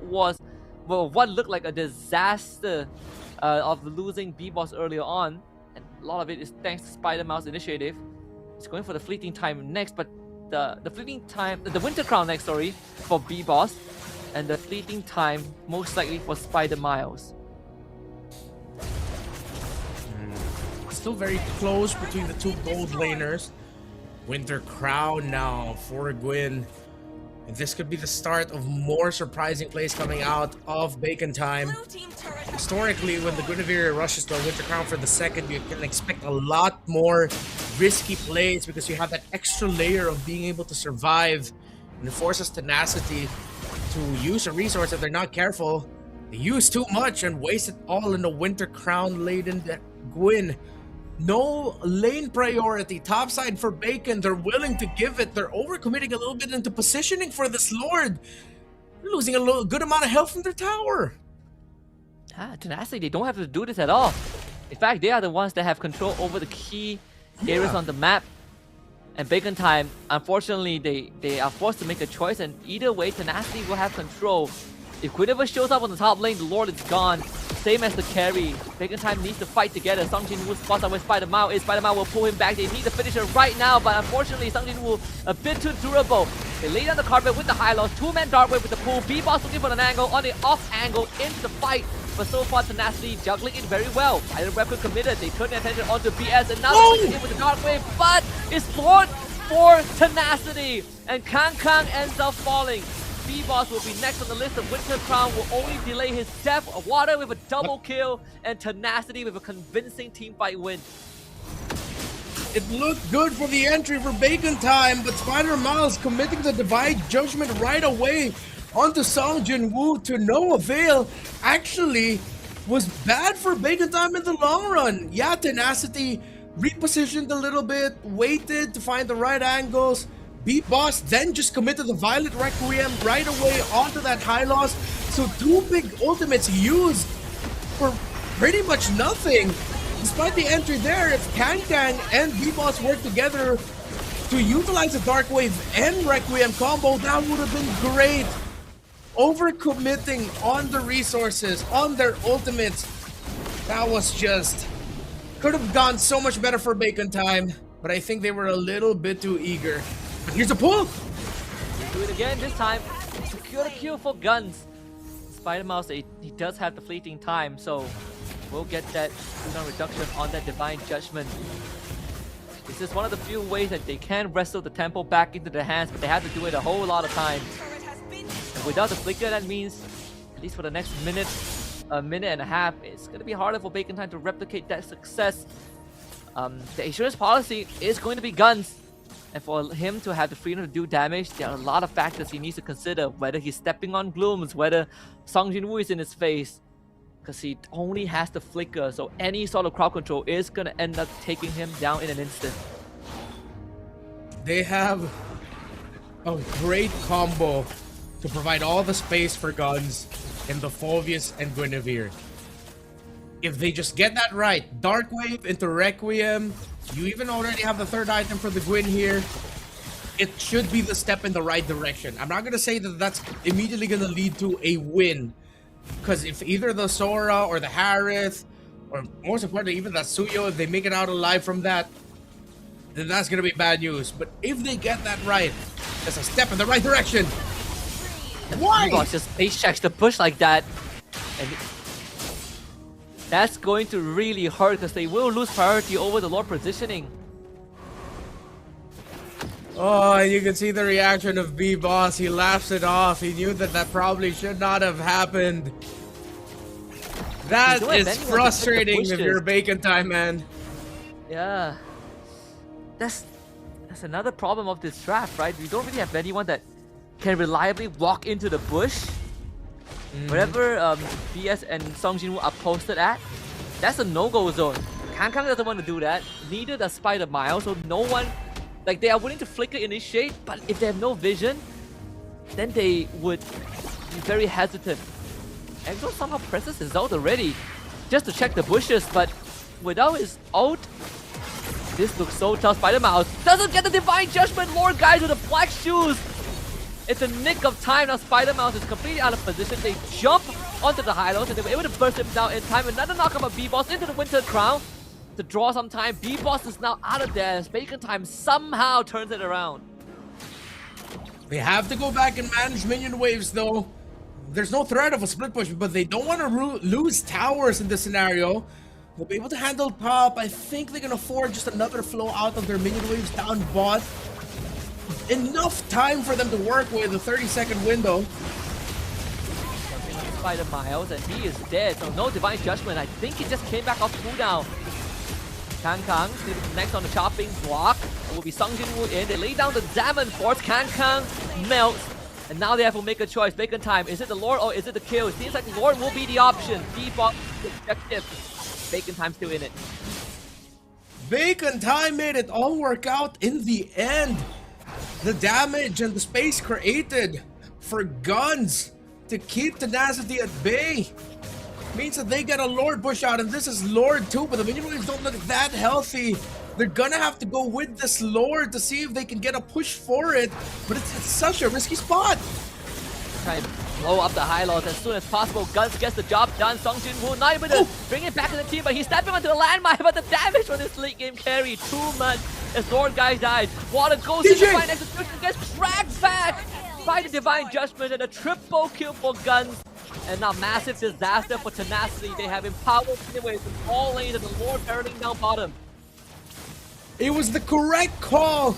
S8: looked like a disaster of losing B-Boss earlier on. And a lot of it is thanks to Spider-Mouse initiative. It's going for the Fleeting Time next, but the Fleeting Time, the Winter Crown next, sorry, for B-Boss, and the Fleeting Time most likely for Spider-Miles.
S7: Still very close between the 2 gold laners. Winter Crown now for Gwyn. And this could be the start of more surprising plays coming out of Bacon Time. Historically, when the Guinevere rushes to a Winter Crown for the second, you can expect a lot more risky plays because you have that extra layer of being able to survive. And it forces Tenacity to use a resource if they're not careful. They use too much and waste it all in the Winter Crown laden Gwyn. No lane priority, topside for Bacon. They're willing to give it. They're overcommitting a little bit into positioning for this Lord. They're losing a good amount of health from their tower.
S8: Tenacity, they don't have to do this at all. In fact, they are the ones that have control over the key areas on the map. And Bacon Time, unfortunately, they are forced to make a choice, and either way, Tenacity will have control. If Guinevere shows up on the top lane, the Lord is gone. Same as the carry. Bacon Time needs to fight together. Sung Jin-woo spots out where Spider-Mao is. Spider-Mao will pull him back. They need the finisher right now, but unfortunately, Sung Jin-woo a bit too durable. They lay down the carpet with the high loss. 2-man Dark Wave with the pull. B-Boss looking for an angle on the off angle into the fight. But so far, Tenacity juggling it very well. Either Record committed. They turn their attention onto BS, and now they're in with the Dark Wave, but it's floored for Tenacity. And Kang ends up falling. B-Boss will be next on the list. Of Winter Crown will only delay his death. Water with a double kill, and Tenacity with a convincing teamfight win.
S7: It looked good for the entry for Bacon Time, but Spider Miles committing the Divine Judgment right away onto Song Jin-woo to no avail. Actually was bad for Bacon Time in the long run. Yeah, Tenacity repositioned a little bit, waited to find the right angles, Beat Boss then just committed the Violet Requiem right away onto that high loss. So 2 big ultimates used for pretty much nothing. Despite the entry there, if Kang and Beat Boss work together to utilize the Dark Wave and Requiem combo, that would have been great. Overcommitting on the resources, on their ultimates, that was just... could have gone so much better for Bacon Time, but I think they were a little bit too eager. But here's a pull!
S8: Do it again this time. Secure the kill for Guns. Spider Mouse, he does have the fleeting time, so we'll get that cooldown reduction on that Divine Judgment. This is one of the few ways that they can wrestle the tempo back into their hands, but they have to do it a whole lot of times. And without the flicker, that means, at least for the next minute, a minute and a half, it's going to be harder for Bacon Time to replicate that success. The insurance policy is going to be Guns. And for him to have the freedom to do damage, there are a lot of factors he needs to consider. Whether he's stepping on glooms, whether Song Jin-woo is in his face. Because he only has the flicker, so any sort of crowd control is going to end up taking him down in an instant.
S7: They have a great combo to provide all the space for Guns in the Phoveus and Guinevere. If they just get that right, Dark Wave into Requiem, you even already have the 3rd item for the Gwyn here. It should be the step in the right direction. I'm not going to say that that's immediately going to lead to a win. Because if either the Sora or the Harith, or most importantly, even that Suyo, if they make it out alive from that, then that's going to be bad news. But if they get that right, that's a step in the right direction. Why?
S8: Boss just face checks the push like that. And that's going to really hurt because they will lose priority over the Lord positioning.
S7: Oh, you can see the reaction of B-Boss. He laughs it off. He knew that that probably should not have happened. That is frustrating if you're Bacon Time, man.
S8: Yeah. That's another problem of this draft, right? We don't really have anyone that can reliably walk into the bush. Wherever BS and Song Jin-woo are posted at, that's a no-go zone. Kang doesn't want to do that. Neither does Spider Miles, so no one... Like, they are willing to flicker initiate, but if they have no vision, then they would be very hesitant. Exo somehow presses his ult already, just to check the bushes, but without his ult, this looks so tough. Spider Mouse doesn't get the Divine Judgment. Lord guys with the black shoes. It's a nick of time now. Spider Mouse is completely out of position. They jump onto the high lows and they were able to burst him down in time. Another knockup of B-Boss into the Winter Crown to draw some time. B-Boss is now out of there. Bacon Time somehow turns it around.
S7: They have to go back and manage minion waves though. There's no threat of a split push, but they don't want to lose towers in this scenario. They'll be able to handle top. I think they can afford just another flow out of their minion waves down bot. Enough time for them to work with a 30-second window.
S8: Spider Miles, and he is dead, so no Divine Judgment. I think he just came back off cooldown. Kang still next on the chopping block. It will be Song Jin-woo in. They lay down the Diamond Force. Kang melts. And now they have to make a choice. Bacon Time. Is it the Lord or is it the kill? It seems like the Lord will be the option. Default objective. Bacon Time still in it.
S7: Bacon Time made it all work out in the end. The damage and the space created for Guns to keep Tenacity at bay means that they get a Lord push out, and this is Lord too, but the minion waves don't look that healthy. They're gonna have to go with this Lord to see if they can get a push for it, but it's such a risky spot.
S8: Try and blow up the high lows as soon as possible. Guns gets the job done. Song Jin-woo not able to bring it back to the team, but he's stepping onto the landmine, but the damage from this late game carry too much as Lord guy dies. Water goes in, Divine Execution gets dragged back by the Divine Judgment, and a triple kill for Guns. And now massive disaster for Tenacity. They have empowered anyways from all lanes and the Lord barreling down bottom.
S7: It was the correct call,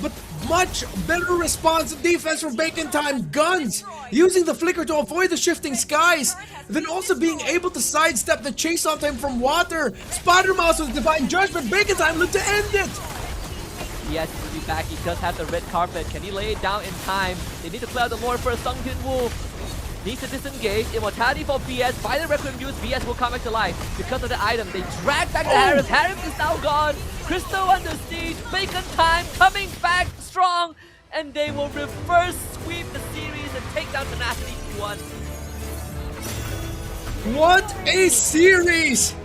S7: but much better response and defense from Bacon Time. Guns using the flicker to avoid the shifting skies, then also being able to sidestep the chase off time from water. Spider Mouse with Divine Judgment. Bacon Time looked to end it.
S8: Yes, he'll be back. He does have the red carpet. Can he lay it down in time? They need to clear out the Lord first. Song Jin-woo needs to disengage. Immortality for BS. By the Requiem use, BS will come back to life because of the item. They drag back the Harris. Harris is now gone. Crystal under siege. Bacon Time coming back strong, and they will reverse sweep the series and take down Tenacity 1.
S7: What a series!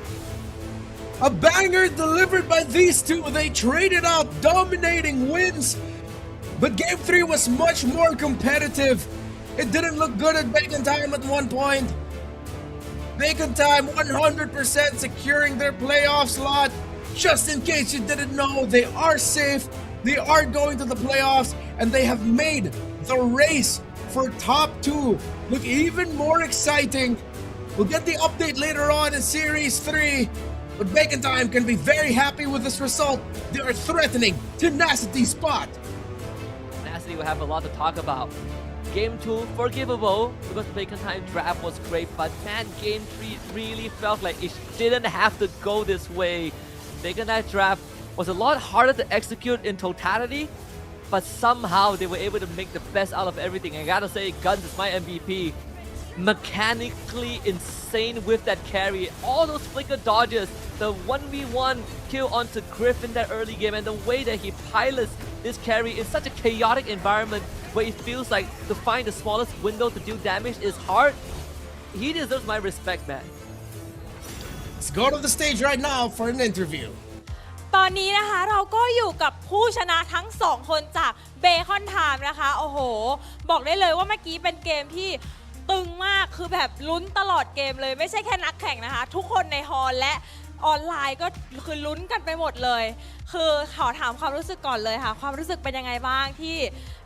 S7: A banger delivered by these two. They traded out dominating wins, but Game 3 was much more competitive. It didn't look good at Bacon Time at one point. Bacon Time 100% securing their playoff slot. Just in case you didn't know, they are safe. They are going to the playoffs, and they have made the race for top 2 look even more exciting. We'll get the update later on in Series 3, but Bacon Time can be very happy with this result. They are threatening Tenacity's spot.
S8: Tenacity will have a lot to talk about. Game 2, forgivable, because the Bacon Time draft was great, but man, Game 3 really felt like it didn't have to go this way. Bacon Time draft was a lot harder to execute in totality, but somehow they were able to make the best out of everything. I gotta say, Guns is my MVP. Mechanically insane with that carry. All those flicker dodges, the 1v1 kill onto Griff in that early game, and the way that he pilots this carry in such a chaotic environment where it feels like to find the smallest window to do damage is hard. He deserves my respect, man.
S7: Let's go to the stage right now for an interview.
S6: ตอนนี้นะคะเราก็อยู่กับผู้ชนะทั้ง2คนจากเบคอนไทม์นะคะโอ้โหบอกได้เลยว่าเมื่อกี้เป็นเกมที่ตึงมากคือแบบลุ้นตลอดเกมเลยไม่ใช่แค่นักแข่งนะคะทุกคนในฮอลและออนไลน์ก็คือลุ้นกันไปหมดเลยคือขอถามความรู้สึกก่อนเลยค่ะความรู้สึกเป็นยังไงบ้างที่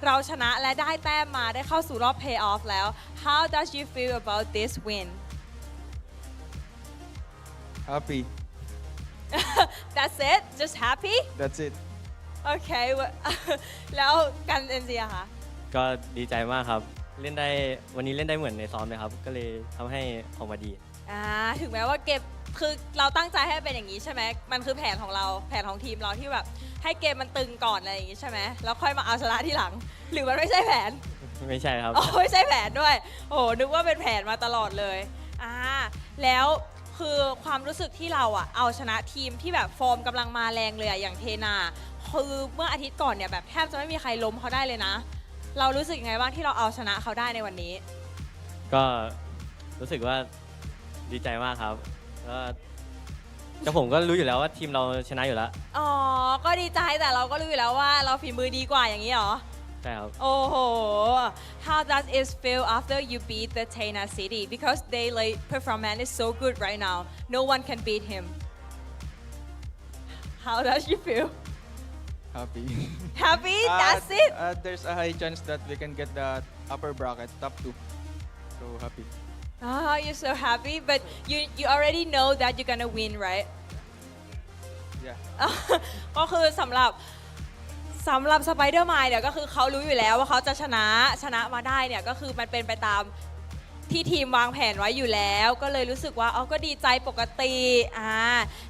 S6: เราชนะและได้แต้มมาได้เข้าสู่รอบ Playoff แล้ว How does you feel about this win
S12: Happy.
S6: That's it just happy
S12: That's it.
S6: Okay แล้วกันเอ็นซีอะคะ
S11: ก็ดีใจมากครับเล่นได้วันนี้เล่นได้เหมือนในซ้อมเลยครับก็เลยทำให้ออกมาดี
S6: ถึงแม้ว่าเกมคือเราตั้งใจให้เป็นอย่างนี้ใช่ไหมมันคือแผนของเราแผนของทีมเราที่แบบให้เกมมันตึงก่อนอะไรอย่างนี้ใช่ไหมแล้วค่อยมาเอาชนะที่หลังหรือมันไม่ใช่แผน
S11: ไม่ใช่ครับ
S6: ไม่ใช่แผนด้วยโอ้โหนึกว่าเป็นแผนมาตลอดเลยแล้วคือความรู้สึกที่เราเอาชนะทีมที่แบบฟอร์มกำลังมาแรงเลยอย่างเทนาคือเมื่ออาทิตย์ก่อนเนี่ยแบบแทบจะไม่มีใครล้มเขาได้เลยนะเรารู้สึกยังไงบ้างที่เราเอาชนะเขาได้ในวันนี้
S11: ก็รู้สึกว่าดีใจมากครับแต่ผมก็รู้อยู่แล้วว่าทีมเราชนะอยู่แล้ว
S6: อ๋อก็ดีใจแต่เราก็รู้อยู่แล้วว่าเราฝีมือดีกว่าอย่างนี้เหรอ
S11: ใช่ครับ
S6: โอ้โห How does it feel after you beat the Tena City because they like performance is so good right now no one can beat him How does you feel
S12: Happy.
S6: Happy? That's it?
S12: There's a high chance that we can get the upper bracket, top 2. So happy.
S6: Oh, you're so happy, but you already know that you're gonna win, right?
S12: Yeah.
S6: ก็คือสำหรับสไปเดอร์มายเนี่ยก็คือเขารู้อยู่แล้วว่าเขาจะชนะมาได้เนี่ยก็คือมันเป็นไปตามที่ทีมวางแผนไว้อยู่แล้วก็เลยรู้สึกว่าก็ดีใจปกติ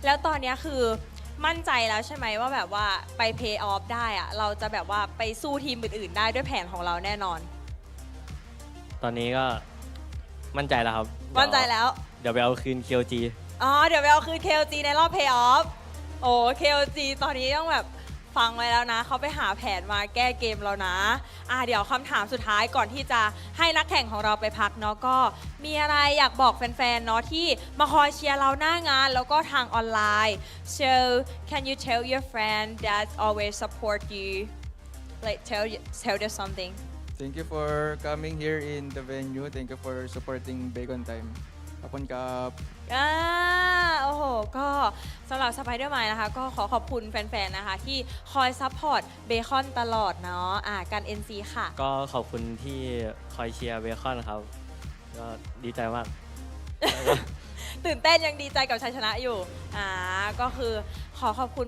S6: แล้วตอนนี้คือมั่นใจแล้วใช่ไหมว่าแบบว่าไปเพย์ออฟได้เราจะแบบว่าไปสู้ทีมอื่นๆได้ด้วยแผนของเราแน่นอน
S11: ตอนนี้ก็มั่นใจแล้วครับ
S6: มั่นใจแล้ว
S11: เดี๋ยวไปเอาคืน KOG
S6: เดี๋ยวไปเอาคืน KOG ในรอบเพย์ออฟโอ้ KOG ตอนนี้ต้องแบบฟังไว้แล้วนะเขาไปหาแผนมาแก้เกมแล้วนะเดี๋ยวคำถามสุดท้ายก่อนที่จะให้นักแข่งของเราไปพักเนาะก็มีอะไรอยากบอกแฟนๆเนาะที่มาคอยเชียร์เราหน้างานแล้วก็ทางออนไลน์ so can you tell your friend that always support you like tell them something
S12: Thank you for coming here in the venue. Thank you for supporting Bacon Time. ขอบคุณครับ
S6: โอ้โหก็สำหรับสไปเดอร์มายนะคะก็ขอขอบคุณแฟนๆนะคะที่คอยซัพพอร์ตเบคอนตลอดเนาะการ NC ค่ะ
S11: ก็ขอบคุณที่คอยเชียร์เบคอนครับก็ดีใจมาก
S6: ตื่นเต้นยังดีใจกับชัยชนะอยู่ก็คือขอขอบคุณ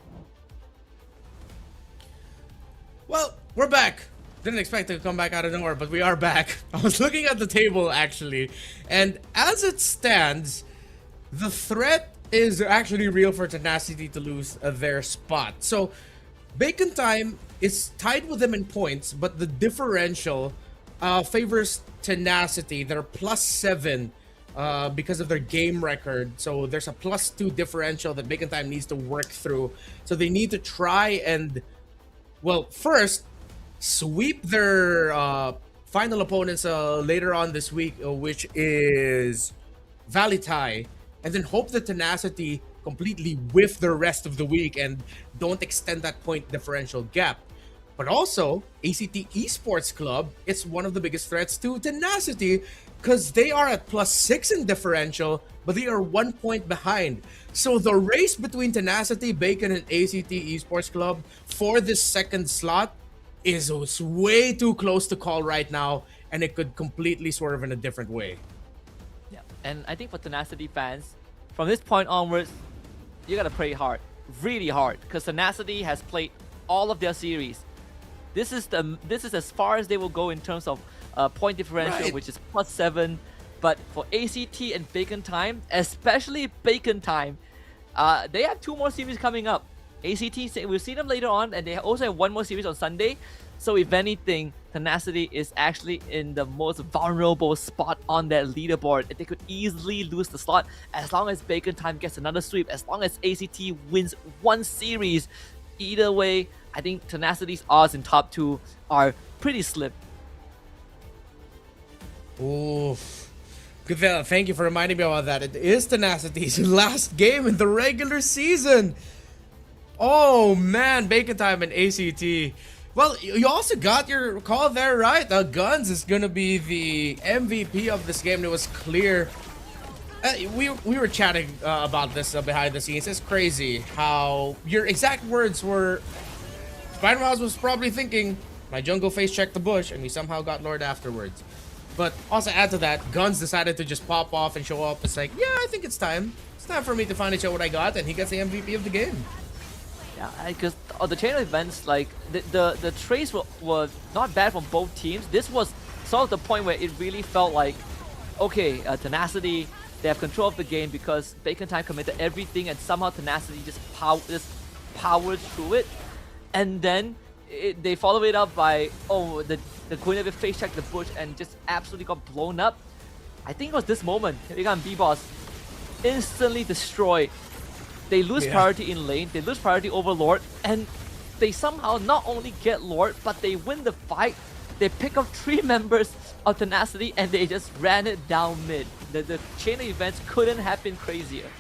S7: Well, we're back. Didn't expect to come back out of nowhere, but we are back. I was looking at the table actually, and as it stands, the threat is actually real for Tenacity to lose their spot. So Bacon Time is tied with them in points, but the differential favors Tenacity. They're +7 because of their game record. So there's a +2 differential that Bacon Time needs to work through. So they need to try and, well, first, sweep their final opponents later on this week, which is VLTH, and then hope that Tenacity completely whiff the rest of the week and don't extend that point differential gap. But also, ACT Esports Club, it's one of the biggest threats to Tenacity because they are at +6 in differential, but they are 1 point behind. So the race between Tenacity, Bacon, and ACT Esports Club for this second slot is way too close to call right now, and it could completely swerve in a different way.
S8: Yeah, and I think for Tenacity fans, from this point onwards, you gotta pray hard, really hard, because Tenacity has played all of their series. This is as far as they will go in terms of point differential,
S7: Right.
S8: which is +7. But for ACT and Bacon Time, especially Bacon Time, they have 2 more series coming up. ACT, we'll see them later on, and they also have 1 more series on Sunday. So if anything, Tenacity is actually in the most vulnerable spot on that leaderboard. They could easily lose the slot as long as Bacon Time gets another sweep, as long as ACT wins 1 series. Either way, I think Tenacity's odds in top 2 are pretty slim.
S7: Oof. Good. Thank you for reminding me about that. It is Tenacity's last game in the regular season. Oh man, Bacon Time and ACT. Well, you also got your call there right. Guns is gonna be the MVP of this game. It was clear. We were chatting about this behind the scenes. It's crazy how your exact words were. Spider-Man was probably thinking, my jungle face checked the bush, and we somehow got Lord afterwards. But also add to that, Guns decided to just pop off and show up. It's like, yeah, I think it's time. It's time for me to finally show what I got, and he gets the MVP of the game.
S8: Yeah, because the chain of events, like the trades were not bad from both teams. This was sort of the point where it really felt like, okay, Tenacity, they have control of the game because Bacon Time committed everything, and somehow Tenacity just powered through it. And then they follow it up by, oh, the Guinevere face checked the bush and just absolutely got blown up. I think it was this moment, Bacon B-Boss instantly destroyed. They lose priority in lane, they lose priority over Lord, and they somehow not only get Lord, but they win the fight. They pick up 3 members of Tenacity and they just ran it down mid. The chain of events couldn't have been crazier.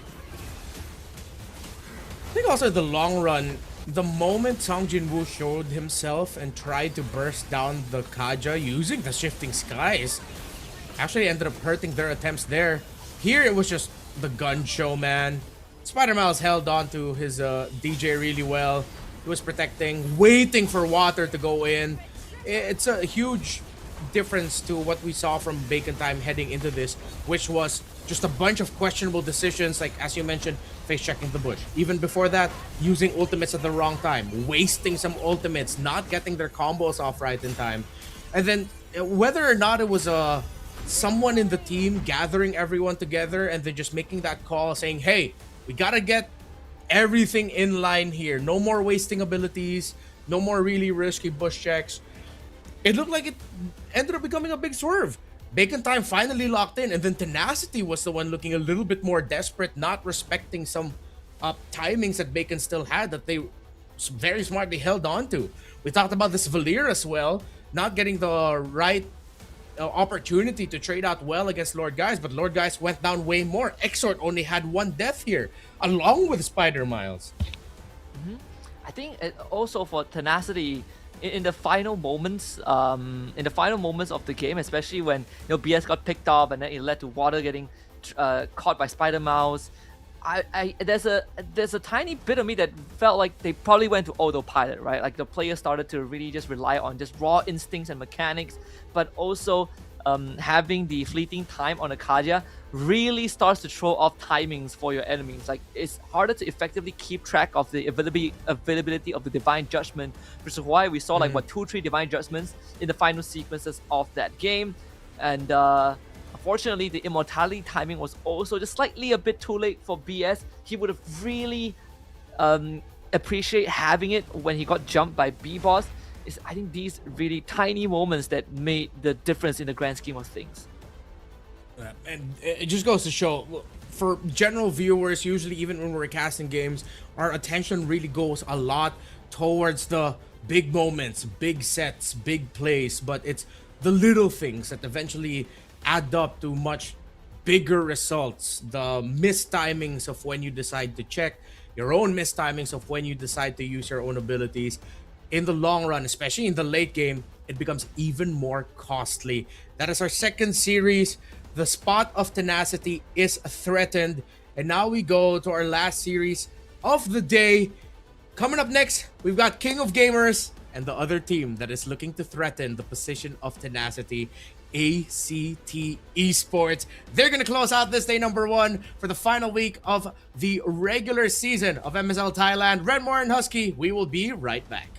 S7: I think also in the long run, the moment Song Jin-woo showed himself and tried to burst down the Kaja using the shifting skies, actually ended up hurting their attempts there. Here it was just the gun show, man. Spider-Mouse held on to his DJ really well. He was protecting, waiting for water to go in. It's a huge difference to what we saw from Bacon Time heading into this, which was just a bunch of questionable decisions, like as you mentioned, face checking the bush. Even before that, using ultimates at the wrong time, wasting some ultimates, not getting their combos off right in time. And then whether or not it was someone in the team gathering everyone together and then just making that call saying, hey, we gotta get everything in line here. No more wasting abilities, no more really risky bush checks. It looked like it ended up becoming a big swerve. Bacon Time finally locked in, and then Tenacity was the one looking a little bit more desperate, not respecting some timings that Bacon still had that they very smartly held on to. We talked about this Valir as well, not getting the right opportunity to trade out well against Lord Guys, but Lord Guys went down way more. Exort only had 1 death here, along with Spider Miles.
S8: I think also for Tenacity, in the final moments, of the game, especially when BS got picked up and then it led to Water getting caught by Spider Mouse. There's a tiny bit of me that felt like they probably went to autopilot, right? Like the players started to really just rely on just raw instincts and mechanics, but also having the fleeting time on a Kaja really starts to throw off timings for your enemies. Like it's harder to effectively keep track of the availability of the Divine Judgment, which is why we saw like 2-3 Divine Judgments in the final sequences of that game. And unfortunately, the Immortality timing was also just slightly a bit too late for BS. He would have really appreciate having it when he got jumped by B-Boss. I think these really tiny moments that made the difference in the grand scheme of things.
S7: And it just goes to show, for general viewers, usually even when we're casting games, our attention really goes a lot towards the big moments, big sets, big plays, but it's the little things that eventually add up to much bigger results. The mistimings of when you decide to check, your own mistimings of when you decide to use your own abilities. In the long run, especially in the late game, it becomes even more costly. That is our second series. The spot of tenacity is threatened. And now we go to our last series of the day. Coming up next, we've got King of Gamers and the other team that is looking to threaten the position of tenacity, ACT Esports. They're going to close out this day number 1 for the final week of the regular season of MSL Thailand. Redmore and Husky, we will be right back.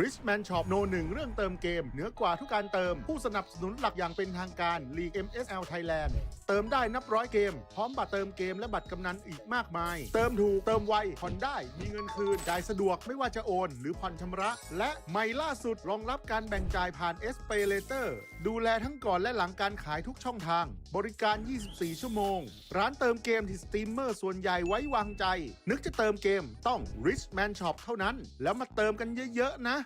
S1: Richman Shop โน1เรื่องเติมเกมเหนือกว่าทุกการเติมผู้สนับสนุนหลักอย่างเป็นทางการ League MSL Thailand เติมได้นับร้อยเกมพร้อมบัตรเติมเกมและบัตรกำนันอีกมากมายเติมถูกเติมไวผ่อนได้มีเงินคืนจ่ายสะดวกไม่ว่าจะโอนหรือผ่อนชำระและใหม่ล่าสุดรองรับการแบ่งจ่ายผ่าน SPayLater ดูแลทั้งก่อนและหลังการขายทุกช่องทางบริการ 24 ชั่วโมงร้านเติมเกมที่สตรีมเมอร์ส่วนใหญ่ไว้วางใจนึกจะเติมเกมต้อง Richman Shop เท่านั้นแล้วมาเติมกันเยอะๆนะ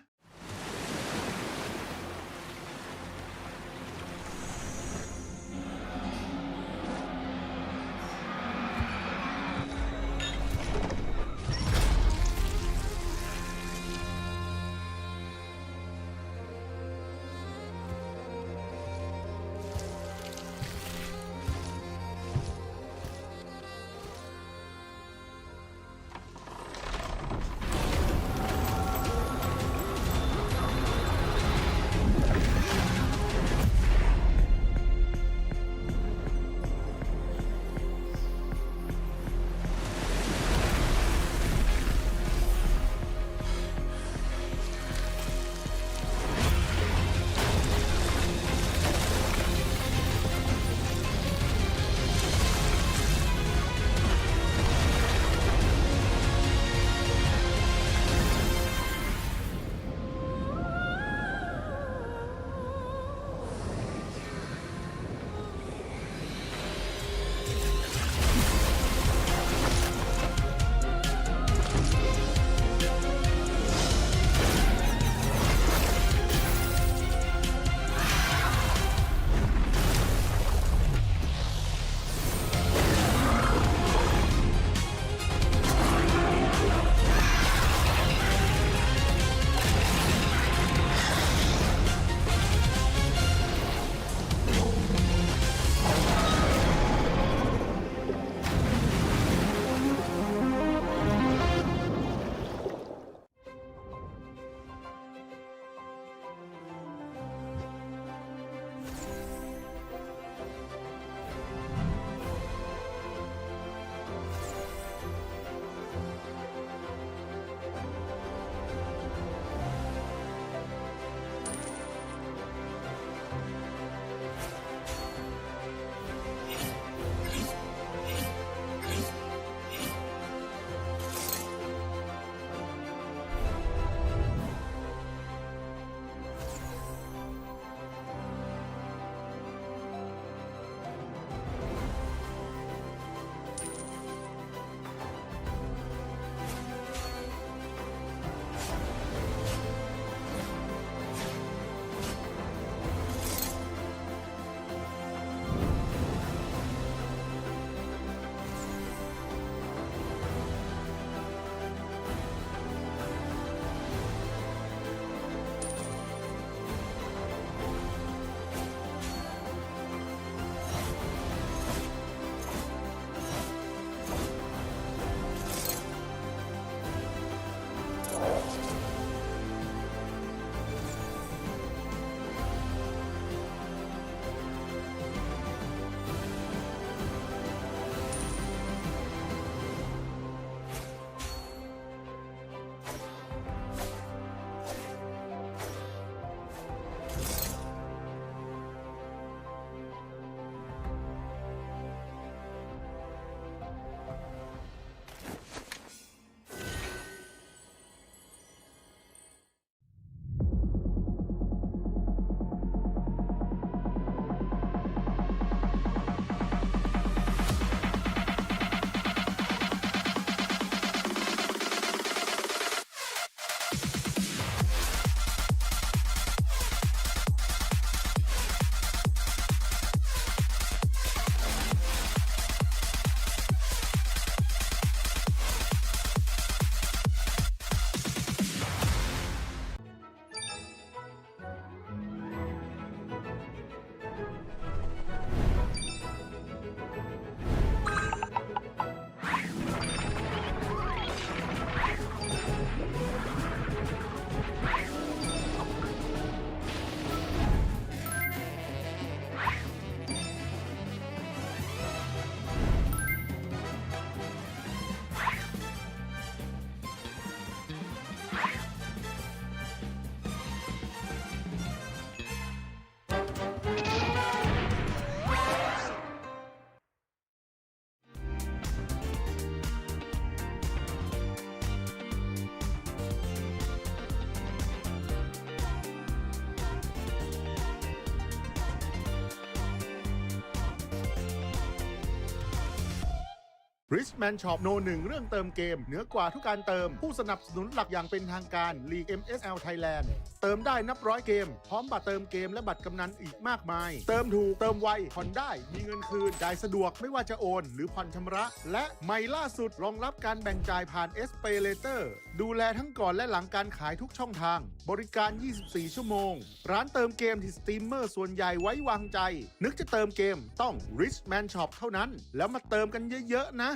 S1: Richman Shop โน1เรื่องเติมเกมเหนือกว่าทุกการเติมผู้สนับสนุนหลักอย่างเป็นทางการ League MSL Thailand เติมได้นับร้อยเกมพร้อมบัตรเติมเกมและบัตรกำนันอีกมากมายเติมถูกเติมไวผ่อนได้มีเงินคืนจ่ายสะดวกไม่ว่าจะโอนหรือผ่อนชำระและใหม่ล่าสุดรองรับการแบ่งจ่ายผ่าน SPayLater ดูแลทั้งก่อนและหลังการขายทุกช่องทางบริการ 24 ชั่วโมงร้านเติมเกมที่สตรีมเมอร์ส่วนใหญ่ไว้วางใจนึกจะเติมเกมต้อง Richman Shop เท่านั้นแล้วมาเติมกันเยอะๆนะ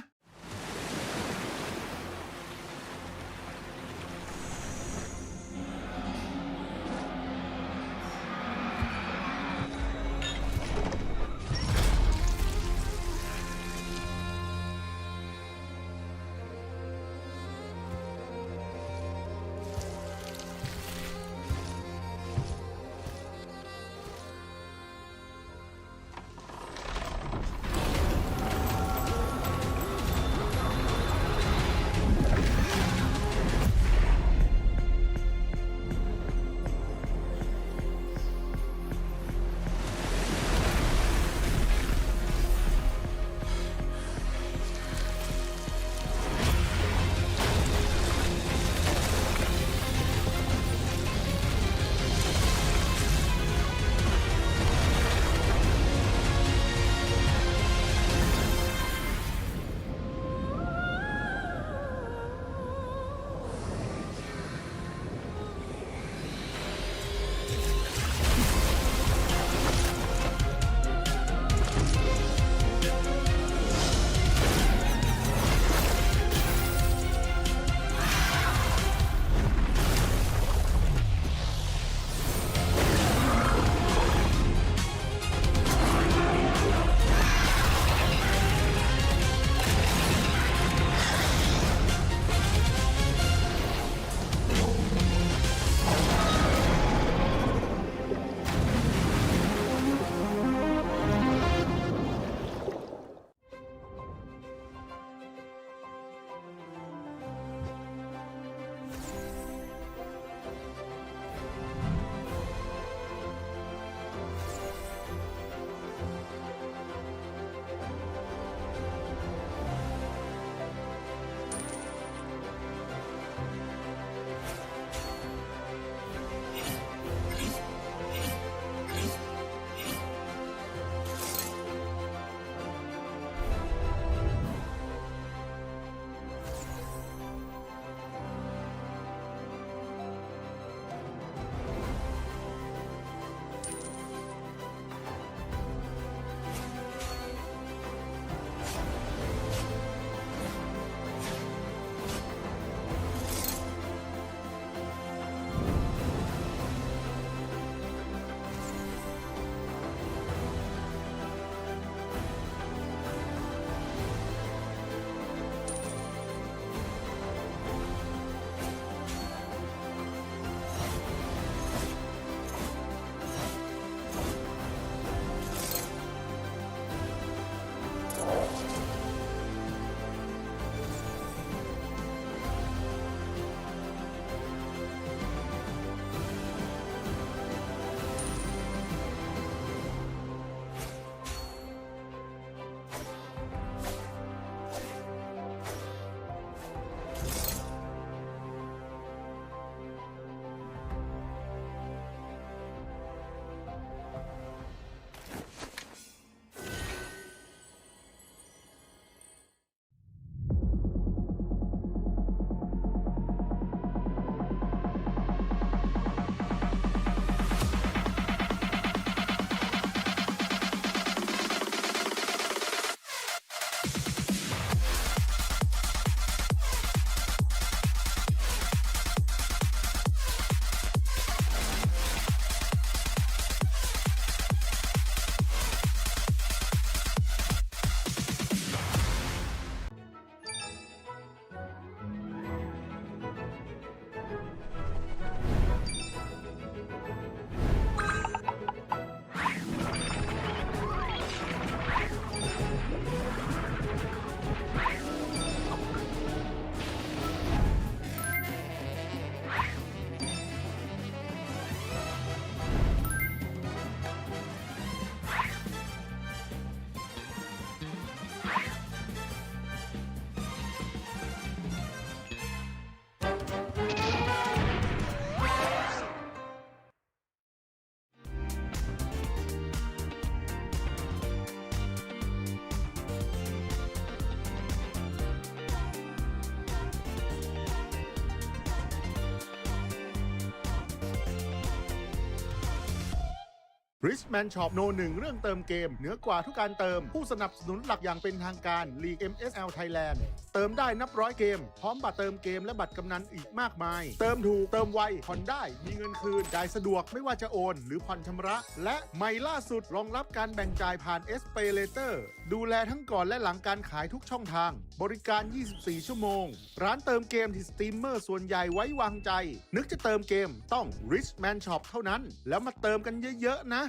S1: Richman Shop โน1เรื่องเติมเกมเหนือกว่าทุกการเติมผู้สนับสนุนหลักอย่างเป็นทางการ League MSL Thailand เติมได้นับร้อยเกมพร้อมบัตรเติมเกมและบัตรกำนันอีกมากมายเติมถูกเติมไวผ่อนได้มีเงินคืนจ่ายสะดวกไม่ว่าจะโอนหรือผ่อนชำระและใหม่ล่าสุดรองรับการแบ่งจ่ายผ่าน SPayLater ดูแลทั้งก่อนและหลังการขายทุกช่องทางบริการ 24 ชั่วโมงร้านเติมเกมที่สตรีมเมอร์ส่วนใหญ่ไว้วางใจนึกจะเติมเกมต้อง Richman Shop เท่านั้นแล้วมาเติมกันเยอะๆนะ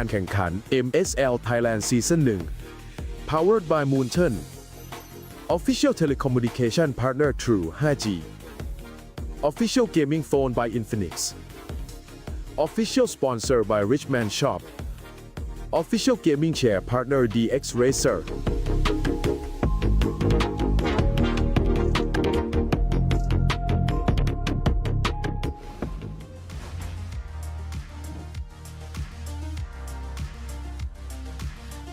S5: การแข่งขัน MSL Thailand Season 1 Powered by Moonton Official Telecommunication Partner True 5G Official Gaming Phone by Infinix Official Sponsor by Richman Shop Official Gaming Chair Partner DX Racer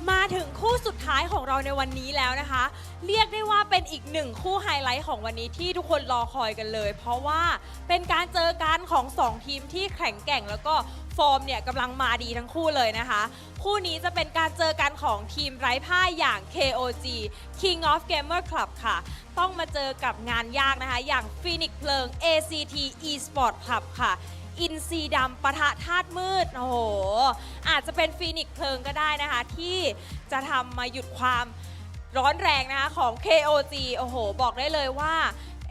S6: มา ถึงคู่สุดท้ายของเราในวันนี้แล้วนะคะ เรียกได้ว่าเป็นอีกหนึ่งคู่ไฮไลท์ของวันนี้ที่ทุกคนรอคอยกันเลย เพราะว่าเป็นการเจอกันของ2ทีมที่แข็งแกร่งแล้วก็ฟอร์มเนี่ยกำลังมาดีทั้งคู่เลยนะคะ คู่นี้จะเป็นการเจอกันของทีมไร้พ่ายอย่าง KOG King of Gamer Club ค่ะ ต้องมาเจอกับงานยากนะคะอย่าง Phoenix เพลิง ACT Esport Club ค่ะ อินซีดำปะทะธาตุมืด โอ้โห อาจจะเป็นฟีนิกซ์เพลิงก็ได้นะคะ ที่จะทำมาหยุดความร้อนแรงนะคะของ KOG โอ้โห บอกได้เลยว่า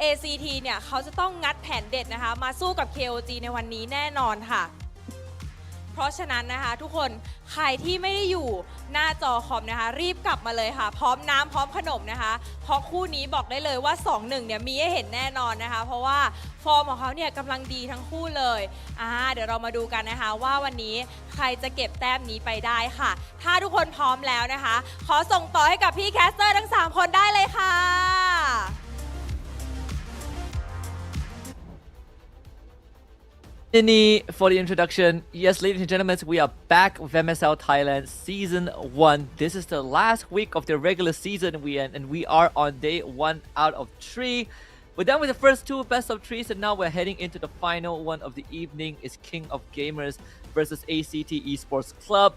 S6: ACT เนี่ยเขาจะต้องงัดแผนเด็ดนะคะ มาสู้กับ KOG ในวันนี้แน่นอนค่ะ เพราะฉะนั้นนะคะทุกคนใครที่ไม่ได้อยู่หน้าจอคอมนะคะรีบกลับมาเลยค่ะพร้อมน้ำพร้อมขนมนะคะเพราะคู่นี้บอกได้เลยว่า 2-1 เนี่ยมีให้เห็นแน่นอนนะคะเพราะว่าฟอร์มของเขาเนี่ยกำลังดีทั้งคู่เลยเดี๋ยวเรามาดูกันนะคะว่าวันนี้ใครจะเก็บแต้มนี้ไปได้ค่ะถ้าทุกคนพร้อมแล้วนะคะขอส่งต่อให้กับพี่แคสเตอร์ทั้ง3คนได้เลยค่ะ
S8: For the introduction, yes, ladies and gentlemen, we are back with MSL Thailand Season 1. This is the last week of the regular season, and we are on day 1 out of 3. We're done with the first 2 best of 3s, and now we're heading into the final one of the evening. It's King of Gamers versus ACT Esports Club.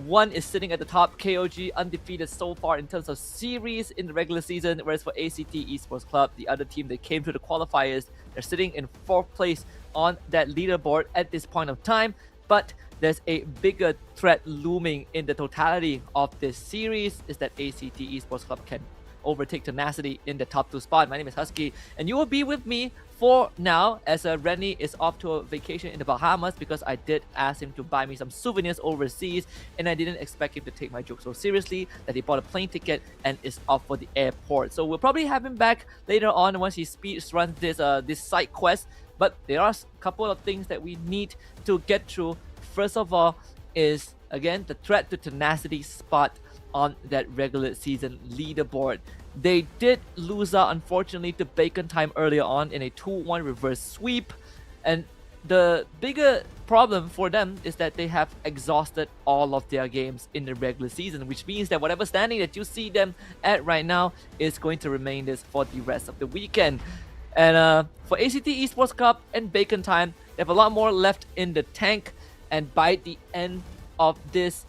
S8: One is sitting at the top, KOG, undefeated so far in terms of series in the regular season, whereas for ACT Esports Club, the other team that came to the qualifiers, they're sitting in 4th place on that leaderboard at this point of time. But there's a bigger threat looming in the totality of this series, is that ACT Esports Club can overtake Tenacity in the top 2 spot. My name is Husky, and you will be with me for now, as Rennie is off to a vacation in the Bahamas, because I did ask him to buy me some souvenirs overseas, and I didn't expect him to take my joke so seriously that he bought a plane ticket and is off for the airport. So we'll probably have him back later on once he speed runs this side quest. But there are a couple of things that we need to get through. First of all is, again, the threat to Tenacity's spot on that regular season leaderboard. They did lose out, unfortunately, to Bacon Time earlier on in a 2-1 reverse sweep. And the bigger problem for them is that they have exhausted all of their games in the regular season, which means that whatever standing that you see them at right now is going to remain this for the rest of the weekend. And for ACT Esports Cup and Bacon Time, they have a lot more left in the tank. And by the end of this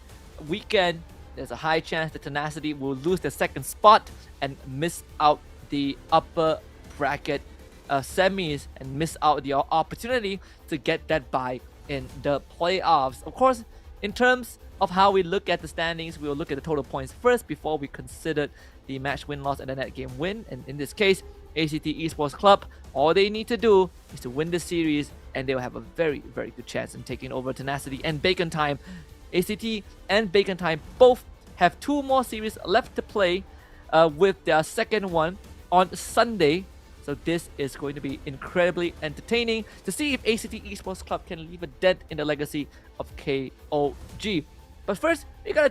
S8: weekend, there's a high chance that Tenacity will lose the 2nd spot and miss out the upper bracket semis and miss out the opportunity to get that bye in the playoffs. Of course, in terms of how we look at the standings, we'll look at the total points first before we consider the match win-loss and the net game win. And in this case, ACT Esports Club, all they need to do is to win the series, and they'll have a very, very good chance in taking over Tenacity and Bacon Time. ACT and Bacon Time both have 2 more series left to play, with their 2nd one on Sunday. So this is going to be incredibly entertaining to see if ACT Esports Club can leave a dent in the legacy of KOG. But first, we gotta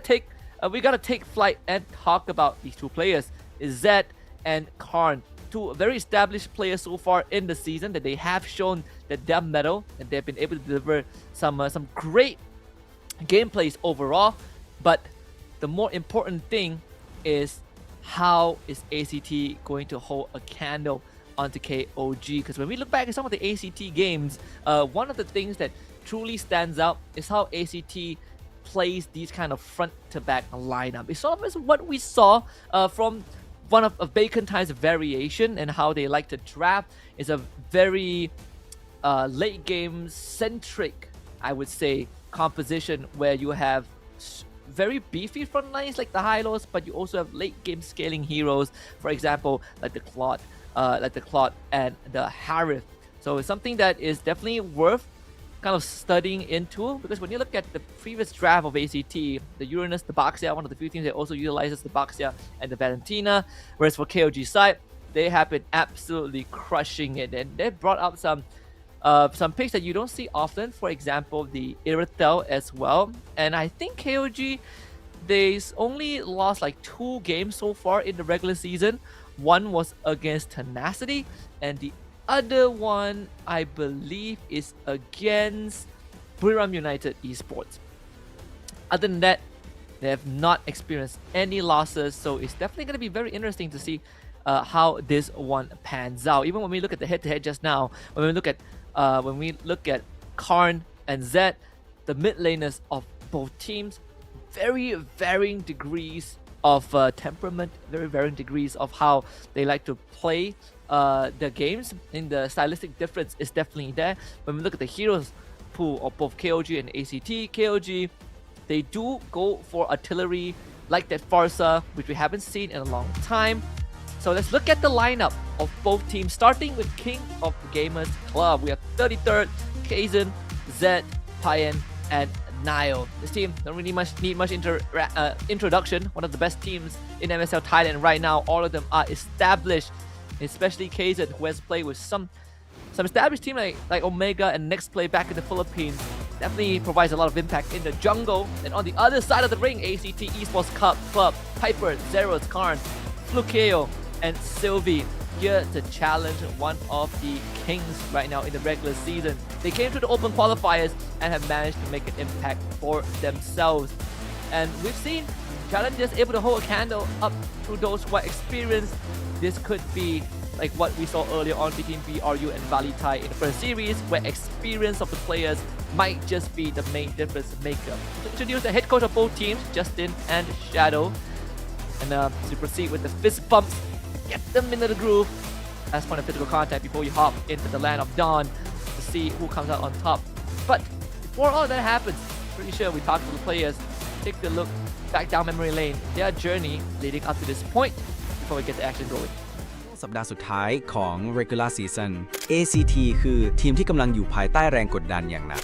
S8: take flight and talk about these 2 players, Zed and Karn. 2 very established players so far in the season, that they have shown that they're mettle and they've been able to deliver some great gameplays overall. But the more important thing is, how is ACT going to hold a candle onto KOG? Because when we look back at some of the ACT games, one of the things that truly stands out is how ACT plays these kind of front-to-back lineup. It's sort of what we saw from one of Bacon Time's variation, and how they like to draft is a very late game centric, I would say, composition, where you have very beefy front lines like the Hylos, but you also have late game scaling heroes, for example, like the Claude and the Harith. So it's something that is definitely worth kind of studying into, because when you look at the previous draft of ACT, the Uranus, the Baxia, one of the few teams that also utilizes the Baxia and the Valentina, whereas for KOG side, they have been absolutely crushing it, and they brought out some picks that you don't see often, for example, the Iratel as well. And I think KOG, they only lost like 2 games so far in the regular season. One was against Tenacity, and the other one, I believe, is against Buriram United Esports. Other than that, They have not experienced any losses, so it's definitely going to be very interesting to see how this one pans out. Even when we look at the head-to-head just now, when we look at Karn and Zed, the mid laners of both teams, very varying degrees of temperament, very varying degrees of how they like to play the games. And the stylistic difference is definitely there. When we look at the heroes pool of both KOG and ACT, KOG, they do go for artillery like that Farsa, which we haven't seen in a long time. So let's look at the lineup of both teams, starting with King of the Gamers Club. We have 33rd, Kaizen, Zed, Payan, and Nile. This team don't really need much introduction. One of the best teams in MSL Thailand right now. All of them are established, especially Kaizen, who has played with some established team like Omega and Next Play back in the Philippines. Definitely provides a lot of impact in the jungle. And on the other side of the ring, ACT Esports Club, Piper, Zeros, Karn, Flukeo, and Sylvie here to challenge one of the kings right now in the regular season. They came to the open qualifiers and have managed to make an impact for themselves. And we've seen challengers able to hold a candle up to those who are experienced. This could be like what we saw earlier on between BRU and VLTH in the first series, where experience of the players might just be the main difference maker. To introduce the head coach of both teams, Justin and Shadow, and to proceed with the fist bumps, get them into the groove as point of physical contact before you hop into the land of Dawn to see who comes out on top. But before all that happens, pretty sure we talk to the players, take a look back down memory lane, their journey leading up to this point before we get the action going.
S9: สัปดาห์สุดท้ายของ regular season ACT คือทีมที่กำลังอยู่ภายใต้แรงกดดันอย่างหนัก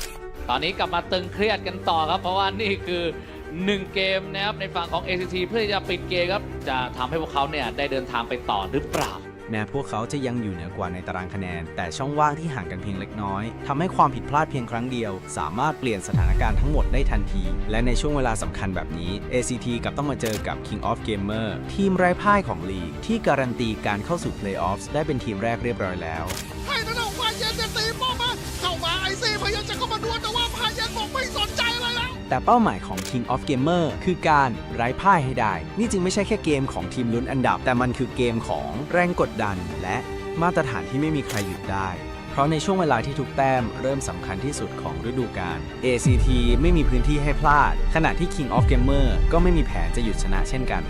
S4: ตอนนี้กลับมาตึงเครียดกันต่อครับเพราะว่านี่คือ1เกมนะครับในฝั่งของ ACT เพื่อที่จะปิดเกมครับจะทำให้พวกเขาเนี่ยได้เดินทางไปต่อหรือเปล่า
S9: แม้พวกเขาจะยังอยู่เหนือกว่าในตารางคะแนนแต่ช่องว่างที่ห่างกันเพียงเล็กน้อยทำให้ความผิดพลาดเพียงครั้งเดียวสามารถเปลี่ยนสถานการณ์ทั้งหมดได้ทันทีและในช่วงเวลาสำคัญแบบนี้ ACT กับต้องมาเจอกับ King of Gamer ทีมไร้พ่ายของลีกที่การันตีการเข้าสู่ Playoffs ได้เป็นทีมแรกเรียบร้อยแล้ว
S1: ไอ้นั่นเอาพาเย็นจะตีป้อมมาเข้ามาไอซีพยายามจะเข้ามาดวลแต่ว่าพาเย็นบอกไม่สนใจอะไรแล้ว
S9: แต่เป้าหมายของ King of Gamer คือการไร้พ่ายให้ได้นี่จึงไม่ใช่แค่เกมของทีมลุ้นอันดับแต่มันคือเกมของแรงกดดันและมาตรฐานที่ไม่มีใครหยุดได้เพราะในช่วงเวลาที่ทุกแต้มเริ่มสำคัญที่สุดของฤดูกาล ACT ไม่มีพื้นที่ให้พลาดขณะที่ King of Gamer ก็ไม่มีแผนจะหยุดชนะเช่นกัน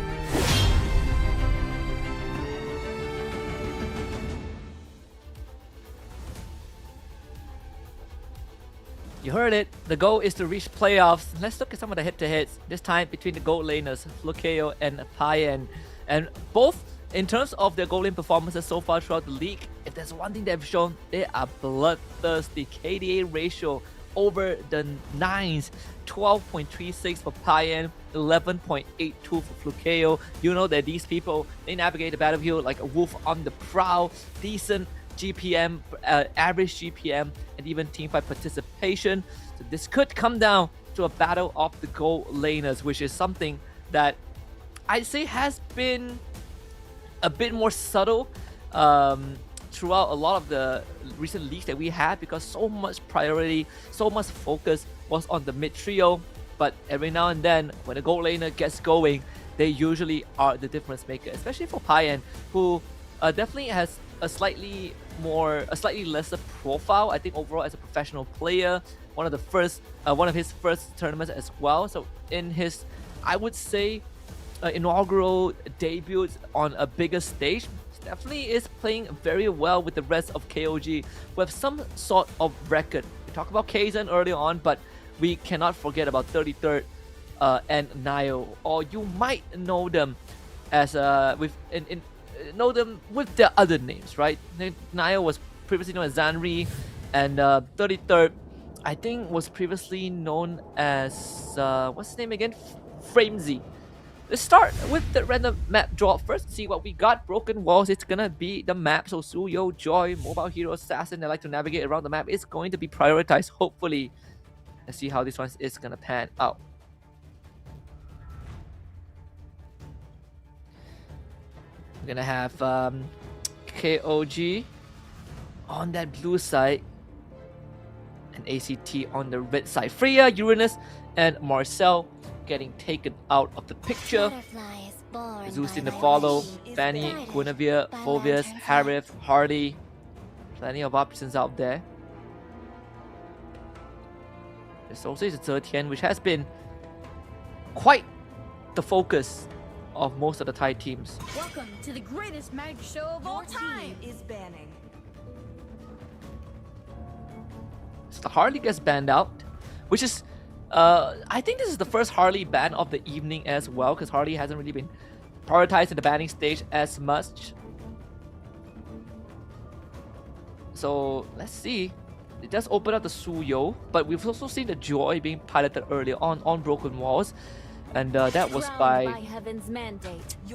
S8: You heard it. The goal is to reach playoffs. Let's look at some of the head-to-heads. This time between the gold laners, Flukeo and Payan. And both, in terms of their gold lane performances so far throughout the league, if there's one thing they've shown, they are bloodthirsty. KDA ratio over the 9s. 12.36 for Payan, 11.82 for Flukeo. You know that these people, they navigate the battlefield like a wolf on the prowl. Decent GPM, average GPM, and even teamfight participation. So this could come down to a battle of the gold laners, which is something that I'd say has been a bit more subtle throughout a lot of the recent leagues that we had, because so much priority, so much focus was on the mid trio. But every now and then, when the gold laner gets going, they usually are the difference maker, especially for Payan, who definitely has a slightly lesser profile, I think, overall as a professional player. One of his first tournaments as well. So in his, I would say, inaugural debut on a bigger stage, definitely is playing very well with the rest of KOG, who have some sort of record. We talked about Kaizen earlier on, but we cannot forget about 33rd and Nio, or you might know them as know them with their other names, right? Nio was previously known as Zanri, and 33rd, I think, was previously known as what's his name again? Framesy. Let's start with the random map draw first. See what we got. Broken Walls, it's gonna be the map. So Suyo, Joy, Mobile Hero Assassin, they like to navigate around the map. It's going to be prioritized, hopefully. Let's see how this one is gonna pan out. We're gonna have KOG on that blue side and ACT on the red side. Freya, Uranus, and Marcel getting taken out of the picture. Zeus in the follow, Fanny, Guinevere, Phoveus, Harith, Hardy. Plenty of options out there. There's also the Zetian, which has been quite the focus of most of the Thai teams.
S14: Welcome to the greatest magic show of all time. Is banning.
S8: So the Harley gets banned out, which is, I think this is the first Harley ban of the evening as well, because Harley hasn't really been prioritized in the banning stage as much. So let's see. It does open up the Suyo, but we've also seen the Joy being piloted earlier on Broken Walls, and that was by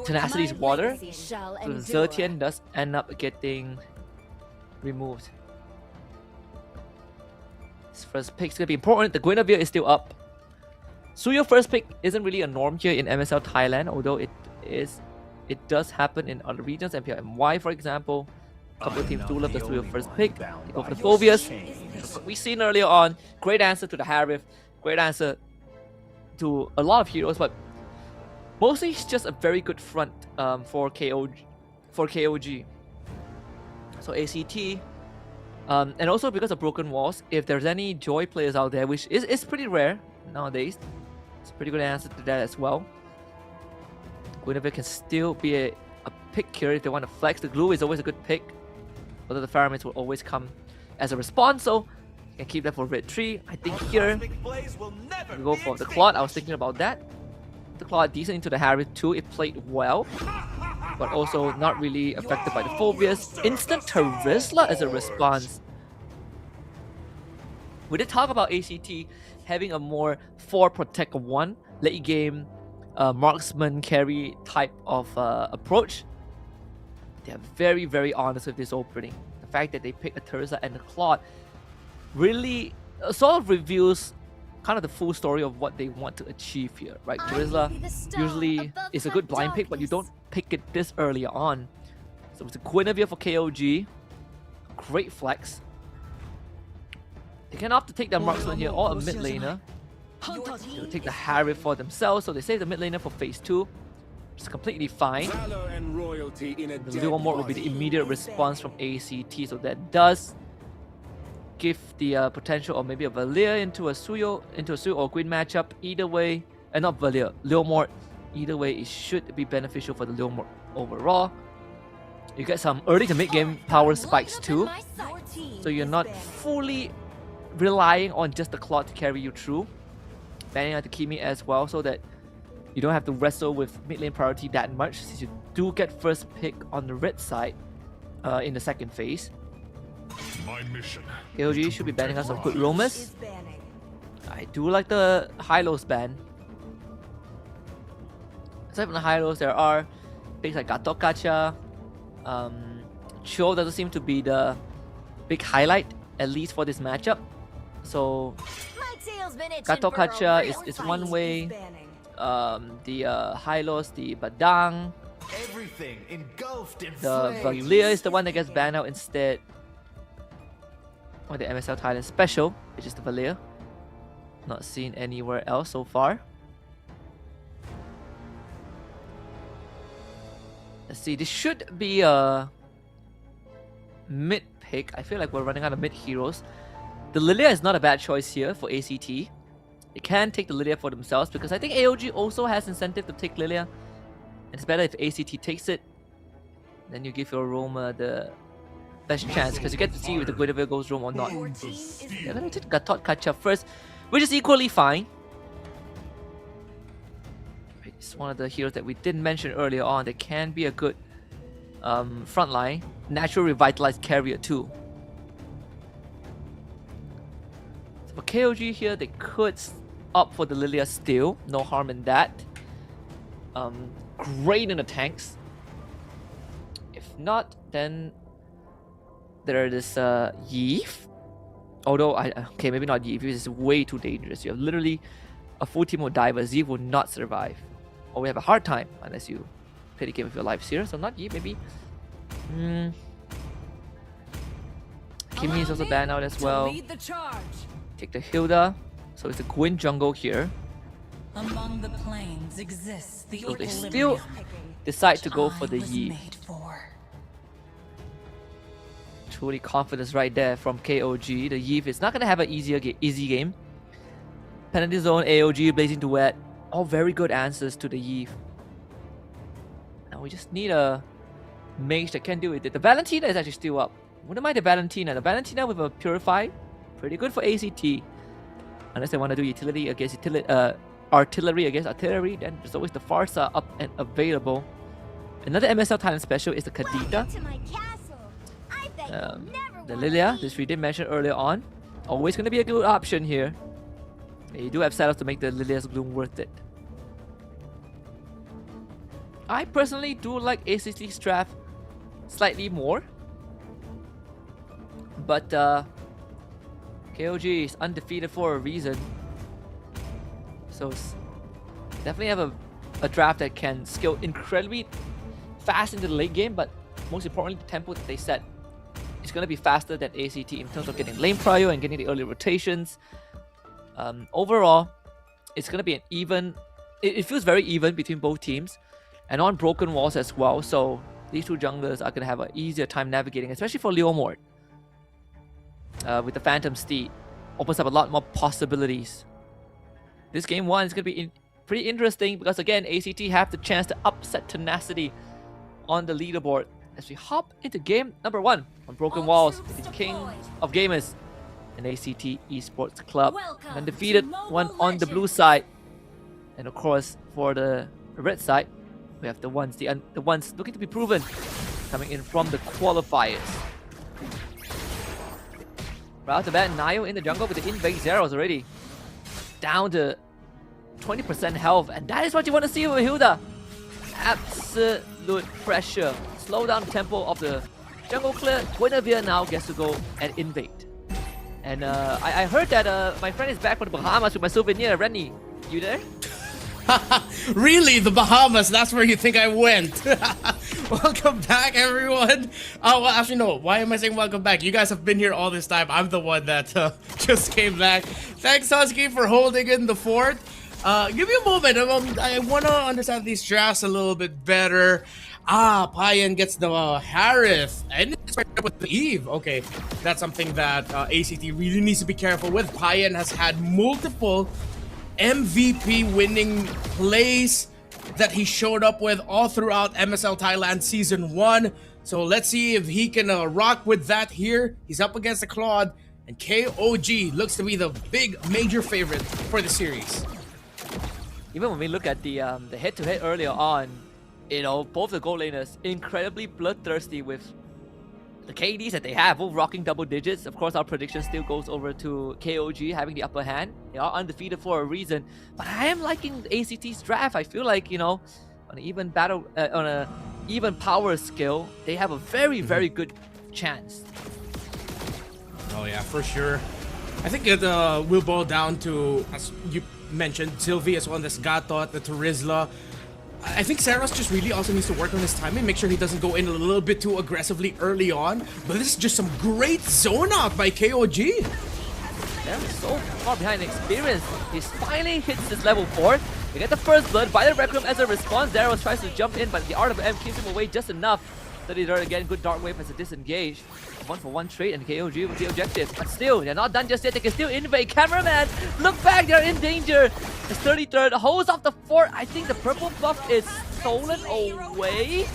S8: Tenacity's Water. So the Zetian does end up getting removed. This first pick is going to be important. The Guinevere is still up. Suyo first pick isn't really a norm here in MSL Thailand, although it does happen in other regions, MPLMY for example. A couple of teams do love the Suyo first pick. They go for the Phoveus. We've seen earlier on, great answer to the Harith, great answer to a lot of heroes, but mostly it's just a very good front for KOG. So ACT, and also because of Broken Walls, if there's any Joy players out there, which is pretty rare nowadays, it's a pretty good answer to that as well. Guinevere can still be a pick here if they want to flex. The Glue is always a good pick, although the Pheromones will always come as a response, so you can keep that for Red 3. I think here, we go for the Claude. I was thinking about that. The Claude decent into the Harith too. It played well, but also not really affected by the Phoveus. Instant Terizla as a response. We did talk about ACT having a more 4 protect 1 late game marksman carry type of approach. They are very, very honest with this opening. The fact that they picked a Terizla and a Claude really sort of reveals kind of the full story of what they want to achieve here, right? Terizla usually is a good blind pick, but you don't pick it this early on. So it's a Guinevere for KOG. Great flex. They can opt to take their marksman here or a mid laner. They'll take the Harith for themselves, so they save the mid laner for phase 2. Which is completely fine. The Leo Mort will be the immediate response from ACT, so that does give the potential of maybe a Valir into a Suyo or Queen matchup. Either way, and not Valir, Leo Mort. Either way, it should be beneficial for the Leo Mort overall. You get some early to mid game power spikes too, so you're not fully relying on just the Claude to carry you through. Banning out the Kimi as well, so that you don't have to wrestle with mid lane priority that much, since you do get first pick on the red side in the second phase. KOG should be banning us some good roamers. I do like the high-lows ban. Aside from the high-lows, there are things like Gatot Kacha. Cho doesn't seem to be the big highlight, at least for this matchup. So Gatot Kacha is one way. The high-lows, the Badang. The Valir is the one that gets banned out instead. Or the MSL Thailand special, which is the Valir. Not seen anywhere else so far. Let's see, this should be a mid pick. I feel like we're running out of mid heroes. The Lilia is not a bad choice here for ACT. They can take the Lilia for themselves because I think AOG also has incentive to take Lilia. And it's better if ACT takes it. Then you give your Roma the best chance because you get to see if the Guinevere goes roam or not. They're gonna take Gatot Kacha first, which is equally fine. It's one of the heroes that we didn't mention earlier on. They can be a good frontline, natural revitalized carrier too. So for KOG here, they could opt for the Lilia still. No harm in that. Great in the tanks. If not, then there is Yeef. Although, okay, maybe not Yeef. This is way too dangerous. You have literally a full team of divers. Yeef will not survive. Or we have a hard time unless you play the game with your lives here. So not Yeef, maybe. Kimi is also banned out as well. Take the Hilda. So it's a Gwyn jungle here.
S14: Among the planes exists the
S8: So they
S14: equilibrium
S8: still decide to go for the
S14: I was
S8: Yi.
S14: made for.
S8: Truly confidence right there from KOG. The Yi is not going to have an easy game. Penalty Zone, AOG, Blazing Duet. All very good answers to the Yi. Now we just need a mage that can do it. The Valentina is actually still up. Wouldn't mind the Valentina. The Valentina with a Purify. Pretty good for ACT. Unless they want to do utility against artillery against artillery, then there's always the Farsa up and available. Another MSL Thailand special is the Kadita. The Lilia, this we did mention earlier on. Always going to be a good option here. You do have setups to make the Lilia's Gloom worth it. I personally do like ACT's draft slightly more. But KOG is undefeated for a reason. So definitely have a draft that can scale incredibly fast into the late game, but most importantly, the tempo that they set is going to be faster than ACT in terms of getting lane prio and getting the early rotations. Overall, it's going to be an even... It feels very even between both teams, and on broken walls as well, so these two junglers are going to have an easier time navigating, especially for Leomord. With the Phantom Steed, opens up a lot more possibilities. This game 1 is going to be pretty interesting because, again, ACT have the chance to upset Tenacity on the leaderboard. As we hop into game number 1 on Broken Walls with the King of Gamers and ACT Esports Club. Undefeated one on the blue side. And of course, for the red side, we have the ones looking to be proven coming in from the qualifiers. Right off the bat, Nio in the jungle with the invade zeros already. Down to 20% health, and that is what you want to see with Hilda. Absolute pressure. Slow down the tempo of the jungle clear. Guinevere now gets to go and invade. And I heard that my friend is back from the Bahamas with my souvenir. Rennie, you there?
S7: Really? The Bahamas? That's where you think I went. Welcome back, everyone. Oh, well, actually, no. Why am I saying welcome back? You guys have been here all this time. I'm the one that just came back. Thanks, Husky, for holding in the fort. Give me a moment. I want to understand these drafts a little bit better. Payan gets the Harith, and it's right with the Eve. Okay, that's something that ACT really needs to be careful with. Payan has had multiple MVP winning plays that he showed up with all throughout MSL Thailand Season 1. So let's see if he can rock with that here. He's up against the Claude, and KOG looks to be the big major favorite for the series.
S8: Even when we look at the head-to-head earlier on, you know, both the gold laners incredibly bloodthirsty with the KDs that they have, both rocking double digits. Of course, our prediction still goes over to KOG having the upper hand. They are undefeated for a reason, but I am liking ACT's draft. I feel like, you know, on an even battle, on a even power scale, they have a very, very good chance.
S7: Oh yeah, for sure. I think it will boil down to, as you mentioned, Sylvie as well as Gatot, the Terizla. I think Saros just really also needs to work on his timing, make sure he doesn't go in a little bit too aggressively early on. But this is just some great zone out by KOG.
S8: They're so far behind in experience. He finally hits this level 4. They get the first blood by the Rec Room as a response. Daros tries to jump in, but the Art of M keeps him away just enough. 33rd again, good Dark Wave as a disengage. 1-for-1 trade, and KOG with the objective. But still, they're not done just yet. They can still invade. Cameraman, look back, they're in danger. It's 33rd, holds off the fort. I think the purple buff is stolen away.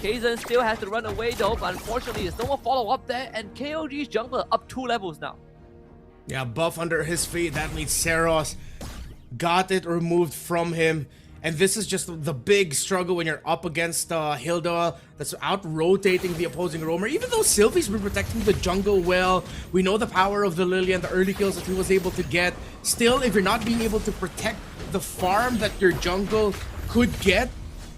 S8: Kazan still has to run away though, but unfortunately there's no more follow-up there, and KOG's jungler up 2 levels now.
S7: Yeah, buff under his feet. That means Saros got it removed from him. And this is just the big struggle when you're up against Hilda that's out-rotating the opposing roamer. Even though Sylvie's been protecting the jungle well, we know the power of the Lily and the early kills that he was able to get. Still, if you're not being able to protect the farm that your jungle could get,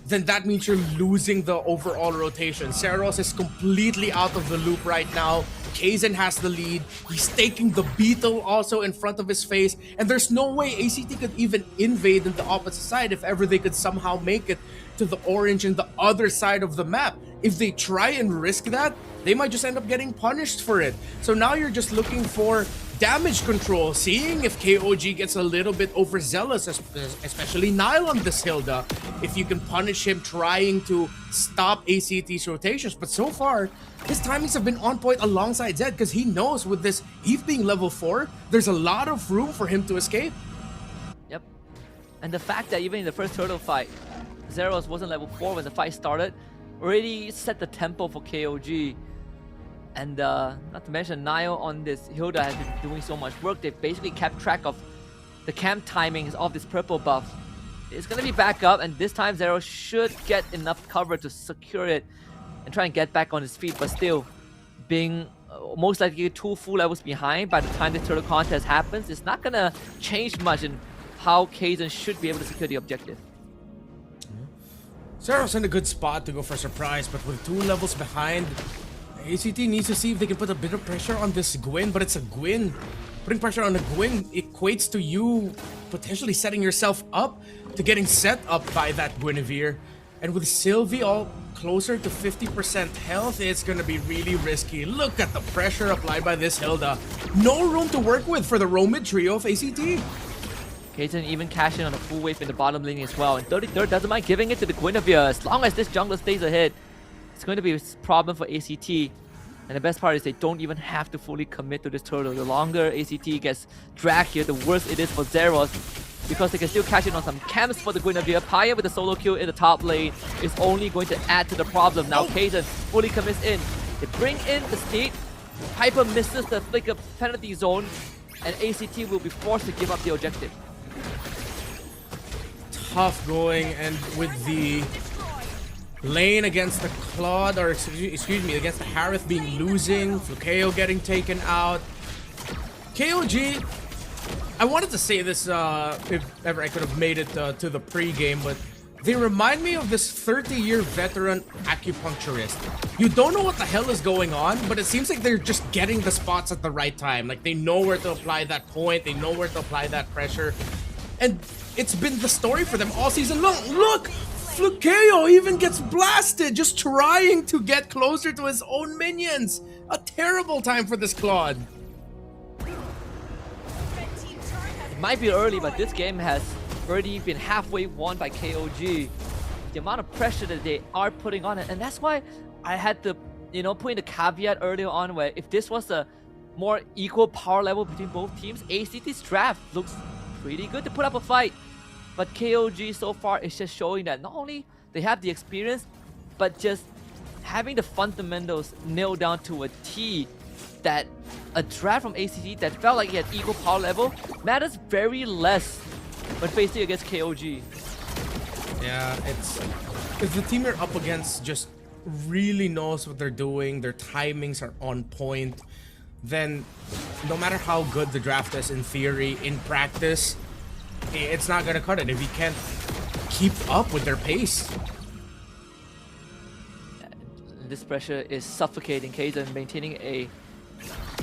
S7: then that means you're losing the overall rotation. Saros is completely out of the loop right now. Kazan has the lead. He's taking the Beetle also in front of his face. And there's no way ACT could even invade in the opposite side if ever they could somehow make it to the orange and the other side of the map. If they try and risk that, they might just end up getting punished for it. So now you're just looking for damage control, seeing if KOG gets a little bit overzealous, especially Nile on this Hilda, if you can punish him trying to stop ACT's rotations. But so far, his timings have been on point alongside Zed because he knows with this Eve being level 4, there's a lot of room for him to escape.
S8: Yep. And the fact that even in the first turtle fight, Zeros wasn't level 4 when the fight started, already set the tempo for KOG. And not to mention, Nile on this Hilda has been doing so much work. They've basically kept track of the camp timings of this purple buff. It's going to be back up, and this time Zero should get enough cover to secure it and try and get back on his feet. But still, being most likely 2 full levels behind by the time the turtle contest happens, it's not going to change much in how Kaizen should be able to secure the objective.
S7: Zero's in a good spot to go for a surprise, but with 2 levels behind, ACT needs to see if they can put a bit of pressure on this Gwyn, but it's a Gwyn. Putting pressure on a Gwyn equates to you potentially setting yourself up to getting set up by that Guinevere. And with Sylvie all closer to 50% health, it's gonna be really risky. Look at the pressure applied by this Hilda. No room to work with for the roaming trio of ACT.
S8: Kaizen even cashing on a full wave in the bottom lane as well. And 33rd doesn't mind giving it to the Guinevere. As long as this jungler stays ahead, it's going to be a problem for ACT. And the best part is they don't even have to fully commit to this turtle. The longer ACT gets dragged here, the worse it is for Zeros, because they can still cash in on some camps for the Guinevere. Paya with the solo kill in the top lane is only going to add to the problem. Now Kaizen fully commits in. They bring in the state. Piper misses the flicker penalty zone, and ACT will be forced to give up the objective.
S7: Tough going, and with the lane against the Claude, or excuse me, against the Harith being losing, Flukeo getting taken out. KOG, I wanted to say this if ever I could have made it to the pre-game, but they remind me of this 30-year veteran acupuncturist. You don't know what the hell is going on, but it seems like they're just getting the spots at the right time. Like, they know where to apply that point, they know where to apply that pressure. And it's been the story for them all season long. Look! Flukeo even gets blasted just trying to get closer to his own minions. A terrible time for this Claude.
S8: It might be early, but this game has already been halfway won by KOG. The amount of pressure that they are putting on it, and that's why I had to, put in the caveat earlier on where if this was a more equal power level between both teams, ACT's draft looks pretty good to put up a fight. But KOG so far is just showing that not only they have the experience, but just having the fundamentals nailed down to a T, that a draft from ACT that felt like he had equal power level matters very less when facing against KOG.
S7: Yeah, it's because the team you're up against just really knows what they're doing, their timings are on point, then no matter how good the draft is in theory, in practice, it's not gonna cut it if you can't keep up with their pace.
S8: This pressure is suffocating Kaizen, maintaining a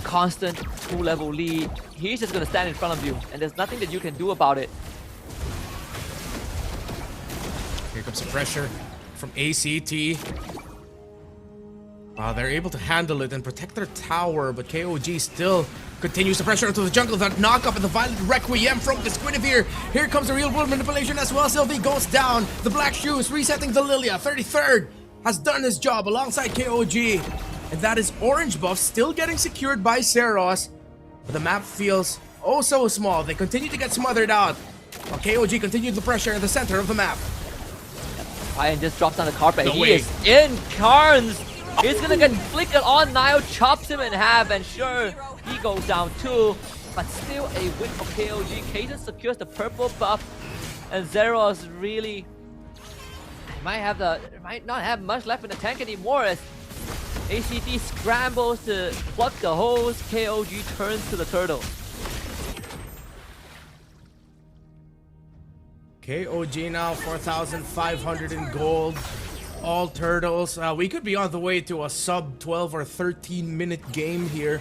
S8: constant 2-level lead. He's just gonna stand in front of you, and there's nothing that you can do about it.
S7: Here comes the pressure from ACT. They're able to handle it and protect their tower, but KOG still continues to pressure into the jungle. That knock-up and the violent Requiem from this Guinevere. Here comes the real-world manipulation as well. Sylvie goes down. The Black Shoes resetting the Lilia. 33rd has done his job alongside KOG. And that is orange buff still getting secured by Seros. But the map feels oh so small. They continue to get smothered out, while KOG continued the pressure in the center of the map.
S8: Ryan just drops on the carpet.
S7: No
S8: he
S7: way.
S8: is in Carnes. He's gonna get flickered on. Nile chops him in half, and sure, he goes down too. But still a win for KOG. Kaizen secures the purple buff, and Zeros really might not have much left in the tank anymore as ACT scrambles to plug the hose. KOG turns to the turtle.
S7: KOG now 4,500 in gold. All turtles. We could be on the way to a sub 12 or 13 minute game here.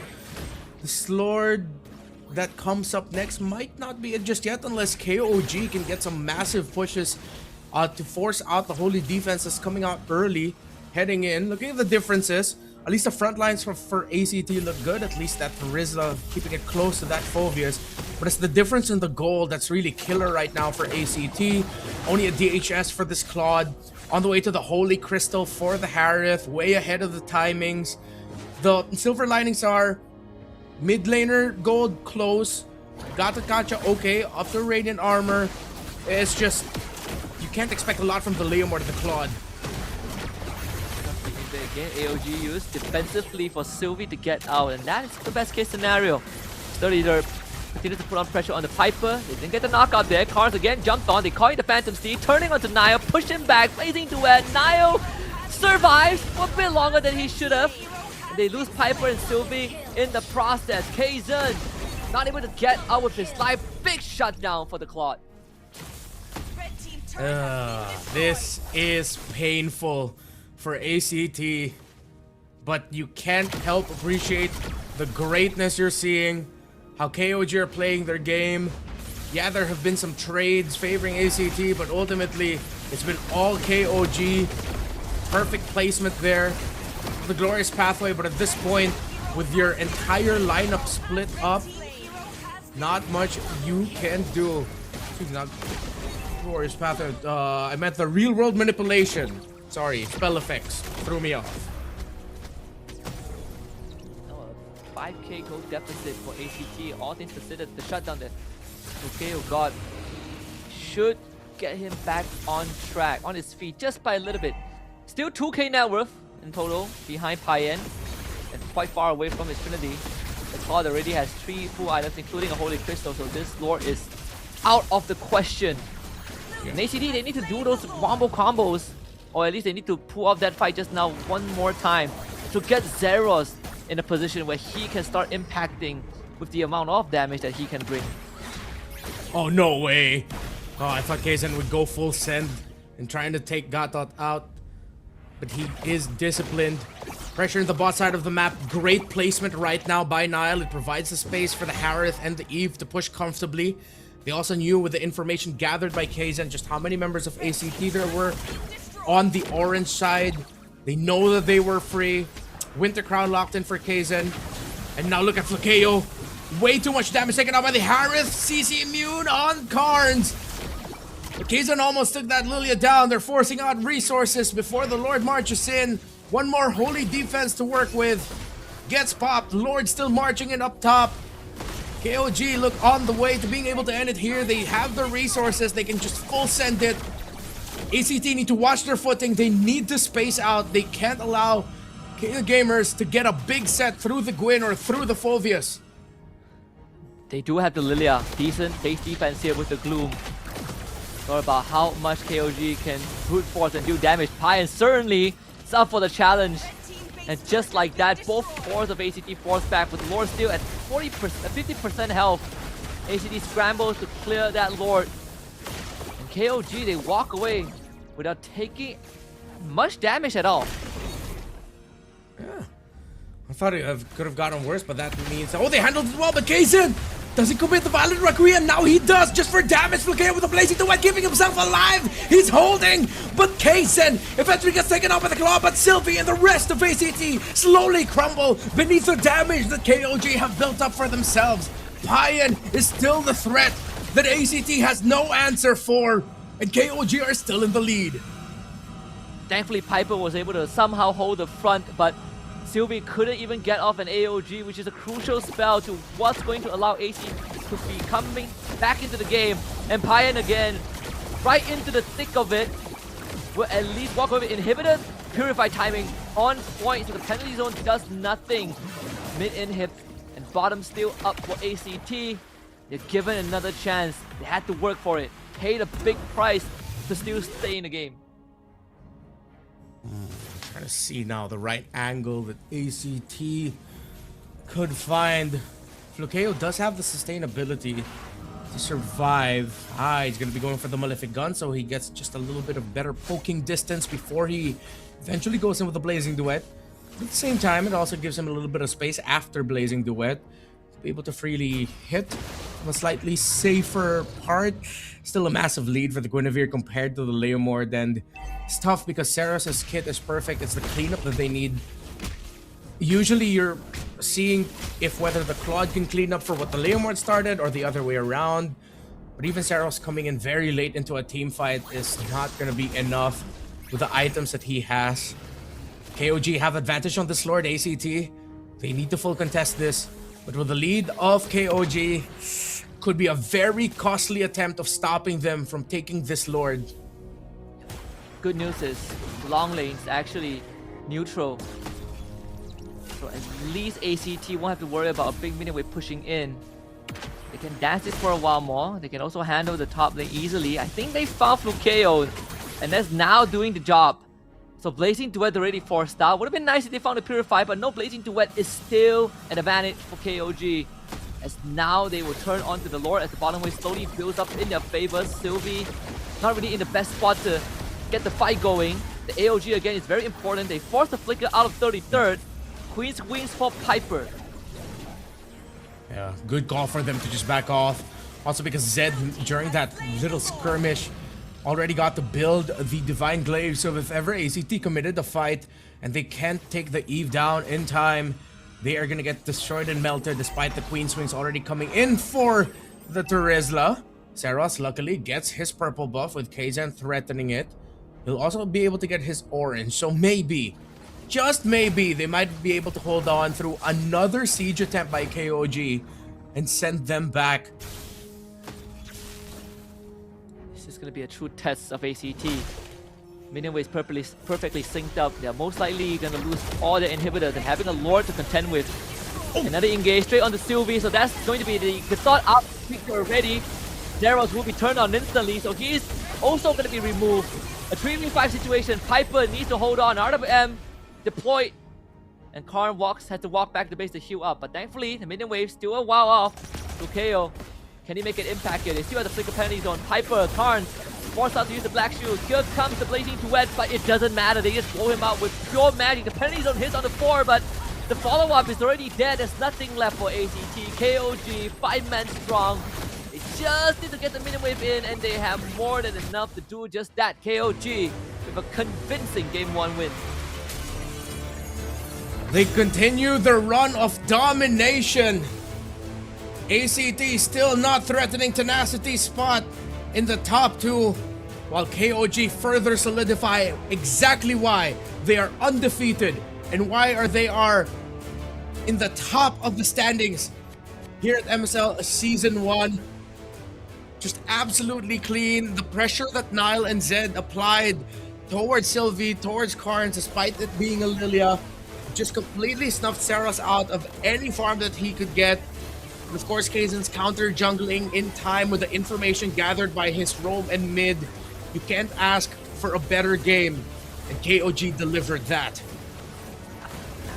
S7: The Slord that comes up next might not be it just yet unless KOG can get some massive pushes to force out the Holy defenses coming out early, heading in. Looking at the differences, At least the front lines for ACT look good. At least that Rizla keeping it close to that Phobius. But it's the difference in the gold that's really killer right now for ACT. Only a DHS for this Claude. On the way to the Holy Crystal for the Harith. Way ahead of the timings. The silver linings are mid laner gold close. Gata okay. Up to Radiant Armor. It's just, you can't expect a lot from the Liam or the Claude.
S8: Again, AOG used defensively for Sylvie to get out, and that is the best case scenario. Third Leader continues to put on pressure on the Piper. They didn't get the knockout there. Cars again jumped on. They call it the Phantom Steed, turning onto Niall, push him back, blazing duet. Niall survives for a bit longer than he should have. And they lose Piper and Sylvie in the process. Kazan not able to get out with his life. Big shutdown for the Claude.
S7: This is painful for ACT, but you can't help appreciate the greatness you're seeing, how KOG are playing their game. Yeah, there have been some trades favoring ACT, but ultimately it's been all KOG. Perfect placement there, the glorious pathway, but at this point, with your entire lineup split up, not much you can do. Excuse me, not glorious pathway, I meant the real world manipulation. Sorry, spell effects threw me off.
S8: 5k gold deficit for ACT. All things considered, the shutdown that Lukeo got should get him back on track, on his feet, just by a little bit. Still 2k net worth in total, behind Payen, and quite far away from his Trinity. The Claude already has 3 full items, including a Holy Crystal, so this lore is out of the question. Yeah. In ACT, they need to do those wombo combos, or at least they need to pull off that fight just now one more time to get Zeros in a position where he can start impacting with the amount of damage that he can bring.
S7: Oh, no way. Oh, I thought Kazan would go full send and trying to take Gatot out. But he is disciplined. Pressure in the bot side of the map. Great placement right now by Niall. It provides the space for the Harith and the Eve to push comfortably. They also knew with the information gathered by Kazan just how many members of ACT there were on the orange side. They know that they were free. Winter Crown locked in for Kazan. And now look at Flakeo. Way too much damage taken out by the Harith. CC immune on Carnes. Kazan almost took that Lilia down. They're forcing out resources before the Lord marches in. One more holy defense to work with. Gets popped. Lord still marching in up top. KOG look on the way to being able to end it here. They have the resources. They can just full send it. ACT need to watch their footing. They need to space out. They can't allow Gamers to get a big set through the Gwyn or through the Phobius.
S8: They do have the Lilia. Decent base defense here with the Gloom. Not about how much KOG can brute force and do damage. Payen certainly is up for the challenge. And just like that, both cores of ACT force back with Lord still at 50% health. ACT scrambles to clear that Lord. And KOG, they walk away without taking much damage at all.
S7: Yeah. I thought it could have gotten worse, but that means... Oh, they handled it well, but Kazan doesn't commit the Violent Requiem. Now he does, just for damage. Flakeo with the Blazing Duet, keeping himself alive. He's holding, but Kazan eventually gets taken out by the Claw, but Sylvie and the rest of ACT slowly crumble beneath the damage that KOG have built up for themselves. Payen is still the threat that ACT has no answer for, and KOG are still in the lead.
S8: Thankfully, Piper was able to somehow hold the front, but Sylvie couldn't even get off an AOG, which is a crucial spell to what's going to allow AC to be coming back into the game. And Payen again, right into the thick of it, will at least walk over inhibitor, purify timing on point, so the penalty zone does nothing. Mid inhib and bottom still up for ACT. They're given another chance. They had to work for it, paid a big price to still stay in the game.
S7: Trying to see now the right angle that ACT could find. Flakeo does have the sustainability to survive. He's going to be going for the Malefic Gun, so he gets just a little bit of better poking distance before he eventually goes in with the Blazing Duet. But at the same time, it also gives him a little bit of space after Blazing Duet to be able to freely hit from a slightly safer part. Still a massive lead for the Guinevere compared to the Leomord, and it's tough because Seros's kit is perfect. It's the cleanup that they need. usually you're seeing if whether the Claude can clean up for what the Leomord started or the other way around. But even Saros coming in very late into a team fight is not going to be enough with the items that he has. KOG have advantage on this Lord ACT. They need to full contest this. But with the lead of KOG, could be a very costly attempt of stopping them from taking this Lord.
S8: Good news is long lane's actually neutral. So at least ACT won't have to worry about a big minion wave pushing in. They can dance this for a while more. They can also handle the top lane easily. I think they found Flukeo, and that's now doing the job. So Blazing Duet already forced out. Would have been nice if they found a Purify, but no Blazing Duet is still an advantage for KOG. As now they will turn on to the Lord as the bottom wave slowly builds up in their favor. Sylvie not really in the best spot to get the fight going. The AOG again is very important. They force the Flicker out of 33rd. Queen's Wings for Piper.
S7: Yeah, good call for them to just back off. Also because Zed, during that little skirmish, already got to build the Divine Glaive. So if ever ACT committed the fight and they can't take the Eve down in time, they are gonna get destroyed and melted despite the Queen's Wings already coming in for the Terizla. Saros luckily gets his purple buff with Kazan threatening it. He'll also be able to get his orange. So maybe, just maybe, they might be able to hold on through another siege attempt by KOG and send them back.
S8: This is going to be a true test of ACT. Minion waves perfectly synced up. They're most likely going to lose all their inhibitors and having a Lord to contend with. Another engage straight on the Sylvie, so that's going to be the thought out quicker already. Zeros will be turned on instantly, so he's also going to be removed. A 3v5 situation. Piper needs to hold on. RWM deployed, and Karn has to walk back to base to heal up. But thankfully, the minion wave still a while off. Lukeo, can he make an impact here? They still have the flicker penalty zone. Piper, Karn, forced out to use the black shield. Here comes the blazing duet, but it doesn't matter. They just blow him out with pure magic. The penalty zone hits on the 4, but the follow-up is already dead. There's nothing left for ACT. KOG, 5 men strong. They just need to get the minion wave in, and they have more than enough to do just that. KOG with a convincing Game 1 win.
S7: They continue their run of domination. ACT still not threatening Tenacity's spot in the top 2, while KOG further solidify exactly why they are undefeated and why they are in the top of the standings here at MSL Season 1. Just absolutely clean. The pressure that Nile and Zed applied towards Sylvie, towards Karn, despite it being a Lilia, just completely snuffed Saros out of any farm that he could get. And of course, Kazan's counter jungling in time with the information gathered by his roam and mid. You can't ask for a better game, and KOG delivered that.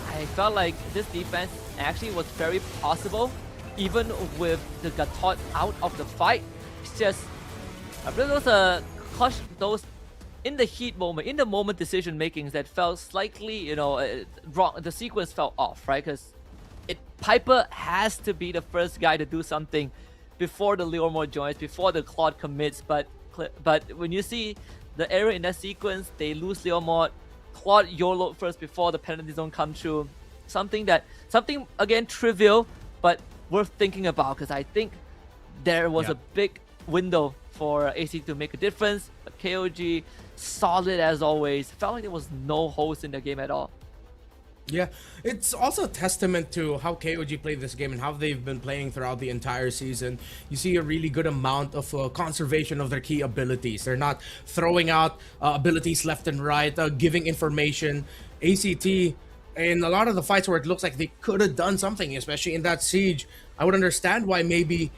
S8: I felt like this defense actually was very possible, even with the Gatot out of the fight. It's just, those in the heat moment, in the moment decision makings that felt slightly, wrong. The sequence felt off, right? Because Piper has to be the first guy to do something before the Leomord joins, before the Claude commits. But when you see the error in that sequence, they lose Leomord. Claude YOLO first before the penalty zone comes through. Something again trivial, but worth thinking about, because I think there was a big window for AC to make a difference. But KOG, solid as always. Felt like there was no host in the game at all.
S7: Yeah, it's also a testament to how KOG played this game and how they've been playing throughout the entire season. You see a really good amount of conservation of their key abilities. They're not throwing out abilities left and right, giving information. ACT, in a lot of the fights where it looks like they could have done something, especially in that siege, I would understand why maybe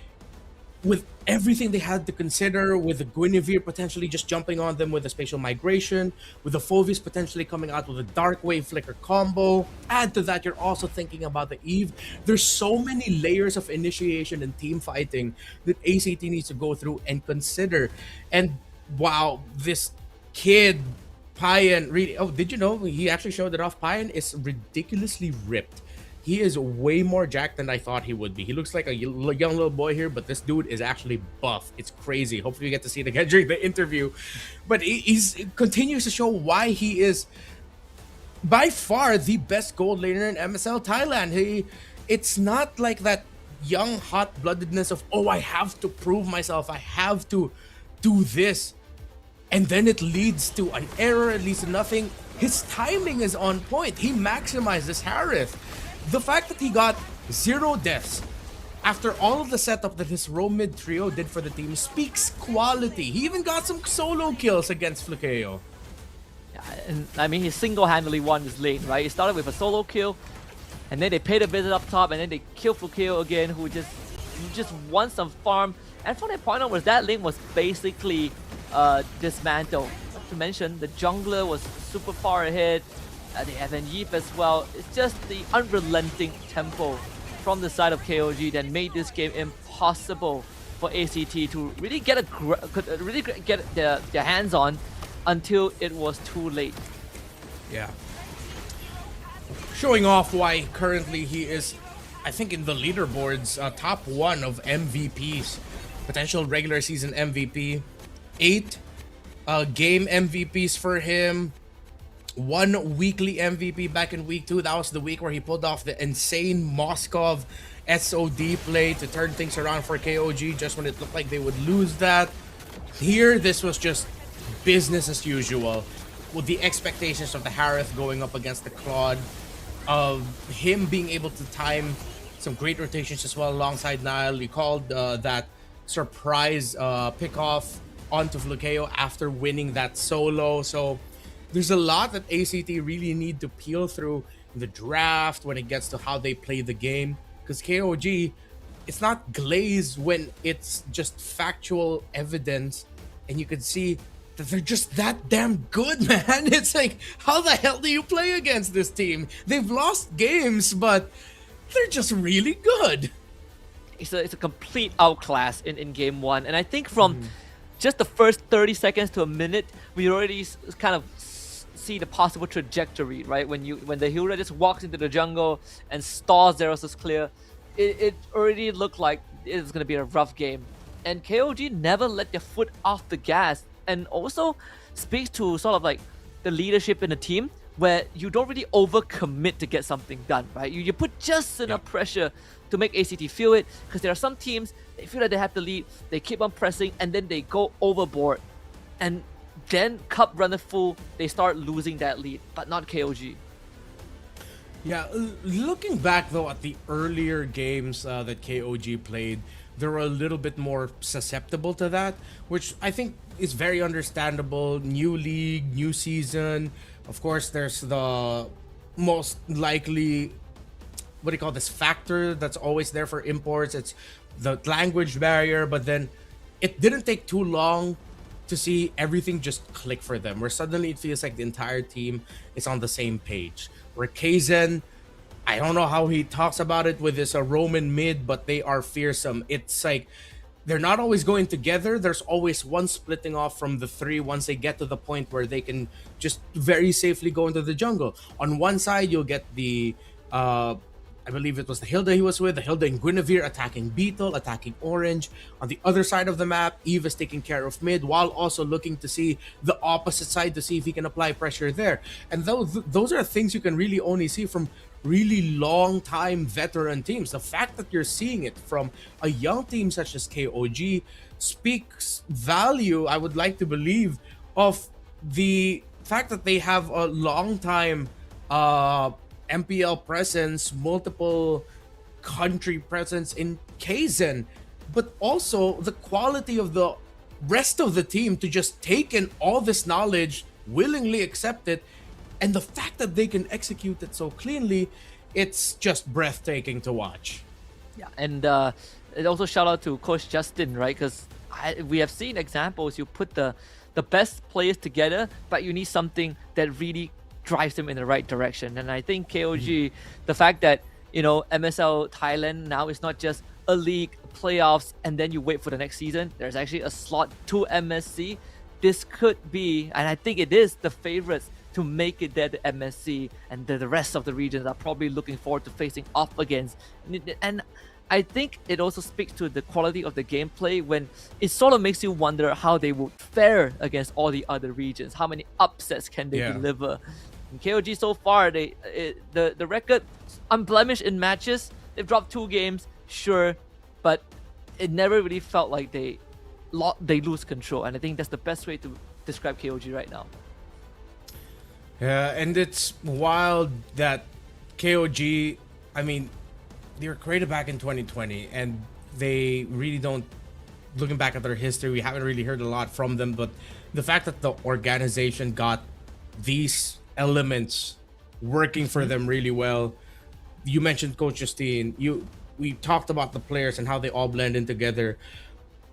S7: with everything they had to consider, with the Guinevere potentially just jumping on them with a spatial migration, with the Phovis potentially coming out with a Dark Wave Flicker combo. Add to that, you're also thinking about the Eve. There's so many layers of initiation and team fighting that ACT needs to go through and consider. And wow, this kid, Payan, really, oh, did you know he actually showed it off? Payan is ridiculously ripped. He is way more jacked than I thought he would be. He looks like a young little boy here, but this dude is actually buff. It's crazy. Hopefully you get to see it again during the interview. But he continues to show why he is by far the best gold laner in MSL Thailand. It's not like that young hot-bloodedness of, oh, I have to prove myself, I have to do this, and then it leads to an error, it leads to nothing. His timing is on point. He maximizes Harith. The fact that he got 0 deaths after all of the setup that his roam mid trio did for the team speaks quality. He even got some solo kills against Flukeo.
S8: Yeah, and I mean, he single-handedly won this lane, right? He started with a solo kill, and then they paid a visit up top, and then they killed Flukeo again, who just won some farm. And from that point onwards, that lane was basically dismantled. Not to mention, the jungler was super far ahead. They have an Yeep as well. It's just the unrelenting tempo from the side of KOG that made this game impossible for ACT to really get their hands on until it was too late.
S7: Yeah. Showing off why currently he is, I think, in the leaderboards, top 1 of MVPs. Potential regular season MVP. 8 game MVPs for him. 1 weekly MVP back in week 2. That was the week where he pulled off the insane Moskov SOD play to turn things around for KOG just when it looked like they would lose that. Here, this was just business as usual, with the expectations of the Harith going up against the Claude, of him being able to time some great rotations as well alongside Nile. He called that surprise pick-off onto Flukeo after winning that solo. So there's a lot that ACT really need to peel through in the draft when it gets to how they play the game. Because KOG, it's not glaze when it's just factual evidence, and you can see that they're just that damn good, man. It's like, how the hell do you play against this team? They've lost games, but they're just really good.
S8: It's a complete outclass in game 1, and I think from just the first 30 seconds to a minute, we already kind of see the possible trajectory, right? When the hero just walks into the jungle and stalls Zeros' clear, it already looked like it was going to be a rough game. And KOG never let their foot off the gas, and also speaks to sort of like the leadership in the team, where you don't really overcommit to get something done, right? You put just enough pressure to make ACT feel it, because there are some teams, they feel that they have the lead, they keep on pressing, and then they go overboard. And then cup runner full, they start losing that lead, but not KOG.
S7: Yeah, looking back though at the earlier games that KOG played, they were a little bit more susceptible to that, which I think is very understandable. New league, new season. Of course, there's the most likely, what do you call this, factor that's always there for imports. It's the language barrier, but then it didn't take too long to see everything just click for them, where suddenly it feels like the entire team is on the same page. Where Kaizen, I don't know how he talks about it with this Roman mid, but they are fearsome. It's like they're not always going together. There's always one splitting off from the 3 once they get to the point where they can just very safely go into the jungle. On one side, you'll get the I believe it was the Hilda he was with, the Hilda and Guinevere attacking Beetle, attacking Orange. On the other side of the map, Eve is taking care of mid, while also looking to see the opposite side to see if he can apply pressure there. And those are things you can really only see from really long-time veteran teams. The fact that you're seeing it from a young team such as KOG speaks value, I would like to believe, of the fact that they have a long-time MPL presence, multiple country presence in Kaizen, but also the quality of the rest of the team to just take in all this knowledge, willingly accept it, and the fact that they can execute it so cleanly, it's just breathtaking to watch.
S8: Yeah, and it also shout out to Coach Justin, right? Because we have seen examples, you put the best players together, but you need something that really drives them in the right direction. And I think KOG, the fact that, you know, MSL Thailand now is not just a league, playoffs, and then you wait for the next season. There's actually a slot to MSC. This could be, and I think it is, the favorites to make it there to MSC, and the rest of the regions are probably looking forward to facing off against. And I think it also speaks to the quality of the gameplay, when it sort of makes you wonder how they would fare against all the other regions. How many upsets can they deliver? And KOG so far, the record unblemished in matches. They've dropped 2 games, sure, but it never really felt like they lose control, and I think that's the best way to describe KOG right now.
S7: Yeah, and it's wild that KOG, I mean, they were created back in 2020, and they really don't, looking back at their history, we haven't really heard a lot from them, but the fact that the organization got these elements working for them really well. You mentioned Coach Justine. We talked about the players and how they all blend in together.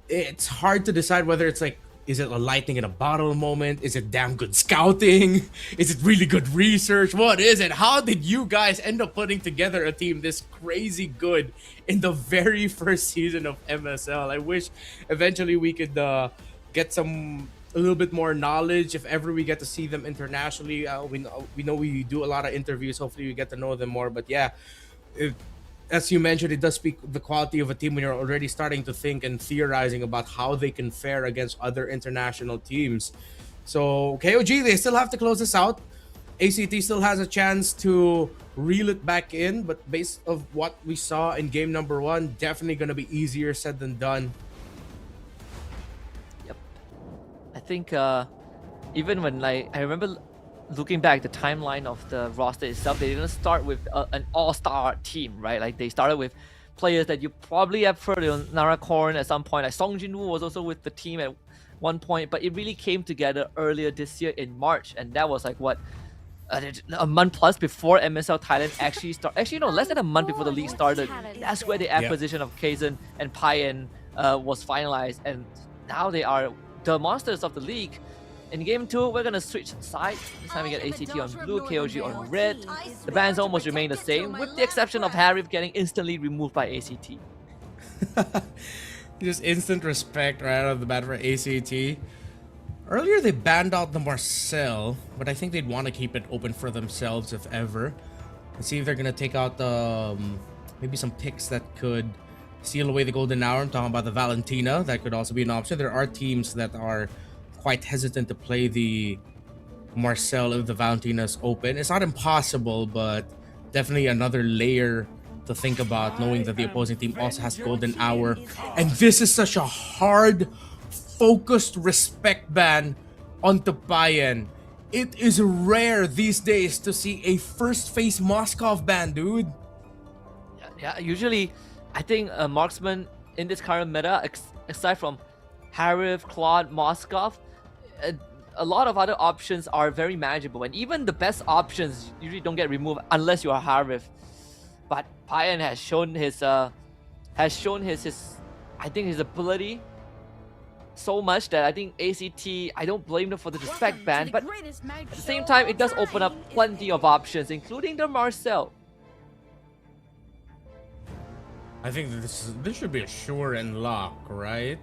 S7: It's hard to decide whether it's like, is it a lightning in a bottle moment? Is it damn good scouting? Is it really good research? What is it? How did you guys end up putting together a team this crazy good in the very first season of MSL? I wish eventually we could get a little bit more knowledge if ever we get to see them internationally. We know we do a lot of interviews. Hopefully we get to know them more. But yeah, as you mentioned, it does speak the quality of a team when you're already starting to think and theorizing about how they can fare against other international teams. So KOG, they still have to close this out. ACT still has a chance to reel it back in, but based of what we saw in game number 1, definitely going to be easier said than done.
S8: Yep. I think even when I remember looking back the timeline of the roster itself, they didn't start with an all-star team, right? Like they started with players that you probably have heard of. Narakorn at some point. Like Song Jinwoo was also with the team at one point, but it really came together earlier this year in March, and that was like what, a month plus before MSL Thailand actually started. Actually, no, less than a month before the league started. That's where the acquisition of Kaizen and Payen was finalized, and now they are the monsters of the league. In game 2, we're gonna switch sides. This time we get ACT on blue, KOG on red. The bans almost remain the same, with the exception of Harif getting instantly removed by ACT.
S7: Just instant respect right out of the bat for ACT. Earlier they banned out the Marcel, but I think they'd want to keep it open for themselves if ever. And see if they're gonna take out maybe some picks that could steal away the golden hour. I'm talking about the Valentina. That could also be an option. There are teams that are quite hesitant to play the Marcel if the Valentina's open. It's not impossible, but definitely another layer to think about, knowing that the opposing team also has golden hour. And this is such a hard, focused respect ban onto Payen. It is rare these days to see a first phase Moskov ban, dude.
S8: Yeah, usually I think a marksman in this current meta, aside from Harif, Claude, Moskov, a lot of other options are very manageable, and even the best options usually don't get removed unless you are Harif. But Payen has shown his I think his ability so much that I think ACT, I don't blame them for the respect ban, but at the same time it does open up plenty of options, including the Marcel.
S7: I think this should be a sure and lock, right?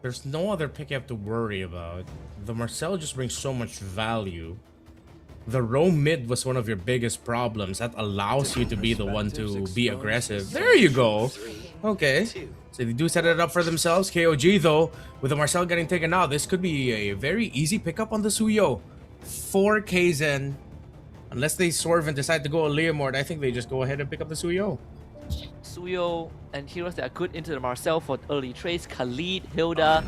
S7: There's no other pick you have to worry about. The Marcel just brings so much value. The roam mid was one of your biggest problems. That allows you to be the one to be aggressive. There you go. Okay. So they do set it up for themselves. KOG though, with the Marcel getting taken out, this could be a very easy pickup on the Suyo. For Kaizen, unless they swerve and decide to go a Leomord, I think they just go ahead and pick up the Suyo.
S8: Suyo and heroes that are good into the Marcel for early trades. Khalid, Hilda,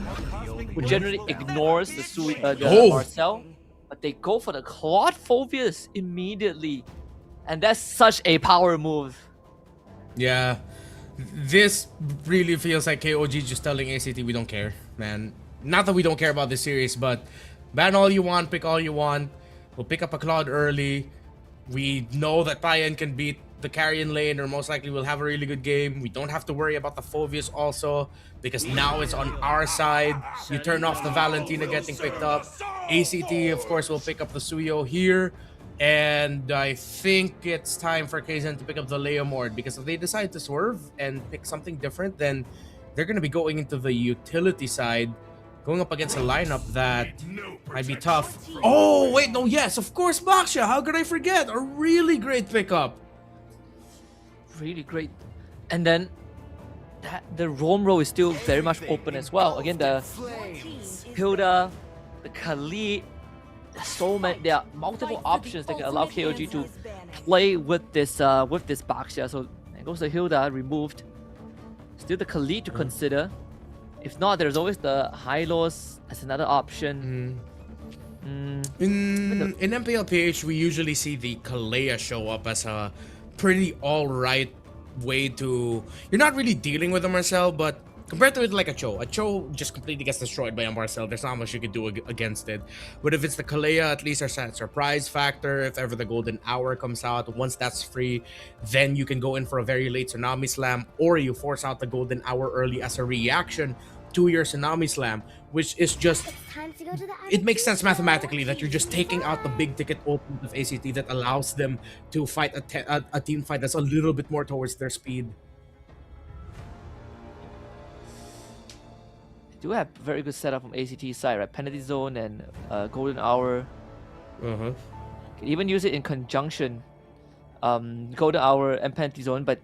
S8: who generally ignores the Marcel, but they go for the Claude Phobius immediately, and that's such a power move.
S7: Yeah, this really feels like KOG just telling ACT we don't care, man. Not that we don't care about this series, but ban all you want, pick all you want. We'll pick up a Claude early. We know that Payen can beat the carrion lane, or most likely we'll have a really good game. We don't have to worry about the Phobius also, because now it's on our side. You turn off the Valentina getting picked up. ACT, of course, will pick up the Suyo here. And I think it's time for Kaizen to pick up the Leomord, because if they decide to swerve and pick something different, then they're going to be going into the utility side, going up against a lineup that might be tough. Oh, wait, no, yes, of course, Baksha. How could I forget? A really great pickup.
S8: Really great. And then the roam row is still very much open as well. Again, the Hilda, the Khalid, there are multiple options that can allow KOG to play with this Baxia. So there goes the Hilda removed. Still the Khalid to consider. If not, there's always the Hylos as another option.
S7: In MPLPH, we usually see the Kalea show up as a pretty alright way to... You're not really dealing with a Marcel, but compared to it like a Cho just completely gets destroyed by a Marcel. There's not much you can do against it. But if it's the Kalea, at least there's that surprise factor. If ever the Golden Hour comes out, once that's free, then you can go in for a very late Tsunami Slam, or you force out the Golden Hour early as a reaction to your Tsunami Slam, which is just... It makes sense mathematically that you're just taking out the big ticket open of ACT that allows them to fight a team fight that's a little bit more towards their speed.
S8: Do have very good setup from ACT side, right? Penalty zone and Golden Hour. Can even use it in conjunction. Golden Hour and penalty zone, but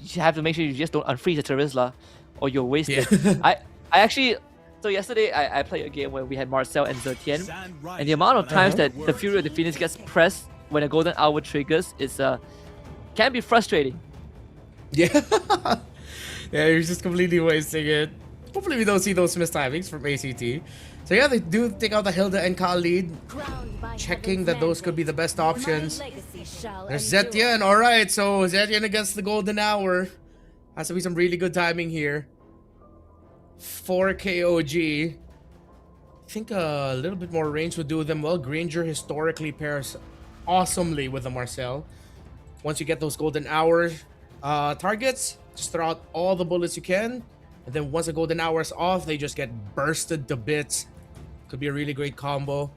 S8: you have to make sure you just don't unfreeze the Terizla, or you're wasted. I actually, so yesterday I played a game where we had Marcel and Zertian, and the amount of times that the Fury of the Phoenix gets pressed when a Golden Hour triggers is can be frustrating.
S7: Yeah, you're just completely wasting it. Hopefully we don't see those missed timings from ACT. So yeah, they do take out the Hilda and Khalid, checking that those could be the best options. There's Zetian. Alright, so Zetian against the Golden Hour. Has to be some really good timing here for KOG. I think a little bit more range would do them well. Granger historically pairs awesomely with the Marcel. Once you get those Golden Hour targets, just throw out all the bullets you can. And then once the Golden Hour is off, they just get bursted to bits. Could be a really great combo.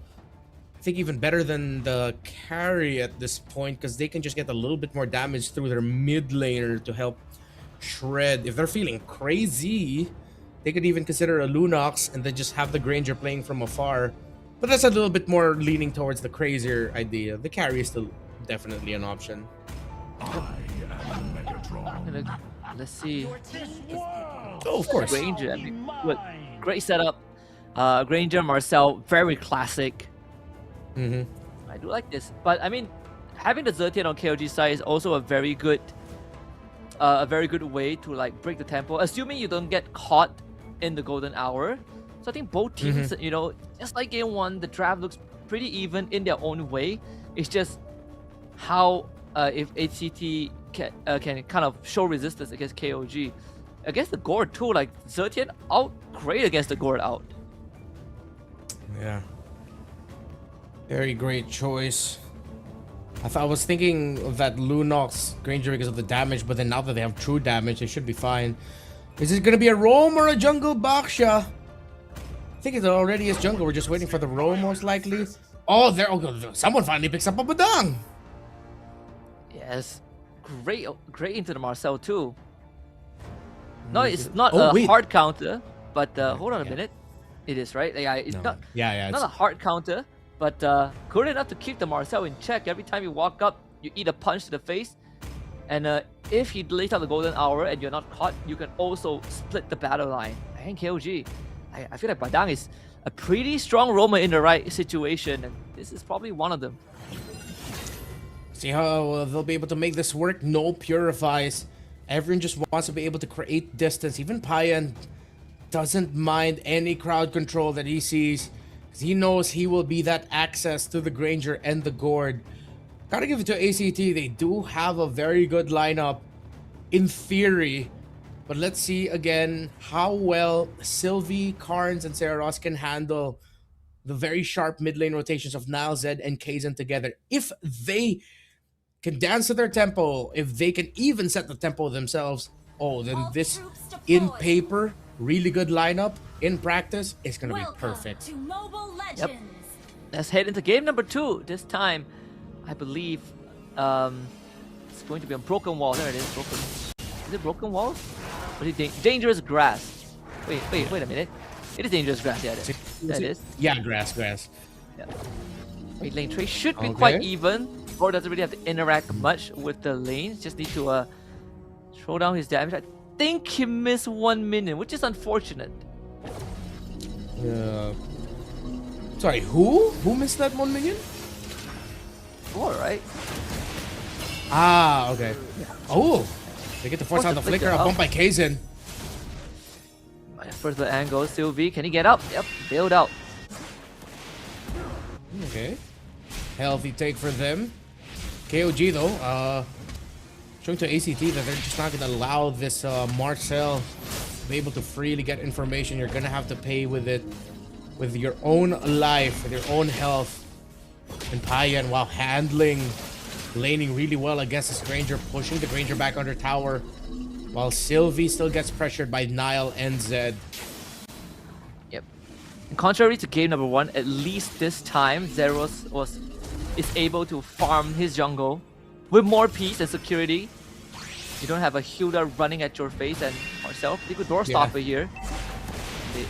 S7: I think even better than the carry at this point, because they can just get a little bit more damage through their mid laner to help shred. If they're feeling crazy, they could even consider a Lunox and then just have the Granger playing from afar. But that's a little bit more leaning towards the crazier idea. The carry is still definitely an option.
S8: Let's see.
S7: Oh, of course.
S8: Granger, I mean, great setup. Granger, Marcel, very classic. I do like this, but I mean, having the Zertian on KOG side is also a very good way to like break the tempo, assuming you don't get caught in the Golden Hour. So I think both teams, you know, just like game one, the draft looks pretty even in their own way. It's just how if ACT can kind of show resistance against KOG. Against the Gord too, like Zertian out great against the Gord out.
S7: Yeah. Very great choice. I was thinking of that Lunox Granger because of the damage, but then now that they have true damage, they should be fine. Is it gonna be a roam or a jungle Baksha? I think it already is jungle. We're just waiting for the roam most likely. Oh, there! Oh, someone finally picks up a Badang.
S8: Yes, great into the Marcel too. No, it's not a hard counter, but hold on a minute. It is, right? Yeah, it's not.
S7: Yeah,
S8: not a hard counter, but good enough to keep the Marcel in check. Every time you walk up, you eat a punch to the face, and if he delays out the Golden Hour and you're not caught, you can also split the battle line. I think KOG, I feel like Badang is a pretty strong roamer in the right situation, and this is probably one of them.
S7: See how they'll be able to make this work. No purifies. Everyone just wants to be able to create distance. Even Payan doesn't mind any crowd control that he sees, because he knows he will be that access to the Granger and the Gord. Gotta give it to ACT. They do have a very good lineup in theory, but let's see again how well Sylvie, Carnes, and Seros can handle the very sharp mid lane rotations of Nile, Zed, and Kaizen together. If they can dance to their tempo, if they can even set the tempo themselves, oh, then this in paper really good lineup in practice is gonna be perfect.
S8: Yep. Let's head into game number 2. This time, I believe it's going to be on Broken Wall. There it is. Is it Broken Walls? Or is it Dangerous Grass? Wait a minute. It is Dangerous Grass. Yeah, that is.
S7: Yeah, grass.
S8: Yeah. Mid lane trade should be quite even. Gord doesn't really have to interact much with the lanes. Just need to throw down his damage. I think he missed 1 minion, which is unfortunate.
S7: Yeah. It's Sorry, who? Who missed that 1 million?
S8: All right.
S7: Ah, okay. Oh, they get to force out the flicker. A bump by Kaizen.
S8: Further angle, Sylvie, can he get up? Yep, bailed out.
S7: Okay. Healthy take for them. KOG though, showing to ACT that they're just not gonna allow this Marcel to be able to freely get information. You're gonna have to pay with it, with your own life, with your own health. And Payan, while laning really well against the Granger, pushing the Granger back under tower, while Sylvie still gets pressured by Nile and Zed.
S8: Yep. And contrary to game number 1, at least this time, Zeros is able to farm his jungle with more peace and security. You don't have a Hilda running at your face, and Marcel, pretty good doorstopper here.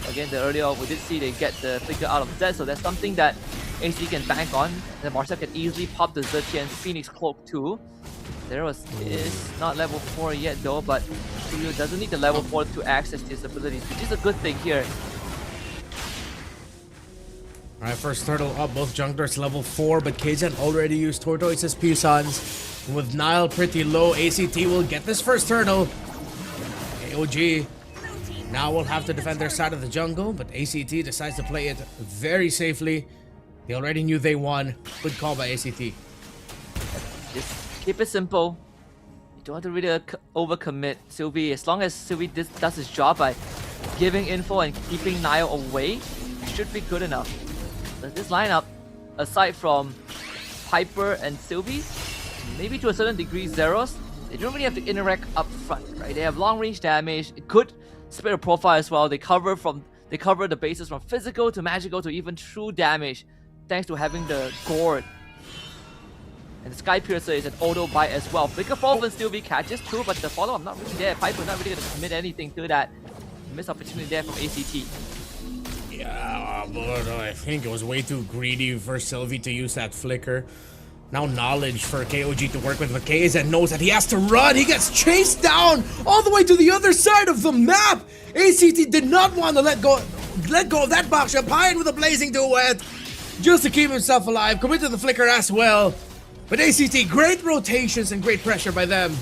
S8: Again, earlier we did see they get the flicker out of Zed, so that's something that AC can bank on. Then Marcel can easily pop the Zetian Phoenix Cloak too. Zeros is not level 4 yet though, but he doesn't need the level 4 to access his abilities, which is a good thing here.
S7: Alright, first turtle up, both junglers level 4, but Kaizen already used Tortoise's Pisons. With Nile pretty low, ACT will get this first turtle. KOG now will have to defend their side of the jungle, but ACT decides to play it very safely. They already knew they won. Good call by ACT.
S8: Just keep it simple. You don't have to really overcommit Sylvie. As long as Sylvie does his job by giving info and keeping Nile away, it should be good enough. But this lineup, aside from Piper and Sylvie, maybe to a certain degree Zeros, they don't really have to interact up front, right? They have long range damage, good spirit profile as well. They cover the bases from physical to magical to even true damage, thanks to having the Gourd. And the Sky Piercer is an auto buy as well. Flicker Fall and Sylvie catches too, but the follow-up not really there. Piper not really gonna commit anything to that. Missed opportunity there from ACT.
S7: Yeah, but I think it was way too greedy for Sylvie to use that flicker. Now knowledge for KOG to work with, but KZ knows that he has to run. He gets chased down all the way to the other side of the map. ACT did not want to let go of that box. Payan with a blazing duet just to keep himself alive. Commit to the flicker as well. But ACT, great rotations and great pressure by them.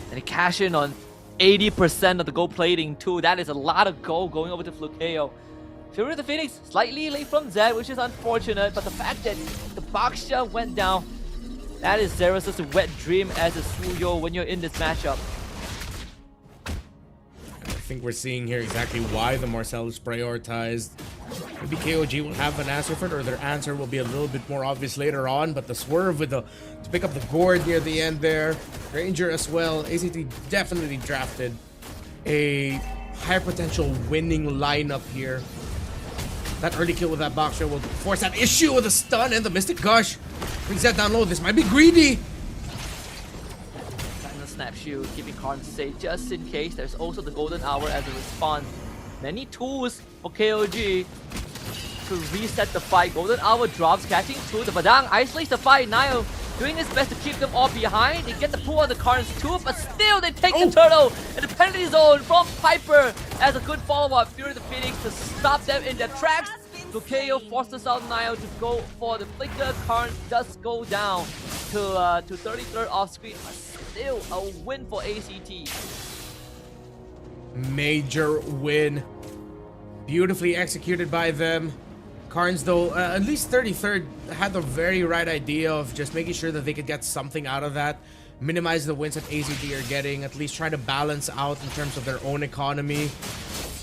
S8: And they cash in on 80% of the gold plating too. That is a lot of gold going over to Flukeo. Fury of the Phoenix slightly late from Zed, which is unfortunate, but the fact that the box shot went down, that is Zeros' wet dream as a Suyo when you're in this matchup.
S7: I think we're seeing here exactly why the Marcel is prioritized. Maybe KOG will have an answer for it, or their answer will be a little bit more obvious later on, but the swerve with to pick up the Gourd near the end there, Ranger as well. ACT definitely drafted a high potential winning lineup here. That early kill with that box shot will force that issue with a stun, and the Mystic Gush brings that down low. This might be greedy.
S8: Final snap shield, keeping Karn safe just in case. There's also the golden hour as a response. Many tools for KOG to reset the fight. Golden hour drops, catching two. The Badang isolates the fight. Nile doing his best to keep them all behind. They get the pull on the Karns too, but still they take the turtle and the penalty zone from Piper as a good follow-up. Fury the Phoenix to stop them in their tracks. So KO forces out Nile to go for the flicker. Karn does go down to 33rd off screen, but still a win for ACT.
S7: Major win. Beautifully executed by them. Karns, though, at least 33rd had the very right idea of just making sure that they could get something out of that. Minimize the wins that ACT are getting. At least try to balance out in terms of their own economy.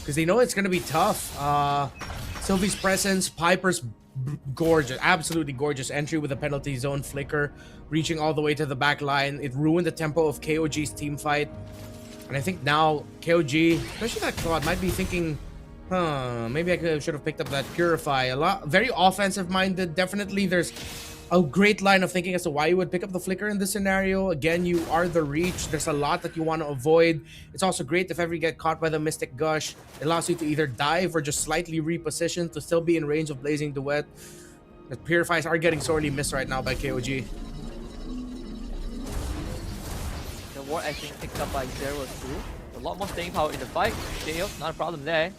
S7: Because they know it's going to be tough. Sylvie's presence, Piper's gorgeous, absolutely gorgeous entry with a penalty zone flicker. Reaching all the way to the back line. It ruined the tempo of KOG's team fight. And I think now KOG, especially that Claude, might be thinking, maybe I should have picked up that Purify. Very offensive minded. Definitely there's a great line of thinking as to why you would pick up the flicker in this scenario. Again, you are the reach. There's a lot that you want to avoid. It's also great if ever you get caught by the Mystic Gush. It allows you to either dive or just slightly reposition to still be in range of Blazing Duet. The Purifies are getting sorely missed right now by KOG.
S8: The ward I think picked up by Zeros too. A lot more staying power in the fight. Shale, not a problem there.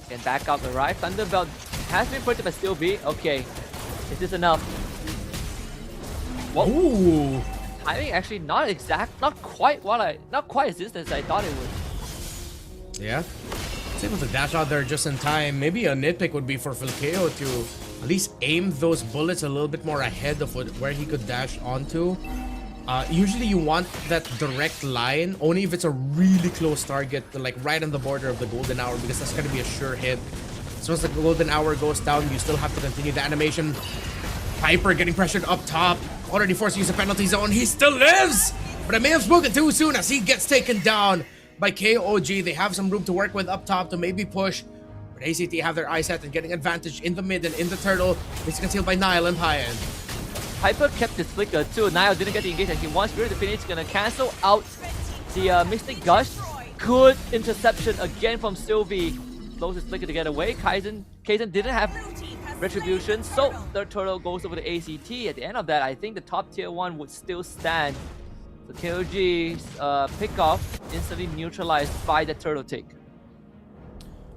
S8: Can back up the right. Thunderbelt has been put by Sylvie. Okay, is this enough? Whoa.
S7: Ooh.
S8: Timing actually not quite as instant as I thought it would.
S7: Yeah. It's able to dash out there just in time. Maybe a nitpick would be for Filkeo to at least aim those bullets a little bit more ahead of where he could dash onto. Usually you want that direct line only if it's a really close target, like right on the border of the golden hour, because that's going to be a sure hit. So once the golden hour goes down, you still have to continue the animation. Piper getting pressured up top, already forced to use a penalty zone. He still lives, but I may have spoken too soon as he gets taken down by KOG. They have some room to work with up top to maybe push, but ACT have their eyes set and getting advantage in the mid and in the turtle. It's concealed by Nile and Payan.
S8: Piper kept his flicker too. Nile didn't get the engage and he wants Spirit to finish. Gonna cancel out the Mystic Gush. Good interception again from Sylvie. Blows his flicker to get away. Kaizen didn't have Retribution, so the turtle goes over to ACT. At the end of that, I think the top tier 1 would still stand. So KOG's pickoff instantly neutralized by the turtle take.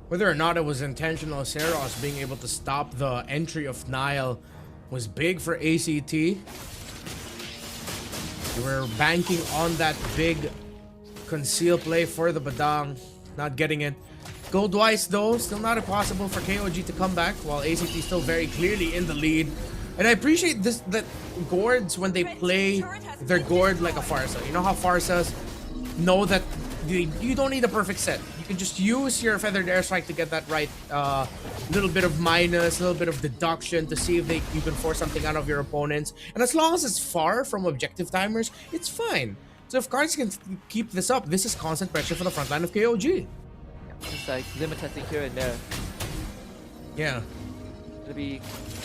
S7: Whether or not it was intentional, Seros being able to stop the entry of Nile was big for ACT. They were banking on that big conceal play for the Badang, not getting it. Gold-wise though, still not impossible for KOG to come back, while ACT still very clearly in the lead. And I appreciate this, that Gourds, when they play their Gourd like a Farsa. You know how Farsas know that you don't need a perfect set. You can just use your Feathered Airstrike to get that right little bit of minus, a little bit of deduction to see if you can force something out of your opponents. And as long as it's far from objective timers, it's fine. So if cards can keep this up, this is constant pressure for the front line of KOG.
S8: It's like limit testing here and there.
S7: Yeah.
S8: It'll be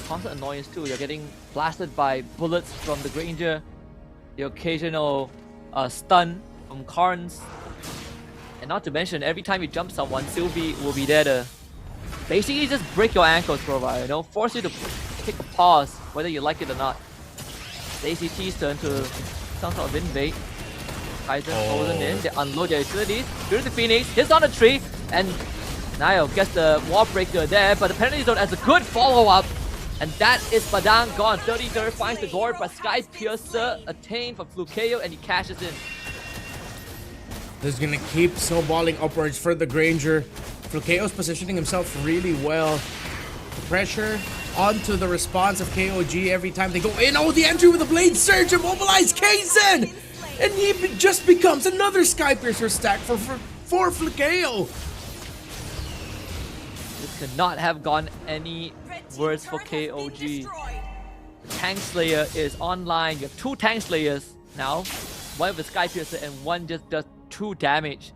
S8: constant annoyance too. You're getting blasted by bullets from the Granger, the occasional stun from Karns, and not to mention every time you jump someone, Sylvie will be there to basically just break your ankles for a while, you know, force you to take a pause whether you like it or not. It's ACT's turn to some sort of invade. Kaizen holding in, they unload their utilities. Here's the Phoenix, hits on the tree, and Nile gets the wall breaker there, but the penalty zone has a good follow-up. And that is Badang gone. 33rd finds the Gourd, but Sky Piercer attained for Flukeo, and he cashes in.
S7: This is gonna keep snowballing upwards for the Granger. Flukeo's positioning himself really well. The pressure onto the response of KOG every time they go in. Oh, the entry with the Blade Surge, immobilize Kaizen! And he just becomes another Sky Piercer stack for Flukeo.
S8: This could not have gone any worse for KOG. The Tank Slayer is online. You have 2 Tank Slayers now. One with Sky Piercer and one just does 2 damage.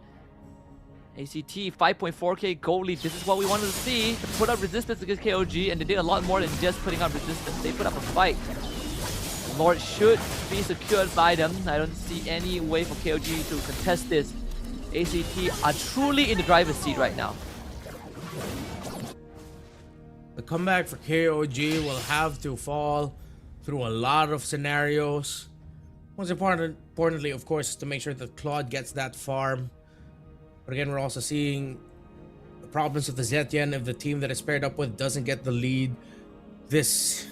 S8: ACT 5.4k gold lead. This is what we wanted to see. To put up resistance against KOG, and they did a lot more than just putting up resistance. They put up a fight. Lord should be secured by them. I don't see any way for KOG to contest this. ACT are truly in the driver's seat right now.
S7: The comeback for KOG will have to fall through a lot of scenarios. Most importantly, of course, is to make sure that Claude gets that farm. But again, we're also seeing the problems of the Zetian if the team that is paired up with doesn't get the lead. This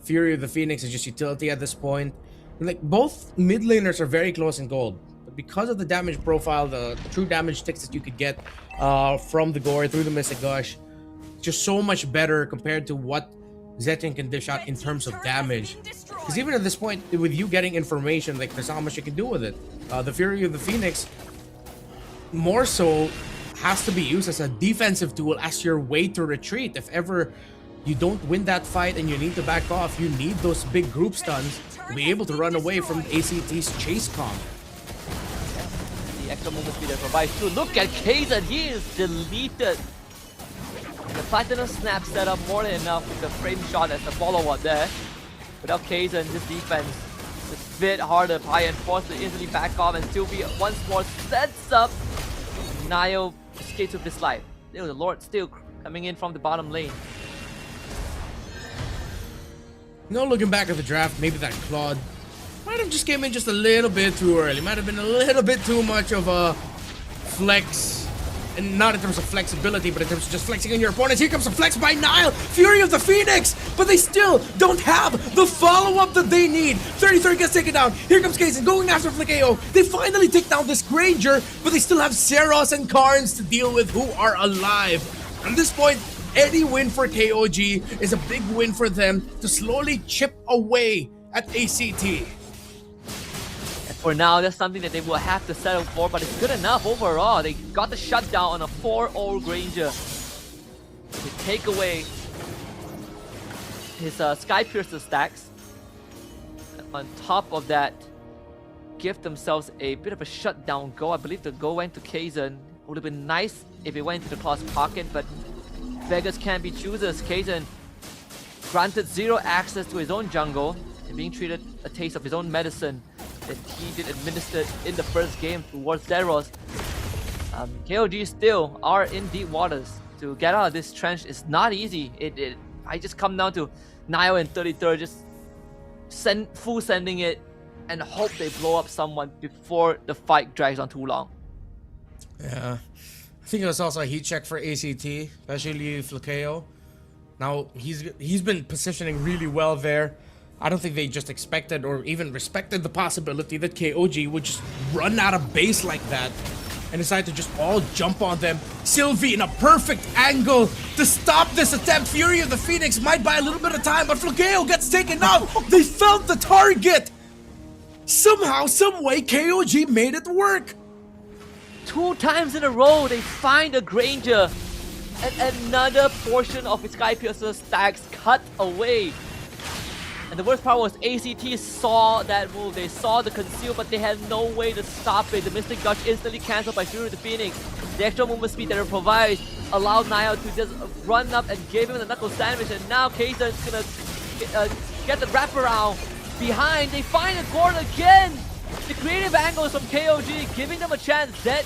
S7: Fury of the Phoenix is just utility at this point. And like, both mid laners are very close in gold, but because of the damage profile, the true damage ticks that you could get from the Gore through the Mystic Gush, just so much better compared to what Zetian can dish out in terms of damage. Because even at this point, with you getting information, like, there's not much you can do with it. The Fury of the Phoenix more so has to be used as a defensive tool, as your way to retreat. If ever you don't win that fight and you need to back off, you need those big group stuns to be able to run away from ACT's chase comp.
S8: The extra movement speed that provides too. Look at Kaizen, he is deleted. And the Platinum Snap set up more than enough with the frame shot as the follow-up there. Without Kaizen, this defense is a bit harder. Payan forced to instantly back off, and Sylvie once more sets up. Nile escapes with his life. There was a Lord still coming in from the bottom lane.
S7: You know, looking back at the draft, maybe that Claude might have just came in just a little bit too early. Might have been a little bit too much of a flex and not in terms of flexibility, but in terms of just flexing on your opponents. Here comes a flex by Nile, Fury of the Phoenix, but they still don't have the follow-up that they need. 33 gets taken down. Here comes Kaysen going after Flakeo. They finally take down this Granger, but they still have Zeros and Karns to deal with who are alive. At this point, any win for KOG is a big win for them to slowly chip away at ACT.
S8: For now, that's something that they will have to settle for, but it's good enough overall. They got the shutdown on a 4-0 Granger. They take away his Sky Piercer stacks. On top of that, give themselves a bit of a shutdown go. I believe the go went to Kaysen. Would have been nice if it went to the Claw's pocket, but beggars can't be choosers. Kaysen granted 0 access to his own jungle and being treated a taste of his own medicine that he did administer in the first game towards Zeros. KOG still are in deep waters. To get out of this trench is not easy. I just come down to Nile and 33rd just sending it and hope they blow up someone before the fight drags on too long.
S7: Yeah, I think it was also a heat check for ACT, especially Flakeo. Now he's been positioning really well there. I don't think they just expected or even respected the possibility that KOG would just run out of base like that and decide to just all jump on them. Sylvie in a perfect angle to stop this attempt. Fury of the Phoenix might buy a little bit of time, but Flakeo gets taken out. They felt the target. Somehow, someway, KOG made it work.
S8: 2 times in a row, they find a Granger and another portion of his Sky Piercer stacks cut away. And the worst part was ACT saw that move. They saw the conceal, but they had no way to stop it. The Mystic Dodge instantly cancelled by Fury of the Phoenix. The extra movement speed that it provides allowed Nile to just run up and give him the knuckle sandwich. And now Kaysen's gonna get the wraparound behind. They find a Gord again. The creative angles from KOG giving them a chance. Zed,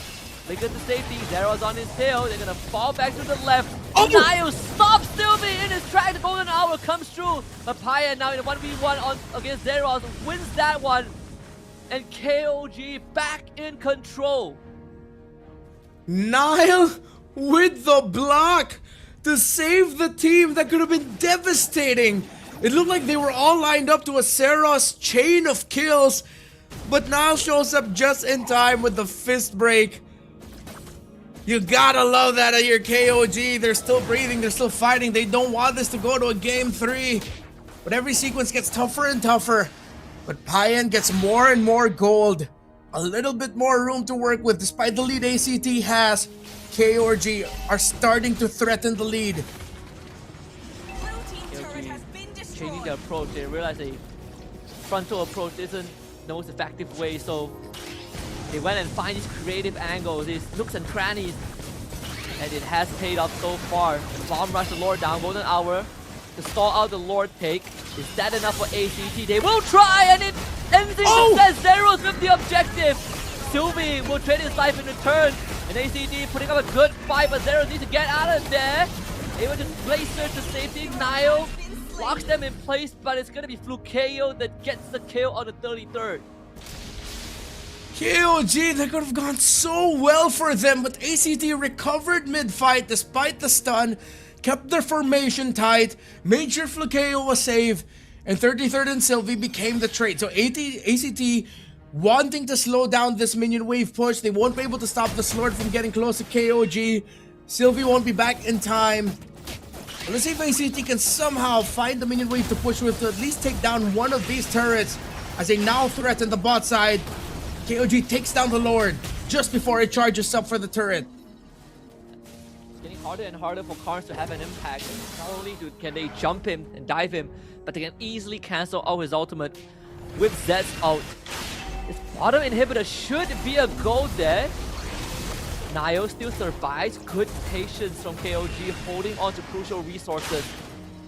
S8: they get the safety. Zero's on his tail. They're gonna fall back to the left. Nile stops Sylvie in his track. The golden hour comes through. But Paya now in a 1v1 against Zeros wins that one. And KOG back in control.
S7: Nile with the block to save the team that could have been devastating. It looked like they were all lined up to a Zeros chain of kills. But Nile shows up just in time with the fist break. You gotta love that at your KOG. They're still breathing, they're still fighting. They don't want this to go to a game 3. But every sequence gets tougher and tougher. But Payan gets more and more gold. A little bit more room to work with despite the lead ACT has. KOG are starting to threaten the lead.
S8: Changing their approach, they realize a frontal approach isn't the most effective way, so they went and find these creative angles, these nooks and crannies, and it has paid off so far. The bomb rush the Lord down, golden hour to stall out the Lord take. Is that enough for ACT? They will try, and it ends in success. Zeros with the objective. Sylvie will trade his life in return, and ACT putting up a good fight, but Zeros need to get out of there. Able to place search to safety. Nile blocks them in place, but it's gonna be Flukeo that gets the kill on the 33rd.
S7: KOG, that could have gone so well for them, but ACT recovered mid-fight despite the stun, kept their formation tight, made sure Flukeo was safe, and 33rd and Sylvie became the trade. So ACT wanting to slow down this minion wave push, they won't be able to stop the Slord from getting close to KOG. Sylvie won't be back in time. Let's see if ACT can somehow find the minion wave to push with to at least take down one of these turrets as they now threaten the bot side. KOG takes down the Lord just before it charges up for the turret.
S8: It's getting harder and harder for Karns to have an impact. Not only can they jump him and dive him, but they can easily cancel out his ultimate with Zed's ult. This bottom inhibitor should be a goal there. Nio still survives. Good patience from KOG holding on to crucial resources.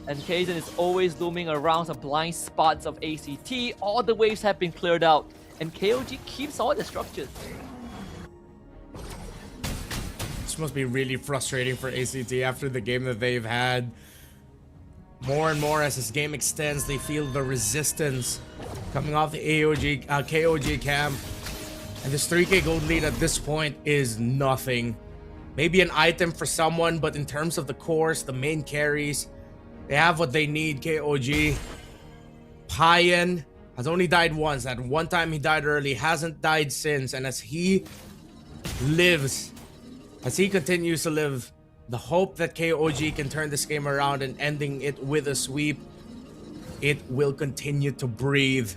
S8: And Kaysen is always looming around some blind spots of ACT. All the waves have been cleared out. And KOG keeps all the structures.
S7: This must be really frustrating for ACT after the game that they've had. More and more as this game extends, they feel the resistance coming off the KOG camp. And this 3k gold lead at this point is nothing. maybe an item for someone, but in terms of the cores, the main carries, they have what they need. KOG. Payan has only died once. That one time he died early, hasn't died since. And as he lives, as he continues to live, the hope that KOG can turn this game around and ending it with a sweep, it will continue to breathe.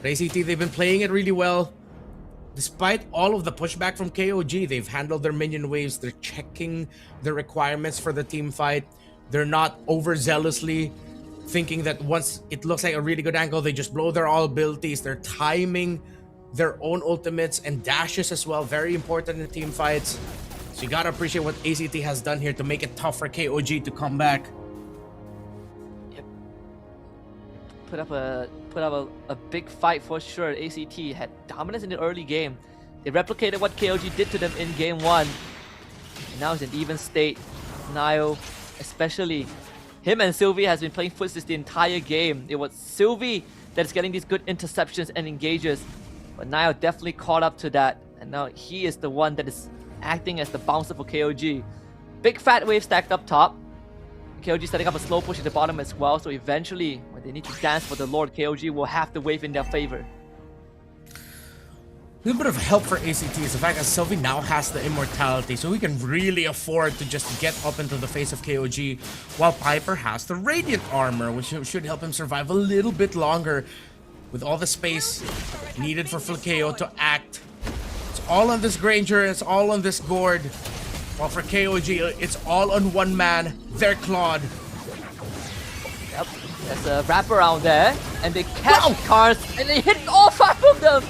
S7: But ACT, they've been playing it really well. Despite all of the pushback from KOG, they've handled their minion waves. They're checking the requirements for the team fight. They're not overzealously thinking that once it looks like a really good angle, they just blow their all abilities. They're timing their own ultimates and dashes as well. Very important in team fights. So you gotta appreciate what ACT has done here to make it tough for KOG to come back.
S8: Yep. Put up a big fight for sure. ACT had dominance in the early game. They replicated what KOG did to them in game 1. And now it's an even state. Nio, especially, him and Sylvie has been playing footsies the entire game. It was Sylvie that's getting these good interceptions and engages. But Nio definitely caught up to that. And now he is the one that is acting as the bouncer for KOG. Big fat wave stacked up top. KOG setting up a slow push at the bottom as well. So eventually, when they need to dance for the Lord, KOG will have the wave in their favor.
S7: A little bit of help for ACT is the fact that Sylvie now has the immortality, so he can really afford to just get up into the face of KOG, while Piper has the radiant armor, which should help him survive a little bit longer with all the space needed for Flakeo to act. It's all on this Granger, it's all on this Gord, while for KOG, it's all on one man, their Claude.
S8: Yep, there's a wraparound there, and they catch cars, and they hit all 5 of them!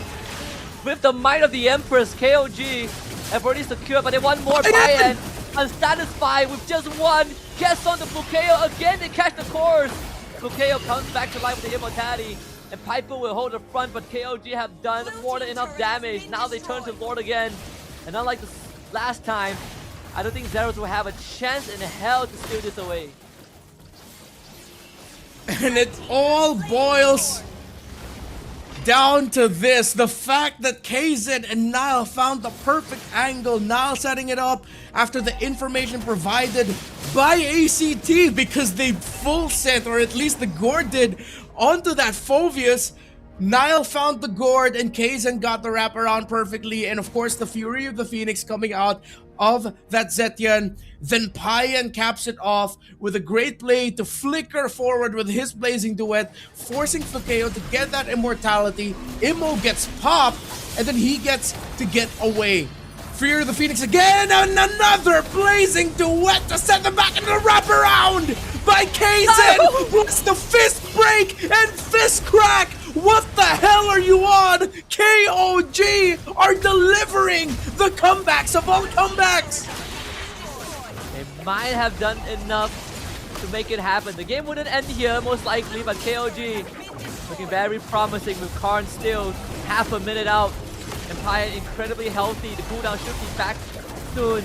S8: With the might of the Empress, KOG have already secured, but they want more buy-in. Unsatisfied with just one. Gets on the Flukeo again, they catch the course. Flukeo comes back to life with the immortality, and Piper will hold the front, but KOG have done more than enough damage. Now they turn to Lord again, and unlike the last time, I don't think Zeros will have a chance in hell to steal this away.
S7: And it all boils down to this, the fact that KZ and Nile found the perfect angle. Nile setting it up after the information provided by ACT, because they full set, or at least the Gord did, onto that Phoveus. Nile found the Gord and KZ got the wraparound perfectly, and of course the Fury of the Phoenix coming out of that Zetian. Then Payan caps it off with a great play to flicker forward with his blazing duet, forcing Flakeo to get that immortality. Immo gets popped, and then he gets to get away. Fury of the Phoenix again, and another blazing duet to send them back into the wraparound by Kaizen. Plus the fist break and fist crack. What the hell are you on? KOG are delivering the comebacks of all comebacks.
S8: They might have done enough to make it happen. The game wouldn't end here most likely, but KOG looking very promising with Karn still half a minute out. And Payan incredibly healthy. The cooldown should be back soon.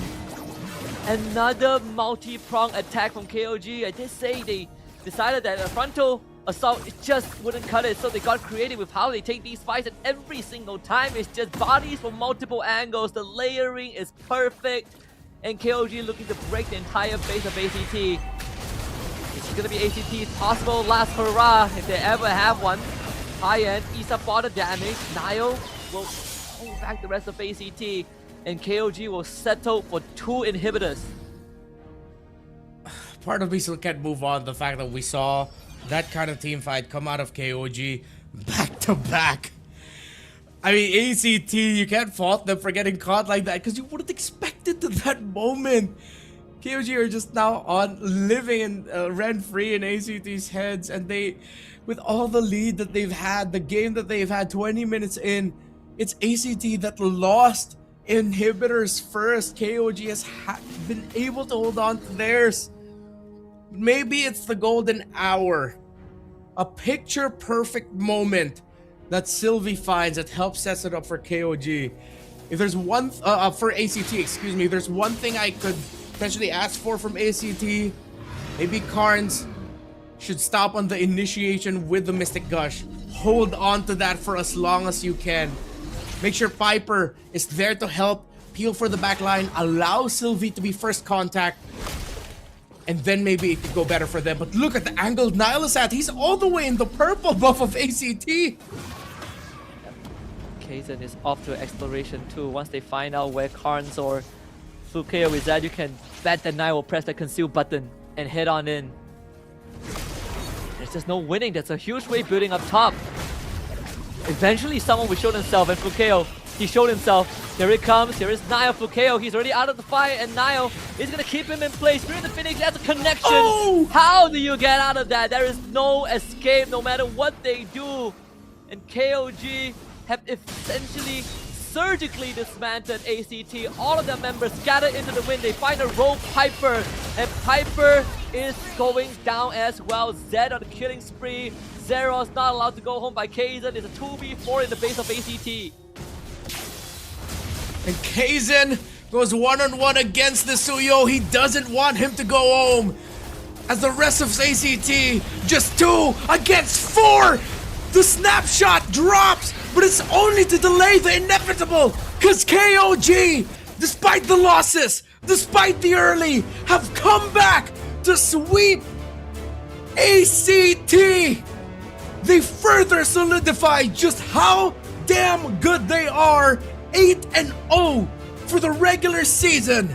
S8: Another multi-prong attack from KOG. I did say they decided that a frontal assault just wouldn't cut it, so they got creative with how they take these fights, and every single time it's just bodies from multiple angles. The layering is perfect, and KOG looking to break the entire base of ACT. It's gonna be ACT's possible last hurrah if they ever have one. Payan eats up all the damage. Nile will hold back the rest of ACT, and KOG will settle for 2 inhibitors.
S7: Part of me still can't move on the fact that we saw that kind of team fight come out of KOG back to back. I mean, ACT, you can't fault them for getting caught like that, because you wouldn't expect it to that moment. KOG are just now on living in rent-free in ACT's heads, and they, with all the lead that they've had, the game that they've had 20 minutes in, it's ACT that lost inhibitors first. KOG has been able to hold on to theirs. Maybe it's the golden hour, a picture-perfect moment that Sylvie finds that helps set it up for KOG. If there's one, for ACT, excuse me, if there's one thing I could potentially ask for from ACT, maybe Karns should stop on the initiation with the Mystic Gush. Hold on to that for as long as you can. Make sure Piper is there to help peel for the back line, allow Sylvie to be first contact, and then maybe it could go better for them. But look at the angle Niall is at. He's all the way in the purple buff of ACT.
S8: Kaizen is off to exploration too. Once they find out where Carnes or Flukeo is at, you can bet that Nai will press the conceal button and head on in. There's just no winning. That's a huge wave building up top. Eventually someone will show themselves, and Flukeo, he showed himself. Here it comes. Here is Niall. Flukeo, he's already out of the fight, and Niall is gonna keep him in place. During the finish, that's a connection.
S7: Oh!
S8: How do you get out of that? There is no escape no matter what they do. And KOG have essentially surgically dismantled ACT. All of their members scattered into the wind. They find a rogue Piper, and Piper is going down as well. Zed on the killing spree. Zeros not allowed to go home by Kaizen. It's a 2v4 in the base of ACT.
S7: And Kaizen goes one-on-one against the Suyo. He doesn't want him to go home. As the rest of ACT, just 2 against 4. The snapshot drops, but it's only to delay the inevitable. Because KOG, despite the losses, despite the early, have come back to sweep ACT. They further solidify just how damn good they are. 8-0 for the regular season.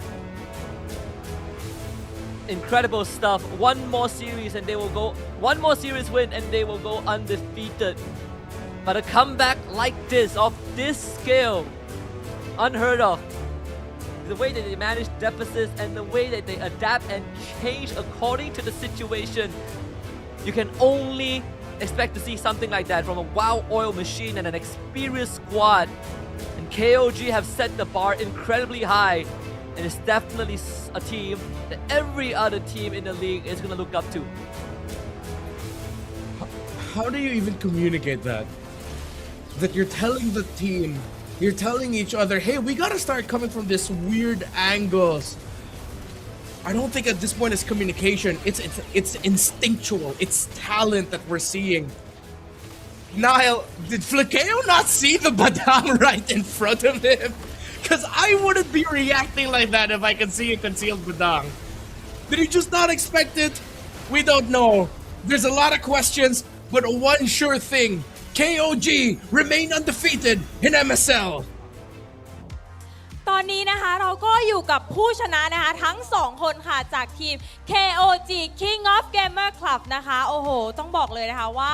S8: Incredible stuff. One more series and they will go, one more series win and they will go undefeated. But a comeback like this, of this scale, unheard of. The way that they manage deficits and the way that they adapt and change according to the situation, you can only expect to see something like that from a well-oiled machine and an experienced squad. And KOG have set the bar incredibly high, and it's definitely a team that every other team in the league is going to look up to.
S7: How do you even communicate that? That you're telling the team, you're telling each other, hey, we gotta start coming from this weird angles. I don't think at this point it's communication. It's instinctual. It's talent that we're seeing. Niall, did Flukeo not see the Badang right in front of him? Because I wouldn't be reacting like that if I could see a concealed Badang. Did he just not expect it? We don't know. There's a lot of questions, but one sure thing. KOG remain undefeated in MSL.
S6: ตอนนี้นะคะเราก็อยู่กับผู้ชนะนะคะทั้ง2คนค่ะจากทีม KOG King of Gamer Club นะคะโอ้โหต้องบอกเลยนะคะว่า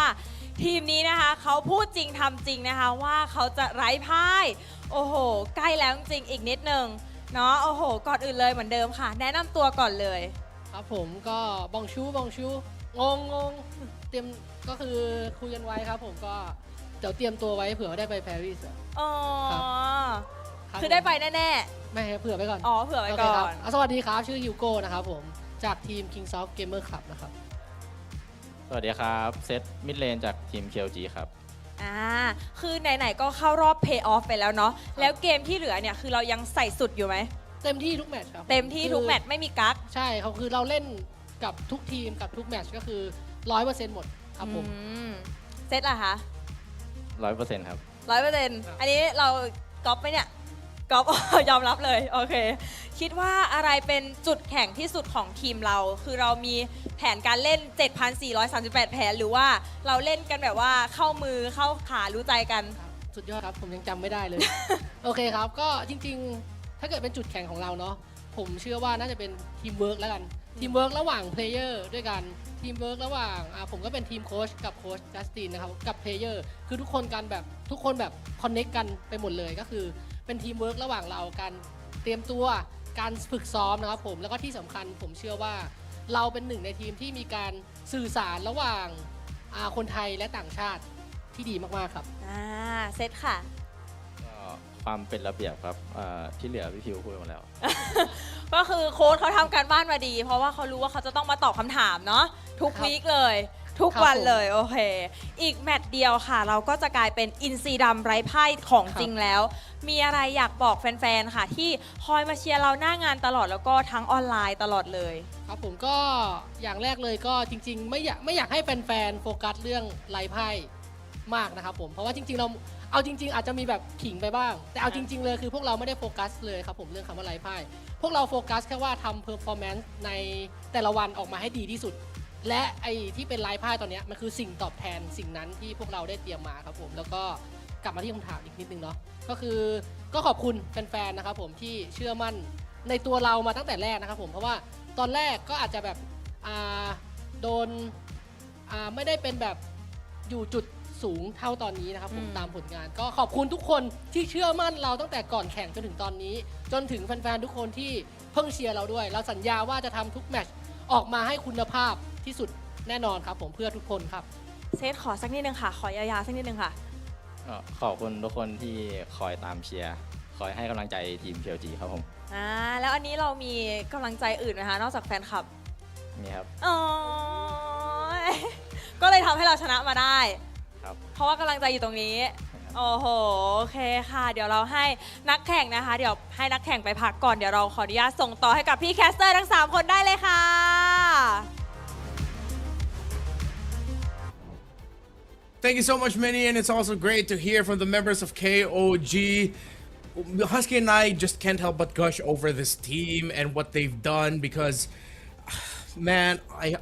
S6: ทีมนี้นะคะเขาพูดจริงทำจริงนะคะว่าเขาจะไร้พ่ายโอ้โหใกล้แล้วจริงอีกนิดนึงเนาะโอ้โหก่อนอื่นเลยเหมือนเดิมค่ะแนะนำตัวก่อนเลย
S11: ครับผมก็บองชูงงเตรียมก็คือคุยกันไว้ครับผมก็เดี๋ยวเตรียมตัวไว้เผื่อได้ไปปารีส
S6: อ๋อคือได้ไปแน่
S11: ๆไม่เผื่อไปก่อน
S6: อ๋อเผื่อไปก่อน
S11: สวัสดีครับชื่อฮิวโก้นะครับผมจากทีม King of Gamer Club นะครับ
S15: สวัสดีครับเซตมิดเลนจากทีม KLG ครับ
S6: คือไหนๆก็เข้ารอบเพย์ออฟไปแล้วเนาะแล้วเกมที่เหลือเนี่ยคือเรายังใส่สุดอยู่ไหม
S11: เต็มที่ทุกแมตช์ครับ
S6: เต็มที่ทุกแมตช์ไม่มีกั๊ก
S11: ใช่เขาคือเราเล่นกับทุกทีมกับทุกแมตช์ก็คือ 100% หมดครับผม
S6: เซตล่ะคะ
S15: 100% ครับ
S6: 100% อันนี้เราก๊อปไหมเนี่ยก๊อป ยอมรับเลยโอเคคิดว่าอะไรเป็นจุดแข็งที่สุดของทีมเราคือเรามีแผนการเล่น 7,438 แผนหรือว่าเราเล่นกันแบบว่าเข้ามือเข้าขารู้ใจกัน
S11: สุดยอดครับผมยังจำไม่ได้เลย โอเคครับก็จริงๆถ้าเกิดเป็นจุดแข็งของเราเนาะผมเชื่อว่าน่าจะเป็นทีมเวิร์กแล้วกันทีมเวิร์กระหว่างเพลเยอร์ด้วยกันทีมเวิร์กระหว่างผมก็เป็นทีมโค้ชกับโค้ชจัสตินนะครับกับเพลเยอร์คือทุกคนแบบคอนเน็กกันไปหมดเลยก็คือเป็นทีมเวิร์กระหว่างเราการเตรียมตัวการฝึกซ้อมนะครับผมแล้วก็ที่สำคัญผมเชื่อว่าเราเป็นหนึ่งในทีมที่มีการสื่อสารระหว่างคนไทยและต่างชาติที่ดีมากๆครับ
S6: เซตค่ะ
S15: ความเป็นระเบียบครับที่เหลือพี่พิวพูดมาแล้ว
S6: ก็คือโค้ชเขาทำการบ้านมาดีเพราะว่าเขารู้ว่าเขาจะต้องมาตอบคำถามเนาะทุกวีคเลยทุกวันเลยโอเคอีกแมตช์เดียวค่ะเราก็จะกลายเป็นอินซีดำไร้พ่ายของจริงแล้วมีอะไรอยากบอกแฟนๆค่ะที่คอยมาเชียร์เราหน้างานตลอดแล้วก็ทั้งออนไลน์ตลอดเลย
S11: ครับผมก็อย่างแรกเลยก็จริงๆไม่อยากให้แฟนๆโฟกัสเรื่องไร้พ่ายมากนะครับผมเพราะว่าจริงๆเรา
S16: เอาจริงๆอาจจะมีแบบขิงไปบ้างแต่เอาจริงๆเลยคือพวกเราไม่ได้โฟกัสเลยครับผมเรื่องคำว่าไร้พ่ายพวกเราโฟกัสแค่ว่าทำเพอร์ฟอร์แมนซ์ในแต่ละวันออกมาให้ดีที่สุดและไอ้ที่เป็นไร้พ่ายตอนนี้มันคือสิ่งตอบแทนสิ่งนั้นที่พวกเราได้เตรียมมาครับผมแล้วก็กลับมาที่คำถามอีกนิดนึงเนาะก็คือก็ขอบคุณแฟนๆนะครับผมที่เชื่อมั่นในตัวเรามาตั้งแต่แรกนะครับผมเพราะว่าตอนแรกก็อาจจะแบบโดนไม่ได้เป็นแบบอยู่จุดสูงเท่าตอนนี้นะครับผมตามผลงานก็ขอบคุณทุกคนที่เชื่อมั่นเราตั้งแต่ก่อนแข่งจนถึงตอนนี้จนถึงแฟนๆทุกคนที่เพิ่งเชียร์เราด้วยเราสัญญาว่าจะทำทุกแมตช์ออกมาให้คุณภาพที่สุดแน่นอนครับผมเพื่อทุกคนครับ
S6: เซตขอสักนิดนึงค่ะขอยาวๆสักนิดนึงค่ะ
S15: ขอบคุณทุกคนที่คอยตามเชียร์คอยให้กำลังใจทีม VLTH ครับผม
S6: แล้วอันนี้เรามีกำลังใจอื่นไหมคะนอกจากแฟนคลับ
S15: มีครับ
S6: อ๋อ ก็เลยทำให้เราชนะมาได้
S15: ครับ
S6: เพราะว่ากำลังใจอยู่ตรงนี้ โอ้โห โอเคค่ะ เดี๋ยวเราให้นักแข่งนะคะ เดี๋ยวให้นักแข่งไปพักก่อน เดี๋ยวเราขออนุญาตส่งต่อให้กับพี่แคสเตอร์ทั้ง 3 คนได้เลยค่ะ
S7: Thank you so much, Minnie, and it's also great to hear from the members of KOG. Husky and I just can't help but gush over this team and what they've done because, man,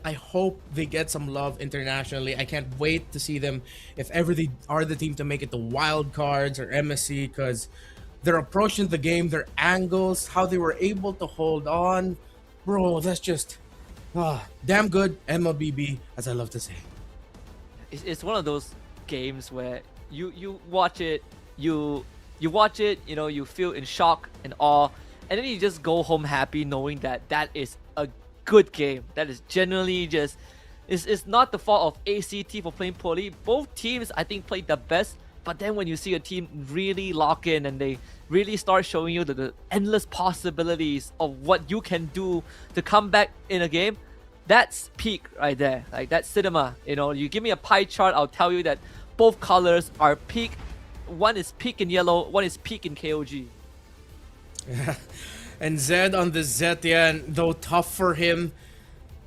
S7: I hope they get some love internationally. I can't wait to see them if ever they are the team to make it to wild cards or MSC because their approach in the game, their angles, how they were able to hold on, bro, that's just damn good MLBB, as I love to say.
S8: It's one of those games where you watch it, you watch it, you know, you feel in shock and awe, and then you just go home happy knowing that that is a good game. That is generally just, it's not the fault of ACT for playing poorly. Both teams, I think, played the best, but then when you see a team really lock in and they really start showing you the endless possibilities of what you can do to come back in a game, that's peak right there. Like, that's cinema. You know, you give me a pie chart, I'll tell you that both colors are peak. One is peak in yellow, one is peak in KOG.
S7: Yeah. And Zed on the Zetian, though tough for him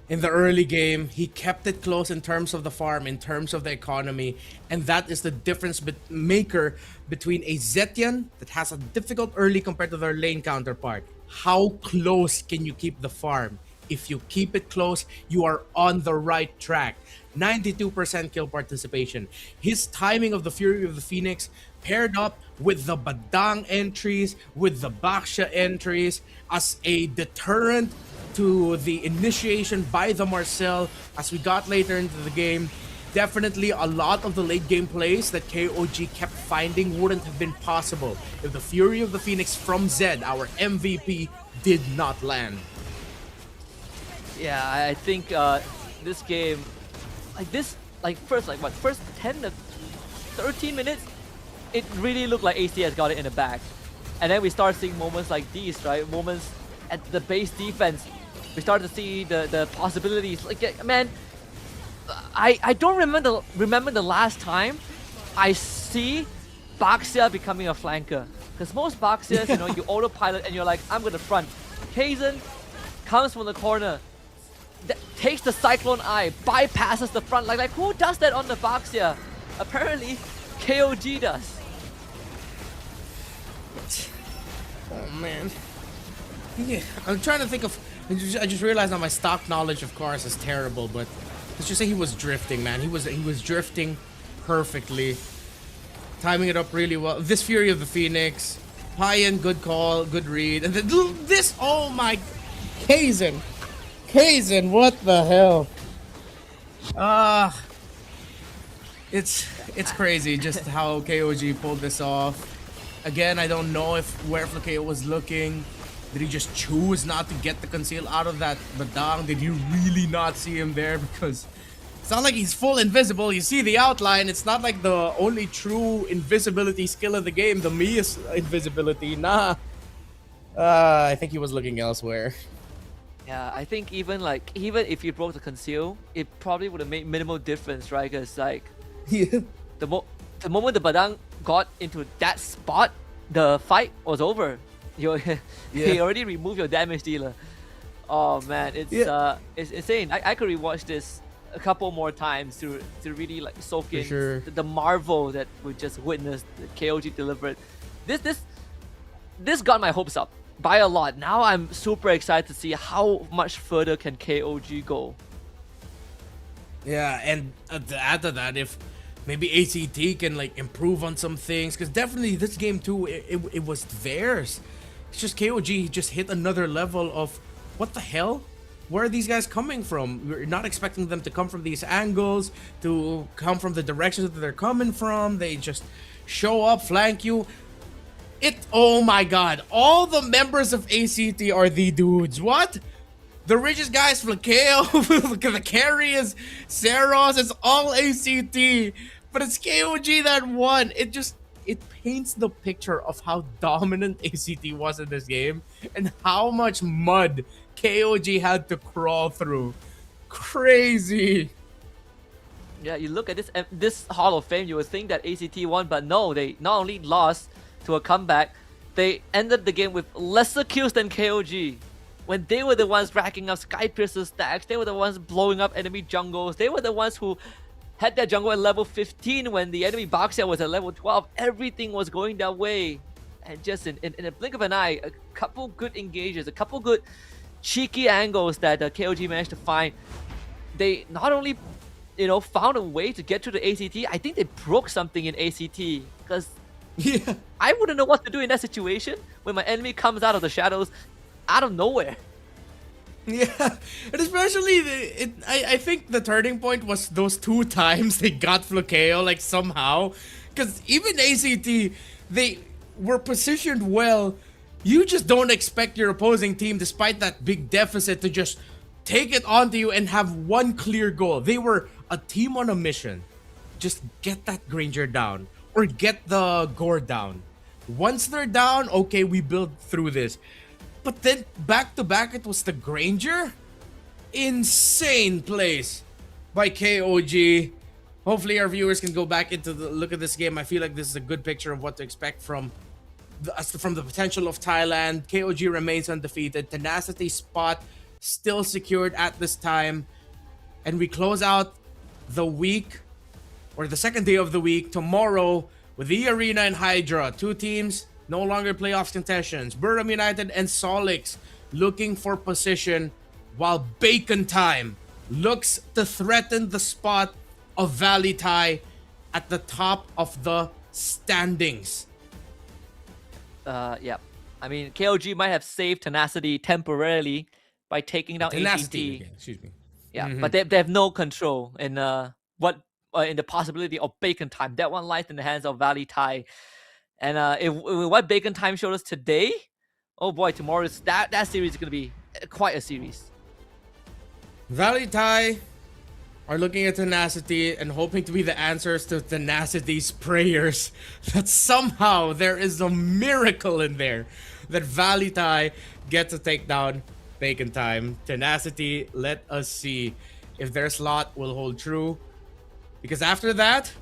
S7: in the early game, he kept it close in terms of the farm, in terms of the economy, and that is the difference maker between a Zetian that has a difficult early compared to their lane counterpart. How close can you keep the farm? If you keep it close, you are on the right track. 92% kill participation. His timing of the Fury of the Phoenix paired up with the Badang entries, with the Baksha entries as a deterrent to the initiation by the Marcel as we got later into the game. Definitely a lot of the late game plays that KOG kept finding wouldn't have been possible if the Fury of the Phoenix from Zed, our MVP, did not land.
S8: Yeah, I think this game, first 10 to 13 minutes, it really looked like ACS got it in the bag. And then we start seeing moments like these, right? Moments at the base defense. We start to see the possibilities. Like, man, I don't remember the last time I see Baxia becoming a flanker. Because most Baxias, you know, you autopilot and you're like, I'm gonna front. Hazen comes from the corner, takes the Cyclone Eye, bypasses the front. Like who does that on the Baxia? Apparently, KOG does.
S7: Oh man. Yeah, I'm trying to think of. I just realized now my stock knowledge of cars is terrible, but let's just say he was drifting, man. He was drifting perfectly, timing it up really well. This Fury of the Phoenix, Payan, good call, good read, and then this. Oh my, Hazen, what the hell? It's crazy just how KOG pulled this off. Again, I don't know where Flakeo was looking. Did he just choose not to get the conceal out of that Badang? Did you really not see him there? Because it's not like he's full invisible. You see the outline. It's not like the only true invisibility skill in the game, the Mia's invisibility. Nah. I think he was looking elsewhere.
S8: Yeah, I think even if you broke the conceal, it probably would have made minimal difference, right? Because the moment the Badang got into that spot, the fight was over. You already removed your damage dealer. Oh man, it's insane. I could rewatch this a couple more times to really like soak in
S7: sure.
S8: the marvel that we just witnessed that KOG delivered. This got my hopes up by a lot. Now I'm super excited to see how much further can KOG go.
S7: Yeah, and to add to that, if maybe ACT can like improve on some things, because definitely this game too, it was theirs. It's just KOG just hit another level of what the hell? Where are these guys coming from? We're not expecting them to come from these angles, to come from the directions that they're coming from. They just show up, flank you. Oh my god, all the members of ACT are the dudes. What? The richest guy is Flakeo, the carry is Saros, it's all ACT, but it's KOG that won. It paints the picture of how dominant ACT was in this game and how much mud KOG had to crawl through. Crazy.
S8: Yeah, you look at this Hall of Fame, you would think that ACT won, but no, they not only lost to a comeback, they ended the game with lesser kills than KOG. When they were the ones racking up Skypiercer stacks, they were the ones blowing up enemy jungles, they were the ones who had their jungle at level 15 when the enemy Boxer was at level 12. Everything was going their way. And just in a blink of an eye, a couple good engages, a couple good cheeky angles that KOG managed to find. They not only, found a way to get to the ACT, I think they broke something in ACT. Because I wouldn't know what to do in that situation when my enemy comes out of the shadows out of nowhere.
S7: Yeah, and especially I think the turning point was those 2 times they got Flakeo, like somehow, because even ACT, they were positioned well. You just don't expect your opposing team, despite that big deficit, to just take it onto you and have one clear goal. They were a team on a mission. Just get that Granger down or get the Gore down. Once they're down, okay, we build through this. But then back to back, it was the Granger. Insane plays by KOG. Hopefully our viewers can go back into the look at this game. I feel like this is a good picture of what to expect from the potential of Thailand. KOG remains undefeated. Tenacity spot still secured at this time. And we close out the week, or the second day of the week, tomorrow with the Arena and Hydra. 2 teams, no longer playoffs contestants. Burram United and Solix looking for position, while Bacon Time looks to threaten the spot of Valley Thai at the top of the standings.
S8: Yeah. I mean, KOG might have saved Tenacity temporarily by taking down
S7: Tenacity,
S8: ACT.
S7: excuse me.
S8: Yeah, but they have no control in in the possibility of Bacon Time. That one lies in the hands of Valley Thai. And if what Bacon Time showed us today, oh boy, tomorrow's that series is gonna be quite a series.
S7: Valley Thai are looking at Tenacity and hoping to be the answers to Tenacity's prayers that somehow there is a miracle in there that Valley Thai get to take down Bacon Time. Tenacity, let us see if their slot will hold true, because after that,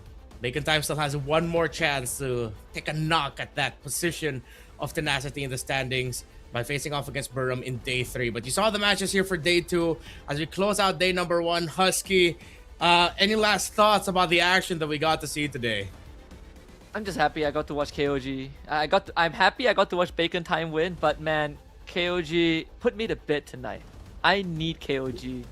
S7: Bacon Time still has one more chance to take a knock at that position of Tenacity in the standings by facing off against Burram in day 3. But you saw the matches here for day 2. As we close out day number 1, Husky, any last thoughts about the action that we got to see today?
S8: I'm just happy I got to watch KOG. I'm happy I got to watch Bacon Time win, but man, KOG put me to bed tonight. I need KOG.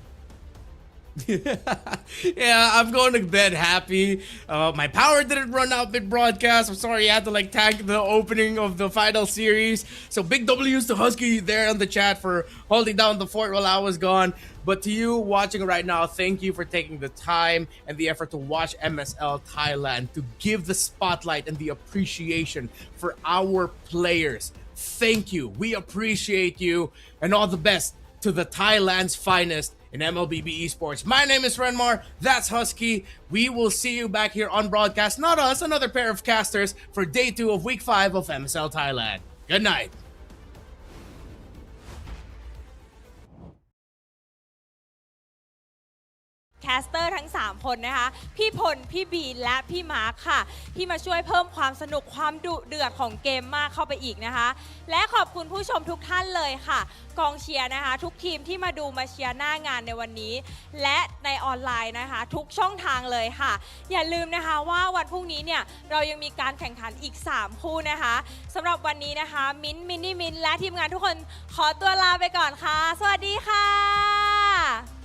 S7: Yeah, I'm going to bed happy. My power didn't run out mid-broadcast. I'm sorry I had to tag the opening of the final series. So big W's to Husky there in the chat for holding down the fort while I was gone. But to you watching right now, thank you for taking the time and the effort to watch MSL Thailand, to give the spotlight and the appreciation for our players. Thank you. We appreciate you, and all the best to the Thailand's finest in MLBB esports. My name is Renmar. That's Husky. We will see you back here on broadcast. Not us, another pair of casters for day 2 of week 5 of MSL Thailand. Good night.
S6: สเตอร์ทั้ง 3 คนนะคะพี่พลพี่บีและพี่มาร์คค่ะที่มาช่วยเพิ่มความสนุกความดุเดือดของเกมมากเข้าไปอีกนะคะและขอบคุณผู้ชมทุกท่านเลยค่ะกองเชียร์นะคะทุกทีมที่มาดูมาเชียร์หน้างานในวันนี้และในออนไลน์นะคะทุกช่องทางเลยค่ะอย่าลืมนะคะว่าวันพรุ่งนี้เนี่ยเรายังมีการแข่งขันอีก3คู่นะคะสำหรับวันนี้นะคะมินท์มินนี่มินท์และทีมงานทุกคนขอตัวลาไปก่อนค่ะสวัสดีค่ะ